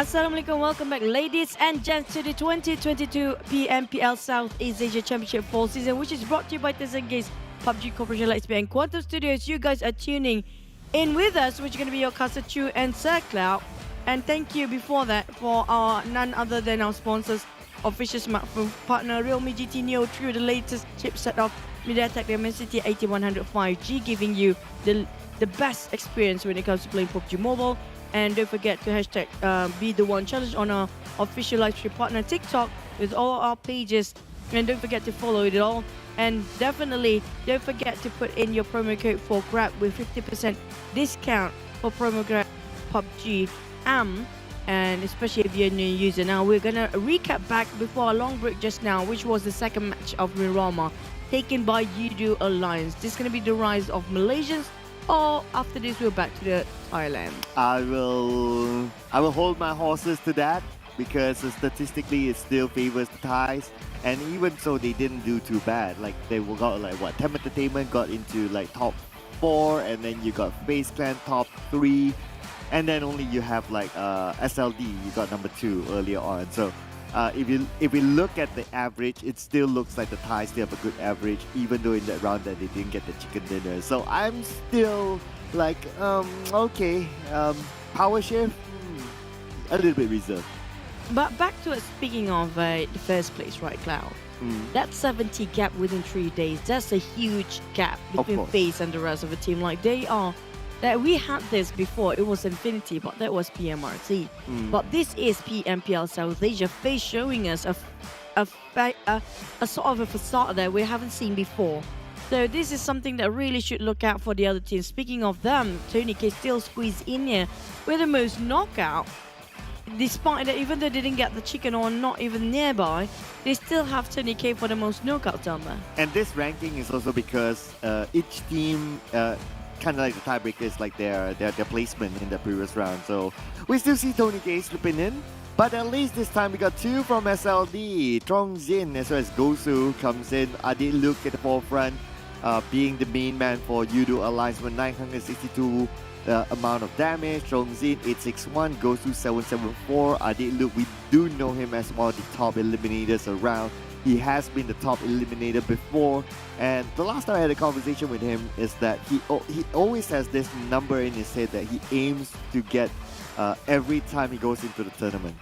Assalamualaikum, welcome back ladies and gents to the 2022 PMPL Southeast Asia Championship Fall season, which is brought to you by TEM Entertainment, PUBG Corporation, Livestream and Quantum Studios. You guys are tuning in with us, which is going to be your Casa Chu and Sir Cloud. And thank you before that for our none other than our sponsors, official smartphone partner Realme GT Neo True, the latest chipset of MediaTek Dimensity 8100 5G, giving you the best experience when it comes to playing PUBG Mobile. And don't forget to hashtag Be The One Challenge on our official Livestream partner TikTok with all our pages. And don't forget to follow it all. And definitely don't forget to put in your promo code for Grab with 50% discount for promo Grab PUBG and especially if you're a new user. Now we're gonna recap back before a long break just now, which was the second match of Buriram taken by Yoodo Alliance. This is gonna be the rise of Malaysians, or after this we're back to the Thailand. I will hold my horses to that because statistically it still favors the Thais, and even so they didn't do too bad. Like they got like what, TEM Entertainment got into like top 4, and then you got FaZe Clan top 3, and then only you have like SLD, you got number 2 earlier on. So if we look at the average, it still looks like the Thais still have a good average, even though in that round that they didn't get the chicken dinner. So I'm still like, okay, power shift, a little bit reserved. But back to it, speaking of the first place, right, Cloud? That 70 gap within 3 days, that's a huge gap between FaZe and the rest of the team. Like they are, that we had this before, it was Infinity, but that was PMRT. But this is PMPL South Asia, FaZe showing us a sort of a facade that we haven't seen before. So this is something that really should look out for the other teams. Speaking of them, Tony K still squeezed in here with the most knockout. Despite that, even though they didn't get the chicken or not even nearby, they still have Tony K for the most knockouts down there. And this ranking is also because each team kind of like the tiebreaker is like their placement in the previous round. So we still see Tony K slipping in, but at least this time we got 2 from SLD. Trong Zin as well as Gosu comes in. Adil Luke at the forefront, being the main man for Yoodo Alliance with 962 amount of damage. Trong Zin 861, Gosu 774. Adil Luke, we do know him as one of the top eliminators around. He has been the top eliminator before, and the last time I had a conversation with him is that he always has this number in his head that he aims to get every time he goes into the tournament.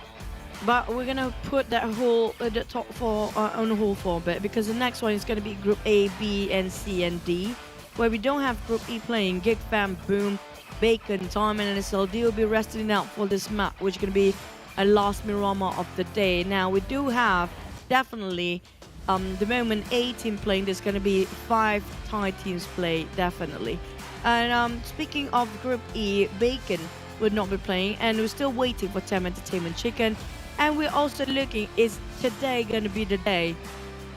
But we're gonna put that whole the top 4 on hold for a bit, because the next one is gonna be Group A, B, and C and D, where we don't have Group E playing. Geek Fam, Boom, Bacon, Time, and SLD will be resting out for this map, which is gonna be a last Mirama of the day. Now we do have definitely the moment A team playing, there's going to be 5 Thai teams play definitely. And speaking of Group E, Bacon would not be playing, and we're still waiting for TEM Entertainment Chicken. And we're also looking, is today going to be the day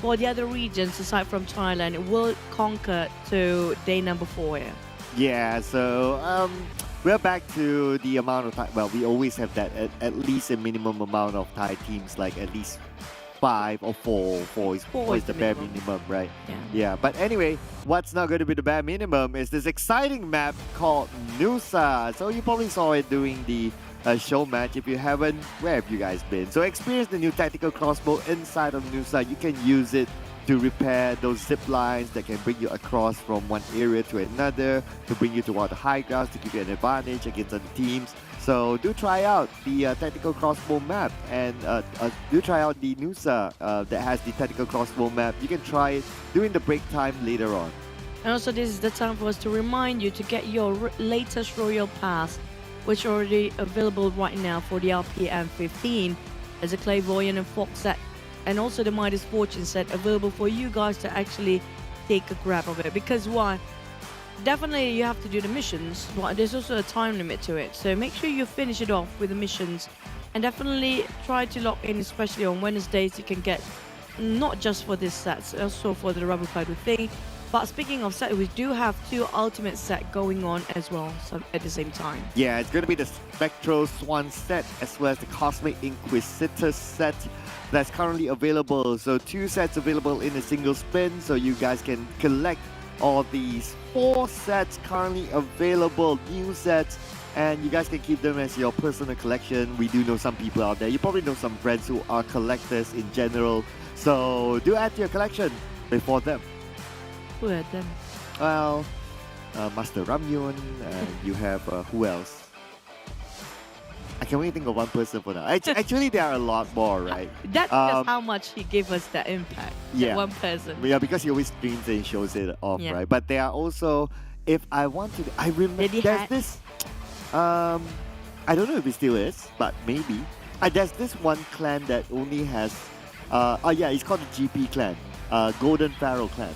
for the other regions aside from Thailand will conquer to day number 4 here? Yeah, so we're back to the amount of Thai. Well, we always have that at least a minimum amount of Thai teams, like at least 5 or 4. 4 is the bare minimum, right? Yeah. But anyway, what's not going to be the bare minimum is this exciting map called Nusa. So you probably saw it during the show match. If you haven't, where have you guys been? So experience the new tactical crossbow inside of Nusa. You can use it to repair those zip lines that can bring you across from one area to another, to bring you to one of the high grounds, to give you an advantage against other teams. So do try out the tactical crossbow map, and do try out the Nusa that has the tactical crossbow map. You can try it during the break time later on. And also this is the time for us to remind you to get your latest Royal Pass, which are already available right now for the RPM 15 as a Clairvoyant and Fox set, and also the Midas Fortune set available for you guys to actually take a grab of it. Because why? Definitely you have to do the missions, but there's also a time limit to it. So make sure you finish it off with the missions, and definitely try to lock in, especially on Wednesdays. You can get not just for this set, also for the rubber pad thing. But speaking of set, we do have 2 ultimate set going on as well, so at the same time. Yeah, it's going to be the Spectral Swan set as well as the Cosmic Inquisitor set that's currently available. So 2 sets available in a single spin, so you guys can collect all these 4 sets currently available, new sets and you guys can keep them as your personal collection. We do know some people out there. You probably know some friends who are collectors in general. So do add to your collection before them. Who are them? Well, Master Ramyun, and you have who else? I can only think of one person for now. Actually, there are a lot more, right? That's just how much he gave us that impact. Yeah. That one person. Yeah, because he always streams and shows it off, Yeah. right? But there are also, if I want to, I remember there's this. I don't know if it still is, but maybe. There's this one clan that only has. It's called the GP clan, Golden Pharaoh clan.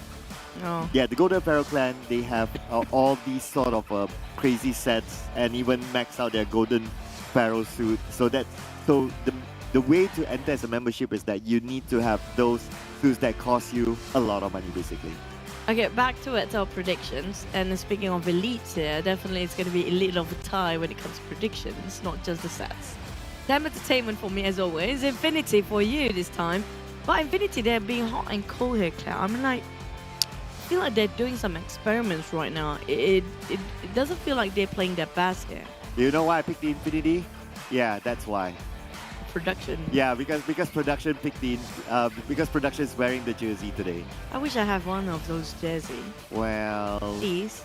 Oh. Yeah, the Golden Pharaoh clan. They have all these sort of crazy sets, and even max out their Golden Pharaoh suit. So the way to enter as a membership is that you need to have those suits that cost you a lot of money, basically. Okay, back to it, our predictions. And speaking of elites here, definitely it's going to be elite of the tie when it comes to predictions, not just the sets. TEM Entertainment for me, as always. Infinity for you this time. But Infinity, they're being hot and cold here, Claire. I mean, like, I feel like they're doing some experiments right now. It doesn't feel like they're playing their best here. You know why I picked the Infinity? Yeah, that's why. Production. Yeah, because production picked the because production is wearing the jersey today. I wish I have one of those jerseys. Well, Please.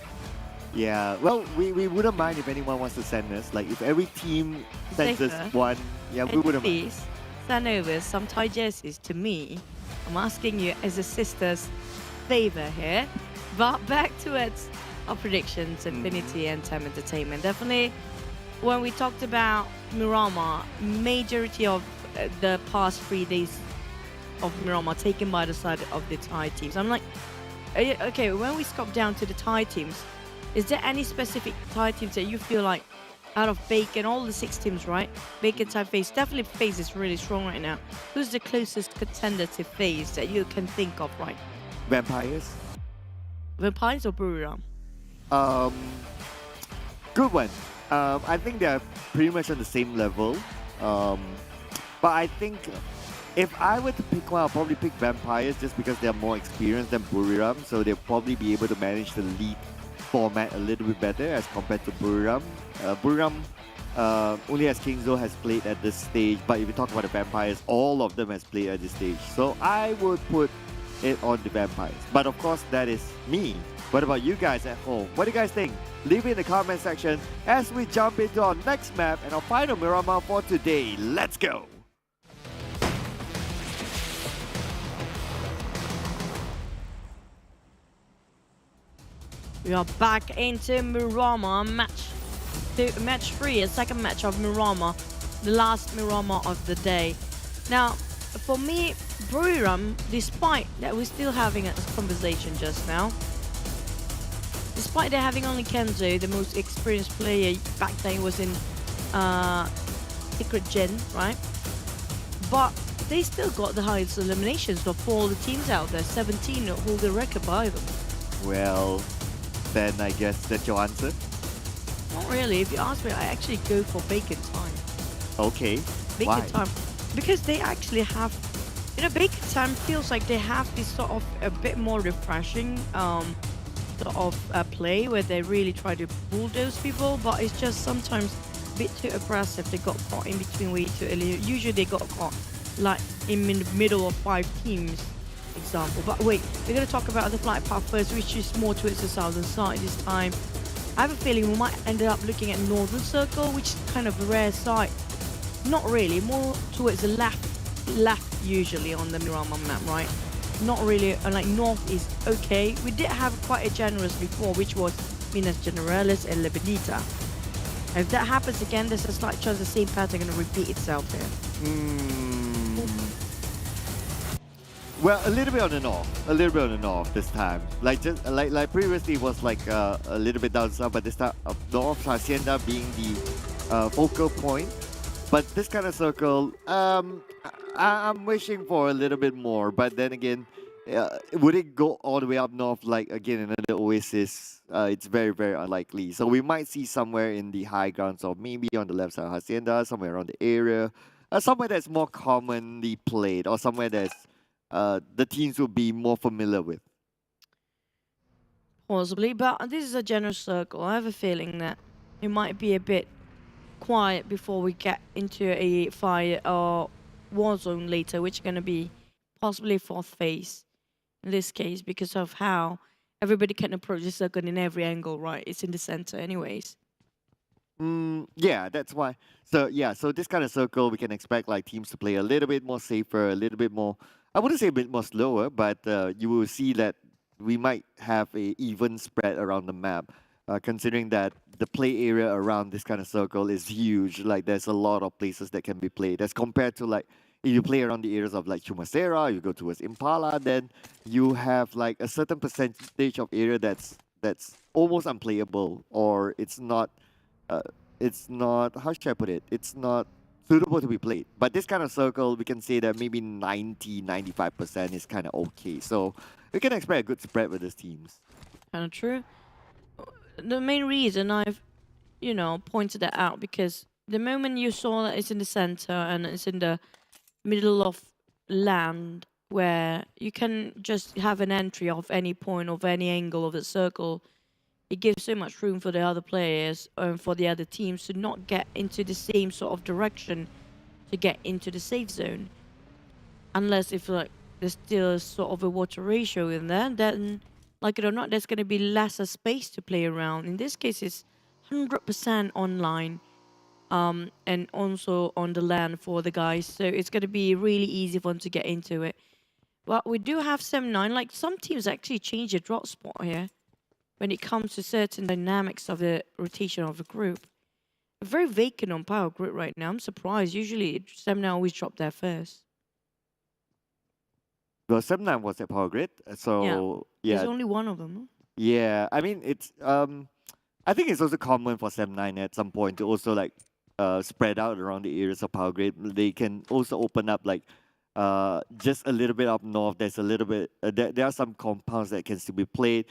yeah. Well, we wouldn't mind if anyone wants to send us. Like if every team sends us Safer. one, yeah, we wouldn't mind. Please send over some Thai jerseys to me. I'm asking you as a sister's favor here. But back to it, our predictions, Infinity and TEM Entertainment. Definitely, when we talked about Miramar, majority of the past 3 days of Miramar taken by the side of the Thai teams. I'm like, okay, when we scope down to the Thai teams, is there any specific Thai teams that you feel like out of Bacon, all the 6 teams, right? Bacon, Thai, FaZe, definitely FaZe is really strong right now. Who's the closest contender to FaZe that you can think of, right? Vampires. Vampires or Buriram? Good one. I think they're pretty much on the same level. But I think if I were to pick one, I'll probably pick Vampires just because they're more experienced than Buriram. So they'll probably be able to manage the league format a little bit better as compared to Buriram. Buriram only as Kingzo has played at this stage. But if you talk about the Vampires, all of them has played at this stage. So I would put it on the Vampires. But of course, that is me. What about you guys at home? What do you guys think? Leave it in the comment section as we jump into our next map and our final Miramar for today. Let's go! We are back into Miramar match 3, a second match of Miramar, the last Miramar of the day. Now, for me, Buriram, despite that we're still having a conversation just now, despite they're having only Kenzo, the most experienced player back then was in Secret Gen, right? But they still got the highest eliminations of all the teams out there, 17 hold the record by them. Well, then I guess that's your answer? Not really. If you ask me, I actually go for Bacon Time. Okay. Bacon Why? Time. Because they actually have, you know, Bacon Time feels like they have this sort of a bit more refreshing sort of play where they really try to bulldoze people, but it's just sometimes a bit too aggressive. They got caught in between way too early. Usually they got caught like in the middle of 5 teams, example. But wait, we're going to talk about the flight path first, which is more towards the southern side this time. I have a feeling we might end up looking at Northern Circle, which is kind of a rare site. Not really, more towards the left usually on the Miramar map, right? Not really, like North is okay. We did have quite a generous before, which was Minas Generalis and Lebedita. If that happens again, there's a slight chance the same pattern going to repeat itself here. Well, a little bit on the north this time. Like just like previously it was like a little bit down south, but this time up north, Hacienda being the focal point. But this kind of circle, I'm wishing for a little bit more. But then again, would it go all the way up north like again another oasis? It's very, very unlikely. So we might see somewhere in the high grounds, or maybe on the left side of Hacienda, somewhere around the area, somewhere that's more commonly played, or somewhere that's the teams will be more familiar with. Possibly, but this is a generous circle. I have a feeling that it might be a bit quiet before we get into a fire or war zone later, which is going to be possibly fourth phase in this case because of how everybody can approach the circle in every angle, right? It's in the center anyways. Yeah, that's why. So yeah, so this kind of circle, we can expect like teams to play a little bit more safer, a little bit more, I wouldn't say a bit more slower, but you will see that we might have a even spread around the map, considering that the play area around this kind of circle is huge. Like there's a lot of places that can be played as compared to like if you play around the areas of like Chumasera, you go towards Impala, then you have like a certain percentage of area that's almost unplayable, or it's not how should I put it? It's not suitable to be played. But this kind of circle, we can say that maybe 90-95% is kind of okay. So we can expect a good spread with these teams. Kind of true. The main reason I've, pointed that out because the moment you saw that it's in the center and it's in the middle of land where you can just have an entry of any point of any angle of the circle, it gives so much room for the other players and for the other teams to not get into the same sort of direction to get into the safe zone. Unless if like there's still sort of a water ratio in there, then like it or not, there's going to be lesser space to play around. In this case, it's 100% online and also on the land for the guys. So it's going to be really easy for them to get into it. But we do have 7-9. Like some teams actually change their drop spot here when it comes to certain dynamics of the rotation of the group. Very vacant on Power Grid right now. I'm surprised. Usually 7-9 always drop there first. Well, 7-9 was at Power Grid, so yeah. There's only one of them. Huh? Yeah, I mean it's I think it's also common for 7-9 at some point to also like spread out around the areas of Power Grid. They can also open up like just a little bit up north. There's a little bit there are some compounds that can still be played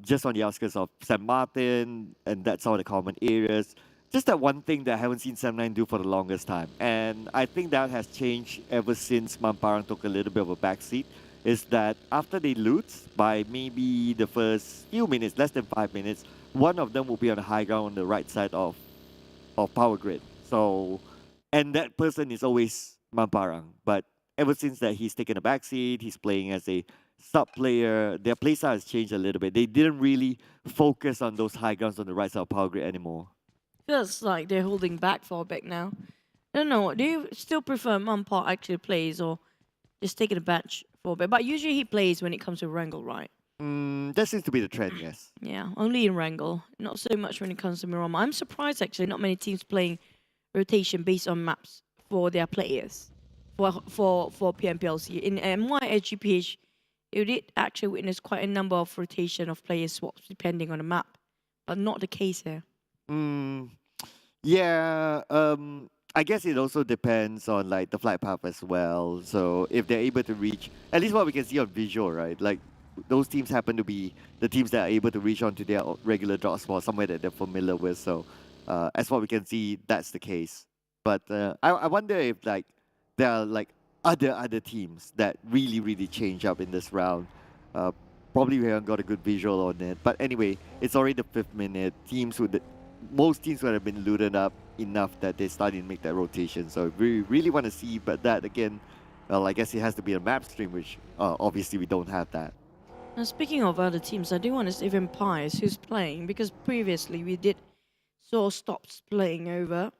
just on the outskirts of San Martin, and that's all the common areas. Just that one thing that I haven't seen 7-9 do for the longest time, and I think that has changed ever since Mamparang took a little bit of a backseat, is that after they loot by maybe the first few minutes, less than 5 minutes, one of them will be on the high ground on the right side of Power Grid. So, and that person is always Mamparang. But ever since that, he's taken a backseat, he's playing as a sub player, their playstyle has changed a little bit. They didn't really focus on those high grounds on the right side of Power Grid anymore. Feels like they're holding back for a bit now. I don't know. Do you still prefer Mampar actually plays or just taking a bench for a bit? But usually he plays when it comes to Erangel, right? That seems to be the trend, yes. Yeah, only in Erangel. Not so much when it comes to Miramar. I'm surprised actually not many teams playing rotation based on maps for their players. For PMPL SEA. In MY at GPH, you did actually witness quite a number of rotation of player swaps depending on the map. But not the case here. Yeah, I guess it also depends on like the flight path as well. So if they're able to reach, at least what we can see on visual, right? Like those teams happen to be the teams that are able to reach onto their regular drop spot, somewhere that they're familiar with. So as what we can see, that's the case. But I wonder if like there are like other teams that really change up in this round. Probably we haven't got a good visual on it. But anyway, it's already the 5th minute. Most teams would have been looted up enough that they started to make that rotation. So we really want to see, but that again, well, I guess it has to be a map stream, which obviously we don't have that. Now, speaking of other teams, I do want to see Empires who's playing, because previously we saw Stops playing over.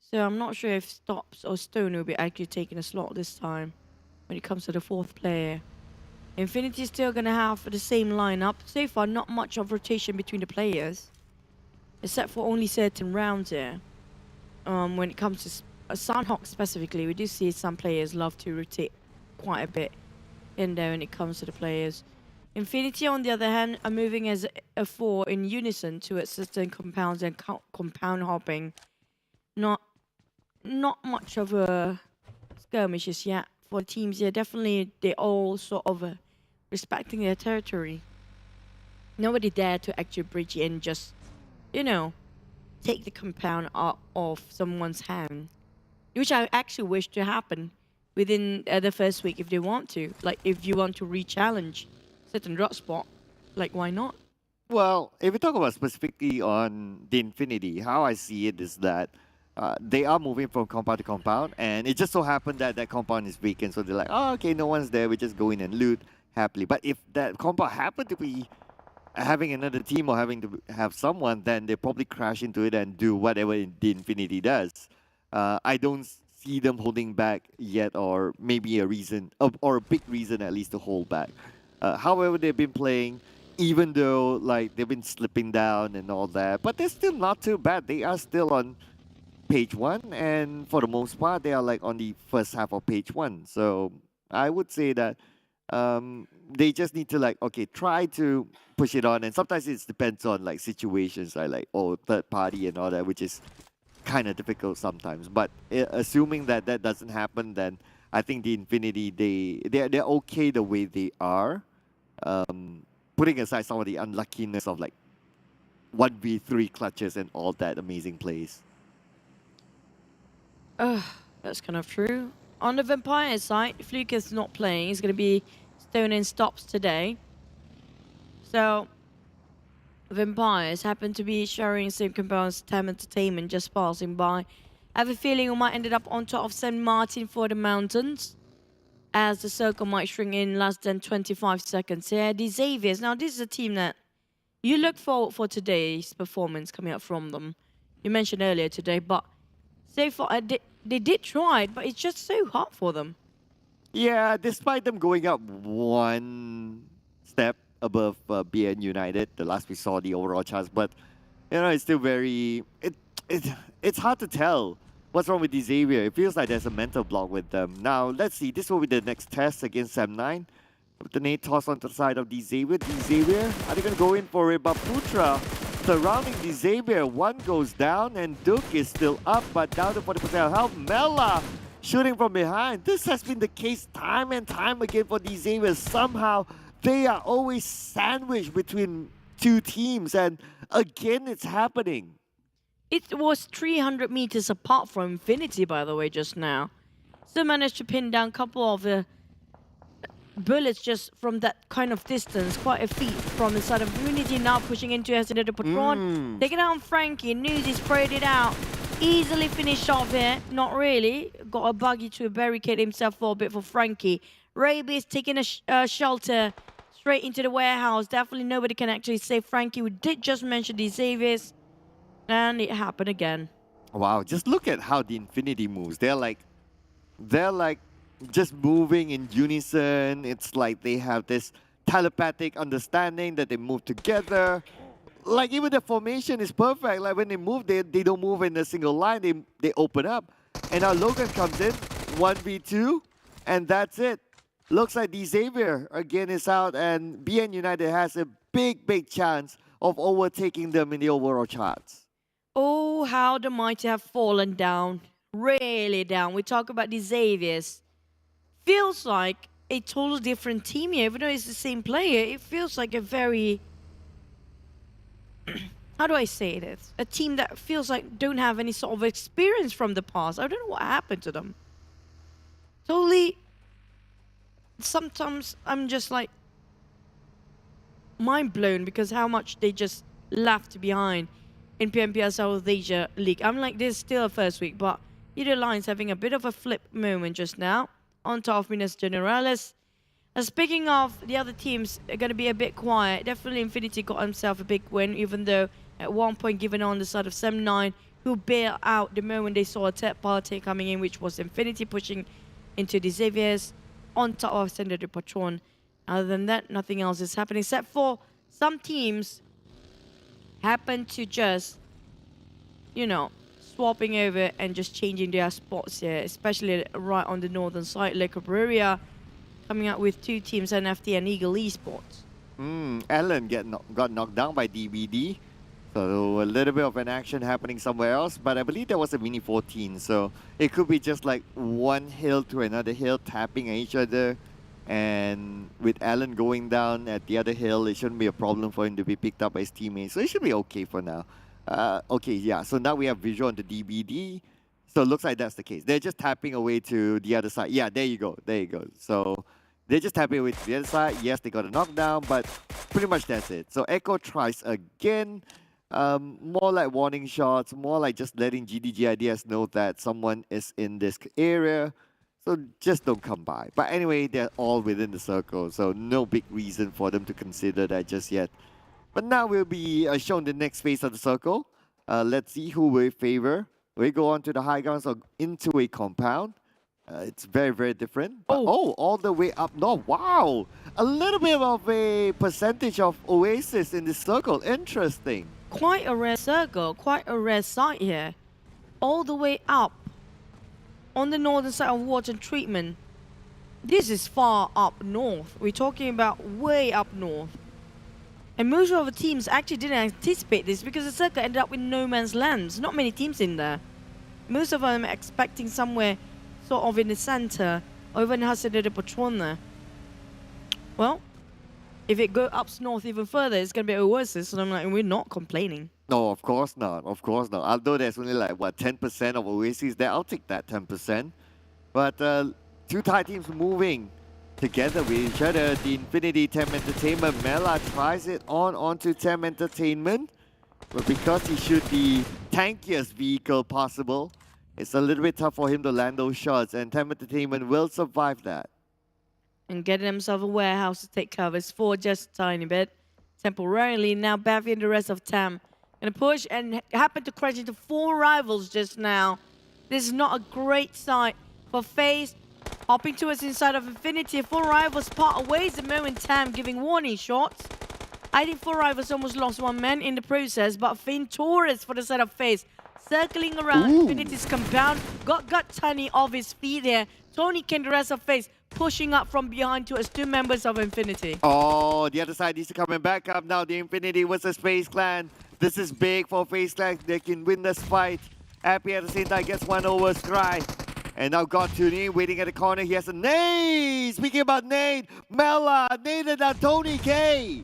So I'm not sure if Stops or Stone will be actually taking a slot this time when it comes to the 4th player. Infinity is still going to have the same lineup. So far, not much of rotation between the players, except for only certain rounds here. When it comes to Soundhawk specifically, we do see some players love to rotate quite a bit in there when it comes to the players. Infinity, on the other hand, are moving as a 4 in unison towards certain compounds and compound hopping. Not much of a skirmishes yet for teams here. Definitely, they all sort of respecting their territory. Nobody dare to actually bridge in just, take the compound out of someone's hand, which I actually wish to happen within the first week if they want to. Like, if you want to re-challenge certain drop spot, like, why not? Well, if we talk about specifically on the Infinity, how I see it is that they are moving from compound to compound, and it just so happened that that compound is vacant, so they're like, oh, okay, no one's there, we just go in and loot happily. But if that compound happened to be having another team or having to have someone, then they probably crash into it and do whatever the Infinity does. I don't see them holding back yet, or maybe a reason, or a big reason at least to hold back. However, they've been playing, even though like they've been slipping down and all that, but they're still not too bad. They are still on page 1, and for the most part, they are like on the first half of page 1. So I would say that they just need to like, okay, try to push it on, and sometimes it depends on like situations, right? Like, oh, third party and all that, which is kind of difficult sometimes. But assuming that that doesn't happen, then I think the Infinity, they're okay the way they are. Putting aside some of the unluckiness of like 1v3 clutches and all that amazing plays. That's kind of true. On the Vampire side, Fluke is not playing. He's going to be Stone in stops today. So, Vampires happen to be sharing same compounds, TEM Entertainment just passing by. I have a feeling we might ended up on top of St. Martin for the mountains, as the circle might shrink in less than 25 seconds here. The Xaviers, now this is a team that you look forward for today's performance coming up from them. You mentioned earlier today, but so far they did try it, but it's just so hard for them. Yeah, despite them going up one step above BN United, the last we saw the overall charts, but you know, it's still very it's hard to tell what's wrong with the Xavier. It feels like there's a mental block with them. Now, let's see. This will be the next test against Sam9. With the nade toss onto the side of the Xavier. The Xavier, are they going to go in for it? But Putra surrounding the Xavier. One goes down, and Duke is still up, but down to 40% health. Mela shooting from behind. This has been the case time and time again for the Xavier. Somehow, they are always sandwiched between two teams, and again, it's happening. It was 300 meters apart from Infinity, by the way, just now. Still managed to pin down a couple of the bullets just from that kind of distance, quite a feat from the side of Infinity. Now pushing into Essenator Patron. Taking out Frankie. Nuzi sprayed it out. Easily finished off here. Not really. Got a buggy to barricade himself for a bit for Frankie. Rabies taking a shelter straight into the warehouse. Definitely nobody can actually save Frankie. We did just mention the Xaviers. And it happened again. Wow, just look at how the Infinity moves. They're like just moving in unison. It's like they have this telepathic understanding that they move together. Like even the formation is perfect. Like when they move, they don't move in a single line. They open up. And now Logan comes in, 1v2, and that's it. Looks like the Xavier again is out, and BN United has a big chance of overtaking them in the overall charts. Oh, how the mighty have fallen down. Really down. We talk about the Xaviers. Feels like a totally different team here. Even though it's the same player, it feels like a very... how do I say this? A team that feels like don't have any sort of experience from the past. I don't know what happened to them. Totally... Sometimes I'm just like... mind blown because how much they just left behind in PMPL South Asia League. I'm like, this is still a first week, but Yoodo Alliance having a bit of a flip moment just now on top of Minas Generalis. Speaking of the other teams, are going to be a bit quiet. Definitely Infinity got himself a big win, even though at one point given on the side of Sem9, who bailed out the moment they saw a third party coming in, which was Infinity pushing into the Xaviers on top of Senator Patron. Other than that, nothing else is happening, except for some teams happen to just, you know, swapping over and just changing their spots here, especially right on the northern side, like Buriram coming out with two teams, NFT and Ego Esports. Alan got knocked down by DBD, so a little bit of an action happening somewhere else, but I believe there was a mini 14, so it could be just like one hill to another hill tapping at each other. And with Alan going down at the other hill, it shouldn't be a problem for him to be picked up by his teammates. So it should be okay for now. Okay, yeah. So now we have visual on the DBD. So it looks like that's the case. They're just tapping away to the other side. Yeah, there you go. There you go. So They're just happy with the other side. Yes, they got a knockdown, but pretty much that's it. So Echo tries again. More like warning shots, more like just letting GIDS know that someone is in this area. So just don't come by. But anyway, they're all within the circle, so no big reason for them to consider that just yet. But now we'll be shown the next phase of the circle. Let's see who we favor. We go on to the high grounds or into a compound. It's very, very different. But, all the way up north. Wow! A little bit of a percentage of Oasis in this circle. Interesting. Quite a rare circle, quite a rare site here. All the way up on the northern side of water treatment. This is far up north. We're talking about way up north. And most of the teams actually didn't anticipate this because the circle ended up with no man's lands. Not many teams in there. Most of them are expecting somewhere sort of in the center or even Hassan de Patron there. Well, if it goes up north even further, it's going to be Oasis. And I'm like, we're not complaining. No, of course not. Of course not. Although there's only like, what, 10% of Oasis there. I'll take that 10%. But two Thai teams moving together with each other. The Infinity TEM Entertainment. Mela tries it onto TEM Entertainment. But because he shoot the tankiest vehicle possible, it's a little bit tough for him to land those shots. And TEM Entertainment will survive that. And getting himself a warehouse to take covers for just a tiny bit. Temporarily, now Bevy and the rest of TEM gonna push and happen to crash into 4 rivals just now. This is not a great sight for FaZe. Hopping towards inside of Infinity. 4 rivals part away the moment TEM giving warning shots. I think 4 rivals almost lost 1 man in the process, but Finn Torres for the side of FaZe circling around Infinity's compound. Got Tony off his feet here. Tony Ken, the rest of FaZe pushing up from behind towards 2 members of Infinity. Oh, the other side needs to come back up now. The Infinity versus FaZe Clan. This is big for FaZe Clan. They can win this fight. Happy at the same time gets one over Scry. And now got Tuni waiting at the corner. He has a nade. Speaking about nade, Mela naded at Tony K.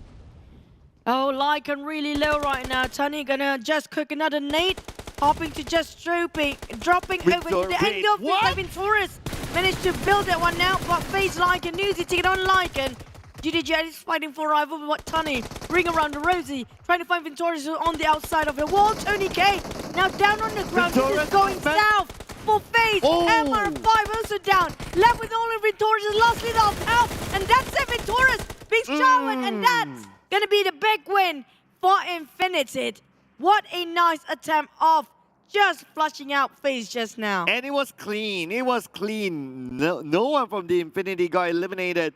Oh, Lycan really low right now. Tony gonna just cook another nade. Hopping to just dropping over to the end of the Venturas. Managed to build that one now, but FaZe Lycan, Nusa taking on Lycan. GDG is fighting for rival, but what Tony ring around the Rosie, trying to find Venturas on the outside of the wall. Tony K now down on the ground. This is going south for FaZe. MR5 also down. Left with only Venturas, lost it off health, and that's it. Venturas being showered, and that's gonna be the big win for Infinity. What a nice attempt of just flushing out FaZe just now. And it was clean. It was clean. No one from the Infinity got eliminated.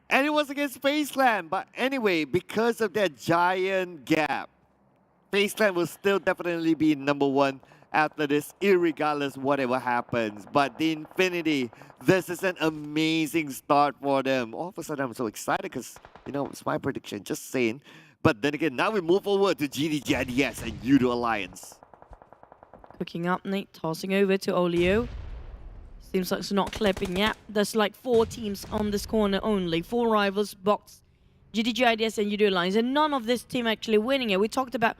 And it was against FaZe Clan. But anyway, because of that giant gap, FaZe Clan will still definitely be #1 after this, irregardless whatever happens. But the Infinity, this is an amazing start for them. All of a sudden, I'm so excited because, you know, it's my prediction, just saying. But then again, now we move forward to GIDS and Yoodo Alliance. Looking up, Nate, tossing over to Olio. Seems like it's not clipping yet. There's like 4 teams on this corner only. 4 rivals, Box, GIDS and Yoodo Alliance. And none of this team actually winning it. We talked about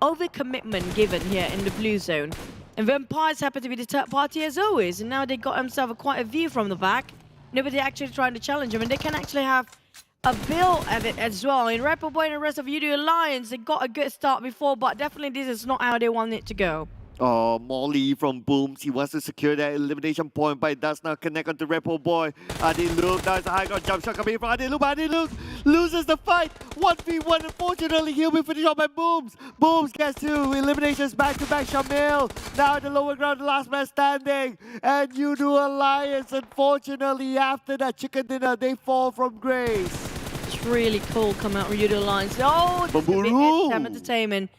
overcommitment given here in the blue zone. And Vampires happen to be the third party as always. And now they got themselves quite a view from the back. Nobody actually trying to challenge them. And they can actually have a build of it as well. In Rapper Boy and the rest of Yoodo Alliance, they got a good start before, but definitely this is not how they want it to go. Oh, Molly from Booms. He wants to secure that elimination point, but it does not connect onto Repo Boy. Adiluke, that's a high ground jump shot coming from Adiluke, but Adiluke loses the fight. 1v1, unfortunately, he'll be finished off by Booms. Booms gets 2 eliminations back-to-back. Shamil now at the lower ground, the last man standing. And Yoodo Alliance, unfortunately, after that chicken dinner, they fall from grace. It's really cool come out with Yoodo Alliance. Oh, this is going to be TEM Entertainment.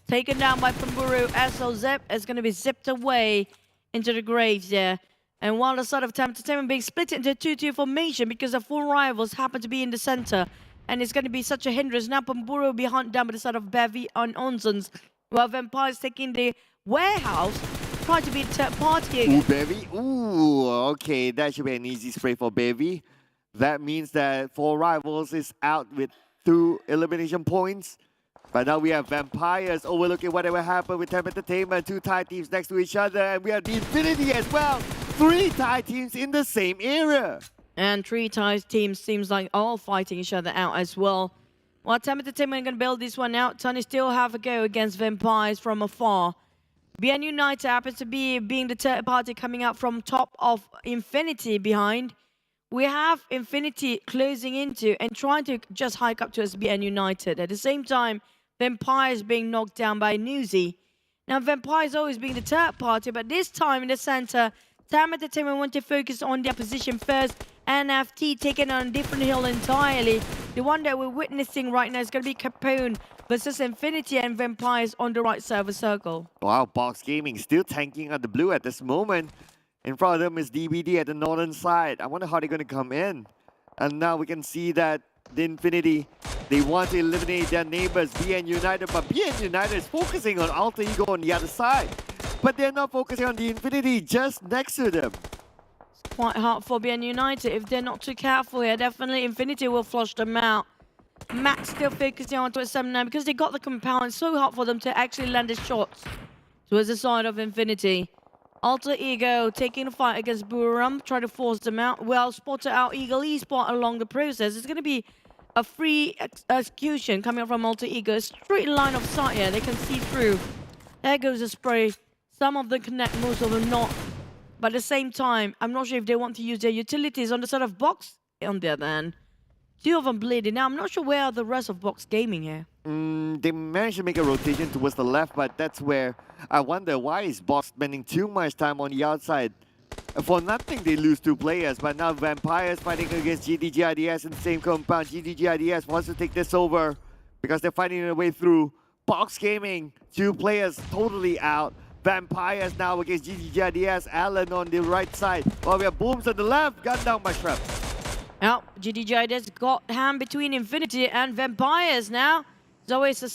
Taken down by Pamburu. SO Zip is going to be zipped away into the graves there. And while the side of TEM Entertainment being split into a 2-2 formation because the 4 rivals happen to be in the center. And it's going to be such a hindrance. Now Pamburu will be hunted down by the side of Bevy on Onsons. While Vampires taking the warehouse. Try to be the third party again. Ooh, Bevy. Ooh, okay. That should be an easy spray for Bevy. That means that 4 rivals is out with 2 elimination points. But now we have Vampires overlooking whatever happened with TEM Entertainment. 2 Thai teams next to each other. And we have the Infinity as well. 3 Thai teams in the same area. And three teams seems like all fighting each other out as well. Well, TEM Entertainment going to build this one out. Tony still have a go against Vampires from afar. BN United happens to be being the third party coming out from top of Infinity behind. We have Infinity closing into and trying to just hike up to us BN United. At the same time, Vampires being knocked down by Nusa. Now, Vampires always being the third party, but this time in the center, TEM Entertainment want to focus on their position first. NFT taking on a different hill entirely. The one that we're witnessing right now is going to be Capone versus Infinity and Vampires on the right side of the circle. Wow, Box Gaming still tanking at the blue at this moment. In front of them is DBD at the northern side. I wonder how they're going to come in. And now we can see that the Infinity, they want to eliminate their neighbors, BN United. But BN United is focusing on Alter Ego on the other side. But they're not focusing on the Infinity just next to them. It's quite hard for BN United if they're not too careful here. Definitely Infinity will flush them out. Max still focusing on towards 7-9 because they got the compound. It's so hard for them to actually land the shots towards the side of Infinity. Alter Ego taking a fight against Buriram, trying to force them out. Well spotted out Ego Esports along the process. It's going to be a free execution coming up from Alter Ego. A straight line of sight here. They can see through. There goes the spray. Some of them connect, most of them not. But at the same time, I'm not sure if they want to use their utilities on the side of Box. On the other hand, two of them bleeding. Now, I'm not sure where are the rest of Box Gaming here. They managed to make a rotation towards the left, but that's where I wonder why is Box spending too much time on the outside. For nothing, they lose 2 players, but now Vampires fighting against GIDS in the same compound. GIDS wants to take this over because they're fighting their way through. Box Gaming, 2 players totally out. Vampires now against GIDS. Allen on the right side. While we have Booms on the left, gunned down by Shrep. Now, GIDS got hand between Infinity and Vampires now. It's always a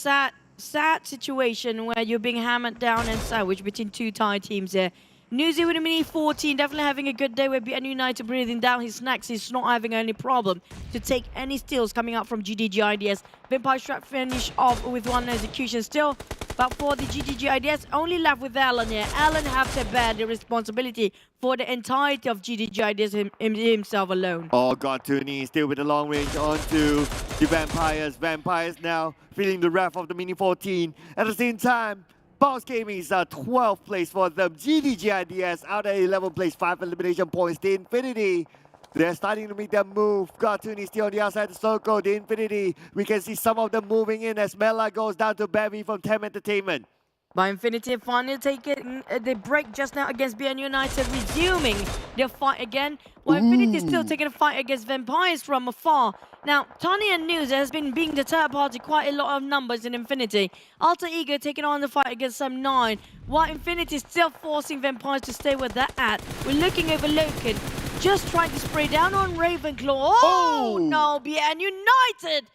sad situation where you're being hammered down and sandwiched between 2 Thai teams here. Nusa with a mini 14, definitely having a good day with BN United breathing down his snacks. He's not having any problem to take any steals coming out from GIDS. Vampire Strap finish off with 1 execution still. But for the GIDS, only left with Allen here. Allen have to bear the responsibility for the entirety of GIDS himself alone. Oh, God, Tuni still with the long range onto the Vampires. Vampires now feeling the wrath of the mini 14. At the same time, Box Gaming is 12th place for them. GIDS out at 11th place, 5 elimination points. The Infinity, they're starting to make their move. Cartoon still on the outside of the circle. The Infinity, we can see some of them moving in as Mela goes down to Bevy from TEM Entertainment. By Infinity finally taking the break just now against BN United, resuming their fight again. While Infinity is still taking a fight against Vampires from afar. Now, Tony and Nusa has been being the third party, quite a lot of numbers in Infinity. Alter Ego taking on the fight against some 9. While Infinity is still forcing Vampires to stay where they're at. We're looking over Loken, just trying to spray down on Ravenclaw. Oh, no, BN United!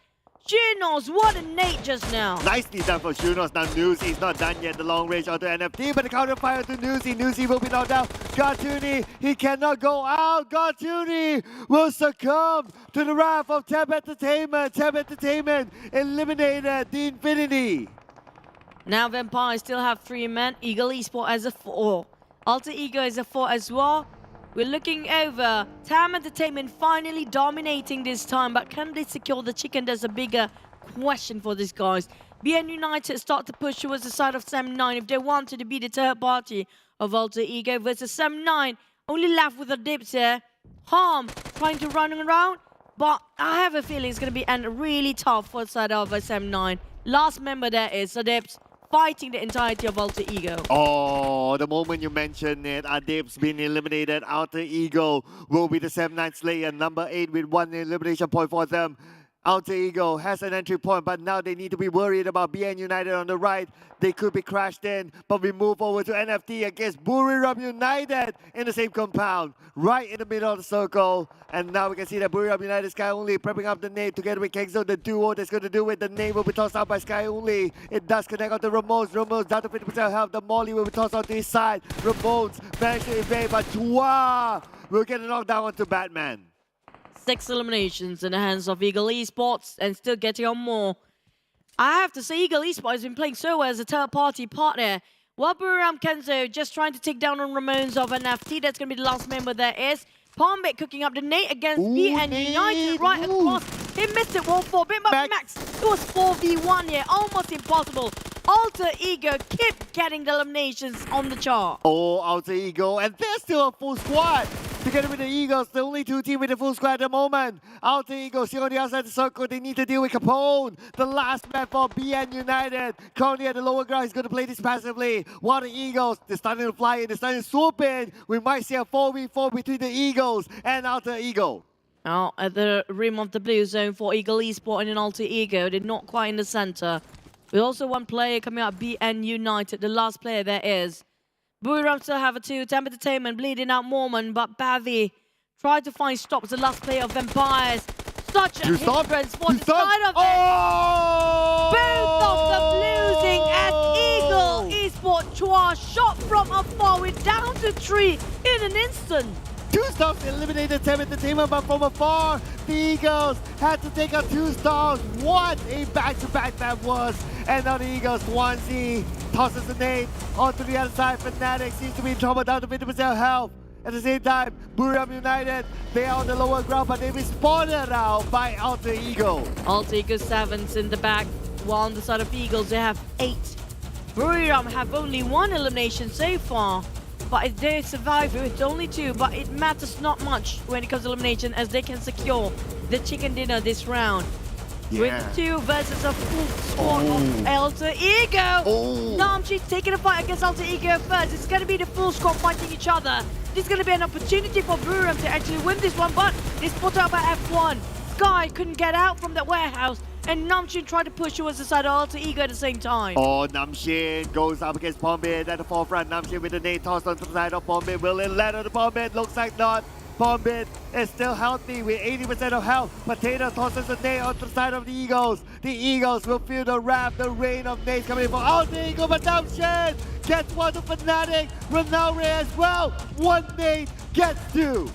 Shunos, what a nade just now. Nicely done for Shunos. Now Nusi's not done yet. The long range onto NFT, but the counter fire to Nusi. Nusi will be knocked down. Gartuni, he cannot go out. Gartuni will succumb to the wrath of TEM Entertainment. TEM Entertainment eliminated the Infinity. Now Vampires still have 3 men. Ego Esports as a 4. Alter Ego is a 4 as well. We're looking over. TEM Entertainment finally dominating this time, but can they secure the chicken? There's a bigger question for these guys. BN United start to push towards the side of Sam9 if they wanted to be the third party of Alter Ego versus Sam9. Only left with the dips here. Harm trying to run around, but I have a feeling it's going to be really tough for the side of Sam9. Last member there is Adips, fighting the entirety of Alter Ego. Oh, the moment you mentioned it, Adip's been eliminated. Alter Ego will be the 7-9 Slayer, number 8 with 1 elimination point for them. Alter Ego has an entry point, but now they need to be worried about BN United on the right. They could be crashed in, but we move over to NFT against Buriram United in the same compound, right in the middle of the circle. And now we can see that Buriram United Sky Only prepping up the nade together with Kengzo, the duo that's going to do it. The nade will be tossed out by Sky Only. It does connect on to Ramones. Ramones down to 50% health. The Molly will be tossed onto his side. Ramones managed to evade, but Chua will get a knockdown onto Batman. 6 eliminations in the hands of Ego Esports and still getting on more. I have to say, Ego Esports has been playing so well as a third-party partner. While Buriram Kenzo just trying to take down on Ramones of NFT. That's going to be the last member there is. Palmbit cooking up the nade against BN United right across. He missed it, 1-4. Bit Max. It was 4v1 here, almost impossible. Alter Ego keep getting the eliminations on the chart. Oh, Alter Ego, and there's still a full squad. Together with the Eagles, the only two teams with a full squad at the moment. Alter Ego still on the outside of the circle. They need to deal with Capone. The last man for BN United. Currently at the lower ground, he's going to play this passively. While the Eagles, they're starting to fly in, they're starting to swoop in. We might see a 4v4 between the Eagles and Alter Ego. Now at the rim of the blue zone for Eagle Esports and an Alter Ego. They're not quite in the center. With also one player coming out, BN United. The last player there is. Buriram still have a 2. TEM Entertainment bleeding out Mormon, but Bavi tried to find stops. The last player of Vampires. Such a hindrance for the side of it. Both of them losing as Eagle Esports Chua shot from afar. We're down to 3 in an instant. 2 stops eliminated TEM Entertainment, but from afar, the Eagles had to take out 2 stops. What a back-to-back that was. And now the Eagles, 1Z, tosses the nade onto the other side. Fnatic seems to be in trouble, down to 50% health. At the same time, Buriram United, they are on the lower ground, but they've been spotted out by Alter Ego. Alter Ego 7's in the back, while on the side of Eagles, they have 8. Buriram have only 1 elimination so far. But if they survive with only 2, but it matters not much when it comes to elimination as they can secure the chicken dinner this round. Yeah. With 2 versus a full squad of Alter Ego. Namchi taking a fight against Alter Ego first. It's going to be the full squad fighting each other. This is going to be an opportunity for Buriram to actually win this one, but they spot out by F1. Sky couldn't get out from that warehouse. And Namchin tried to push towards the side of Alter Ego at the same time. Oh, Namchin goes up against Palmbit at the forefront. Namchin with the nade tossed onto the side of Palmbit. Will it land on the Palmbit? Looks like not. Palmbit is still healthy with 80% of health. Potato tosses the nade onto the side of the Eagles. The Eagles will feel the wrath, the rain of nades coming in for Alter Ego, but Namchin gets one to Fnatic. Ronaldo as well. 1 nade gets 2.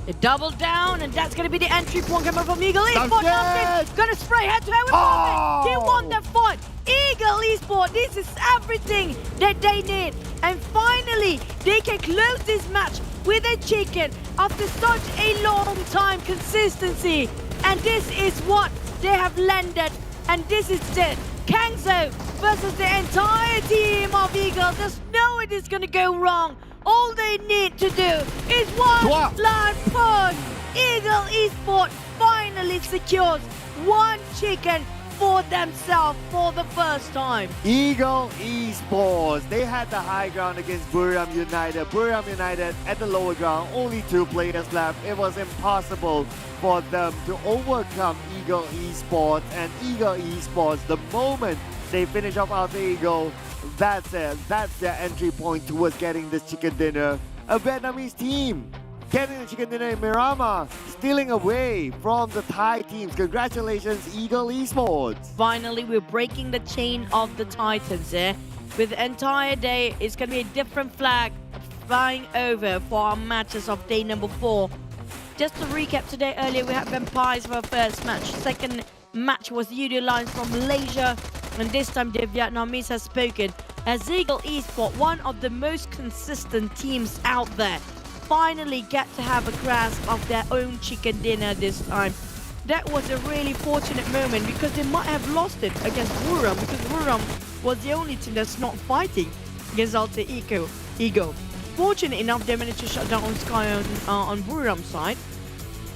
They double down, and that's going to be the entry point coming from Eagle Esports. Namchin gonna spray head-to-head with Palmbit. He won that fight. Eagle Esports, this is everything that they need. And finally, they can close this match with a chicken after such a long time consistency. And this is what they have landed. And this is it. Kangzo versus the entire team of Eagle. There's no way this is going to go wrong. All they need to do is one line push. Eagle Esports finally secures 1 chicken for themselves for the first time. Eagle Esports, they had the high ground against Buriram United. Buriram United at the lower ground, only 2 players left. It was impossible for them to overcome Eagle Esports. And Eagle Esports, the moment they finish off Alter Ego, that's it. That's their entry point towards getting this chicken dinner. A Vietnamese team getting the chicken dinner in Miramar, stealing away from the Thai teams. Congratulations, Eagle Esports. Finally, we're breaking the chain of the Titans here. With the entire day, it's going to be a different flag flying over for our matches of day number 4. Just to recap, today earlier we had Vampires for our first match. Second match was Yoodo Alliance from Malaysia. And this time the Vietnamese has spoken as Eagle Esports, one of the most consistent teams out there, finally get to have a grasp of their own chicken dinner this time. That was a really fortunate moment because they might have lost it against Buriram, because Buriram was the only team that's not fighting against Alter Ego. Fortunate enough, they managed to shut down on Sky on Buriram's side.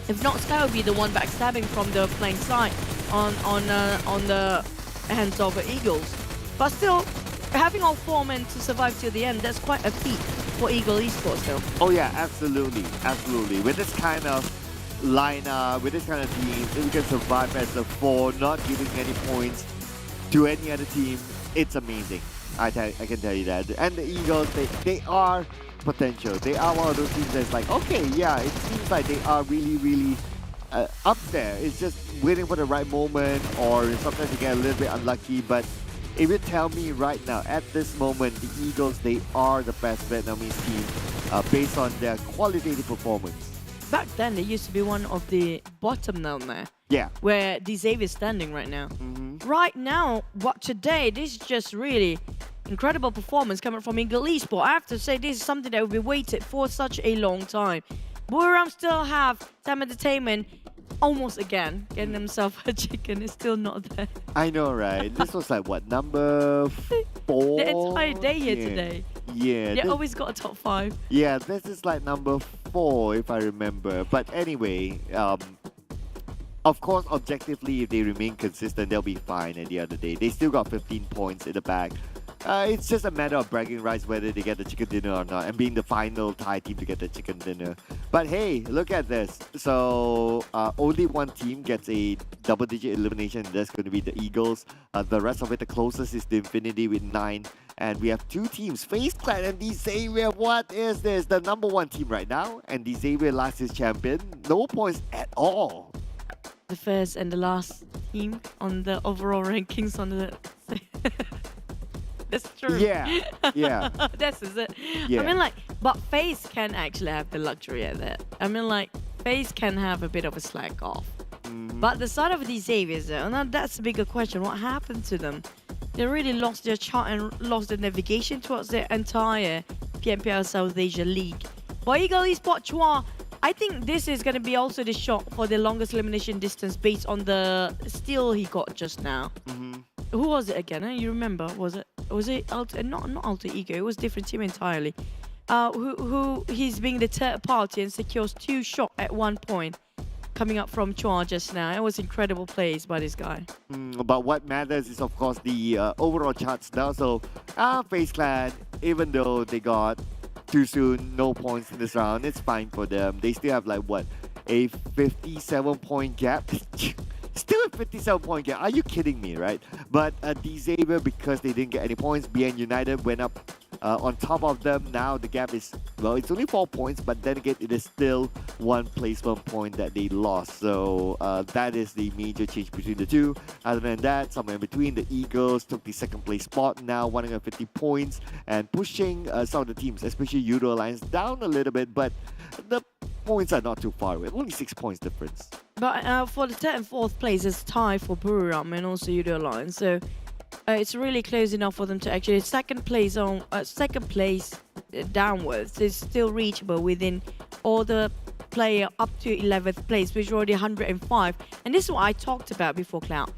If not, Sky will be the one backstabbing from the flank side on the hands of the Eagles. But still, having all 4 men to survive till the end, that's quite a feat for Eagle Esports though. Oh yeah, absolutely. Absolutely. With this kind of lineup, with this kind of team, if we can survive as a 4, not giving any points to any other team, it's amazing. I can tell you that. And the Eagles, they are potential. They are one of those teams that's like, okay, yeah, it seems like they are really up there. It's just waiting for the right moment, or sometimes they get a little bit unlucky. But if you tell me right now, at this moment, the Eagles, they are the best Vietnamese team based on their qualitative performance. Back then, they used to be one of the bottom down there. Yeah. Where DZave is standing right now. Right now, what today, this is just really incredible performance coming from Eagle Esports. I have to say, this is something that will be waited for such a long time. Buriram still have TEM Entertainment almost again getting themselves a chicken. It's still not there. I know, right? This was like what, number 4? The entire day here today. Yeah. They always got a top 5. Yeah, this is like number 4 if I remember. But anyway, of course, objectively, if they remain consistent, they'll be fine at the end of the day. They still got 15 points in the bag. It's just a matter of bragging rights whether they get the chicken dinner or not, and being the final Thai team to get the chicken dinner. But hey, look at this. So only one team gets a double-digit elimination, and that's going to be the Eagles. The rest of it, the closest is the Infinity with 9. And we have 2 teams, FaZe Clan and Xavier. What is this? The number 1 team right now, and Xavier last year's champion. No points at all. The first and the last team on the overall rankings on the... That's true. Yeah, yeah. This is it. Yeah. I mean, like, but FaZe can actually have the luxury of that. I mean, like, FaZe can have a bit of a slack off. But the side of the Xaviers, now that's a bigger question. What happened to them? They really lost their chart and lost their navigation towards their entire PMPL South Asia League. But Ego Esports Chua, I think this is going to be also the shot for the longest elimination distance based on the steal he got just now. Who was it again? You remember? Was it not Alter Ego? It was a different team entirely. Who he's being the third party and secures 2 shots at one point, coming up from Chua just now. It was incredible plays by this guy. But what matters is, of course, the overall charts now. So, FaZe Clan, even though they got too soon, no points in this round, it's fine for them. They still have like what, a 57-point gap. Still a 57-point gap. Are you kidding me, right? But Xavier, because they didn't get any points, BN United went up on top of them. Now the gap is, well, it's only 4 points, but then again, it is still 1 placement point that they lost. So that is the major change between the two. Other than that, somewhere in between, the Eagles took the 2nd place spot now, 150 points, and pushing some of the teams, especially Yoodo Alliance, down a little bit, but the points are not too far away. Only 6 points difference. But for the 3rd and 4th place, it's tie for Buriram and also Yoodo Alliance. So it's really close enough for them to actually second place downwards is still reachable within all the player up to 11th place, which is already 105. And this is what I talked about before, Cloud.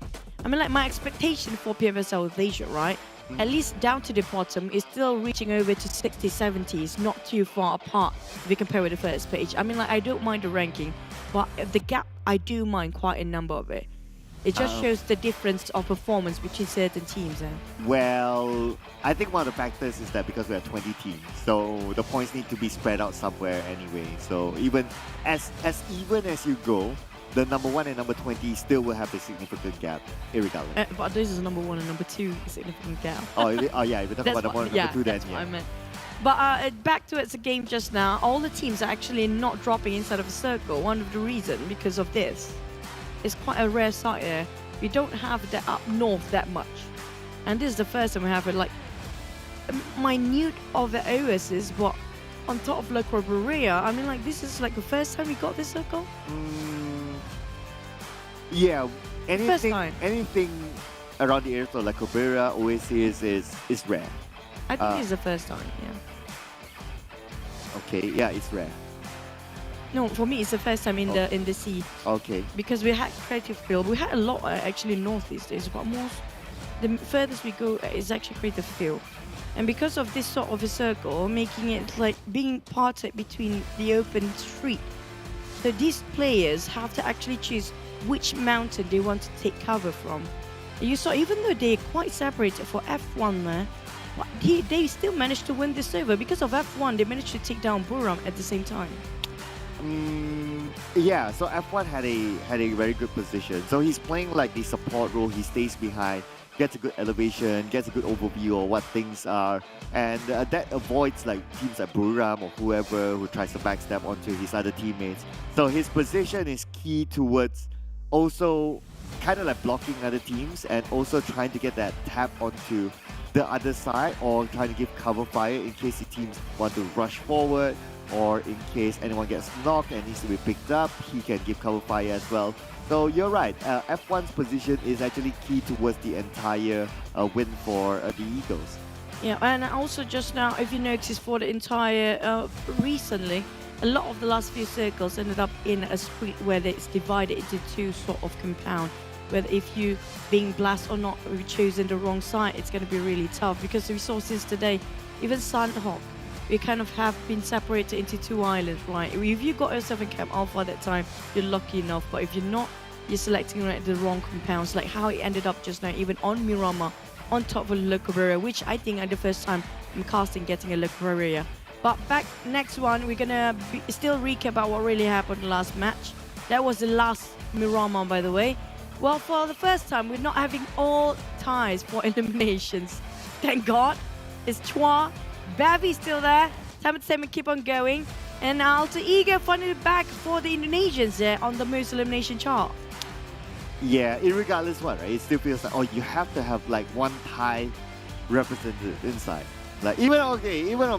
I mean, like, my expectation for PMPL South Asia, right? At least down to the bottom is still reaching over to 60, 70. It's not too far apart if you compare with the first page. I mean, like, I don't mind the ranking, but the gap, I do mind quite a number of it. It just shows the difference of performance between certain teams. Well, I think one of the factors is that because we have 20 teams, so the points need to be spread out somewhere anyway. So even as you go, the number 1 and number 20 still will have a significant gap, irregardless. But this is number 1 and number 2 significant gap. Oh yeah, if we're talking about number 1 and number 2, then that's what I meant. But back to its game just now, all the teams are actually not dropping inside of a circle. One of the reasons, because of this, it's quite a rare sight here. We don't have the up north that much. And this is the first time we have it, like, minute of the oasis, but on top of La Corporea, I mean, like, this is like the first time we got this circle? Yeah, anything around the area of La Corporea, Oasis is rare. I think this is the first time, yeah. Okay, yeah, it's rare. No, for me, it's the first time in the sea. Okay. Because we had creative field. We had a lot actually north these days, but the furthest we go is actually creative field. And because of this sort of a circle, making it like being parted between the open street. So these players have to actually choose which mountain they want to take cover from. You saw, even though they're quite separated for F1 there, they still managed to win this over. Because of F1, they managed to take down Buriram at the same time. Yeah, so F1 had a very good position. So he's playing like the support role. He stays behind, gets a good elevation, gets a good overview of what things are, and that avoids like teams like Buriram or whoever who tries to backstab onto his other teammates. So his position is key towards also kind of like blocking other teams and also trying to get that tap onto the other side, or trying to give cover fire in case the teams want to rush forward, or in case anyone gets knocked and needs to be picked up, he can give cover fire as well. So you're right, F1's position is actually key towards the entire win for the Eagles. Yeah, and also just now, if you notice, for the entire recently, a lot of the last few circles ended up in a street where it's divided into two sort of compound. Whether if you being blessed or not, or choosing the wrong side, it's going to be really tough. Because we saw since today, even Sandhawk, we kind of have been separated into two islands, right? If you got yourself in Camp Alpha at that time, you're lucky enough. But if you're not, you're selecting the wrong compounds, like how it ended up just now, even on Miramar, on top of Locobarrier, which I think at the first time I'm casting getting a Locobarrier. But back next one, we're gonna still recap about what really happened the last match. That was the last Miramar, by the way. Well, for the first time, we're not having all ties for eliminations. Thank God. It's Chua, Bavi's still there, TEM Entertainment keep on going, and Alter Ego finally back for the Indonesians there on the most elimination chart. Yeah, irregardless what, right? It still feels like, oh, you have to have like one Thai representative inside. Like, even on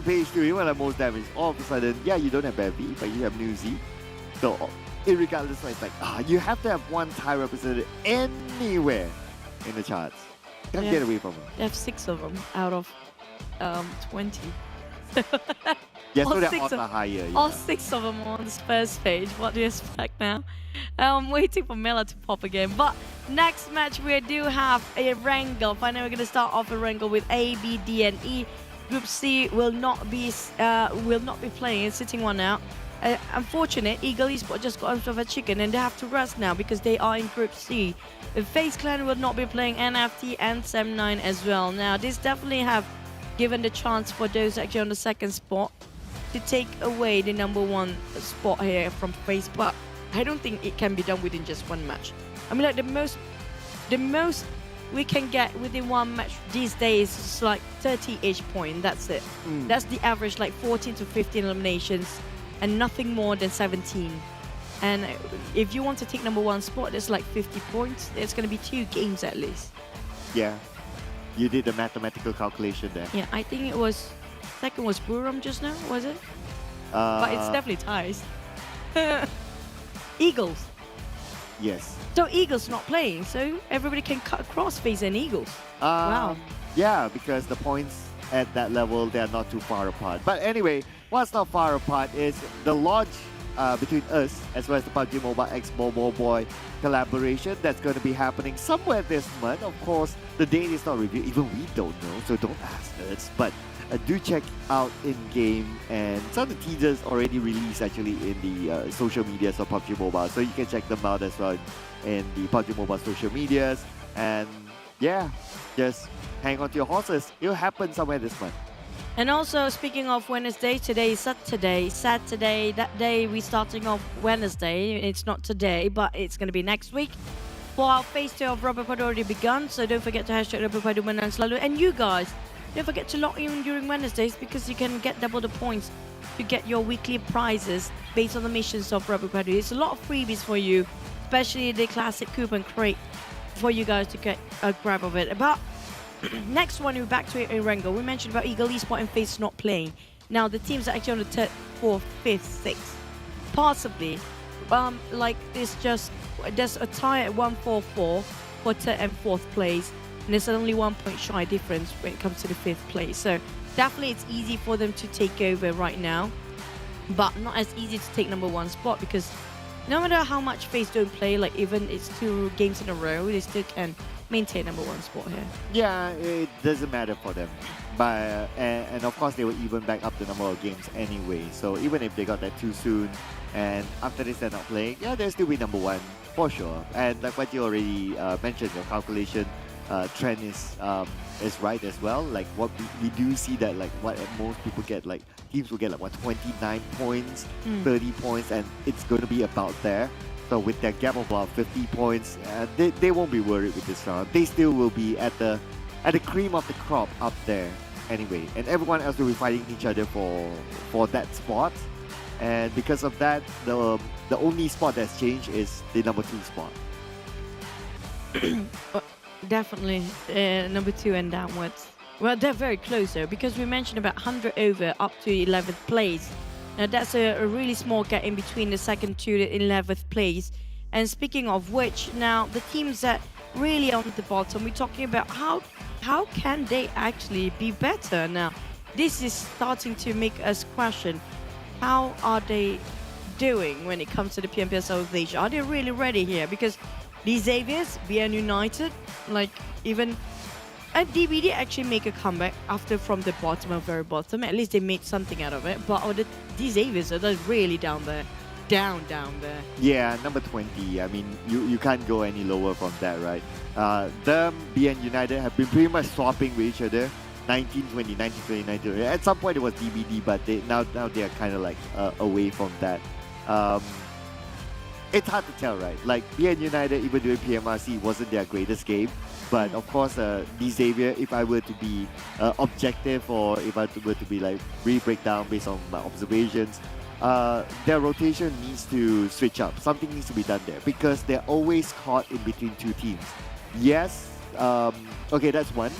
page 2, even at most damage, all of a sudden, yeah, you don't have Bavi, but you have Nusa. So, irregardless, it's like, you have to have one Thai representative anywhere in the charts. Can't get away from them. They have 6 of them out of 20. Yeah, so they're on the higher. Yeah. All 6 of them on this first page. What do you expect now? I'm waiting for Mela to pop again. But next match, we do have Erangel. Finally, we're going to start off Erangel with A, B, D, and E. Group C will not be playing. It's sitting one out. Unfortunate, Ego Esports just got onto a chicken and they have to rest now because they are in Group C. The FaZe Clan will not be playing NFT and SEM9 as well. Now, this definitely have given the chance for those actually on the second spot to take away the #1 spot here from FaZe, but I don't think it can be done within just one match. I mean, like the most we can get within one match these days is like 30-ish point. That's it. That's the average, like 14 to 15 eliminations, and nothing more than 17. And if you want to take #1 spot, there's like 50 points. It's going to be 2 games at least. Yeah, you did the mathematical calculation there. Yeah, I think it was second was Buriram just now, was it? But it's definitely ties. Eagles. Yes. So Eagles not playing, so everybody can cut across FaZe and Eagles. Wow. Yeah, because the points at that level, they're not too far apart. But anyway, what's not far apart is the launch between us as well as the PUBG Mobile X Momo Boy collaboration that's going to be happening somewhere this month. Of course, the date is not revealed. Even we don't know, so don't ask us. But do check out in-game, and some of the teasers already released actually in the social medias of PUBG Mobile, so you can check them out as well in the PUBG Mobile social medias. And yeah, just hang on to your horses. It'll happen somewhere this month. And also, speaking of Wednesday, today is Saturday. That day we're starting off Wednesday. It's not today, but it's going to be next week. For our phase 2 of Rubber Pad already begun, so don't forget to hashtag Rubber Pad Menang Selalu. And you guys, don't forget to log in during Wednesdays because you can get double the points to get your weekly prizes based on the missions of Rubber Pad. It's a lot of freebies for you, especially the classic coupon crate for you guys to get a grab of it. But next one, we're back to Erangel. We mentioned about Ego Esports and FaZe not playing. Now, the teams are actually on the 3rd, 4th, 5th, 6th. Possibly. Like, it's just, there's a tie at 1-4-4 for 3rd and 4th place. And there's only 1 point shy difference when it comes to the 5th place. So, definitely it's easy for them to take over right now. But not as easy to take #1 spot because no matter how much FaZe don't play, like even it's 2 games in a row, they still can maintain #1 spot here. Yeah, it doesn't matter for them. But and of course they will even back up the number of games anyway. So even if they got that too soon, and after this they're not playing, yeah, they'll still be #1 for sure. And like what you already mentioned, your calculation trend is right as well. Like what we do see that like what most people get, like teams will get like what 29 points, 30 points, and it's going to be about there. So with that gap of about 50 points, they won't be worried with this round. They still will be at the cream of the crop up there anyway, and everyone else will be fighting each other for that spot. And because of that, the only spot that's changed is the #2 spot. Definitely #2 and downwards. Well, they're very close though, because we mentioned about 100 over up to 11th place. Now that's a really small gap in between the 2nd to the 11th place. And speaking of which, now the teams that really on the bottom, we're talking about how can they actually be better now? This is starting to make us question. how are they doing when it comes to the PMPL South Asia? Are they really ready here? Because these Xaviers, BN United, like even and DBD actually make a comeback after from the bottom of very bottom. At least they made something out of it. But these Xaviers are really down there. Down there. Yeah, number 20. I mean, you can't go any lower from that, right? Them, BN United have been pretty much swapping with each other. 1920, 1920, 1920. At some point it was DBD, but now they are kind of like away from that. It's hard to tell, right? Like BN United, even during PMRC, wasn't their greatest game. But of course, Xavier, if I were to be objective, or if I were to be like really break down based on my observations, their rotation needs to switch up. Something needs to be done there because they're always caught in between two teams. Yes, okay, that's one.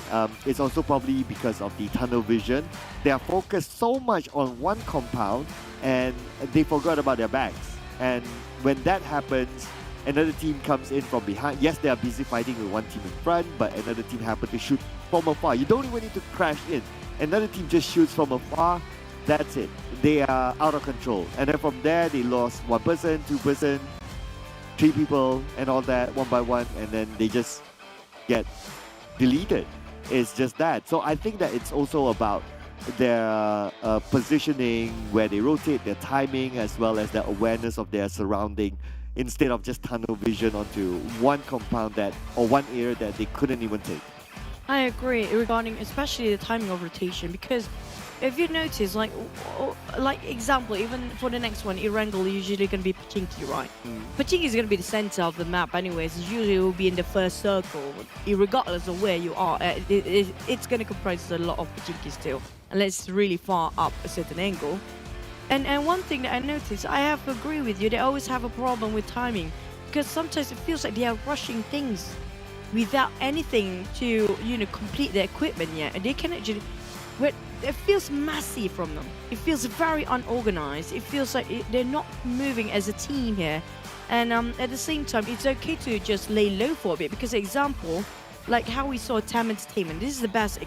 It's also probably because of the tunnel vision. They are focused so much on one compound and they forgot about their backs. And when that happens, another team comes in from behind. Yes, they are busy fighting with one team in front, but another team happens to shoot from afar. You don't even need to crash in. Another team just shoots from afar. That's it. They are out of control. And then from there, they lost one person, two person, three people, and all that one by one. And then they just get deleted. It's just that. So I think that it's also about their positioning, where they rotate, their timing, as well as their awareness of their surrounding, instead of just tunnel vision onto one compound or one area that they couldn't even take. I agree regarding especially the timing of rotation, because if you notice, like example, even for the next one, Erangel is usually going to be Pachinki, right? Pachinki is going to be the center of the map anyways. Usually it will be in the first circle, regardless of where you are. It's going to comprise a lot of Pachinki still, unless it's really far up a certain angle. And one thing that I noticed, I have to agree with you, they always have a problem with timing, because sometimes it feels like they are rushing things without anything to, complete their equipment yet. And they can actually, it feels messy from them. It feels very unorganized. It feels like they're not moving as a team here. And at the same time, it's okay to just lay low for a bit, because example, like how we saw TEM Entertainment, this is the best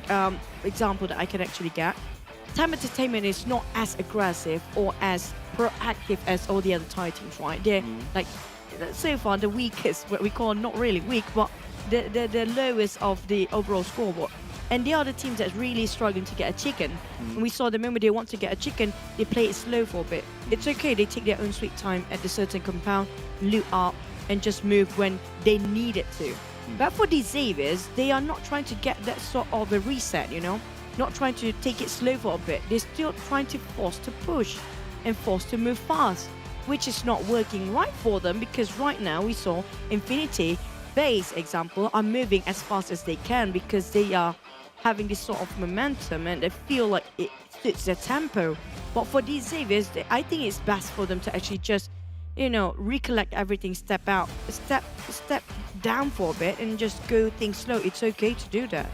example that I can actually get. TEM Entertainment is not as aggressive or as proactive as all the other titans, right? They're like, so far, the weakest, what we call not really weak, but the lowest of the overall scoreboard. And they are the teams that's really struggling to get a chicken. And we saw the moment they want to get a chicken, they play it slow for a bit. It's okay, they take their own sweet time at the certain compound, loot up, and just move when they need it to. But for these Xaviers, they are not trying to get that sort of a reset, not trying to take it slow for a bit. They're still trying to force to push and force to move fast, which is not working right for them, because right now we saw Infinity, FaZe example, are moving as fast as they can because they are having this sort of momentum and they feel like it fits their tempo. But for these Xaviers, I think it's best for them to actually just, recollect everything, step down for a bit and just go things slow. It's okay to do that.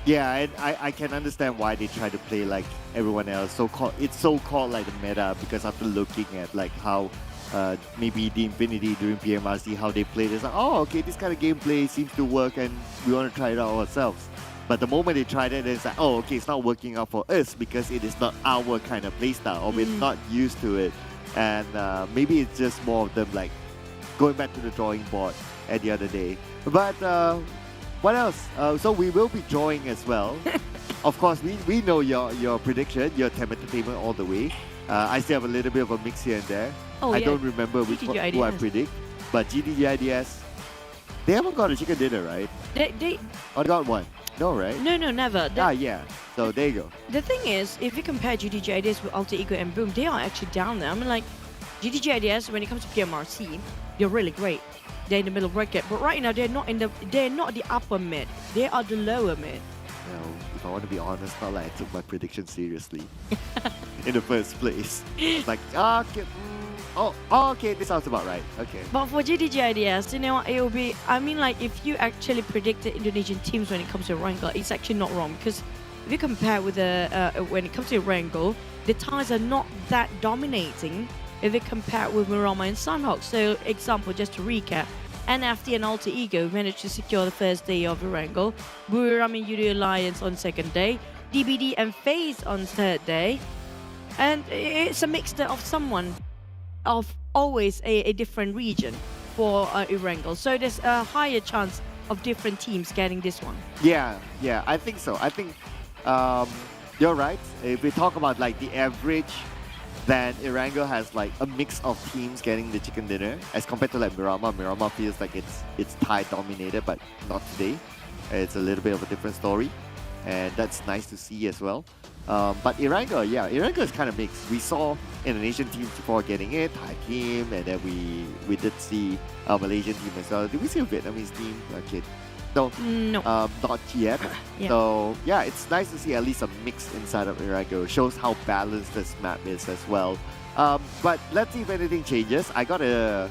Yeah, and I can understand why they try to play like everyone else. It's so-called like the meta, because after looking at like how maybe the Infinity during PMRC, how they played, it's like, oh, okay, this kind of gameplay seems to work and we want to try it out ourselves. But the moment they tried it, it's like, oh, okay, it's not working out for us because it is not our kind of playstyle, or we're not used to it. And maybe it's just more of them like going back to the drawing board at the other day. But what else? So we will be drawing as well. Of course, we know your prediction, your TEM Entertainment all the way. I still have a little bit of a mix here and there. Oh, I don't remember who I predict. But GIDS, they haven't got a chicken dinner, right? They or got one? No, right? No, never. Yeah. So there you go. The thing is, if you compare GIDS with Alter Ego and Boom, they are actually down there. I mean, like, GIDS, when it comes to PMRC, they're really great. They're in the middle bracket, but right now they're not the upper mid. They are the lower mid. Well, if I want to be honest, not like I took my prediction seriously in the first place. It's like, okay, okay, this sounds about right. Okay. But for GIDS, you know what, it will be, I mean, like, if you actually predict the Indonesian teams when it comes to Erangel, it's actually not wrong, because if you compare with when it comes to Erangel, the ties are not that dominating if you compare with Buriram and Sunhawk. So, example, just to recap, NFT and Alter Ego managed to secure the first day of Erangel, Buriram and Yoodo Alliance on second day, DBD and FaZe on third day, And it's a mixture of someone of always a different region for Erangel. So there's a higher chance of different teams getting this one. Yeah, I think so. I think you're right. If we talk about like the average, then Erangel has like a mix of teams getting the chicken dinner as compared to like Buriram. Buriram feels like it's Thai dominated, but not today. It's a little bit of a different story, and that's nice to see as well. But Erangel, yeah, Erangel is kind of mixed. We saw Indonesian teams before getting it, Thai team, and then we did see a Malaysian team as well. Did we see a Vietnamese team? Okay. No, not yet. Yeah. So yeah, it's nice to see at least a mix inside of Erangel. Shows how balanced this map is as well. But let's see if anything changes. I got an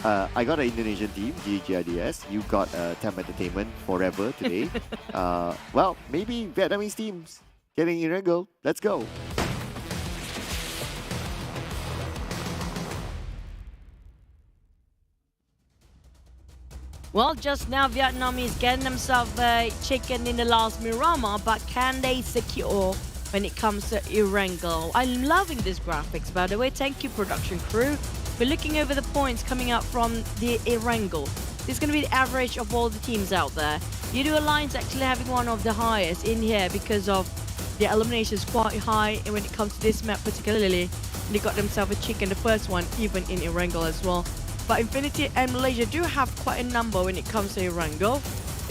Indonesian team, GIDS. You got TEM Entertainment forever today. Well, maybe Vietnamese teams getting Erangel. Let's go. Well, just now Vietnam is getting themselves a chicken in the last Miramar, but can they secure when it comes to Erangel? I'm loving these graphics, by the way. Thank you, production crew. We're looking over the points coming up from the Erangel. This is going to be the average of all the teams out there. Yoodo Alliance actually having one of the highest in here because of the elimination is quite high when it comes to this map particularly. They got themselves a chicken, the first one, even in Erangel as well. But Infinity and Malaysia do have quite a number when it comes to Erangel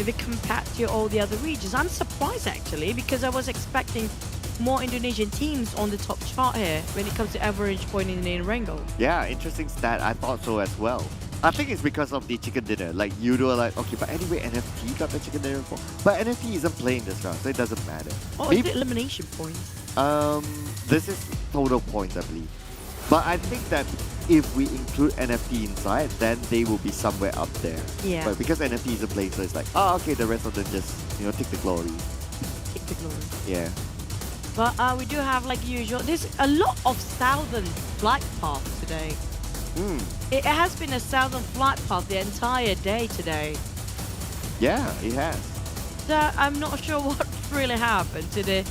if it compared to all the other regions. I'm surprised actually because I was expecting more Indonesian teams on the top chart here when it comes to average point in Erangel. Yeah, interesting stat. I thought so as well. I think it's because of the chicken dinner. Like Yoodo are like, okay, but anyway, NFT got the chicken dinner before. But NFT isn't playing this round, so it doesn't matter. Oh, is it elimination points? This is total points, I believe. But I think that if we include NFT inside, then they will be somewhere up there. Yeah. But because NFT isn't playing, so it's like, oh, okay, the rest of them just, take the glory. Take the glory. Yeah. But we do have, like usual, there's a lot of southern flight path today. It has been a southern flight path the entire day today. Yeah, it has. So I'm not sure what really happened to the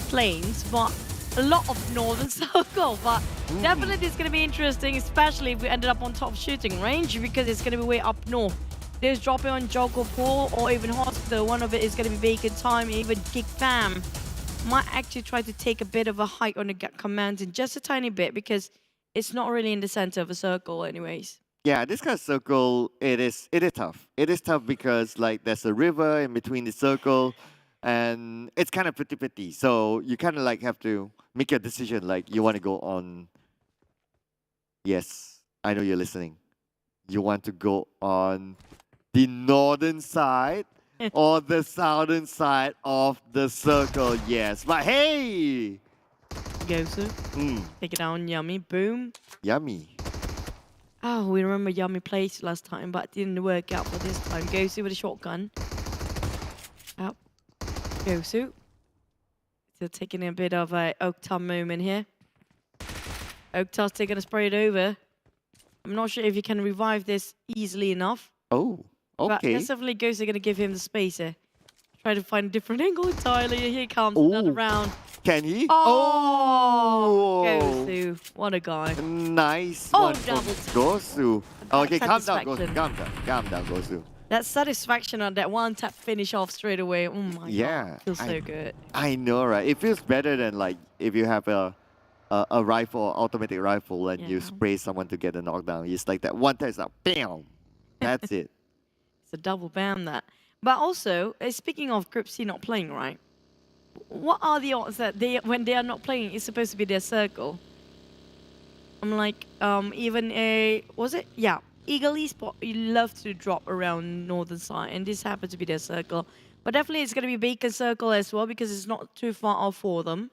planes, but a lot of northern circle. But definitely it's going to be interesting, especially if we ended up on top shooting range because it's going to be way up north. There's dropping on Joggle Pool or even Hospital. One of it is going to be vacant time. Even Geek Fam might actually try to take a bit of a hike on the command in just a tiny bit because it's not really in the center of a circle anyways. Yeah, this kind of circle, it is tough. It is tough because like there's a river in between the circle and it's kind of pretty. So you kind of like have to make a decision like you want to go on. Yes, I know you're listening. You want to go on the northern side or the southern side of the circle. Yes, but hey! Gosu. Take it down, Yummy. Boom. Yummy. Oh, we remember Yummy placed last time, but it didn't work out for this time. Gosu with a shotgun. Up. Gosu. Still taking a bit of a Oktar moment here. Oktar's taking a spray it over. I'm not sure if you can revive this easily enough. Oh, okay. But definitely Gosu going to give him the space here. Try to find a different angle entirely. Here he comes, another round. Can he? Oh! Gosu. What a guy. Nice Oh, one from double tap. Gosu. Okay, calm down, satisfaction. Gosu. Calm down, Gosu. That satisfaction on that one tap finish off straight away. Oh my god. Feels so good. I know, right? It feels better than like if you have a rifle, automatic rifle, and you spray someone to get a knockdown. It's like that one tap is like, bam! That's it. It's a double bam that. But also, speaking of Group C not playing, right? What are the odds that when they are not playing, it's supposed to be their circle? I'm like, even was it? Yeah, Ego Esports, you love to drop around northern side, and this happens to be their circle. But definitely it's going to be Bacon Circle as well, because it's not too far off for them.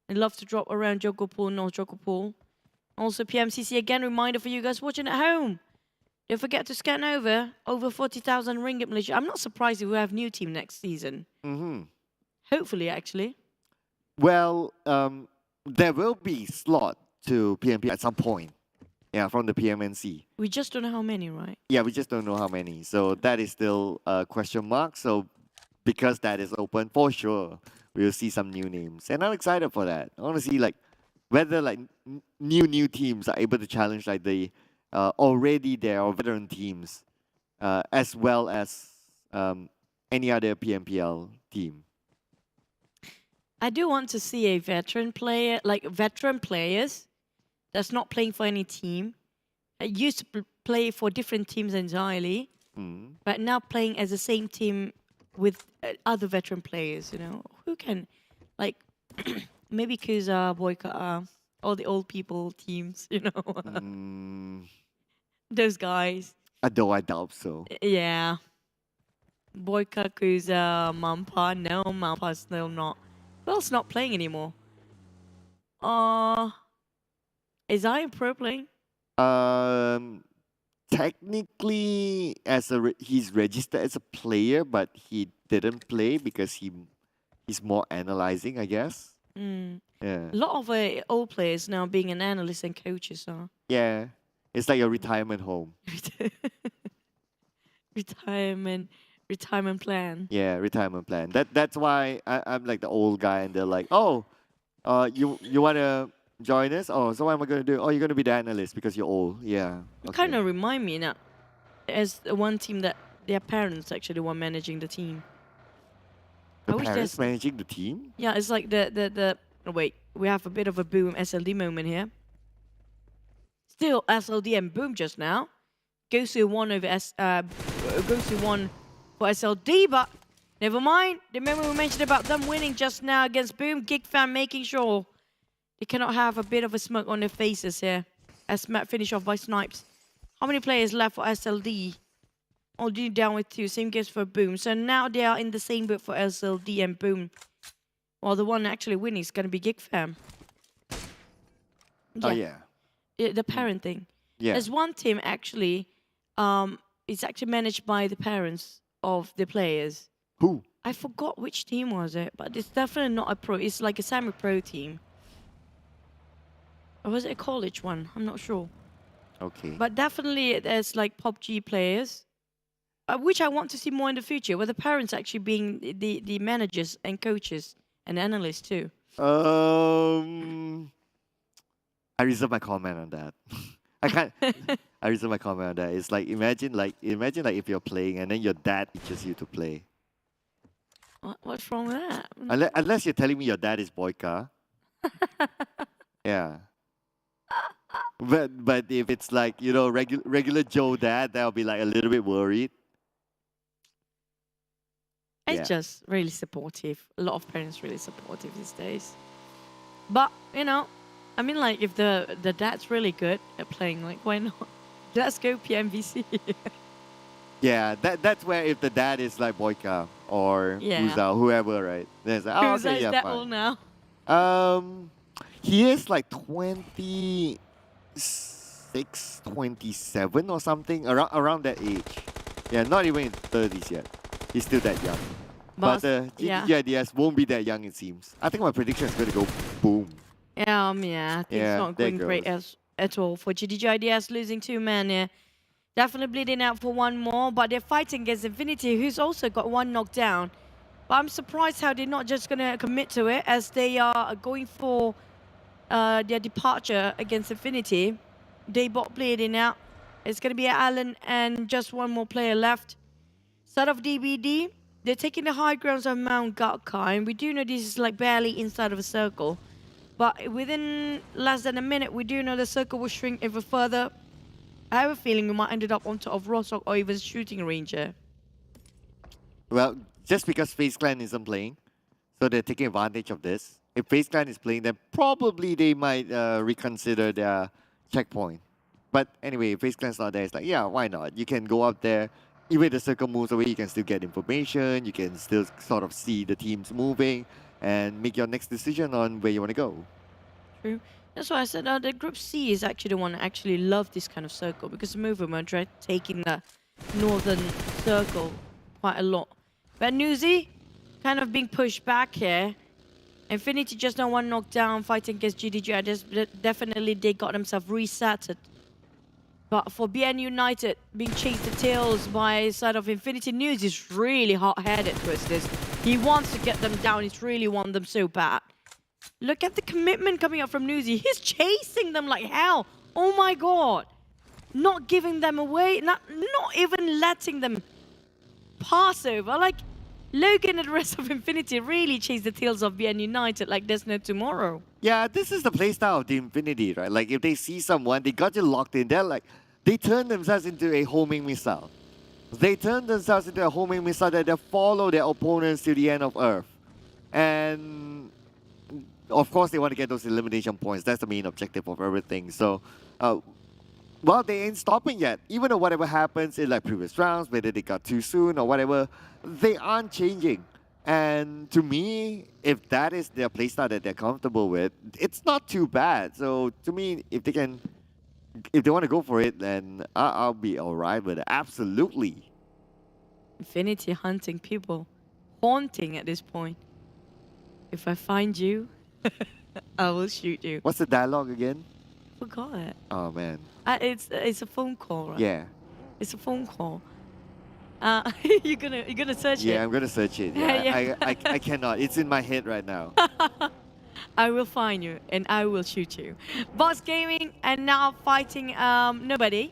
They love to drop around Joggle Pool, North Joggle Pool. Also, PMCC, again, reminder for you guys watching at home. Don't forget to scan over 40,000 ringgit Malaysia. I'm not surprised if we have new team next season. Hopefully, actually. Well, there will be slot to PMP at some point. Yeah, from the PMNC. We just don't know how many, right? Yeah, we just don't know how many. So that is still a question mark. So because that is open, for sure, we'll see some new names. And I'm excited for that. I want to see like whether like new teams are able to challenge like the already there or veteran teams, as well as any other PMPL team. I do want to see a veteran player, like veteran players, that's not playing for any team. I used to play for different teams entirely, but now playing as the same team with other veteran players, you know, who can, like, maybe Kuza, Boyka, all the old people teams, you know, those guys. Though I doubt so. Yeah. Boyka, Kuza, Mampa, no, Mampa's still not. Who else not playing anymore? Is I pro playing? Technically, he's registered as a player, but he didn't play because he's more analyzing, I guess. Yeah. A lot of old players now being an analyst and coaches are. Yeah, it's like a retirement home. Retirement plan. Yeah, retirement plan. That's why I'm like the old guy, and they're like, oh, you wanna join us? Oh, so what am I gonna do? Oh, you're gonna be the analyst because you're old. Yeah. You kind of remind me now, as the one team that their parents actually were managing the team. The parents managing the team? Yeah, it's like the. Oh, wait, we have a bit of a boom SLD moment here. Still SLD and boom just now. Goes to one over goes to one for SLD, but never mind. Remember we mentioned about them winning just now against Boom. Geek Fam making sure they cannot have a bit of a smoke on their faces here. As Matt finished off by Snipes. How many players left for SLD? Only down with 2. Same goes for Boom. So now they are in the same boat for SLD and Boom. Well, the one actually winning is going to be Geek Fam. Oh, yeah. The parent thing. Yeah. There's one team actually, it's actually managed by the parents of the players. Who? I forgot which team was it, but it's definitely not a pro. It's like a semi-pro team. Or was it a college one? I'm not sure. Okay. But definitely there's like PUBG players, which I want to see more in the future, with the parents actually being the managers and coaches and analysts too. I reserve my comment on that. I can't. I reserve my comment on that. It's like imagine if you're playing and then your dad teaches you to play. What's wrong with that? Unless you're telling me your dad is Boyka. Yeah. But if it's like, you know, regular Joe dad, that'll be like a little bit worried. It's just really supportive. A lot of parents really supportive these days. But, you know, I mean, like, if the dad's really good at playing, like, why not? Let's go PMVC. Yeah, that's where if the dad is like Boyka or Nusa, whoever, right? There's like, oh, okay, is yeah, that fine. all now? He is like 26, 27 or something, around that age. Yeah, not even in 30s yet. He's still that young. But the GIDS won't be that young, it seems. I think my prediction is going to go boom. Yeah, things not going great at all for GIDS, losing 2 men here. Definitely bleeding out for one more, but they're fighting against Infinity, who's also got 1 knockdown. But I'm surprised how they're not just going to commit to it, as they are going for their departure against Infinity. They bot bleeding out. It's going to be Alan and just 1 more player left. Side of DBD, they're taking the high grounds of Mount Gatka, and we do know this is like barely inside of a circle. But within less than a minute, we do know the circle will shrink even further. I have a feeling we might end up on top of Rostock or even shooting ranger. Well, just because FaZe Clan isn't playing, so they're taking advantage of this. If FaZe Clan is playing, then probably they might reconsider their checkpoint. But anyway, if FaZe Clan's not there, it's like, yeah, why not? You can go up there. Even if the circle moves away, you can still get information. You can still sort of see the teams moving and make your next decision on where you want to go. True. That's why I said the Group C is actually the one that actually love this kind of circle, because Move are taking the northern circle quite a lot. But Nuzi kind of being pushed back here. Infinity just now 1 knockdown, fighting against GDG. Definitely they got themselves resetted. But for BN United being chased to tails by side of Infinity, News is really hot-headed towards this. He wants to get them down. He's really want them so bad. Look at the commitment coming up from Nusa. He's chasing them like hell. Oh my god. Not giving them away, not even letting them pass over. Like, Logan and the rest of Infinity really chase the tails of BN United like there's no tomorrow. Yeah, this is the playstyle of the Infinity, right? Like, if they see someone, they got you locked in, they turn themselves into a homing missile. They turn themselves into a homing missile that they follow their opponents to the end of Earth. And of course, they want to get those elimination points. That's the main objective of everything. So, well, they ain't stopping yet. Even though whatever happens in like previous rounds, whether they got too soon or whatever, they aren't changing. And to me, if that is their playstyle that they're comfortable with, it's not too bad. So to me, if they want to go for it, then I'll be all right with it. Absolutely. Infinity hunting people. Haunting at this point. If I find you, I will shoot you. What's the dialogue again? Forgot it. Oh, man. It's a phone call, right? Yeah. It's a phone call. You're gonna search it? Yeah, I'm gonna search it. Yeah, Yeah. I cannot. It's in my head right now. I will find you and I will shoot you. Boss Gaming and now fighting nobody.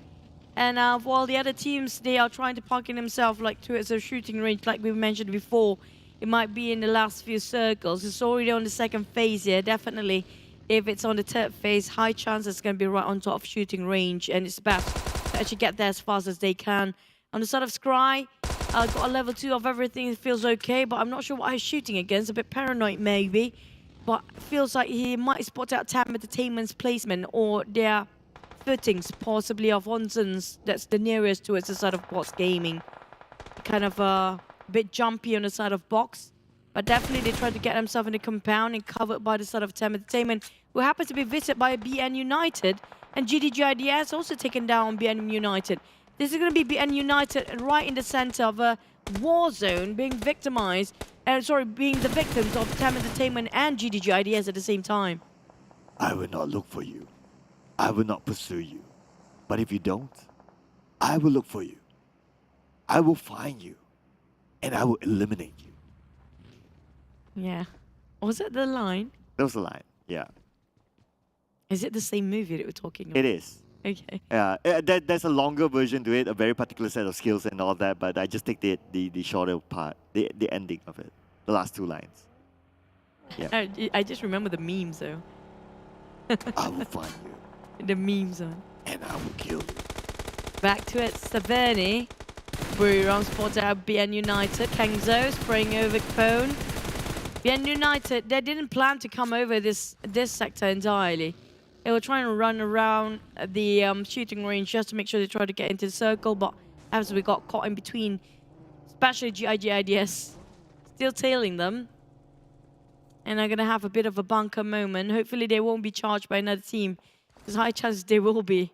And while the other teams, they are trying to parking themselves like towards a shooting range, like we mentioned before. It might be in the last few circles. It's already on the second phase here. Definitely, if it's on the third phase, high chance it's going to be right on top of shooting range. And it's best to actually get there as fast as they can. On the side of Scry, got a level 2 of everything. It feels okay, but I'm not sure what he's shooting against. A bit paranoid maybe. But it feels like he might spot out TEM Entertainment's placement or their footings, possibly of Onson's. That's the nearest towards the side of Boss Gaming. Kind of a bit jumpy on the side of Box. But definitely they tried to get themselves in the compound and covered by the side of TEM Entertainment, who happens to be visited by BN United. And GIDS also taken down BN United. This is going to be BN United right in the center of a war zone, being victimized, being the victims of TEM Entertainment and GIDS at the same time. I will not look for you. I will not pursue you. But if you don't, I will look for you. I will find you. And I will eliminate you. Yeah. Was that the line? That was the line, yeah. Is it the same movie that we're talking about? It is. Okay. Yeah, there's a longer version to it, a very particular set of skills and all that, but I just take the shorter part, the ending of it, the last 2 lines. Yeah. I just remember the memes though. I will find you. The memes on. And I will kill you. Back to it, Saverni. Buriram spots out BN United. Kangzo spraying over Phone. BN United, they didn't plan to come over this sector entirely. They were trying to run around the shooting range just to make sure they tried to get into the circle, but as we got caught in between, especially GIDS, still tailing them. And are going to have a bit of a bunker moment. Hopefully they won't be charged by another team, because high chances they will be.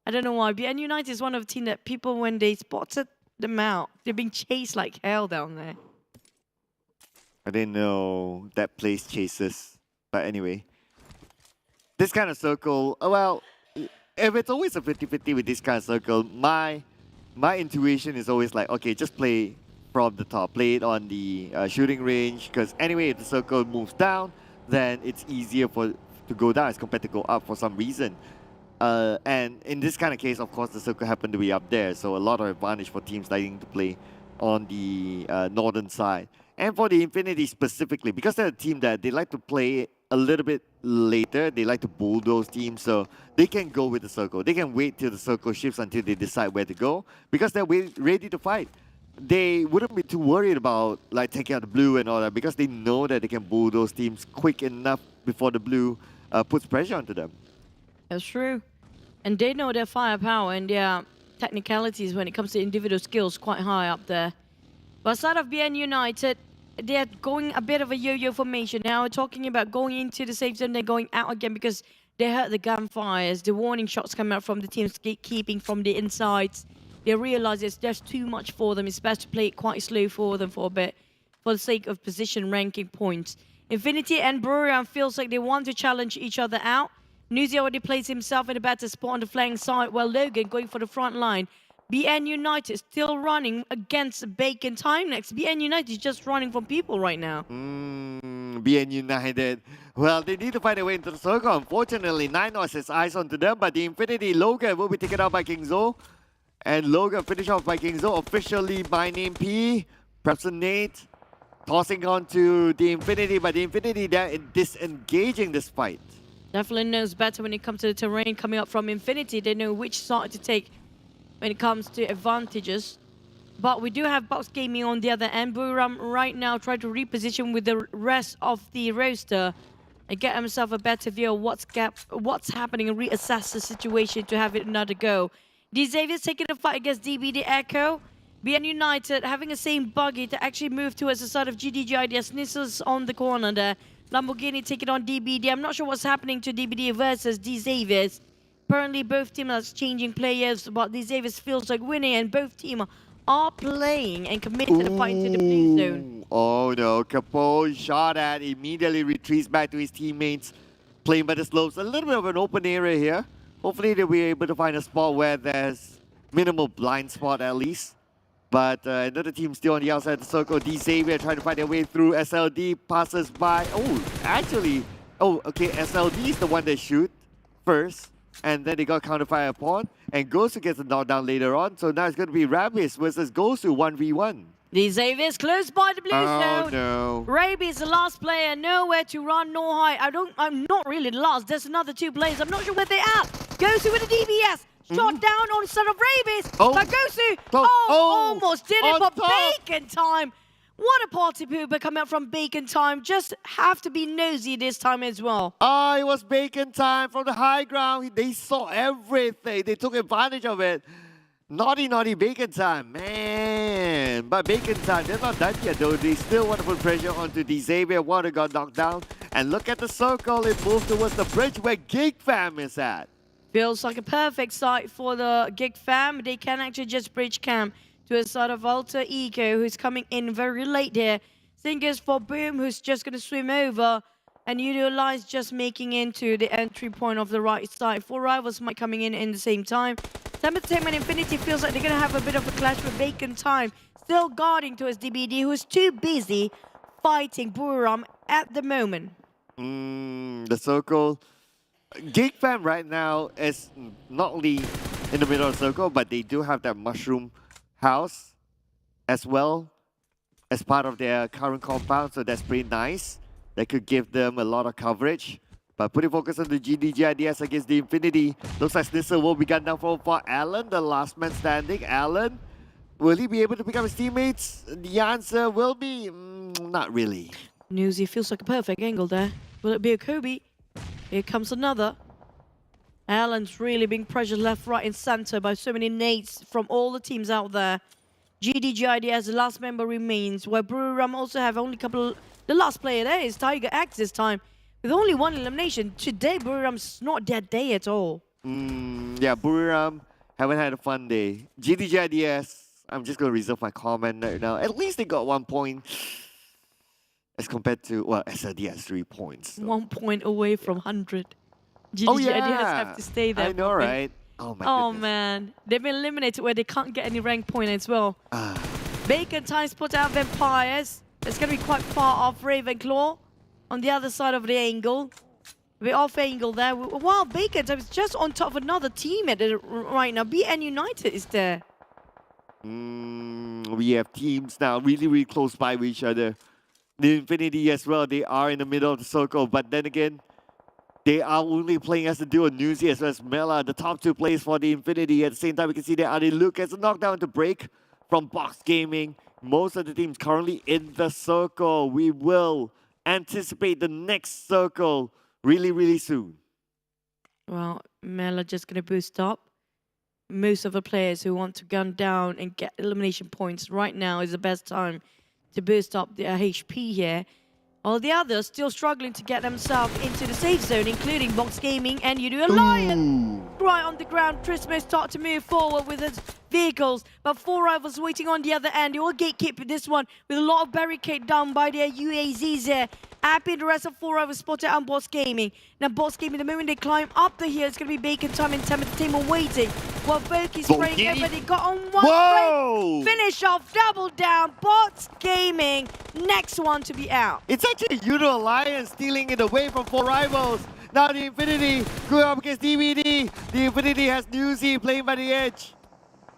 I don't know why. BN United is one of the teams that people, when they spotted them out, they're being chased like hell down there. I didn't know that place chases, but anyway. This kind of circle, well, if it's always a 50-50 with this kind of circle, my intuition is always like, okay, just play from the top, play it on the shooting range, because anyway, if the circle moves down, then it's easier to go down as compared to go up for some reason. And in this kind of case, of course, the circle happened to be up there, so a lot of advantage for teams liking to play on the northern side. And for the Infinity specifically, because they're a team that they like to play a little bit later, they like to bulldoze teams, so they can go with the circle. They can wait till the circle shifts until they decide where to go, because they're ready to fight. They wouldn't be too worried about like taking out the blue and all that, because they know that they can bulldoze teams quick enough before the blue puts pressure onto them. That's true. And they know their firepower and their technicalities when it comes to individual skills quite high up there. But aside of BN United, they're going a bit of a yo-yo formation now. We're talking about going into the safe zone, they're going out again because they heard the gunfires, the warning shots coming out from the teams keeping from the insides. They realize it's just too much for them. It's best to play it quite slow for them for a bit, for the sake of position ranking points. Infinity and Buriram feels like they want to challenge each other out. Nusa already plays himself in a better spot on the flank side, while Logan going for the front line. BN United still running against Bacon Time next. BN United is just running from people right now. Being United. Well, they need to find a way into the circle. Unfortunately, Ninos has eyes onto them, but the Infinity Logan will be taken out by Kingzo. And Logan finished off by Kingzo, officially by name P. Perhaps a Nate tossing on to the Infinity, but the Infinity there disengaging this fight. Definitely knows better when it comes to the terrain coming up from Infinity. They know which side to take when it comes to advantages. But we do have Box Gaming on the other end. Buriram right now trying to reposition with the rest of the roster and get himself a better view of what's happening and reassess the situation to have it another go. Xavier's taking a fight against DBD Echo. BN United having the same buggy to actually move towards the side of GIDS. Nissa's on the corner there. Lamborghini taking on DBD. I'm not sure what's happening to DBD versus Xavier's. Apparently both teams are changing players, but Xavier's feels like winning, and both teams are playing and committed to the fight into the blue zone. Oh no, Capone shot at, immediately retreats back to his teammates, playing by the slopes. A little bit of an open area here. Hopefully they'll be able to find a spot where there's minimal blind spot at least. But another team still on the outside of the circle. Xavier trying to find their way through. SLD passes by. Oh, actually, okay, SLD is the one that shoot first. And then they got counterfire upon. And Gosu gets a knockdown later on. So now it's going to be Rabis versus Gosu 1v1. Xavier's close by the blue zone. Oh no. Raby is the last player, nowhere to run nor hide. I'm not really the last. There's another two players. I'm not sure where they're at. Gosu with a DBS. Shot down on the side of Rabies. But Gosu, almost did it, but Bacon Time. What a party pooper coming out from Bacon Time. Just have to be nosy this time as well. Oh, it was Bacon Time from the high ground. They saw everything. They took advantage of it. Naughty, naughty Bacon Time, man. But Bacon Time, they're not done yet though. They still want to put pressure onto the Xavier. Water got knocked down. And look at the circle. It moved towards the bridge where Geek Fam is at. Feels like a perfect site for the Geek Fam. They can actually just bridge camp to a side of Alter Ego, who's coming in very late here. Singers for Boom, who's just going to swim over. And Yoodo Alliance just making into the entry point of the right side. 4 rivals might coming in the same time. TEM Entertainment Infinity feels like they're going to have a bit of a clash with Bacon Time. Still guarding towards DBD, who's too busy fighting Buriram at the moment. The circle. Geek Fam right now is not only in the middle of the circle, but they do have that mushroom house as well as part of their current compound, so that's pretty nice. That could give them a lot of coverage. But putting focus on the GIDS against the Infinity, looks like Nusa will be gunned down for Alan, the last man standing. Alan, will he be able to pick up his teammates? The answer will be not really. Newsy feels like a perfect angle there. Will it be a Kobe? Here comes another. Alan's really being pressured left, right, and center by so many nades from all the teams out there. GIDS as the last member remains, where Buriram also have only a couple. The last player there is Tiger X this time, with only one elimination. Today, Buriram's not their day at all. Yeah, Buriram haven't had a fun day. GIDS, I'm just going to reserve my comment right now. At least they got 1 point. As compared to, well, SLD has 3 points. So. 1 point away from 100. GIDS have to stay there. I know, right? Oh, my goodness. Man. They've been eliminated where they can't get any rank point as well. Bacon Time put out Vampires. It's going to be quite far off Ravenclaw on the other side of the angle. We're off angle there. Wow, Bacon Time is just on top of another team right now. BN United is there. We have teams now really, really close by with each other. The Infinity as well, they are in the middle of the circle, but then again, they are only playing as a duo. Nusa as well as Mela, the top 2 players for the Infinity. At the same time, we can see that Ali Luke has a knockdown to break from Box Gaming. Most of the teams currently in the circle. We will anticipate the next circle really, really soon. Well, Mela just going to boost up. Most of the players who want to gun down and get elimination points right now is the best time to boost up their HP here. All the others still struggling to get themselves into the safe zone, including Box Gaming and Yoodo Alliance. Right on the ground, Trismo start to move forward with his vehicles, but 4 rivals waiting on the other end. They will gatekeep this one with a lot of barricade done by their UAZs here. Happy the rest of 4 rivals spotted on Box Gaming. Now Box Gaming, the moment they climb up the hill, it's going to be Bacon Time and TEM Entertainment waiting. Well, Voki spraying Voki? over. They got on one Whoa! straight. Finish off, double down. Bots Gaming, next one to be out. It's actually Yoodo Alliance stealing it away from 4 rivals. Now the Infinity going up against DVD. The Infinity has Nusa playing by the edge.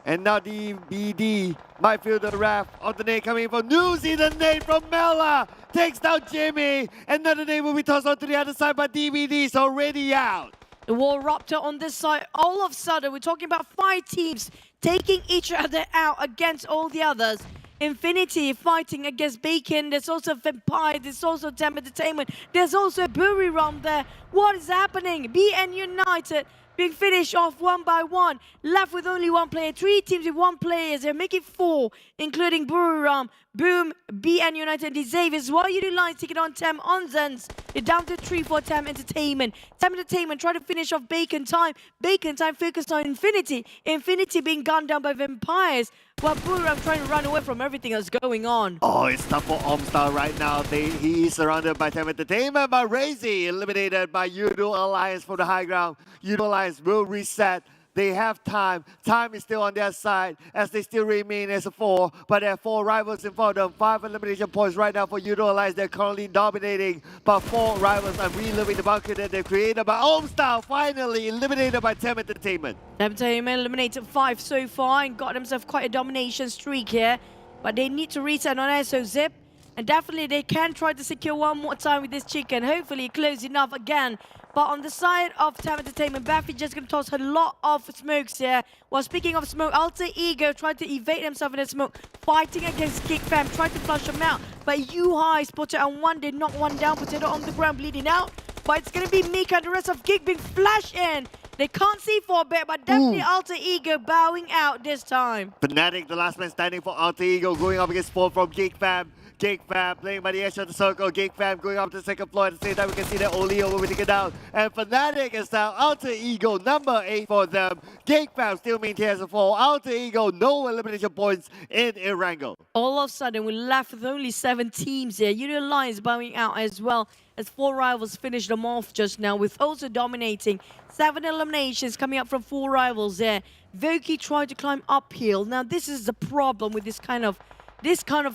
And now the BD might feel the wrath of the nade coming from Nusa. The nade from Mela takes down Jimmy. Another nade will be tossed onto the other side, but DVD is already out. The War Raptor on this side, all of a sudden, we're talking about 5 teams taking each other out against all the others. Infinity fighting against Bacon, there's also Vampire, there's also TEM Entertainment, there's also Buriram there. What is happening? BN United being finished off one by one, left with only 1 player. 3 teams with 1 player, they're making 4, including Buriram, Boom, BN United, and Xavier. While Yoodo Alliance taking on TEM Onzens, they're down to 3 for TEM Entertainment. TEM Entertainment trying to finish off Bacon time. Bacon time focused on Infinity. Infinity being gunned down by Vampires, while Buriram trying to run away from everything that's going on. Oh, it's tough for Omstar right now. He is surrounded by TEM Entertainment, but Razy eliminated by Yoodo Alliance from the high ground. Yoodo Alliance will reset. They have time. Time is still on their side as they still remain as a 4. But there are 4 rivals in front of them. 5 elimination points right now for Yoodo Alliance. They're currently dominating. But 4 rivals are reliving the bunker that they created. But Omstar finally eliminated by TEM Entertainment. TEM Entertainment eliminated 5 so far and got themselves quite a domination streak here. But they need to reset on SO Zip. And definitely they can try to secure one more time with this chicken. Hopefully close enough again. But on the side of TEM Entertainment, Baffy just going to toss a lot of smokes here. Well, speaking of smoke, Alter Ego tried to evade himself in the smoke, fighting against Geek Fam, tried to flush him out. But Yuhai spotted and one did knock one down, Potato on the ground bleeding out. But it's going to be Mika and the rest of Geek being flashed in. They can't see for a bit, but definitely Alter Ego bowing out this time. Fnatic, the last man standing for Alter Ego, going up against 4 from Geek Fam. Geek Fam playing by the edge of the circle. Geek Fam going up to the 2nd floor. At the same time, we can see that Olio will be taken down. And Fnatic is now Alter Ego, number 8 for them. Geek Fam still maintains a 4. Alter Ego, no elimination points in Erangel. All of a sudden, we're left with only 7 teams here. Yoodo Alliance bowing out as well, as 4 rivals finished them off just now, with also dominating. 7 eliminations coming up from 4 rivals there. Voki tried to climb uphill. Now, this is the problem with this kind of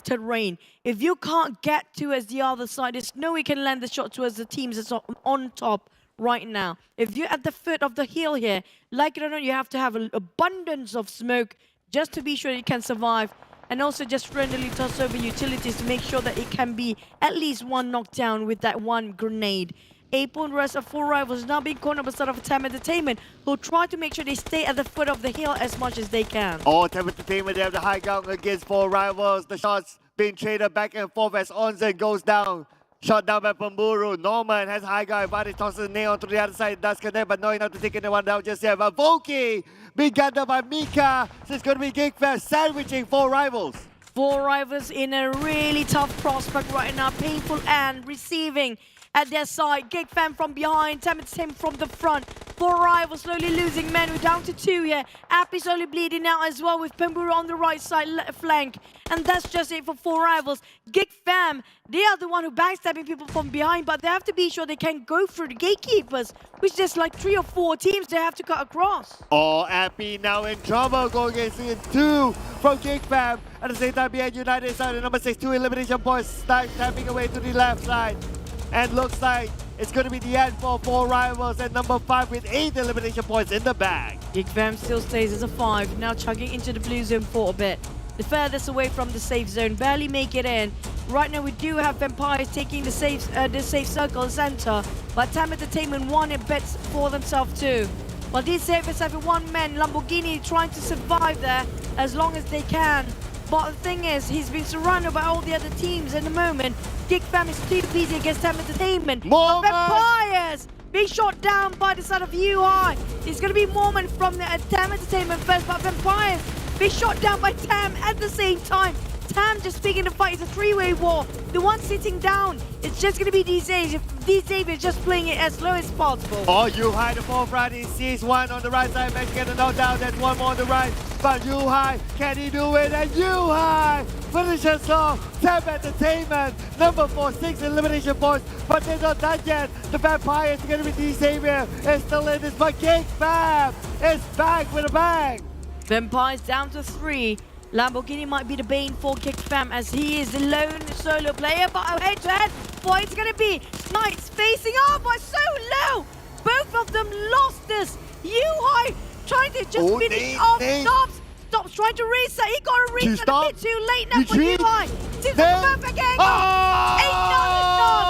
terrain. If you can't get towards the other side, there's no way you can land the shot towards the teams that's on top right now. If you're at the foot of the hill here, like it or not, you have to have an abundance of smoke just to be sure you can survive. And also just randomly toss over utilities to make sure that it can be at least 1 knockdown with that 1 grenade. 8-point rest of 4 rivals now being cornered by side of TEM Entertainment, who try to make sure they stay at the foot of the hill as much as they can. Oh, TEM Entertainment, they have the high ground against 4 rivals. The shots being traded back and forth as Onzen goes down. Shot down by Pamburu. Norman has high ground advantage, tosses the nail onto the other side. Does connect, but not enough to take anyone down just yet. But Voki being gunned down by Mika. So it's going to be Geek Fam sandwiching 4 rivals. 4 rivals in a really tough prospect right now. Painful and receiving at their side. Geek Fam from behind, TEM Entertainment from the front. 4 rivals slowly losing men. We're down to 2 here. Appy slowly bleeding out as well with Pemburu on the right side flank. And that's just it for 4 rivals. Geek Fam, they are the one who backstabbing people from behind, but they have to be sure they can go through the gatekeepers, which there's like 3 or 4 teams they have to cut across. Oh, Appy now in trouble going against 2 from Geek Fam. At the same time, behind United side, the number 6, 2 elimination points, start tapping away to the left side. And looks like it's going to be the end for 4 rivals and number 5 with 8 elimination points in the bag. Geek Fam still stays as a 5, now chugging into the blue zone for a bit. The furthest away from the safe zone, barely make it in. Right now we do have Vampires taking the safe circle center, but TEM Entertainment won it bets for themselves too. But these savers have a 1-man Lamborghini trying to survive there as long as they can. But the thing is, he's been surrounded by all the other teams at the moment. Geek Fam is too busy against TEM Entertainment. Vampires being shot down by the side of UI. It's going to be Mormon from the TEM Entertainment first, but Vampires being shot down by TEM at the same time. TEM just picking the fight. It's a 3-way war. The one sitting down, it's just going to be Xavier just playing it as low as possible. Oh, Yuhai, the forefront. He sees 1 on the right side. Managed to get a knockdown. There's 1 more on the right. But Yuhai, can he do it? And Yuhai finishes off TEM Entertainment. Number 4, 6 elimination points. But they're not done yet. The Vampires are going to be Xavier. It's still in this, but Geek Fam is back with a bang. Vampires down to 3. Lamborghini might be the bane for Geek Fam as he is the lone solo player, but head-to-head fight's gonna be Snipes facing up, but so low. Both of them lost this. Yuhai trying to just finish off. Stops trying to reset. He got a reset a bit too late now for Yuhai. Two both again. Another knock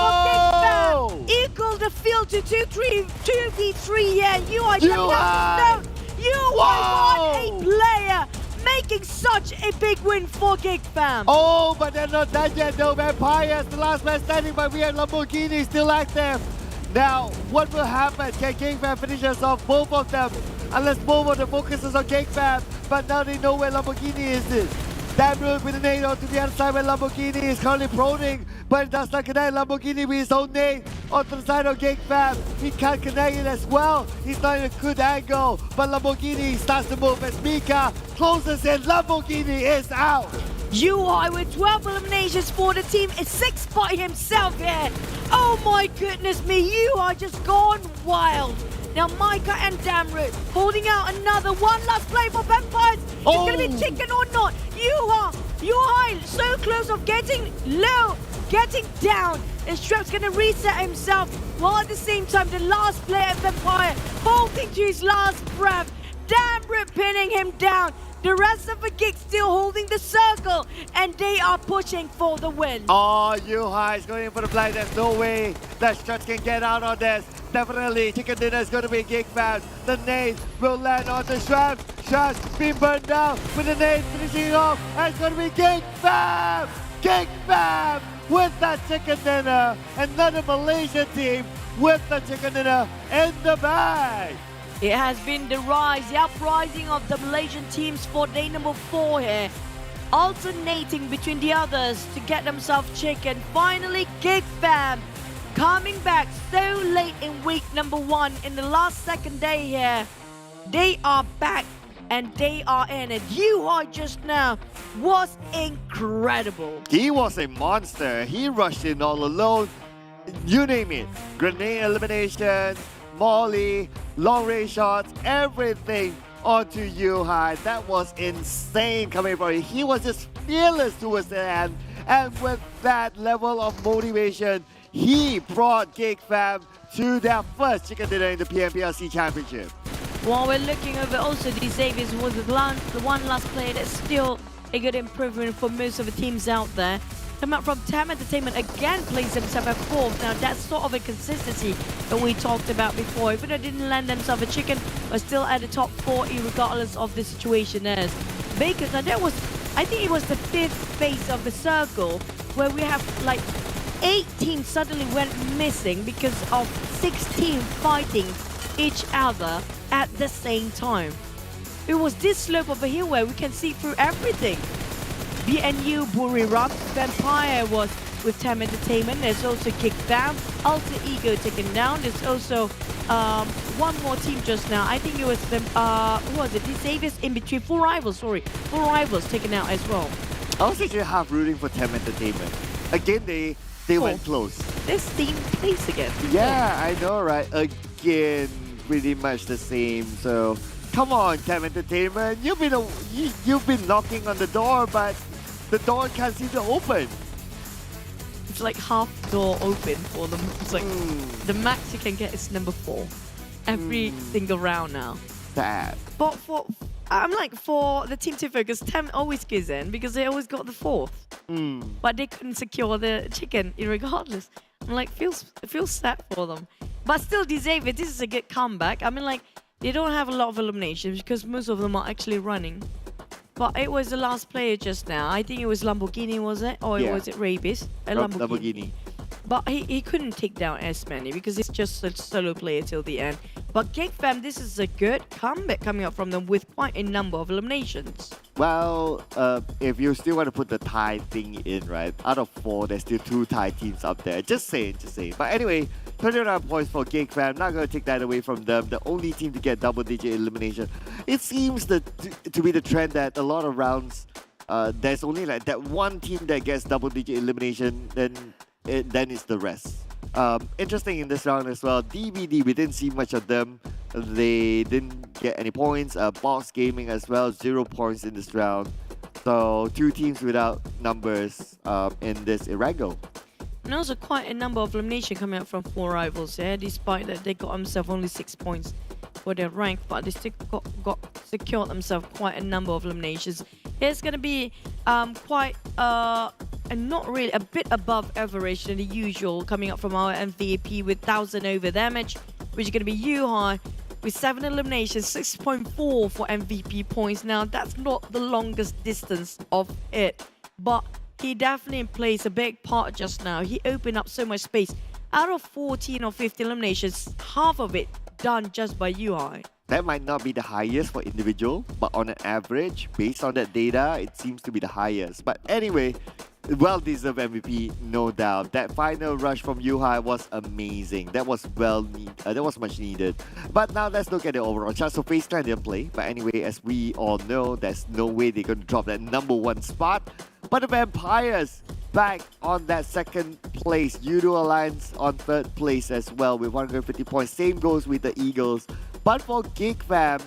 for Geek Fam. Equal the field to 2v3. Yeah, Yuhai coming out to stone. Yuhai 1 a player. Making such a big win for Geek Fam. Oh, but they're not done yet though. Vampires, the last man standing, but we have Lamborghini still active. Now, what will happen? Can Geek Fam finish us off, both of them? Unless both of the focuses on Geek Fam, but now they know where Lamborghini is. Damn road with the nade on to the other side where Lamborghini is currently proning, but it does not connect. Lamborghini with his own nade onto the side of Geek Fam. He can't connect it as well. He's not in a good angle, but Lamborghini starts to move as Mika closes in. Lamborghini is out. Yuhai with 12 eliminations for the team is 6 by himself here. Oh my goodness me, Yuhai just gone wild. Now Micah and Damroot holding out another one last play for Vampires. It's going to be chicken or not. Yuhai so close of getting low, getting down. And Strap's going to reset himself while at the same time the last player Vampire holding to his last breath. Damroot pinning him down. The rest of the Geek still holding the circle, and they are pushing for the win. Oh, Yuhai is going in for the blind. There's no way that Struts can get out on this. Definitely, Chicken Dinner is going to be Geek Fam. The nade will land on the Struts. Struts being burned down with the nade finishing off. And it's going to be Geek Fam! Geek Fam with that Chicken Dinner. Another Malaysian team with the Chicken Dinner in the bag. It has been the uprising of the Malaysian teams for day number 4 here. Alternating between the others to get themselves chicken. Finally, Geek Fam coming back so late in week number 1 in the last second day here. They are back and they are in it. Yuhai just now was incredible. He was a monster. He rushed in all alone. You name it. Grenade elimination, Molly, long range shots, everything onto Yuhai. That was insane coming from him. He was just fearless towards the end. And with that level of motivation, he brought Geek Fam to their first chicken dinner in the PMPL SEA Championship. While we're looking over also, the Xaviers was the one last player that's still a good improvement for most of the teams out there. Come out from TEM Entertainment again, plays himself at 4th. Now that's sort of a consistency that we talked about before. Even though they didn't land themselves a chicken, but still at the top 40 regardless of the situation is. Bakers, now that was, I think it was the 5th phase of the circle where we have like 8 teams suddenly went missing because of 6 teams fighting each other at the same time. It was this slope over here where we can see through everything. BNU Buriram, Vampire was with TEM Entertainment. There's also Geek Fam, Alter Ego taken down. There's also one more team just now. I think it was them. Who was it? The Xaviers in between. 4 rivals, sorry. 4 rivals taken out as well. I was actually half rooting for TEM Entertainment. Again, they went close. This team plays again. Yeah, I know, right? Again, pretty much the same. So, come on, TEM Entertainment. You've been knocking on the door, but the door can't seem to open. It's like half door open for them. It's like the max you can get is number 4 every single round now. Sad. But for the team to focus, TEM always gives in because they always got the 4th. But they couldn't secure the chicken regardless. I'm like, it feels sad for them. But still, Xavier, this is a good comeback. I mean, like, they don't have a lot of eliminations because most of them are actually running. But it was the last player just now. I think it was Lamborghini, was it? Or was it Rabies? Lamborghini. But he couldn't take down as many because it's just a solo player till the end. But Geek Fam, this is a good comeback coming up from them with quite a number of eliminations. Well, if you still want to put the Thai thing in, right? Out of 4, there's still 2 Thai teams up there. Just saying. But anyway, 29 points for Geek Fam. Not going to take that away from them. The only team to get double-digit elimination. It seems to be the trend that a lot of rounds, there's only like that one team that gets double-digit elimination, then it's the rest. Interesting in this round as well. DVD, we didn't see much of them. They didn't get any points. Box Gaming as well, 0 points in this round. So 2 teams without numbers in this Erangel. And also quite a number of elimination coming out from 4 rivals here, despite that they got themselves only 6 points for their rank, but they still secured themselves quite a number of eliminations. It's going to be quite and not really a bit above average than the usual, coming up from our MVP with 1000 over damage, which is going to be Yuhai with 7 eliminations, 6.4 for MVP points. Now that's not the longest distance of it, but he definitely plays a big part just now. He opened up so much space. Out of 14 or 15 eliminations, half of it done just by UI. That might not be the highest for individual, but on an average, based on that data, it seems to be the highest. But anyway, well-deserved MVP, no doubt. That final rush from Yuhai was amazing. That was that was much needed. But now let's look at the overall chart. So FaZe Clan didn't play, but anyway, as we all know, there's no way they're going to drop that #1 spot. But the Vampires back on that 2nd place. Yoodo Alliance on 3rd place as well with 150 points. Same goes with the Eagles. But for Geek Fam,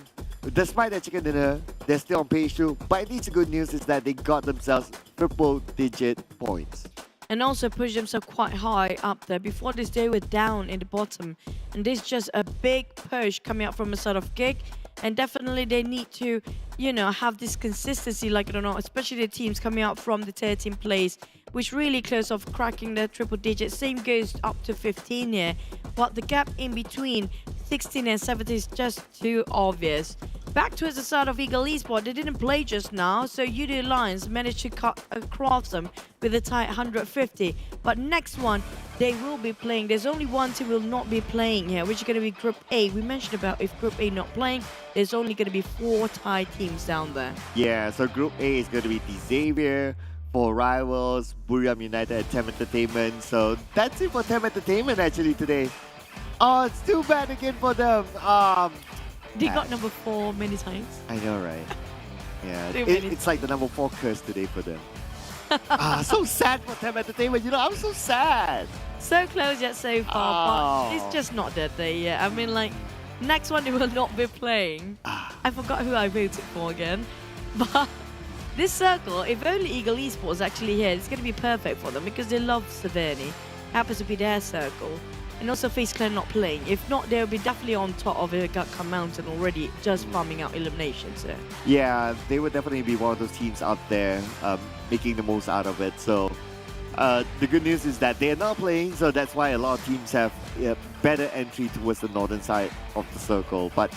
despite their chicken dinner, they're still on page 2. But at least the good news is that they got themselves triple-digit points. And also pushed themselves quite high up there. Before this, they were down in the bottom. And this is just a big push coming out from a sort of Geek. And definitely they need to, you know, have this consistency, like it or not, especially the teams coming out from the 13th place, which really close off cracking the triple digits. Same goes up to 15 here. But the gap in between 16 and 17 is just too obvious. Back towards the side of Ego Esports, they didn't play just now, so Yoodo Alliance managed to cut across them with a tight 150. But next one, they will be playing. There's only one team will not be playing here, which is going to be Group A. We mentioned about if Group A not playing, there's only going to be 4 Thai teams down there. Yeah, so Group A is going to be the Xavier, 4 rivals, Buriram United, and TEM Entertainment. So that's it for TEM Entertainment actually today. Oh, it's too bad again for them. They got #4 many times. I know, right? Yeah, Too it's like the #4 curse today for them. So sad for TEM Entertainment. You know, I'm so sad. So close yet so far, but it's just not that day yet. I mean, like, next one they will not be playing. I forgot who I voted for again. But this circle, if only Ego Esports is actually here, it's going to be perfect for them because they love Severny. Happens to be their circle. And also FaZe Clan not playing. If not, they'll be definitely on top of the Gakka Mountain already, just farming out eliminations there. Yeah, they would definitely be one of those teams out there making the most out of it. So the good news is that they're not playing, so that's why a lot of teams have better entry towards the northern side of the circle. But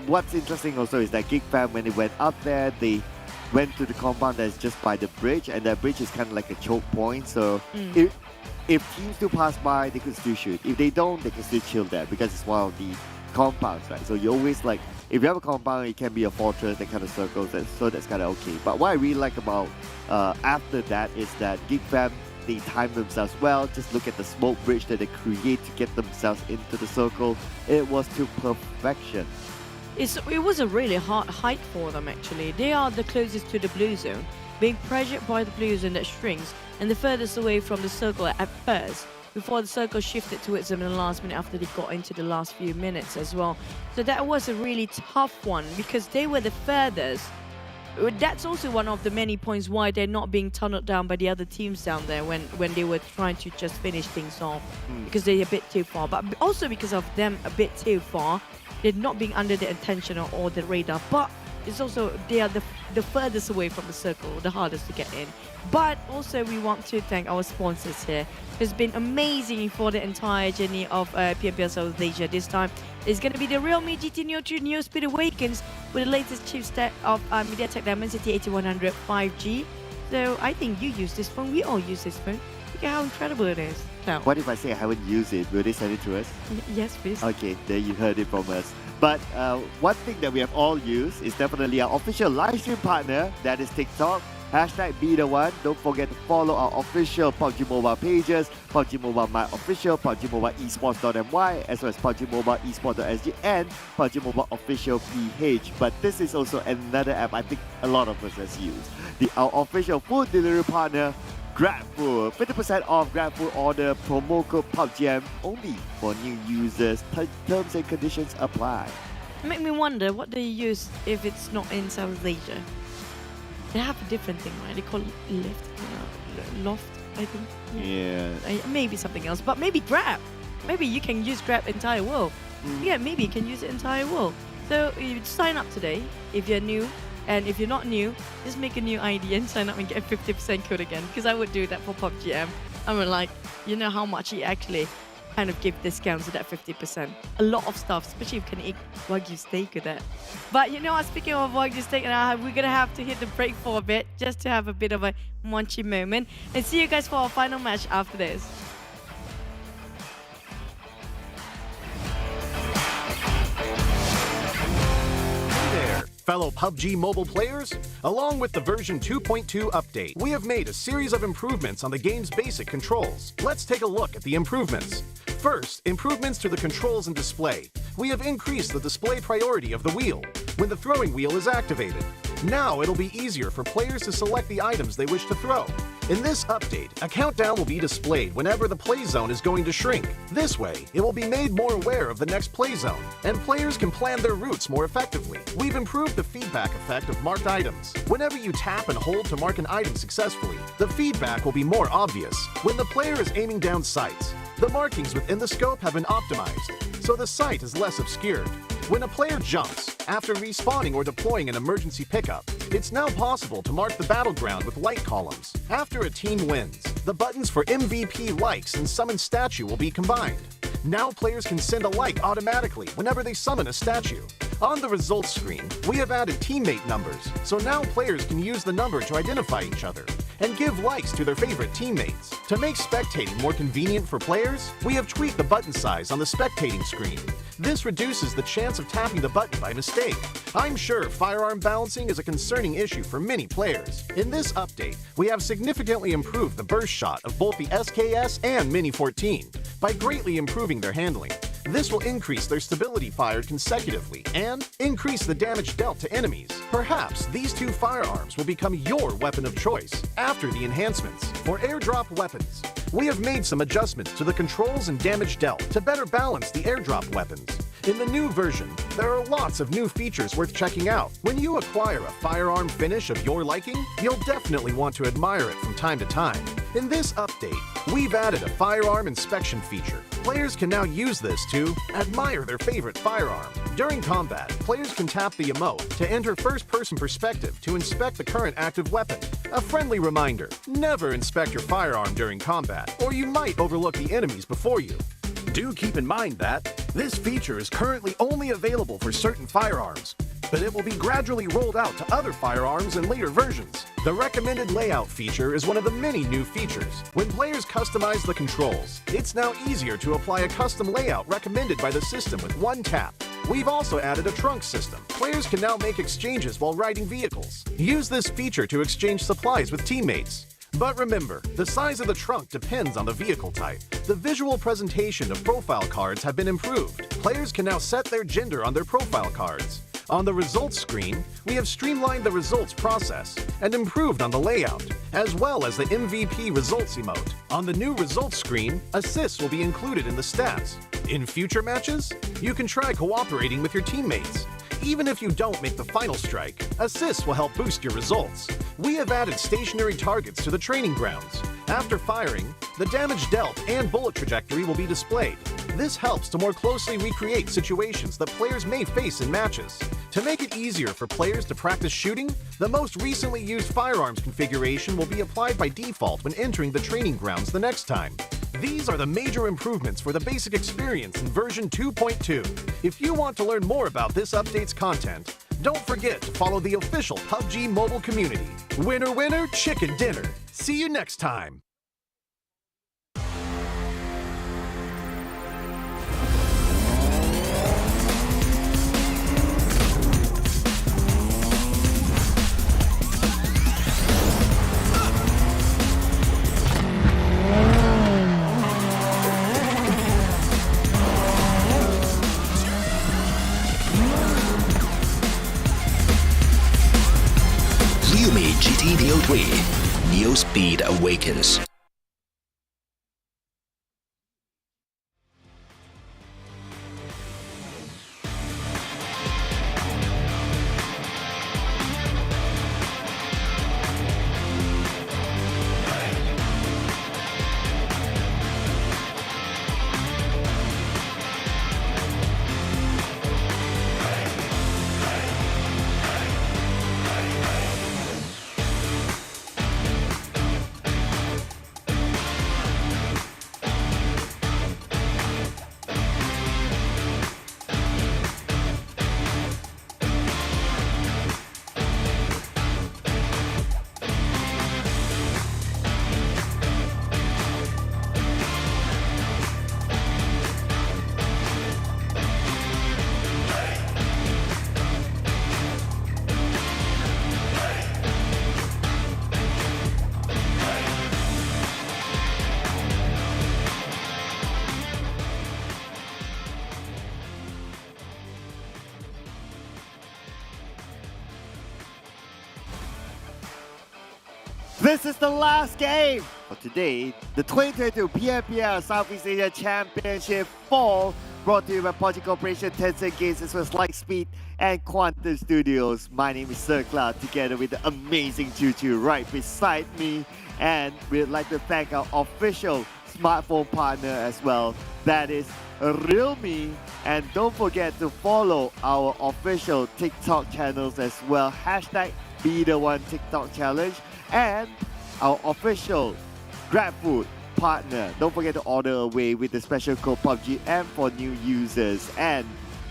what's interesting also is that Geek Fam, when they went up there, they went to the compound that's just by the bridge, and that bridge is kind of like a choke point. So if teams do pass by, they could still shoot. If they don't, they can still chill there because it's one of the compounds, right? So you always like, if you have a compound, it can be a fortress, that kind of circles, so that's kind of okay. But what I really like about after that is that Geek Fam, they timed themselves well. Just look at the smoke bridge that they create to get themselves into the circle. It was to perfection. It was a really hard hike for them actually. They are the closest to the blue zone, being pressured by the blue zone that shrinks, and the furthest away from the circle at first, before the circle shifted towards them in the last minute after they got into the last few minutes as well. So that was a really tough one because they were the furthest. That's also one of the many points why they're not being tunneled down by the other teams down there when they were trying to just finish things off, because they're a bit too far. But also because of them a bit too far, they're not being under the attention or the radar. But it's also they are the furthest away from the circle, the hardest to get in. But also we want to thank our sponsors here. It's been amazing for the entire journey of PMPL South Asia. This time it's going to be the Realme GT Neo 2 Neo Speed Awakens with the latest chipset of MediaTek Dimensity 8100 5G. So I think you use this phone. We all use this phone. Look at how incredible it is. Now, What if I say I haven't used it? Will they send it to us? Yes, please. Okay, there you heard it from us. But one thing that we have all used is definitely our official live stream partner, that is TikTok. #BeTheOne. Don't forget to follow our official PUBG Mobile pages, PUBG Mobile My Official, PUBG Mobile Esports.my, as well as PUBG Mobile Esports.sg and PUBG Mobile Official PH. But this is also another app I think a lot of us has used. Our official food delivery partner, GrabFood, 50% off GrabFood order, promo code PUBGM only for new users. Terms and conditions apply. Make me wonder what they use if it's not in South Asia. They have a different thing, right? They call it loft, I think. Yeah. Maybe something else, but maybe Grab. Maybe you can use Grab entire world. Yeah, maybe you can use it entire world. So you sign up today if you're new, and if you're not new, just make a new ID and sign up and get a 50% code again. Because I would do that for PUBG. I mean, like, you know how much it actually kind of give discounts to that 50%. A lot of stuff, especially if you can eat Wagyu steak with that. But you know what, speaking of Wagyu steak, we're gonna have to hit the break for a bit just to have a bit of a munchy moment. And see you guys for our final match after this. Fellow PUBG mobile players, along with the version 2.2 update, we have made a series of improvements on the game's basic controls. Let's take a look at the improvements. First, improvements to the controls and display. We have increased the display priority of the wheel when the throwing wheel is activated. Now it'll be easier for players to select the items they wish to throw. In this update, a countdown will be displayed whenever the play zone is going to shrink. This way, it will be made more aware of the next play zone, and players can plan their routes more effectively. We've improved the feedback effect of marked items. Whenever you tap and hold to mark an item successfully, the feedback will be more obvious when the player is aiming down sights. The markings within the scope have been optimized, so the sight is less obscured. When a player jumps, after respawning or deploying an emergency pickup, it's now possible to mark the battleground with light columns. After a team wins, the buttons for MVP likes and summon statue will be combined. Now players can send a like automatically whenever they summon a statue. On the results screen, we have added teammate numbers, so now players can use the number to identify each other and give likes to their favorite teammates. To make spectating more convenient for players, we have tweaked the button size on the spectating screen. This reduces the chance of tapping the button by mistake. I'm sure firearm balancing is a concerning issue for many players. In this update, we have significantly improved the burst shot of both the SKS and Mini 14 by greatly improving their handling. This will increase their stability fired consecutively and increase the damage dealt to enemies. Perhaps these two firearms will become your weapon of choice after the enhancements. For airdrop weapons, we have made some adjustments to the controls and damage dealt to better balance the airdrop weapons. In the new version, there are lots of new features worth checking out. When you acquire a firearm finish of your liking, you'll definitely want to admire it from time to time. In this update, we've added a firearm inspection feature. Players can now use this to admire their favorite firearm. During combat, players can tap the emote to enter first-person perspective to inspect the current active weapon. A friendly reminder, never inspect your firearm during combat, or you might overlook the enemies before you. Do keep in mind that this feature is currently only available for certain firearms, but it will be gradually rolled out to other firearms in later versions. The recommended layout feature is one of the many new features. When players customize the controls, it's now easier to apply a custom layout recommended by the system with one tap. We've also added a trunk system. Players can now make exchanges while riding vehicles. Use this feature to exchange supplies with teammates. But remember, the size of the trunk depends on the vehicle type. The visual presentation of profile cards have been improved. Players can now set their gender on their profile cards. On the results screen, we have streamlined the results process and improved on the layout, as well as the MVP results emote. On the new results screen, assists will be included in the stats. In future matches, you can try cooperating with your teammates. Even if you don't make the final strike, assists will help boost your results. We have added stationary targets to the training grounds. After firing, the damage dealt and bullet trajectory will be displayed. This helps to more closely recreate situations that players may face in matches. To make it easier for players to practice shooting, the most recently used firearms configuration will be applied by default when entering the training grounds the next time. These are the major improvements for the basic experience in version 2.2. If you want to learn more about this update's content, don't forget to follow the official PUBG mobile community. Winner, winner, chicken dinner. See you next time. Yumi GT3 New speed awakens. This is the last game for today. The 2022 PMPL Southeast Asia Championship Fall, brought to you by PUBG Corporation, Tencent Games, as well as Lightspeed and Quantum Studios. My name is Sir Cloud, together with the amazing Choo right beside me. And we'd like to thank our official smartphone partner as well. That is Realme. And don't forget to follow our official TikTok channels as well. Hashtag #BeTheOne TikTok Challenge. And our official GrabFood partner. Don't forget to order away with the special code PUBGM for new users. And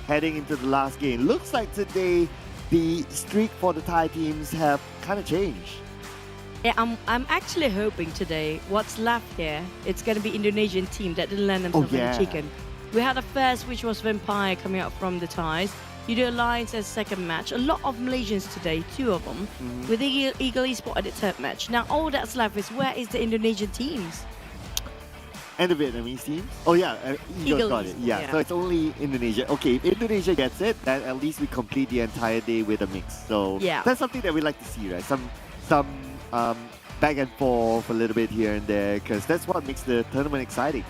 heading into the last game, looks like today the streak for the Thai teams have kind of changed. Yeah, I'm actually hoping today what's left here, it's going to be Indonesian team that didn't land themselves in the chicken. We had a first, which was Vampire coming out from the Thais. Yoodo Alliance as second match. A lot of Malaysians today, 2 of them, with Ego Esports at the third match. Now all that's left is where is the Indonesian teams? And the Vietnamese teams? Oh yeah, Eagle got it. Yeah, so it's only Indonesia. Okay, if Indonesia gets it, then at least we complete the entire day with a mix. So that's something that we like to see, right? Some back and forth a little bit here and there, because that's what makes the tournament exciting.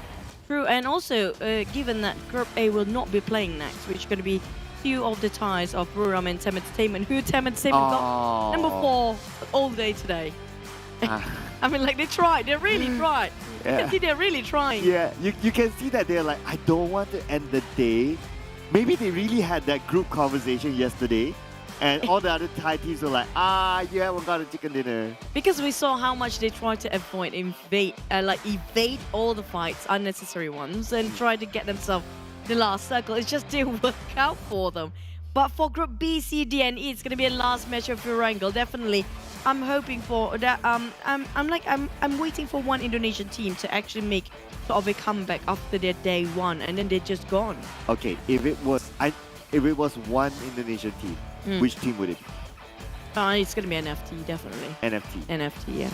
True, and also given that Group A will not be playing next, which is going to be 2 of the ties of Buriram and TEM Entertainment, who TEM Entertainment got number 4 all day today. I mean, like, they tried. They really tried. You can see they're really trying. Yeah, you can see that they're like, I don't want to end the day. Maybe they really had that group conversation yesterday, and all the other Thai teams were like, you haven't got a chicken dinner. Because we saw how much they tried to evade all the fights, unnecessary ones, and try to get themselves the last circle. It just didn't work out for them. But for Group B, C, D, and E, it's gonna be a last match of Erangel. Definitely, I'm hoping for that. I'm waiting for one Indonesian team to actually make sort of a comeback after their day 1, and then they're just gone. Okay, if it was one Indonesian team, which team would it be? It's gonna be NFT, definitely. NFT, yeah.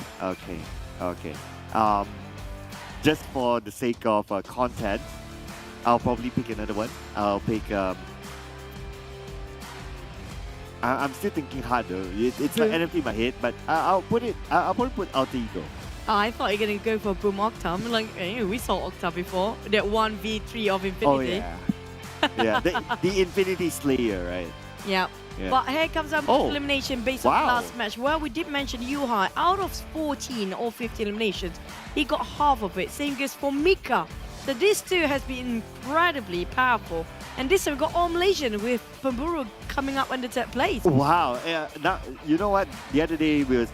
Okay. Just for the sake of content, I'll probably pick another one. I'll pick. I'm still thinking hard though. It's like NFT in my head, but I'll probably put Alter Ego. I thought you were gonna go for Boom Octa. Like, we saw Octa before. That 1v3 of Infinity. Oh yeah. the Infinity Slayer, right? Yeah. But here comes our elimination based on the last match. Well, we did mention Yuhai. Out of 14 or 15 eliminations, he got half of it. Same goes for Mika. So these 2 has been incredibly powerful. And this time we got all Malaysian with Pemburu coming up in the 3rd place. Wow. Now, you know what? Yesterday we were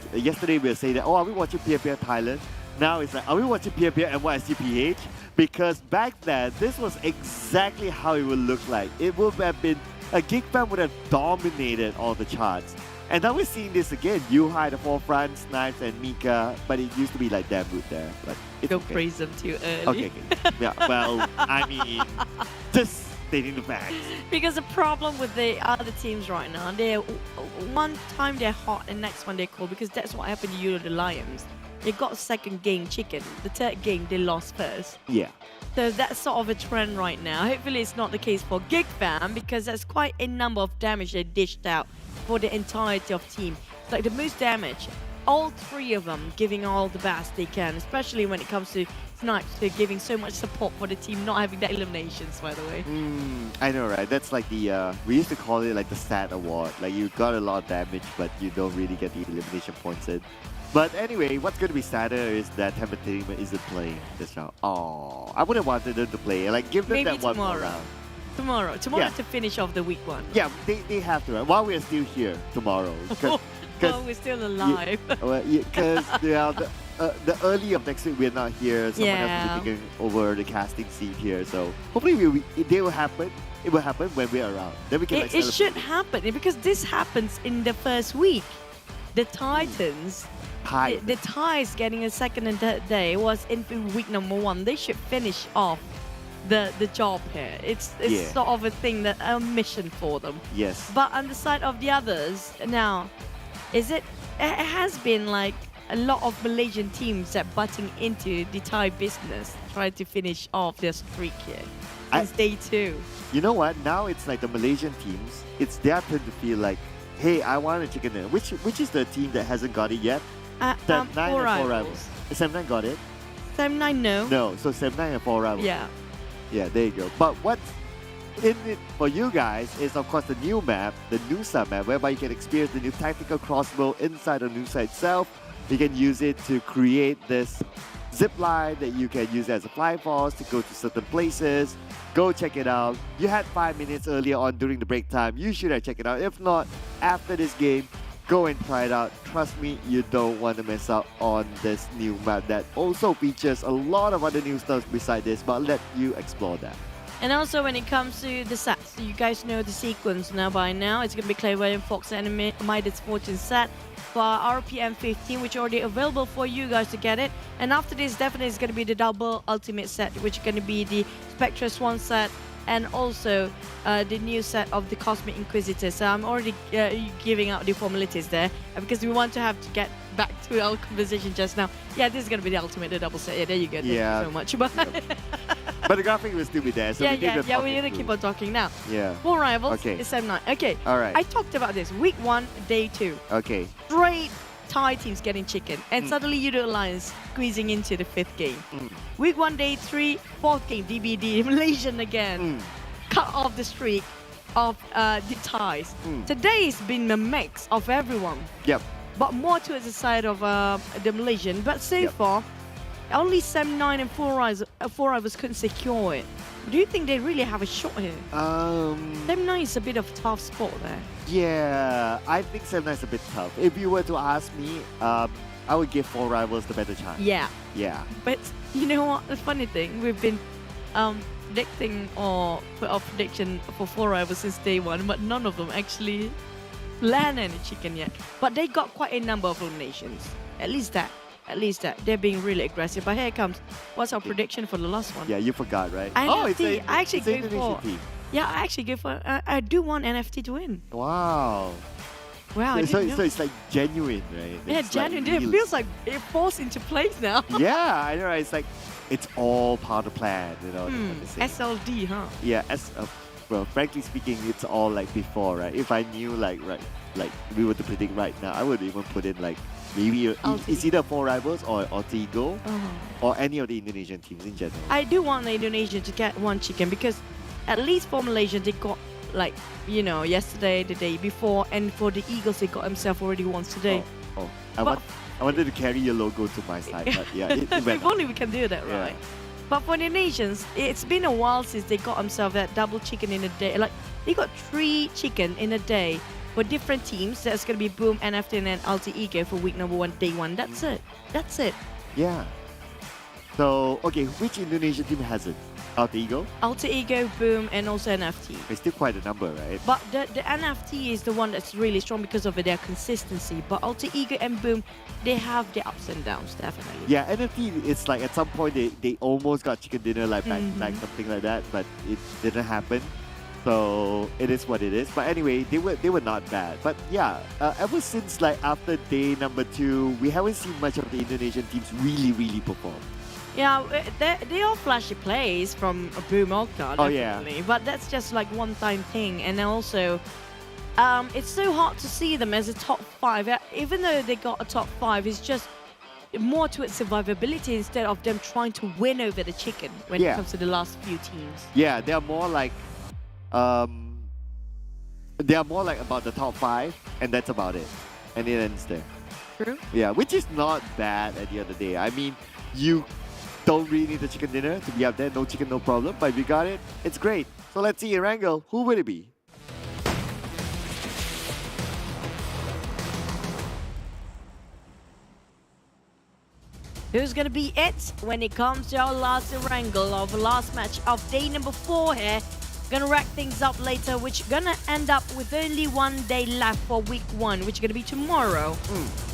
saying that, are we watching PMPL Thailand? Now it's like, are we watching PMPL NYSCPH? Because back then, this was exactly how it would look like. It would have been, Geek Fam would have dominated all the charts. And now we're seeing this again. Yuhai, the forefront, Snipes, and Mika. But it used to be like damn good there. But it's Don't praise them too early. Okay. Yeah, well, I mean, just stating the facts. Because the problem with the other teams right now, they're one time they're hot and next one they're cold, because that's what happened to Yoodo Alliance. They got 2nd game chicken. The 3rd game they lost first. Yeah. So that's sort of a trend right now. Hopefully it's not the case for Geek Fam, because there's quite a number of damage they dished out for the entirety of team. Like the most damage all three of them giving all the best they can, especially when it comes to Snipes. They're giving so much support for the team not having the eliminations, by the way. I know, right? That's like the, we used to call it like the stat award. Like you got a lot of damage, but you don't really get the elimination points in. But anyway, what's going to be sadder is that TEM Entertainment isn't playing this round. Oh, I would have wanted them to play. Like give them Maybe that one more tomorrow. round. Tomorrow Yeah. to finish off the week one. Yeah, they have to, right? While we're still here tomorrow. Well, we're still alive. Because the early of next week we're not here. Someone else Yeah. will be taking over the casting seat here. So hopefully they will happen. It will happen when we're around. Then we can like It celebrate should happen because this happens in the first week. The Titans, the Ties getting a second and third day was in week number 1. They should finish off the job here. It's Yeah. sort of a thing that a mission for them. Yes. But on the side of the others now, it has been like a lot of Malaysian teams that butting into the Thai business, trying to finish off their streak here since day 2. You know what? Now it's like the Malaysian teams. It's their turn to feel like, hey, I want a chicken dinner. Which is the team that hasn't got it yet? Sem9 and 4 Rivals. Sem9 got it? Sem9 no. No. So Sem9 and 4 Rivals. Yeah. Yeah, there you go. But what's in it for you guys is, of course, the new map, the Nusa map, whereby you can experience the new tactical crossbow inside of Nusa itself. You can use it to create this zip line that you can use as a fly force to go to certain places. Go check it out. You had 5 minutes earlier on during the break time. You should have checked it out. If not, after this game, go and try it out. Trust me, you don't want to miss out on this new map that also features a lot of other new stuff beside this, but I'll let you explore that. And also when it comes to the sets, so you guys know the sequence now by now. It's going to be Clairvoyant Fox and Midas Fortune set for RPM 15, which are already available for you guys to get it. And after this, definitely is going to be the double ultimate set, which is going to be the Spectra Swan set and also the new set of the Cosmic Inquisitor. So I'm already giving out the formalities there because we want to have to get back to our conversation just now. Yeah, this is going to be the ultimate, the double set. Yeah, there you go. Thank you so much. But the graphic will still be there. So we need to keep on talking now. Yeah. 4 Rivals, Okay. it's Sem9. Okay. All right. I talked about this. Week 1, day 2. Okay. Straight Thai teams getting chicken. And suddenly Yoodo Alliance squeezing into the 5th game. Week 1, day 3, 4th game, DBD, Malaysian again. Cut off the streak of the Thais. Today's been a mix of everyone. Yep. But more towards the side of the Malaysian. But so far, only Sem9 and 4 Rivals couldn't secure it. Do you think they really have a shot here? Sem9 is a bit of a tough spot there. Yeah, I think Sem9 is a bit tough. If you were to ask me, I would give 4 Rivals the better chance. Yeah. Yeah. But you know what? The funny thing, we've been predicting or put our prediction for 4 Rivals since day 1, but none of them actually land any chicken yet. But they got quite a number of eliminations. At least that. They're being really aggressive. But here it comes. What's our prediction for the last one? Yeah, you forgot, right? NFT. I actually it's an go Indonesian for. team. Yeah, I actually go for. I do want NFT to win. Wow. Wow. So it's like genuine, right? Yeah, It's genuine. Like It feels like it falls into place now. Yeah, I know. Right? It's like it's all part of the plan, you know. SLD, huh? Yeah, well, frankly speaking, it's all like before, right? If I knew like we were to predict right now, I would even put in like maybe it's either 4 Rivals or Ego or any of the Indonesian teams in general. I do want the Indonesian to get one chicken because at least for Malaysia they got like, you know, yesterday, the day before, and for the Eagles they got themselves already once today. I wanted to carry your logo to my side, but yeah, it went if only we can do that, Yeah. right? But for the nations, it's been a while since they got themselves that double chicken in a day. Like they got 3 chicken in a day for different teams. That's gonna be Boom, NFT, and Alter Ego for week number 1, day 1. That's it. Yeah. So okay, which Indonesian team has it? Alter Ego? Alter Ego, Boom, and also NFT. It's still quite a number, right? But the NFT is the one that's really strong because of their consistency. But Alter Ego and Boom, they have their ups and downs, definitely. Yeah, NFT, it's like at some point they almost got chicken dinner like back to back, something like that, but it didn't happen. So it is what it is. But anyway, they were not bad. But yeah, ever since like after day number 2, we haven't seen much of the Indonesian teams really perform. Yeah, they are flashy plays from Boom Okta, definitely. But that's just like one-time thing. And also, it's so hard to see them as a top 5. Even though they got a top 5, it's just more to its survivability instead of them trying to win over the chicken when it comes to the last few teams. Yeah, they are more like about the top 5, and that's about it. And it ends there. True. Yeah, which is not bad at the end of the day. I mean, you don't really need the chicken dinner to be up there. No chicken, no problem. But if you got it, it's great. So let's see, Erangel, who will it be? Who's gonna be it when it comes to our last Erangel of last match of day number 4 here? Gonna rack things up later, which gonna end up with only 1 day left for week 1, which is gonna be tomorrow.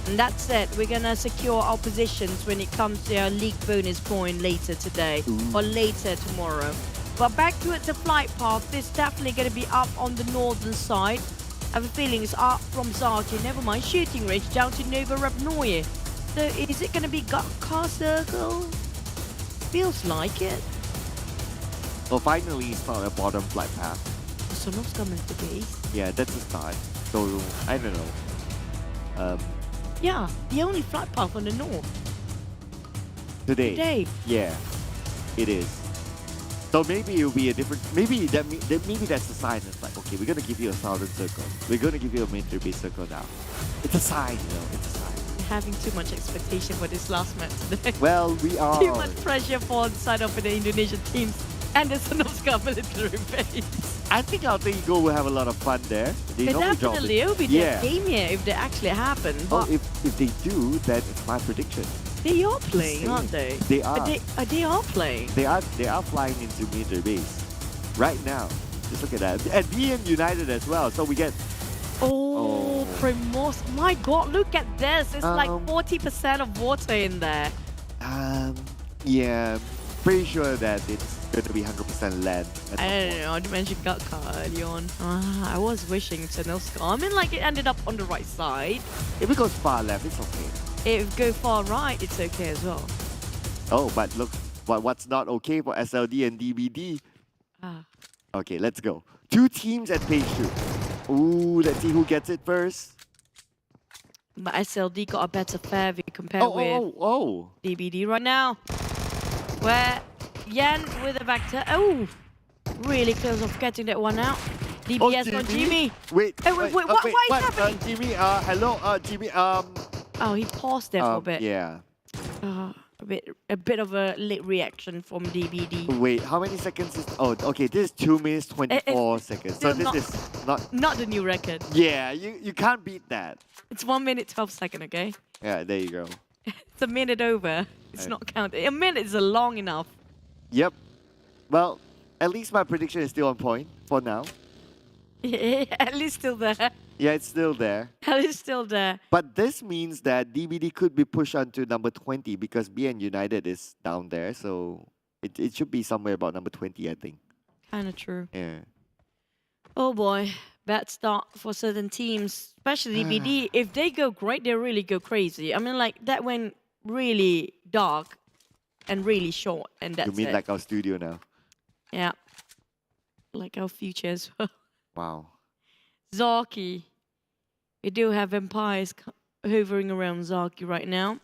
And that's it. We're gonna secure our positions when it comes to our league bonus point later today or later tomorrow. But back to it, the flight path. This definitely gonna be up on the northern side. I have a feeling it's up from Zaki, never mind shooting range, down to Nova Rabnoye. So is it gonna be car circle? Feels like it. Well, finally, it's not a bottom flight path. So Sonov's coming to base. Yeah, that's a start. So, I don't know. Yeah, the only flight path on the north. Today. Yeah, it is. So maybe it'll be a different. Maybe that's a sign. It's like, okay, we're gonna give you a southern circle. We're gonna give you a military base circle now. It's a sign, you know. It's a sign. Having too much expectation for this last match today. Well, we are. Too much pressure for the side of the Indonesian teams and the Sonovska military base. I think Alter Ego will have a lot of fun there. They definitely will be their game here if they actually happen. Oh, if they do, then it's my prediction. They are playing, aren't they? They are. They are playing. They are flying into military base right now. Just look at that. And being United as well. So we get. Oh, Primos. My God, look at this. It's like 40% of water in there. Yeah, pretty sure that it's going to be 100% land. I don't know. I mentioned Gatka early on. I was wishing Sonovska. I mean, like, it ended up on the right side. If it goes far left, it's okay. If it goes far right, it's okay as well. Oh, but look, what's not okay for SLD and DBD? Okay, let's go. 2 teams at page 2. Ooh, let's see who gets it first. But SLD got a better fair view compared with DBD right now. Where Yan with a Vector. Oh, really close off getting that one out. DBS on Jimmy. Wait, what is happening? Jimmy, hello, Jimmy, Oh, he paused there for a bit. Yeah. A bit of a late reaction from DBD. Wait, how many seconds is... Oh, okay, this is 2 minutes, 24 seconds. So this is not... Not the new record. Yeah, you can't beat that. It's 1 minute, 12 seconds, okay? Yeah, there you go. It's a minute over. It's not counted. A minute is long enough. Yep. Well, at least my prediction is still on point for now. Yeah, at least still there. Yeah, it's still there. At least still there. But this means that DBD could be pushed onto number 20 because BN United is down there. So it should be somewhere about number 20, I think. Kind of true. Yeah. Oh boy. Bad start for certain teams, especially DBD. If they go great, they really go crazy. I mean, like, that went really dark and really short, and that's it. You mean like our studio now? Yeah. Like our future as well. Wow. Zaki. We do have Empires hovering around Zaki right now.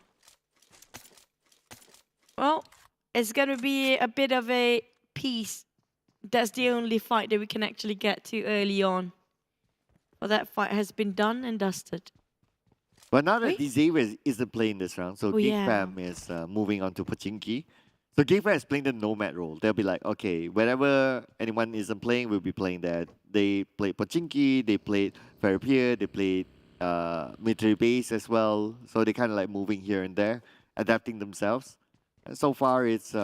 Well, it's going to be a bit of a piece. That's the only fight that we can actually get to early on. Well, that fight has been done and dusted. But now that Xavier isn't playing this round, so Geek Fam is moving on to Pachinki. So Geek Fam is playing the Nomad role. They'll be like, okay, wherever anyone isn't playing, we'll be playing that. They played Pachinki, they played Fairpier, they played Military Base as well. So they're kind of like moving here and there, adapting themselves. And so far, it's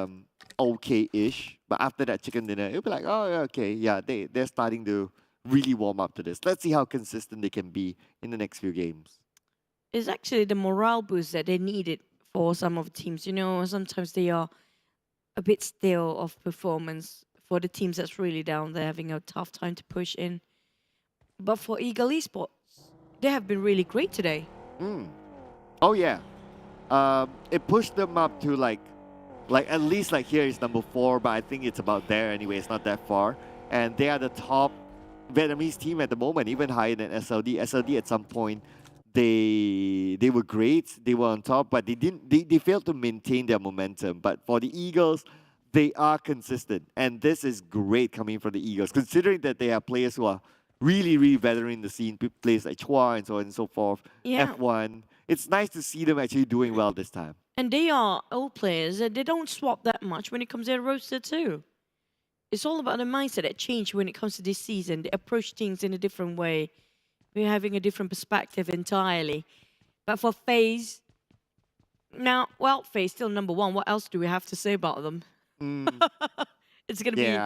okay-ish. But after that chicken dinner, it'll be like, oh, okay, yeah, they're starting to really warm up to this. Let's see how consistent they can be in the next few games. It's actually the morale boost that they needed for some of the teams. You know, sometimes they are a bit stale of performance for the teams that's really down there, having a tough time to push in. But for Ego Esports, they have been really great today. Oh, yeah. It pushed them up to like at least like here is number 4, but I think it's about there anyway. It's not that far. And they are the top Vietnamese team at the moment, even higher than SLD. SLD at some point, they were great, they were on top, but they failed to maintain their momentum. But for the Eagles, they are consistent, and this is great coming from the Eagles, considering that they have players who are really, really veteran in the scene, players like Chua and so on and so forth, Yeah. F1. It's nice to see them actually doing well this time. And they are old players. They don't swap that much when it comes to their roster too. It's all about the mindset that changed when it comes to this season. They approach things in a different way. We're having a different perspective entirely. But for FaZe, now, well, FaZe still number one. What else do we have to say about them? It's going to be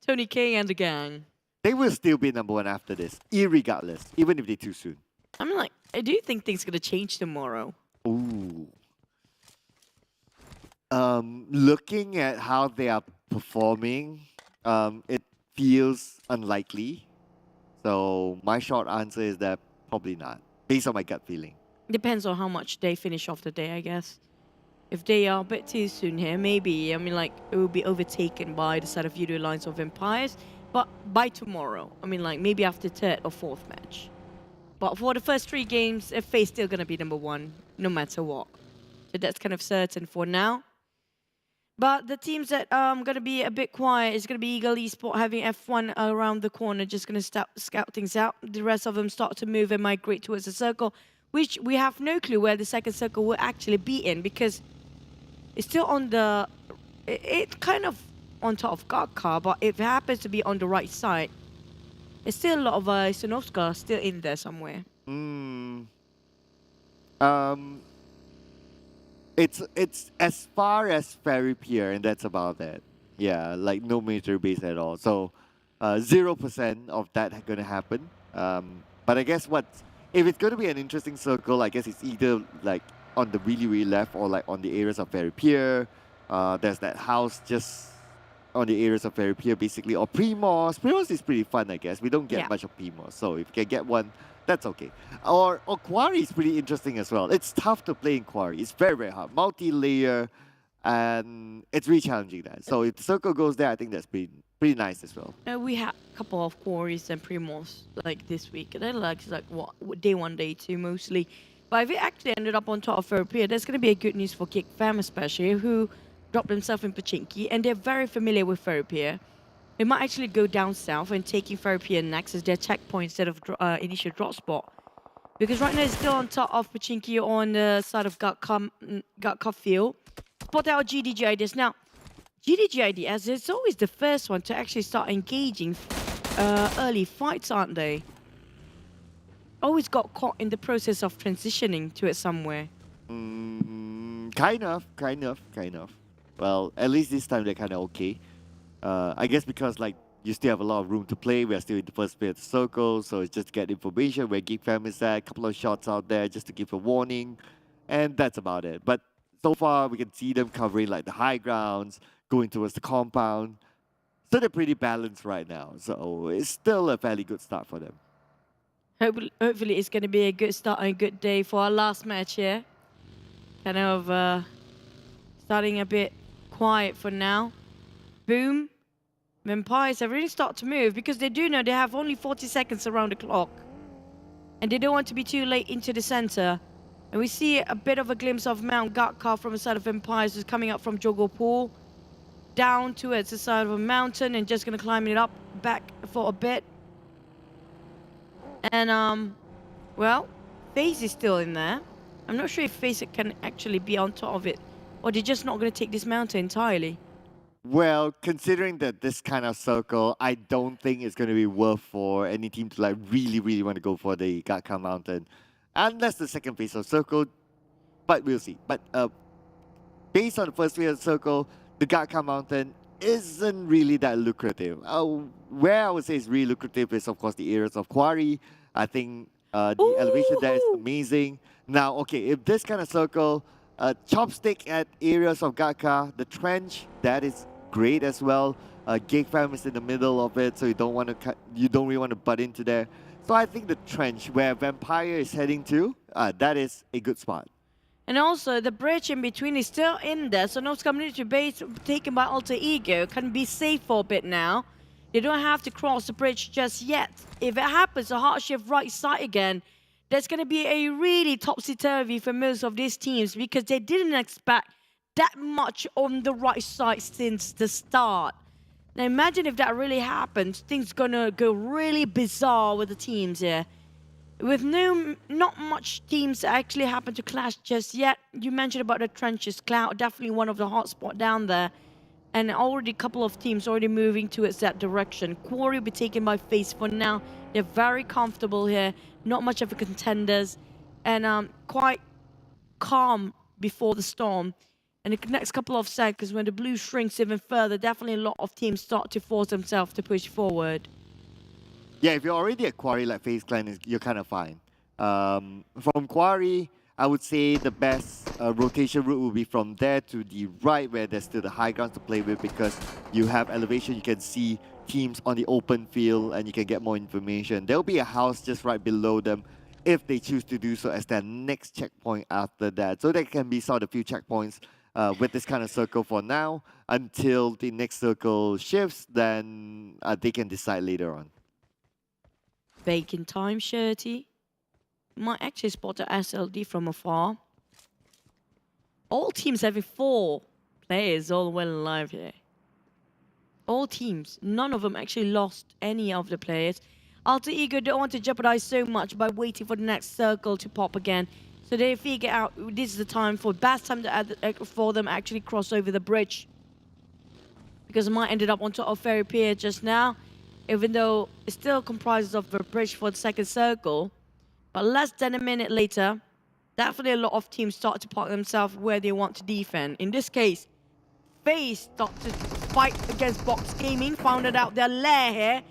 Tony K and the gang. They will still be number one after this, irregardless, even if they're too soon. I'm like, I do think things are going to change tomorrow. Ooh. Looking at how they are performing, it feels unlikely. So my short answer is that probably not, based on my gut feeling. Depends on how much they finish off the day, I guess. If they are a bit too soon here, maybe, I mean, like, it will be overtaken by the side of Yoodo Alliance of Empires. But by tomorrow, I mean, like, maybe after third or fourth match. But for the first 3 games, FaZe still going to be number one, no matter what. So that's kind of certain for now. But the teams that going to be a bit quiet is going to be Ego Esports having F1 around the corner, just going to scout things out. The rest of them start to move and migrate towards the circle, which we have no clue where the second circle will actually be in, because it's still on the... It's kind of on top of Garkar, but if it happens to be on the right side, there's still a lot of Sonovska still in there somewhere. It's as far as Ferry Pier, and that's about it. Yeah, like no military base at all. So 0% of that going to happen. But I guess if it's going to be an interesting circle, I guess it's either like on the really, really left or like on the areas of Ferry Pier. There's that house just on the areas of Ferry Pier, basically, or Primos. Primos is pretty fun, I guess. We don't get much of Primos, so if you can get one, that's okay. Or Quarry is pretty interesting as well. It's tough to play in Quarry. It's very, very hard. Multi-layer, and it's really challenging that. So if the circle goes there, I think that's pretty nice as well. We had a couple of Quarries and Primos like this week. They're like what, day 1, day 2 mostly. But if it actually ended up on top of Ferry Pier, that's going to be a good news for Geek Fam especially, who dropped themselves in Pachinki, and they're very familiar with Ferry Pier. They might actually go down south and taking Ferry Pier next as their checkpoint instead of initial drop spot. Because right now it's still on top of Pachinki on the side of Gatka field. Spot out GIDS. Now, GIDS is always the first one to actually start engaging early fights, aren't they? Always got caught in the process of transitioning to it somewhere. Kind of. Well, at least this time they're kind of okay. I guess because like you still have a lot of room to play. We are still in the first bit of the circle, so it's just to get information where Geek Fam is at. A couple of shots out there just to give a warning, and that's about it. But so far, we can see them covering like the high grounds, going towards the compound. So they're pretty balanced right now. So it's still a fairly good start for them. Hopefully it's going to be a good start and a good day for our last match here. Kind of starting a bit quiet for now. Boom. Vampires have really started to move because they do know they have only 40 seconds around the clock. And they don't want to be too late into the center. And we see a bit of a glimpse of Mount Gatkar from the side of Vampires, who's coming up from Jogopur down towards the side of a mountain and just going to climb it up back for a bit. And, well, FaZe is still in there. I'm not sure if FaZe can actually be on top of it, or they're just not going to take this mountain entirely. Well, considering that this kind of circle, I don't think it's going to be worth for any team to like really, really want to go for the Gatka Mountain. Unless the second phase of circle, but we'll see. But based on the first phase of circle, the Gatka Mountain isn't really that lucrative. Where I would say is really lucrative is, of course, the areas of Quarry. I think the elevation there is amazing. Now, okay, if this kind of circle, chopstick at areas of Gatka, the trench, that is great as well. Geek Fam is in the middle of it, so you don't really want to butt into there. So I think the trench where Vampire is heading to, that is a good spot. And also, the bridge in between is still in there, so no community base taken by Alter Ego can be safe for a bit now. They don't have to cross the bridge just yet. If it happens, a hard shift right side again, there's going to be a really topsy-turvy for most of these teams because they didn't expect that much on the right side since the start. Now imagine if that really happens, things gonna go really bizarre with the teams here. With not much teams that actually happen to clash just yet. You mentioned about the trenches, Cloud, definitely one of the hot spot down there. And already a couple of teams already moving towards that direction. Quarry will be taken by FaZe for now. They're very comfortable here, not much of a contenders, and quite calm before the storm. And the next couple of seconds, when the blue shrinks even further, definitely a lot of teams start to force themselves to push forward. Yeah, if you're already at Quarry like FaZe Clan, you're kind of fine. From Quarry, I would say the best rotation route will be from there to the right, where there's still the high ground to play with, because you have elevation, you can see teams on the open field, and you can get more information. There'll be a house just right below them if they choose to do so as their next checkpoint after that. So there can be sort of few checkpoints with this kind of circle for now, until the next circle shifts, then they can decide later on. Bacon time, Shirty. Might actually spot a SLD from afar. All teams having 4 players all well alive here. All teams. None of them actually lost any of the players. Alter Ego don't want to jeopardize so much by waiting for the next circle to pop again. So they figure out this is the time for best time for them actually cross over the bridge. Because Might ended up on top of Ferry Pier just now, even though it still comprises of a bridge for the second circle. But less than a minute later, definitely a lot of teams start to park themselves where they want to defend. In this case, FaZe start to fight against Box Gaming, found out their lair here.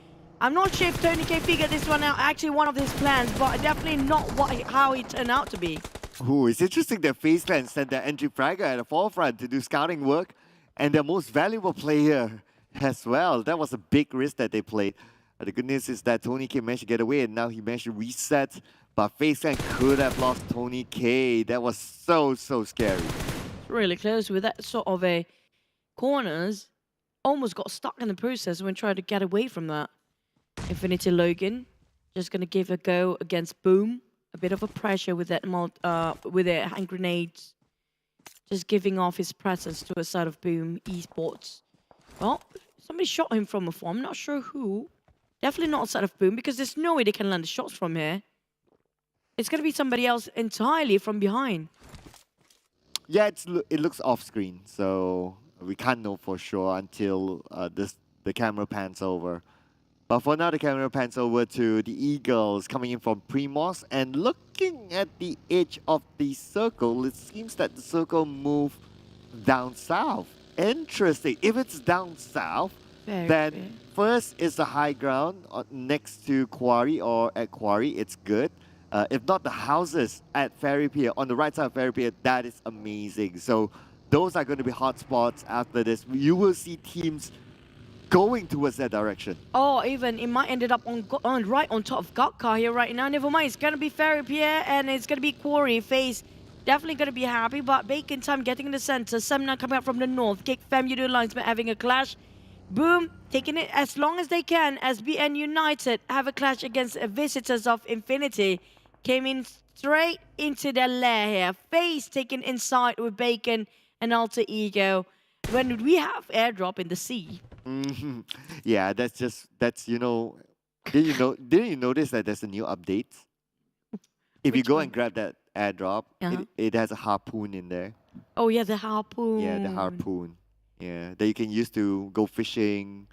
I'm not sure if Tony can figure this one out, actually one of his plans, but definitely not how it turned out to be. Ooh, it's interesting that FaZe Clan sent their entry fragger at the forefront to do scouting work, and their most valuable player as well. That was a big risk that they played. The good news is that Tony K managed to get away, and now he managed to reset, but FaZe Clan could have lost Tony K. That was so scary. Really close with that sort of a corners. Almost got stuck in the process when trying to get away from that. Infinity Logan just gonna give a go against Boom. A bit of a pressure with that with their hand grenades. Just giving off his presence to a side of Boom Esports. Well, somebody shot him from afar. I'm not sure who. Definitely not outside of Boom, because there's no way they can land the shots from here. It's gonna be somebody else entirely from behind. Yeah, it looks off screen, so we can't know for sure until the camera pans over. But for now, the camera pans over to the Eagles coming in from Primos, and looking at the edge of the circle, it seems that the circle moved down south. Interesting. If it's down south, then first is the high ground next to Quarry or at Quarry. It's good. If not, the houses at Ferry Pier, on the right side of Ferry Pier, that is amazing. So those are going to be hot spots after this. You will see teams going towards that direction. Oh, even it might ended up on right on top of Gotka here right now. Never mind, it's gonna be Ferry Pier and it's gonna be Quarry. FaZe definitely gonna be happy, but Bacon time getting in the center. Semna coming up from the north. Geek Fam, Yoodo Alliance having a clash. Boom, taking it as long as they can. SBN United have a clash against visitors of Infinity. Came in straight into their lair here. FaZe taken inside with Bacon and Alter Ego. When we have airdrop in the sea. Yeah, that's you know, didn't you notice that there's a new update? If you go and grab that airdrop, it has a harpoon in there. Oh yeah, the harpoon. Yeah, the harpoon. Yeah, that you can use to go fishing,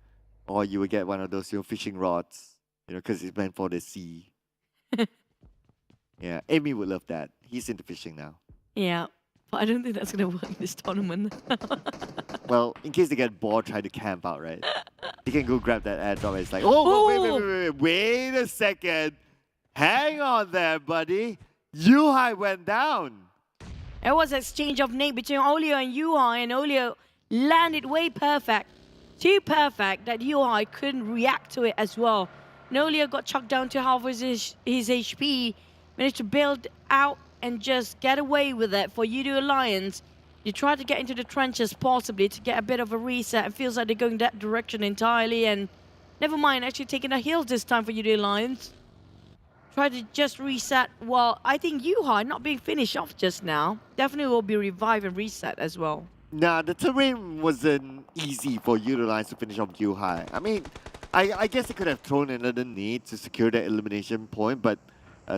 or you will get one of those fishing rods, because it's meant for the sea. Yeah, Amy would love that. He's into fishing now. Yeah, but I don't think that's gonna work this tournament. Well, in case they get bored trying to camp out, right? They can go grab that airdrop. It's like, oh, wait a second. Hang on there, buddy. Yuhai went down. It was an exchange of name between Olio and Yuhai, and Olio landed way perfect. Too perfect that Yuhai couldn't react to it as well. And Olio got chucked down to half his HP, managed to build out and just get away with it for Yoodo Alliance. You try to get into the trenches possibly to get a bit of a reset. It feels like they're going that direction entirely, and Never mind, actually taking a heal this time for Yoodo Alliance. Try to just reset. Well, I think Yuhai not being finished off just now. Definitely will be revived and reset as well. Nah, the terrain wasn't easy for Yoodo Alliance to finish off Yuhai. I mean, I guess they could have thrown another nade to secure that elimination point, but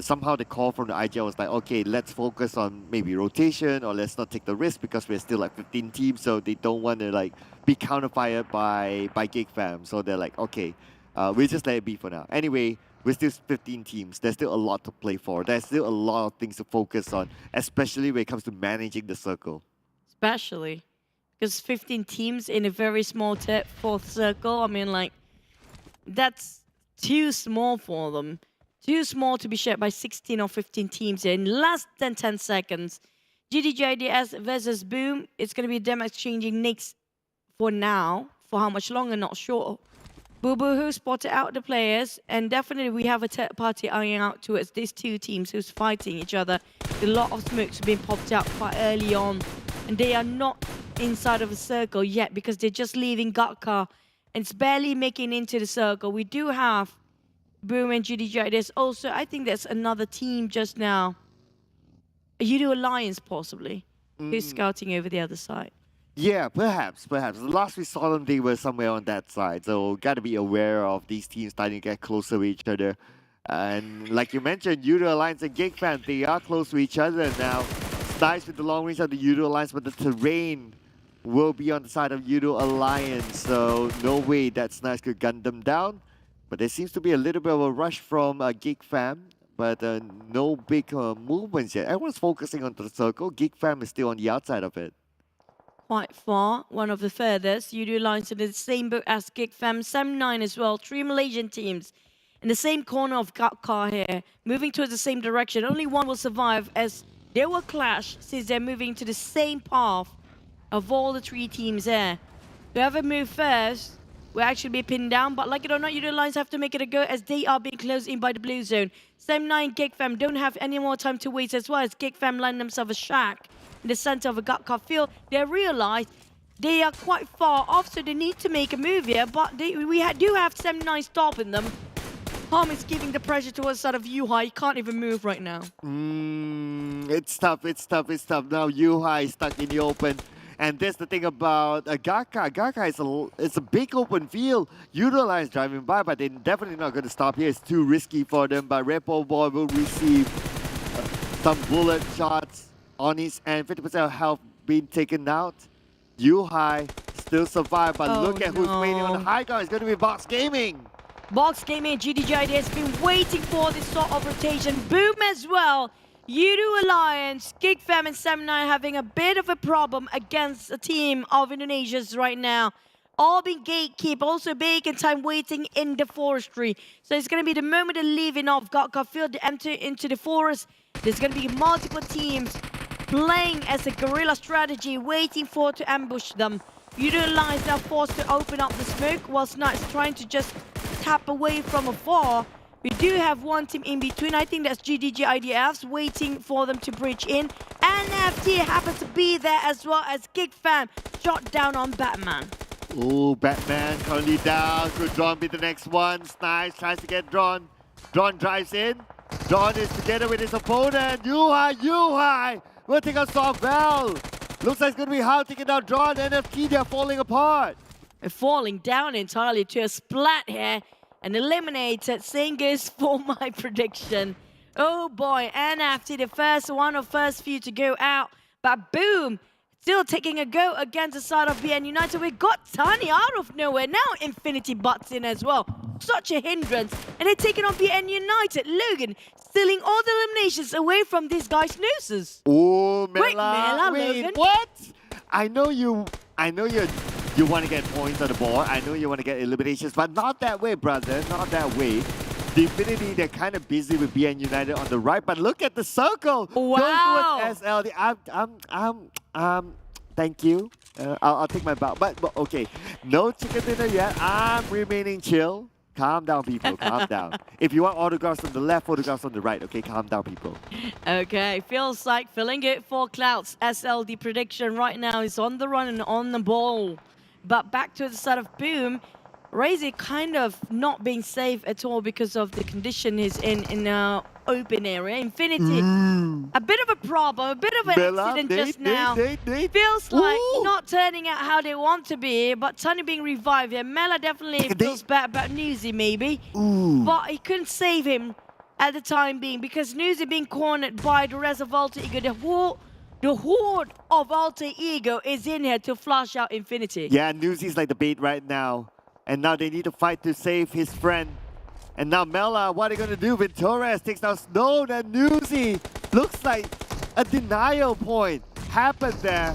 somehow the call from the IGL was like, okay, let's focus on maybe rotation, or let's not take the risk because we're still like 15 teams, so they don't want to like be counterfired by Geek Fam. So they're like, okay, we'll just let it be for now. Anyway, we're still 15 teams. There's still a lot to play for. There's still a lot of things to focus on, especially when it comes to managing the circle. Especially because 15 teams in a very small fourth circle. I mean, like, that's too small for them. Too small to be shared by 16 or 15 teams in less than 10 seconds. GIDS versus Boom. It's going to be them exchanging nicks for now. For how much longer, not sure. Boo Boo who spotted out the players, and definitely we have a third party eyeing out towards these two teams who's fighting each other. A lot of smokes being popped out quite early on, and they are not inside of a circle yet because they're just leaving Gatka, and it's barely making into the circle. We do have Boom and GDJ. There's also, I think there's another team just now, a Yoodo Alliance possibly, who's scouting over the other side. Yeah, perhaps. The last we saw them, they were somewhere on that side. So gotta be aware of these teams starting to get closer to each other. And like you mentioned, Yoodo Alliance and Geek Fam, they are close to each other now. It's nice with the long range of the Yoodo Alliance, but the terrain will be on the side of Yoodo Alliance. So no way that Snice could gun them down. But there seems to be a little bit of a rush from Geek Fam. But no big movements yet. Everyone's focusing on the circle. Geek Fam is still on the outside of it. Quite far, one of the furthest. Yoodo Alliance in the same boat as Geek Fam, Sam9 as well. 3 Malaysian teams in the same corner of Gatka here, moving towards the same direction. Only one will survive as they will clash since they're moving to the same path of all the 3 teams there. Whoever moves first will actually be pinned down, but like it or not, Yoodo Alliance have to make it a go as they are being closed in by the blue zone. Sam9, Geek Fam don't have any more time to waste as well as Geek Fam line themselves a shack in the center of a Gatka field. They realize they are quite far off, so they need to make a move here, but we do have Sam9 stopping them. Harm is giving the pressure towards the side of Yuhai. He can't even move right now. It's tough. Now Yuhai is stuck in the open. And that's the thing about Gatka. Gatka is a big open field. Yoodo Alliance driving by, but they're definitely not going to stop here. It's too risky for them, but Repo Boy will receive some bullet shots on his end. 50% of health being taken out. Yuhai still survive, but look at who's waiting on the high ground. It's going to be Box Gaming. Box Gaming, GDJD has been waiting for this sort of rotation. Boom as well. Yoodo Alliance, Geek Fam and Sam9 having a bit of a problem against a team of Indonesians right now. All being gatekeep, also bacon time waiting in the forestry. So it's going to be the moment they're leaving off Gatka Field to enter into the forest. There's going to be multiple teams playing as a guerrilla strategy, waiting for to ambush them. Yoodo Alliance now forced to open up the smoke, while Snipes trying to just tap away from afar. We do have one team in between. I think that's GDGIDFs waiting for them to breach in. NFT happens to be there as well as Geek Fam shot down on Batman. Oh, Batman currently down. Could Drawn be the next one? Snipes tries to get Drawn. Drawn drives in. Drawn is together with his opponent. Yuhai will take out Softbell. Looks like it's going to be hard taking down Drawn. NFT, they're falling apart. They're falling down entirely to a splat here. And eliminated Singers for my prediction. Oh boy, NFT, the first one of first few to go out. But Boom, still taking a go against the side of BN United. We got Tani out of nowhere. Now Infinity butts in as well. Such a hindrance. And they're taking on BN United. Logan stealing all the eliminations away from these guys' nooses. Oh, Mela. Wait, Mela, wait, Logan. what? I know you want to get points on the board. I know you want to get eliminations, but not that way, brother. Not that way. The Infinity, they're kind of busy with BN United on the right, but look at the circle. Wow. Goes towards SL. Thank you. I'll take my bow. But okay, no chicken dinner yet. I'm remaining chill. Calm down, people. Calm down. If you want autographs on the left, autographs on the right. Okay, calm down, people. Okay, feels like filling it for Clouds. SLD prediction right now is on the run and on the ball. But back to the side of Boom. Razy kind of not being safe at all because of the condition he's in open area. Infinity, a bit of a problem, a bit of an accident just now. Feels like not turning out how they want to be, but Tony being revived. Yeah, Mela definitely feels bad about Nusi maybe, but he couldn't save him at the time being because Nusi being cornered by the rest of Alter Ego. The horde of Alter Ego is in here to flush out Infinity. Yeah, Nusi's like the bait right now. And now they need to fight to save his friend. And now Mela, what are they going to do? Ventores takes down Snow and Nusi. Looks like a denial point happened there.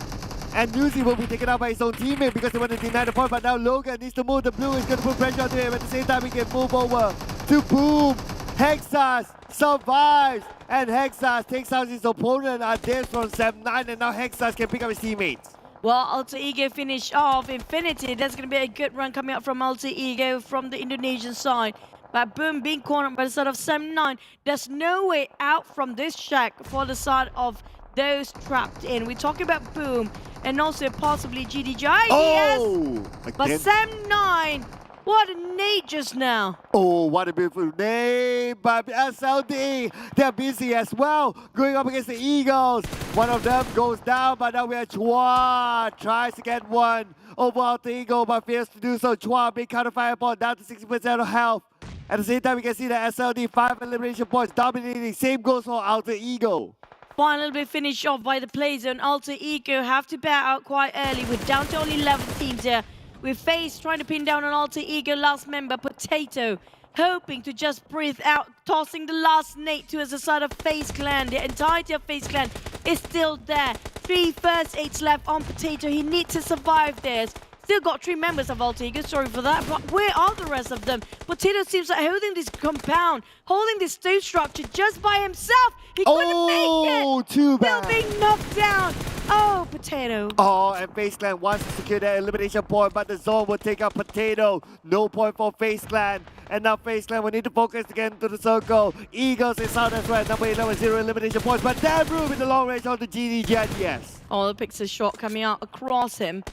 And Nusi will be taken out by his own teammate because they want to deny the point. But now Logan needs to move. The blue is going to put pressure onto him. At the same time, he can move over to Boom. Hexas survives. And Hexas takes out his opponent at this from 7-9. And now Hexas can pick up his teammates. Well, Alter Ego finish off Infinity. That's going to be a good run coming up from Alter Ego from the Indonesian side. But Boom being cornered by the side of 7-9. There's no way out from this shack for the side of those trapped in. We're talking about Boom and also possibly GDG. Oh! Yes! But 7-9, what a nade just now. Oh, what a beautiful nade by SLD. They're busy as well, going up against the Eagles. One of them goes down, but now we have Chua. Tries to get one over Alter Ego, but fails to do so. Chua, big counter fireball, down to 60% of health. At the same time, we can see that SLD 5 elimination points dominating. Same goes for Alter Ego. Final bit finished off by the play zone. Alter Ego have to back out quite early. We're down to only 11 teams here. With FaZe trying to pin down an Alter Ego last member, Potato, hoping to just breathe out, tossing the last nade to the side of FaZe Clan. The entirety of FaZe Clan is still there. 3 first aids left on Potato. He needs to survive this. Still got 3 members of Alter Ego, sorry for that, but where are the rest of them? Potato seems like holding this compound, holding this stone structure just by himself. He couldn't make it. Too bad. Still being knocked down. Oh, Potato. Oh, and FaZe Clan wants to secure that elimination point, but the zone will take out Potato. No point for FaZe Clan. And now FaZe Clan will need to focus again to the circle. Eagles is out as well. Number 11, 0 elimination points, but damn room in the long range on the GIDS. Oh, the picks a shot coming out across him.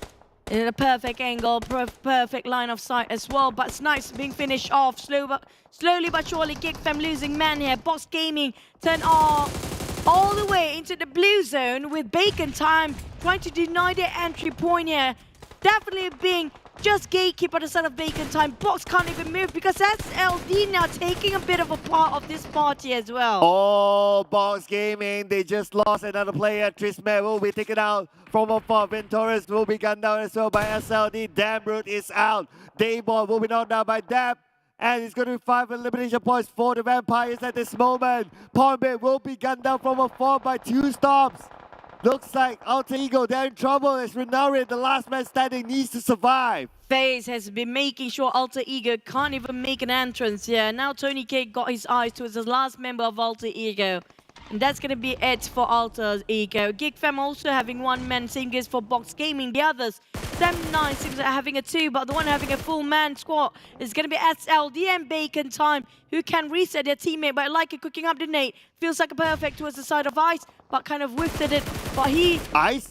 In a perfect angle, perfect line of sight as well. But Snipes being finished off slowly but surely. Geek Fam losing man here. Box Gaming turn all the way into the blue zone with Bacon Time trying to deny their entry point here. Definitely being just gatekeeper the side of Bacon Time. Box can't even move because that's LD now taking a bit of a part of this party as well. Oh, Box Gaming, they just lost another player. Trismet will be taken out from afar. Ventores will be gunned down as well by SLD. Damroot is out. Dayball will be knocked down by Dab. And it's going to be 5 elimination points for the Vampires at this moment. Palmbit will be gunned down from afar by 2 stops. Looks like Alter Ego, they're in trouble as Renari, the last man standing, needs to survive. FaZe has been making sure Alter Ego can't even make an entrance here. Now Tony K got his eyes towards the last member of Alter Ego. And that's going to be it for Alter Ego. Geek Fam also having 1 man, same goes for Box Gaming. The others, 7-9 seems like having a 2, but the one having a full man squad is going to be SLD and Bacon Time, who can reset their teammate. But like it cooking up the nade, feels like a perfect towards the side of Ice, but kind of whiffed it. But he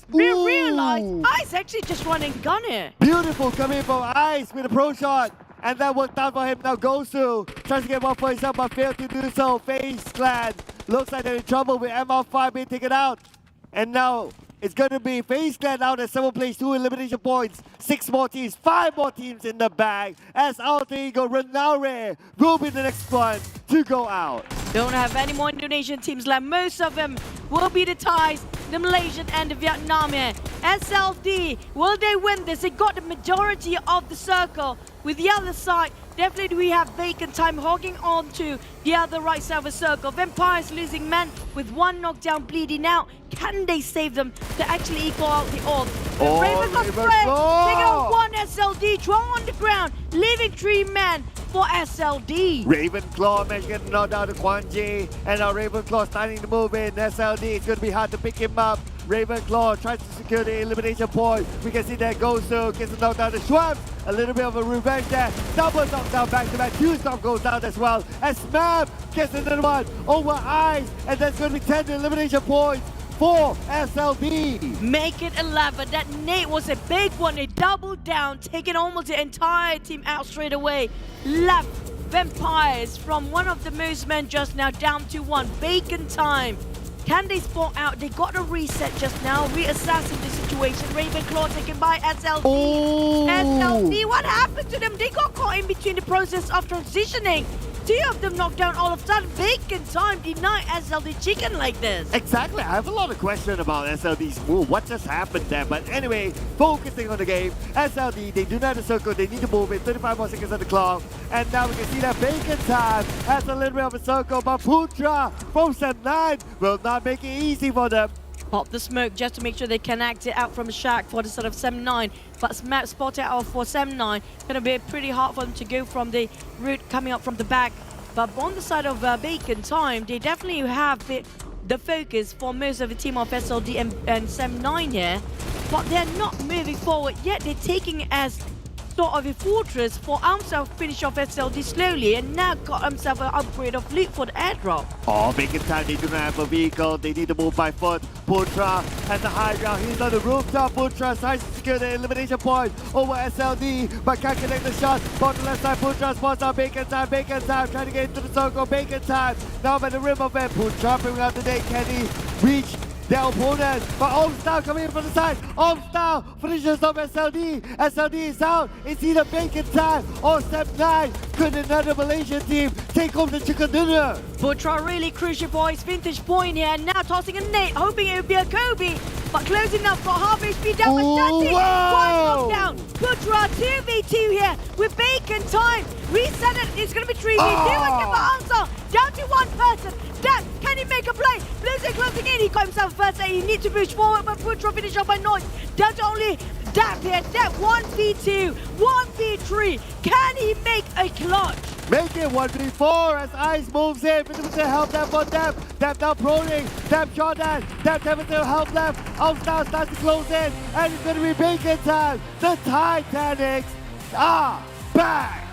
realized Ice actually just running gun here. Beautiful coming from Ice with a pro shot. And that worked out for him. Now Gosu tries to get one for himself, but failed to do so. FaZe Clan looks like they're in trouble with MR5 being taken out. And now it's going to be FaZe Clan out at 7 plays, 2 elimination points, 6 more teams, 5 more teams in the bag. As Alter Ego, Renare will be the next one to go out. Don't have any more Indonesian teams left. Most of them will be the Thais, the Malaysian and the Vietnam here. SLD, will they win this? They got the majority of the circle. With the other side, definitely we have Bacon Time hogging on to the other right side of the circle. Vampires losing men with 1 knockdown bleeding out. Can they save them to actually equal out the odds? Oh, Raven taking out 1 SLD, Tron on the ground, leaving 3 men for SLD. Ravenclaw managed to get knocked down to Kwanji. And now Ravenclaw starting to move in. SLD, it's going to be hard to pick him up. Ravenclaw tries to secure the elimination point. We can see that Gosu gets a knockdown to Schwab. A little bit of a revenge there. Double knockdown back to back. 2 stop goes down as well. And Smab gets another one over Ice. And that's going to be 10 elimination points for SLD. Make it 11. That nade was a big one. They doubled down, taking almost the entire team out straight away. Left Vampires from one of the most men just now down to one. Bacon time. Can they spot out? They got a reset just now, reassessing the situation. Ravenclaw taken by SLD. Oh. SLD, what happened to them? They got caught in between the process of transitioning. Two of them knocked down all of a sudden. Bacon time deny SLD chicken like this. Exactly. I have a lot of questions about SLD's move. What just happened there? But anyway, focusing on the game. SLD, they do not have a circle. They need to move it. 35 more seconds on the clock. And now we can see that Bacon time has a little bit of a circle. But Putra from Set 9 will not make it easy for them. Pop the smoke just to make sure they can act it out from Shaq for the sort of Sem9. But Smack spotted out for Sem9. Gonna be pretty hard for them to go from the route coming up from the back. But on the side of Bacon time, they definitely have the focus for most of the team of SLD and Sem9 here. But they're not moving forward yet. They're taking it as sort of a fortress for himself finish off SLD slowly and now got himself an upgrade of loot for the airdrop. Oh, Bacon time, they do not have a vehicle. They need to move by foot. Putra has the high ground. He's on the rooftop. Putra tries to secure the elimination point over SLD, but can't connect the shot. Bottom left side, Putra spots out Bacon time. Bacon time trying to get into the circle. Bacon time now by the rim of it. Putra bringing out the day. Can he reach their opponent? But Omstar coming in from the side. Omstar finishes off SLD. SLD is out. It's either Bacon time or Step 9. Could another Malaysian team take home the chicken dinner? Putra really crucial for his vintage point here. Now tossing a nade, hoping it would be a Kobe. But closing up for half HP down with Shanti. One knockdown. Putra 2v2 here with Bacon time. Reset it. It's going to be 3v2 again for Ansar. Down to one person. Dad, can he make a play? Blizzard closing in. He got himself first aid. He needs to push forward, but Putra finish off by Noise. Down to only Dab here. Dab 1v2, 1v3. Can he make a clutch? Make it 1v4 as Ice moves in. Vinicius help them for Dab. Dab now proning. Dab Jordan. Dab Devontae help left. Outstar starts to close in. And it's going to be Bacon time. The Titanics are back.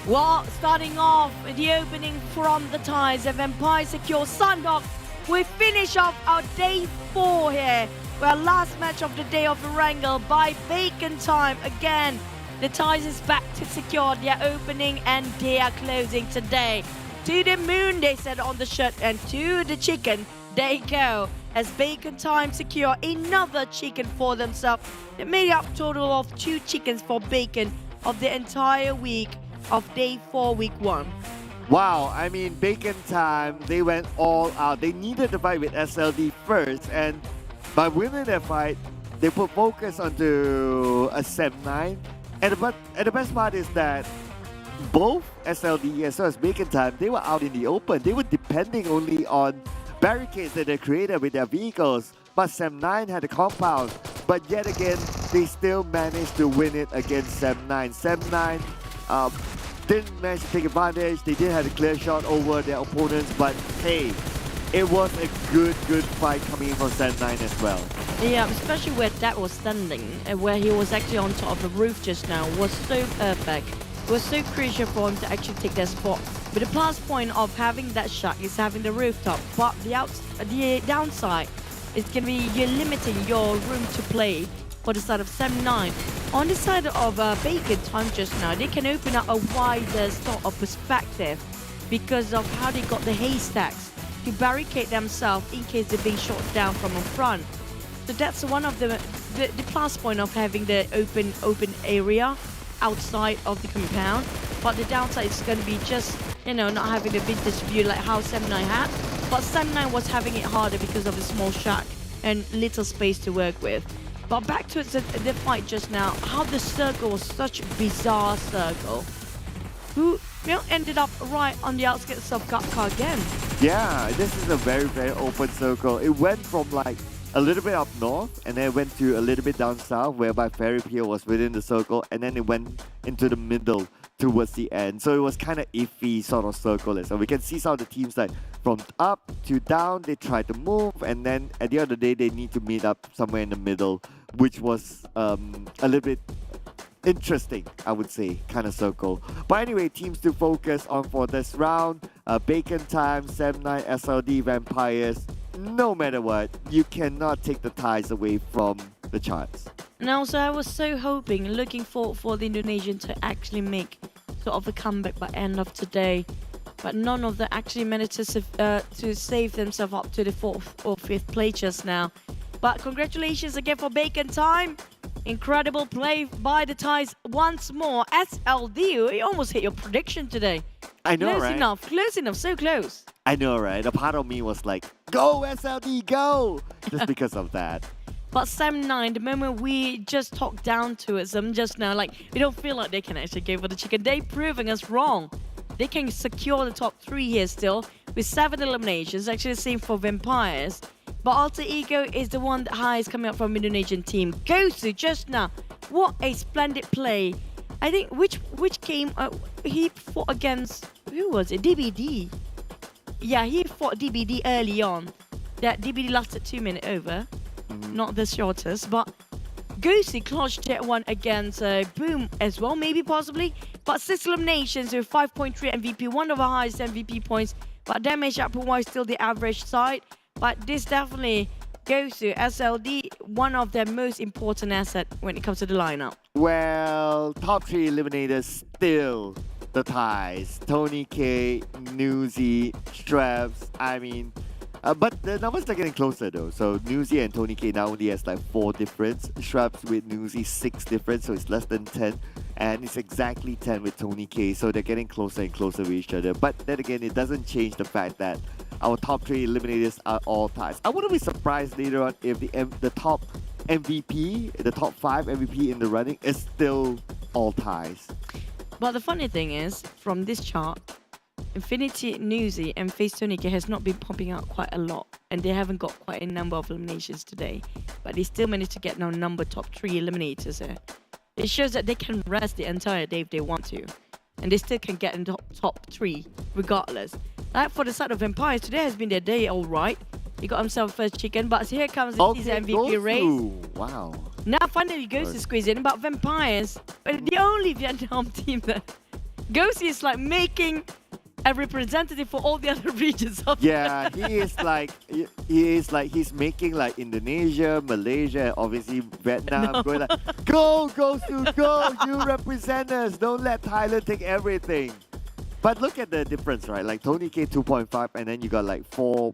Well, starting off the opening from the ties, the Vampire secure Sundog. We finish off our day 4 here. Our last match of the day of Erangel by Bacon time. Again, the ties is back to secure their opening and their closing today. To the moon, they said on the shirt, and to the chicken, they go. As Bacon time secure another chicken for themselves. They made up total of 2 chickens for Bacon of the entire week of day 4, week 1. Wow, I mean, Bacon time, they went all out. They needed to fight with SLD first, and by winning that fight, they put focus onto a Sem9. And the best part is that both SLD as well as Bacon time, they were out in the open. They were depending only on barricades that they created with their vehicles. But Sem9 had a compound. But yet again, they still managed to win it against Sem9. Sem9 didn't manage to take advantage. They did have a clear shot over their opponents, but hey, it was a good fight coming in from Sem9 as well. Yeah, especially where that was standing, and where he was actually on top of the roof just now, was so perfect. It was so crucial for him to actually take that spot. But the plus point of having that shot is having the rooftop, but the downside is going to be you're limiting your room to play for the side of Sem9. On the side of Bacon time just now, they can open up a wider sort of perspective because of how they got the haystacks to barricade themselves in case they're being shot down from in front. So that's one of the plus point of having the open area outside of the compound. But the downside is going to be just, you know, not having the vintage view like how Sem9 had. But Sem9 was having it harder because of the small shack and little space to work with. But back to the fight just now, how the circle was such a bizarre circle. Who ended up right on the outskirts of Gatka again. Yeah, this is a very open circle. It went from like a little bit up north and then it went to a little bit down south whereby Fairy Pier was within the circle and then it went into the middle towards the end. So it was kind of iffy sort of circle. So we can see some of the teams like from up to down, they try to move and then at the end of the day, they need to meet up somewhere in the middle, which was a little bit interesting, I would say, kind of circle. But anyway, teams to focus on for this round. Bacon time, Sem9, SLD, Vampires. no matter what, you cannot take the ties away from the charts. And also, I was so hoping, looking for the Indonesian to actually make sort of a comeback by end of today. But none of them actually managed to save themselves up to the 4th or 5th place just now. But congratulations again for Bacon Time. Incredible play by the ties once more. SLD, you almost hit your prediction today. I know, right? Close enough, so close. I know, right? A part of me was like, go SLD, go! Just because of that. But Sam 9, the moment we just talked down to them just now, like, we don't feel like they can actually go for the chicken. They're proving us wrong. They can secure the top 3 here still with 7 eliminations. Actually the same for Vampires. But Alter Ego is the one that highest coming up from Indonesian team. Gosu just now. What a splendid play. I think which game he fought against, who was it? DBD. Yeah, he fought DBD early on. That DBD lasted 2 minutes over. Not the shortest, but Goosey clutched that one against Boom as well, maybe possibly. But 6 eliminations with 5.3 MVP, one of the highest MVP points. But damage output-wise, still the average side. But this definitely goes to SLD, one of their most important assets when it comes to the lineup. Well, top 3 eliminators still the ties. Tony K, Newsy, Straps. I mean, but the numbers are getting closer though. So Newsy and Tony K now only has like 4 difference. Straps with Newsy 6 difference, so it's less than 10. And it's exactly 10 with Tony K. So they're getting closer and closer with each other. But then again, it doesn't change the fact that our top 3 eliminators are all ties. I wouldn't be surprised later on if the top MVP, the top 5 MVP in the running is still all ties. But the funny thing is, from this chart, Infinity, Newsy and FaZe Tony K has not been popping out quite a lot. And they haven't got quite a number of eliminations today. But they still managed to get now number top 3 eliminators here. It shows that they can rest the entire day if they want to. And they still can get in the top 3 regardless. Like for the side of Vampires, today has been their day alright. He got himself first chicken, but here comes the season MVP race. Wow. Now finally goes to squeeze in, but Vampires, the only Vietnam team that goes is like making a representative for all the other regions of Yeah, he's making like Indonesia, Malaysia, and obviously Vietnam going like, go Gosu, go, you represent us, don't let Thailand take everything. But look at the difference, right? Like Tony K 2.5, and then you got like 4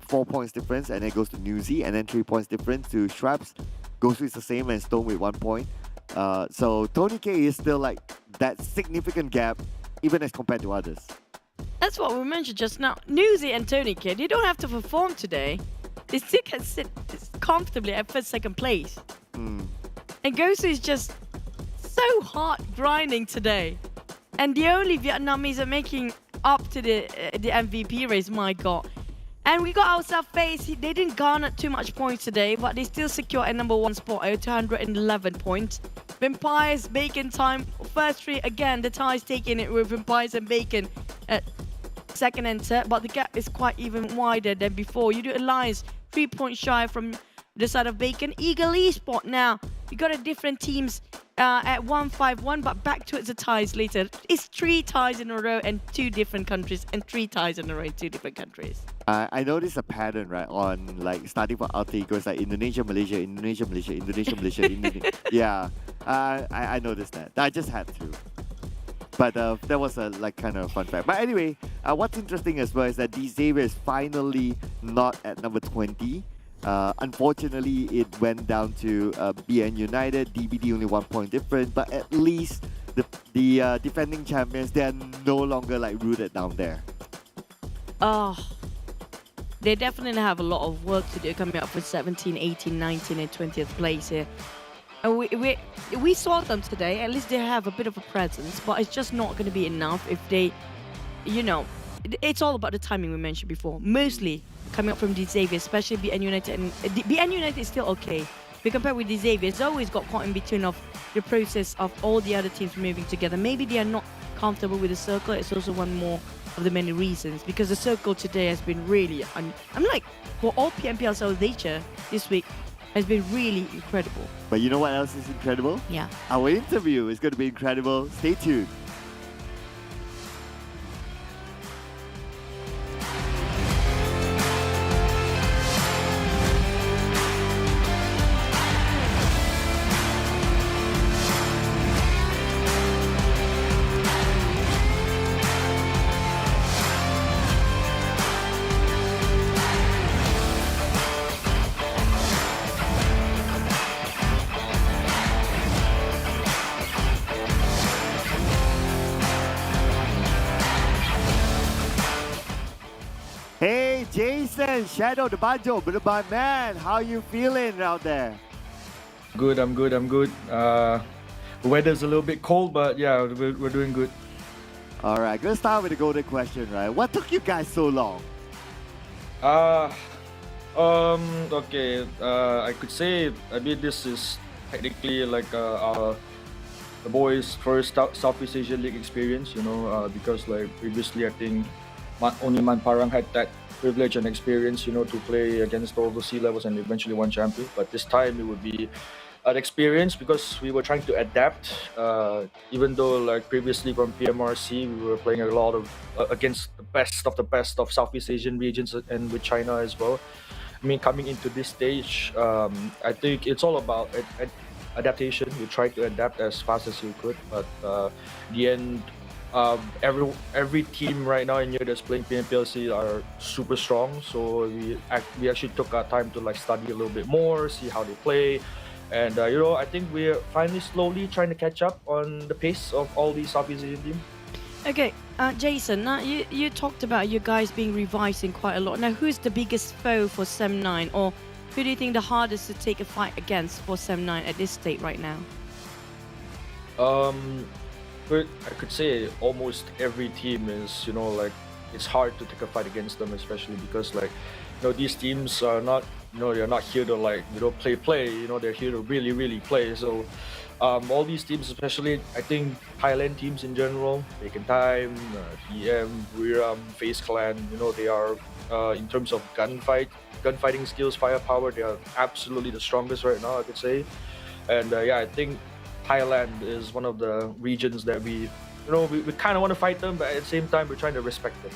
points difference, and then it goes to Newsy, and then 3 points difference to Straps. Gosu is the same and Stone with 1 point. So Tony K is still like that significant gap, even as compared to others. That's what we mentioned just now. Newsy and Tony K, they don't have to perform today. They still can sit comfortably at 1st, 2nd place. And Gosu is just so hard grinding today. And the only Vietnamese are making up to the MVP race, my god. And we got ourselves FaZe. They didn't garner too much points today, but they still secure a number 1 spot at 211 points. Vampires, Bacon Time, first 3 again. The ties taking it with Vampires and Bacon at 2nd and 3rd, but the gap is quite even wider than before. Yoodo Alliance 3 points shy from the side of Bacon. Ego Esports now. We got a different teams at 1-5-1, but back to the ties later. It's 3 ties in a row and 2 different countries, and 3 ties in a row in 2 different countries. I noticed a pattern, right, on like starting from Alter Ego, it's like Indonesia, Malaysia, Indonesia, Malaysia, Indonesia, Malaysia, Indonesia. Yeah, I noticed that. I just had to. But that was a like kind of fun fact. But anyway, what's interesting as well is that Xavier is finally not at number 20. Unfortunately, it went down to BN United. DBD only 1 point different, but at least the defending champions, they are no longer like rooted down there. Oh, they definitely have a lot of work to do coming up for 17, 18, 19 and 20th place here. And we saw them today. At least they have a bit of a presence, but it's just not going to be enough if they, you know, it's all about the timing we mentioned before. Mostly coming up from Xavier, especially BN United. And BN United is still okay. We compare with Xavier, it's always got caught in between of the process of all the other teams moving together. Maybe they are not comfortable with the circle. It's also one more of the many reasons, because the circle today has been really, I'm like, for all PMPL South Asia this week, has been really incredible. But you know what else is incredible? Yeah. Our interview is going to be incredible. Stay tuned. Jason, Shadow the Banjo, my man, how you feeling out there? Good, I'm good. The weather's a little bit cold, but yeah, we're doing good. All right, gonna start with the golden question, right? What took you guys so long? Okay. I could say, I mean, this is technically like the boys' first Southeast Asian League experience, you know, because like previously I think only Manparang had that privilege and experience, you know, to play against all the sea levels and eventually won champion. But this time it would be an experience because we were trying to adapt. Even though like previously from PMRC we were playing a lot of against the best of Southeast Asian regions and with China as well. I mean, coming into this stage, I think it's all about adaptation. You try to adapt as fast as you could, but in the end, every team right now in here that's playing PMPL SEA are super strong. So we actually took our time to like study a little bit more, see how they play, and you know, I think we're finally slowly trying to catch up on the pace of all these Southeast Asian teams. Okay, Jason, now you talked about you guys being revising quite a lot. Now, who's the biggest foe for SEM9, or who do you think the hardest to take a fight against for SEM9 at this state right now? But I could say almost every team is, you know, like it's hard to take a fight against them, especially because like, you know, these teams are not, you know, they're not here to like, you know, play, you know, they're here to really play. So all these teams, especially I think Thailand teams in general, TEM, TEM, Buriram, FaZe Clan, you know, they are in terms of gunfighting skills, firepower, they are absolutely the strongest right now, I could say. And yeah, I think Thailand is one of the regions that we kind of want to fight them, but at the same time, we're trying to respect them.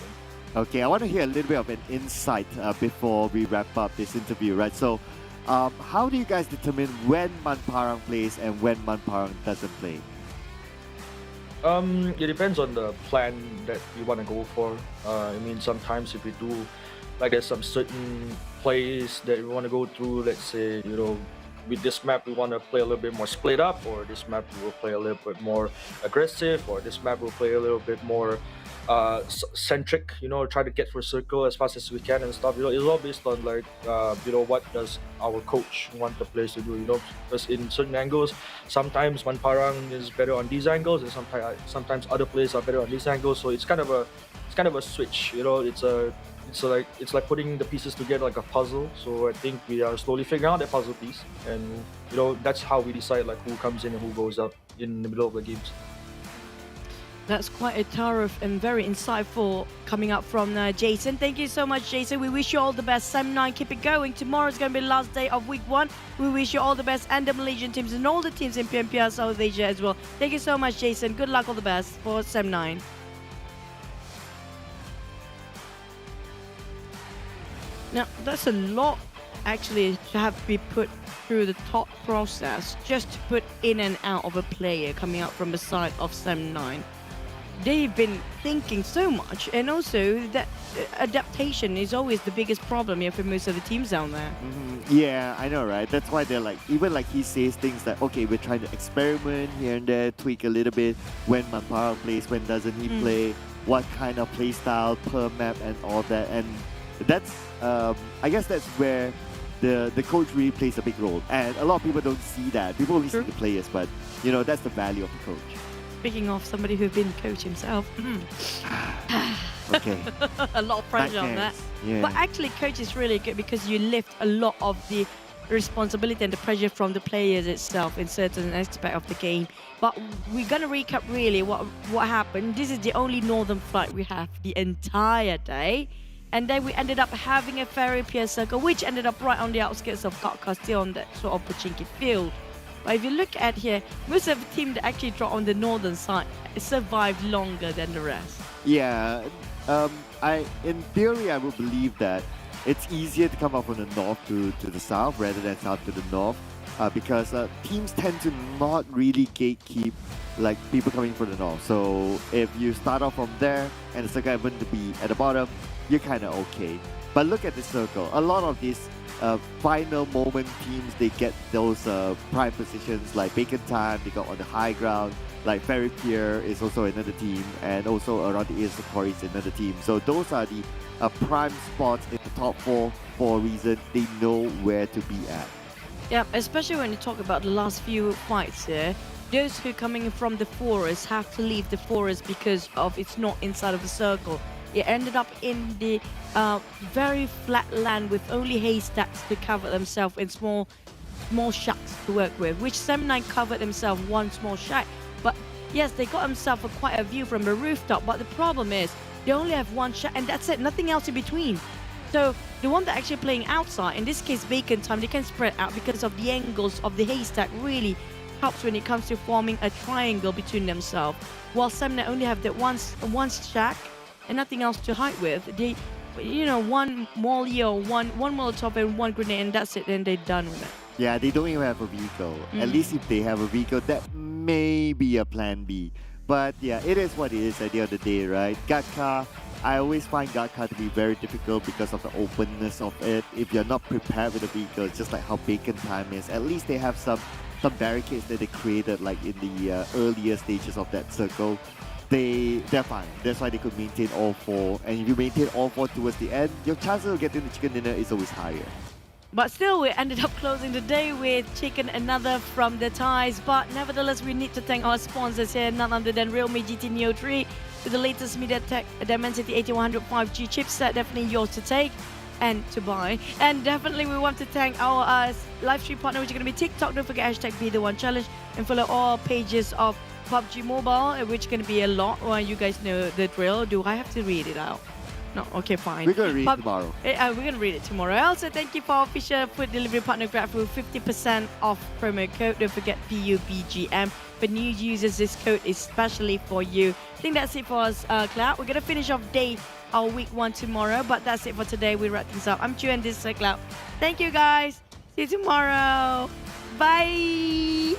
Okay, I want to hear a little bit of an insight before we wrap up this interview, right? So, how do you guys determine when Manparang plays and when Manparang doesn't play? It depends on the plan that we want to go for. I mean, sometimes if we do, like there's some certain plays that we want to go through, let's say, you know, with this map we want to play a little bit more split up, or this map we will play a little bit more aggressive, or this map we'll play a little bit more centric, you know, try to get for circle as fast as we can and stuff. You know, it's all based on like you know, what does our coach want the players to do, you know, because in certain angles sometimes Manparang is better on these angles and sometimes other players are better on these angles, so it's kind of a switch, you know. It's like putting the pieces together like a puzzle. So I think we are slowly figuring out that puzzle piece, and you know, that's how we decide like who comes in and who goes out in the middle of the games. That's quite a thorough and very insightful coming up from Jason. Thank you so much, Jason. We wish you all the best. SEM9, keep it going. Tomorrow's going to be the last day of week 1. We wish you all the best, and the Malaysian teams and all the teams in PMPL South Asia as well. Thank you so much, Jason. Good luck, all the best for SEM9. Now, that's a lot actually to have to be put through the thought process just to put in and out of a player coming out from the side of SEM9. They've been thinking so much, and also that adaptation is always the biggest problem here for most of the teams down there. Yeah, I know, right? That's why they're like, even like he says things like, okay, we're trying to experiment here and there, tweak a little bit, when Manparang plays, when doesn't he play, what kind of play style per map and all that. And that's I guess that's where the coach really plays a big role, and a lot of people don't see that. People only see the players, but you know, that's the value of the coach. Speaking of somebody who's been coach himself, okay, a lot of pressure on that. Yeah. But actually, coach is really good because you lift a lot of the responsibility and the pressure from the players itself in certain aspect of the game. But we're gonna recap really what happened. This is the only northern flight we have the entire day. And then we ended up having a ferry pier circle, which ended up right on the outskirts of Dogma, still on that sort of Pochinki field. But if you look at here, most of the team that actually dropped on the northern side survived longer than the rest. Yeah, in theory, I would believe that it's easier to come up from the north to the south rather than south to the north, because teams tend to not really gatekeep like people coming from the north. So if you start off from there and the circle happens to be at the bottom, you're kind of okay. But look at the circle. A lot of these final moment teams, they get those prime positions, like Bacon Time, they got on the high ground, like Ferry Pier is also another team, and also around the East Sakori is another team. So those are the a prime spot in the top 4 for a reason. They know where to be at. Yeah, especially when you talk about the last few fights here. Those who coming from the forest have to leave the forest because of it's not inside of the circle. It ended up in the very flat land with only haystacks to cover themselves in small shacks to work with, which Seminine covered themselves one small shack. But yes, they got themselves quite a view from the rooftop, but the problem is they only have one shack and that's it, nothing else in between. So the one that actually playing outside, in this case vacant time, they can spread out because of the angles of the haystack really helps when it comes to forming a triangle between themselves. While Seminine only have that one shack and nothing else to hide with. They, one molly or one molotov and one grenade and that's it, and they're done with it. Yeah, they don't even have a vehicle. At least if they have a vehicle, that may be a plan B. But yeah, it is what it is at the end of the day, right? Gatka, I always find Gatka to be very difficult because of the openness of it. If you're not prepared with a vehicle, it's just like how Bacon Time is. At least they have some barricades that they created like in the earlier stages of that circle. They're fine. That's why they could maintain all 4. And if you maintain all 4 towards the end, your chances of getting the chicken dinner is always higher. But still, we ended up closing the day with chicken another from the ties. But nevertheless, we need to thank our sponsors here, none other than Realme GT Neo 3 with the latest MediaTek Dimensity 8100 5G chipset. Definitely yours to take and to buy. And definitely we want to thank our live stream partner, which is going to be TikTok. Don't forget hashtag #BeTheOneChallenge and follow all pages of PUBG Mobile, which can be a lot. Well, you guys know the drill. Do I have to read it out? No, okay, fine. We're going to read it tomorrow. We're going to read it tomorrow. Also, thank you for our official food delivery partner, GrabFood, 50% off promo code. Don't forget PUBGM. For new users, this code is specially for you. I think that's it for us, Cloud. We're going to finish off our week 1 tomorrow, but that's it for today. We wrap things up. I'm Chu and this is Cloud. Thank you, guys. See you tomorrow. Bye.